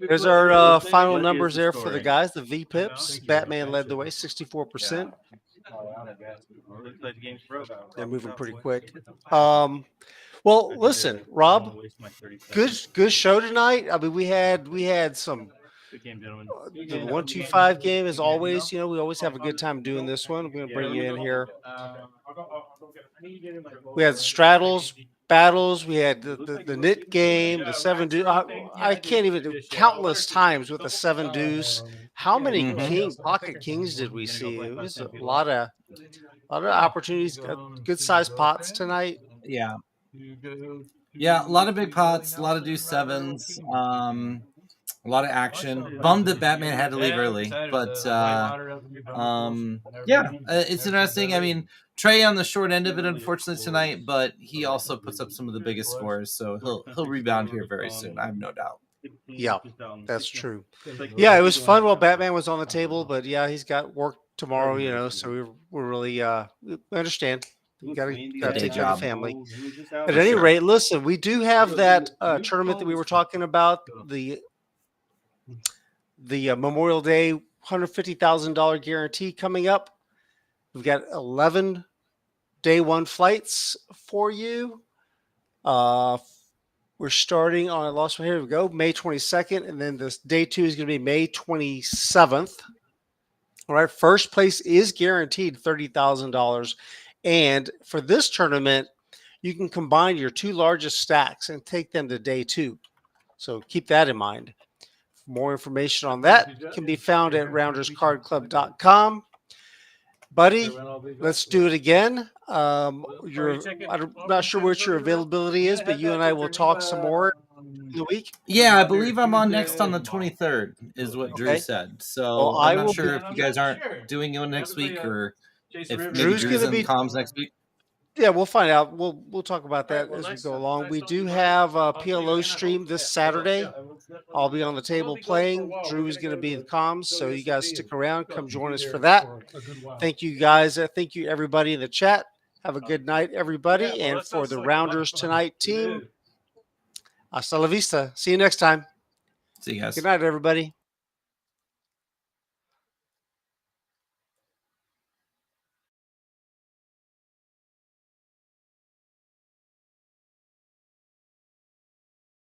There's our final numbers there for the guys. The V pips. Batman led the way, 64%. They're moving pretty quick. Well, listen, Rob, good show tonight. I mean, we had some. The 1-2-5 game is always, we always have a good time doing this one. I'm going to bring you in here. We had straddles, battles. We had the knit game, the 7 deuce. I can't even do countless times with the 7 deuce. How many pocket kings did we see? It was a lot of opportunities, good sized pots tonight. Yeah. Yeah, a lot of big pots, a lot of deuce 7s. A lot of action. Bummed that Batman had to leave early, but it's interesting. I mean, Trey on the short end of it, unfortunately tonight, but he also puts up some of the biggest scores, so he'll rebound here very soon. I have no doubt. Yeah, that's true. Yeah, it was fun while Batman was on the table, but yeah, he's got work tomorrow. So we're really we understand. You gotta take care of the family. At any rate, listen, we do have that tournament that we were talking about. The Memorial Day $150,000 guarantee coming up. We've got 11 day one flights for you. We're starting on, I lost my, here we go, May 22nd, and then this day 2 is going to be May 27th. All right, first place is guaranteed $30,000. And for this tournament, you can combine your 2 largest stacks and take them to day 2. So keep that in mind. More information on that can be found at rounderscardclub.com. Buddy, let's do it again. I'm not sure what your availability is, but you and I will talk some more in the week. Yeah, I believe I'm on next on the 23rd, is what Drew said. So I'm not sure if you guys aren't doing it next week or if Drew's going to be comms next week. Yeah, we'll find out. We'll talk about that as we go along. We do have a PLO stream this Saturday. I'll be on the table playing. Drew is going to be in comms, so you guys stick around. Come join us for that. Thank you, guys. Thank you, everybody in the chat. Have a good night, everybody. And for the Rounders Tonight team, hasta la vista. See you next time. See you guys. Good night, everybody.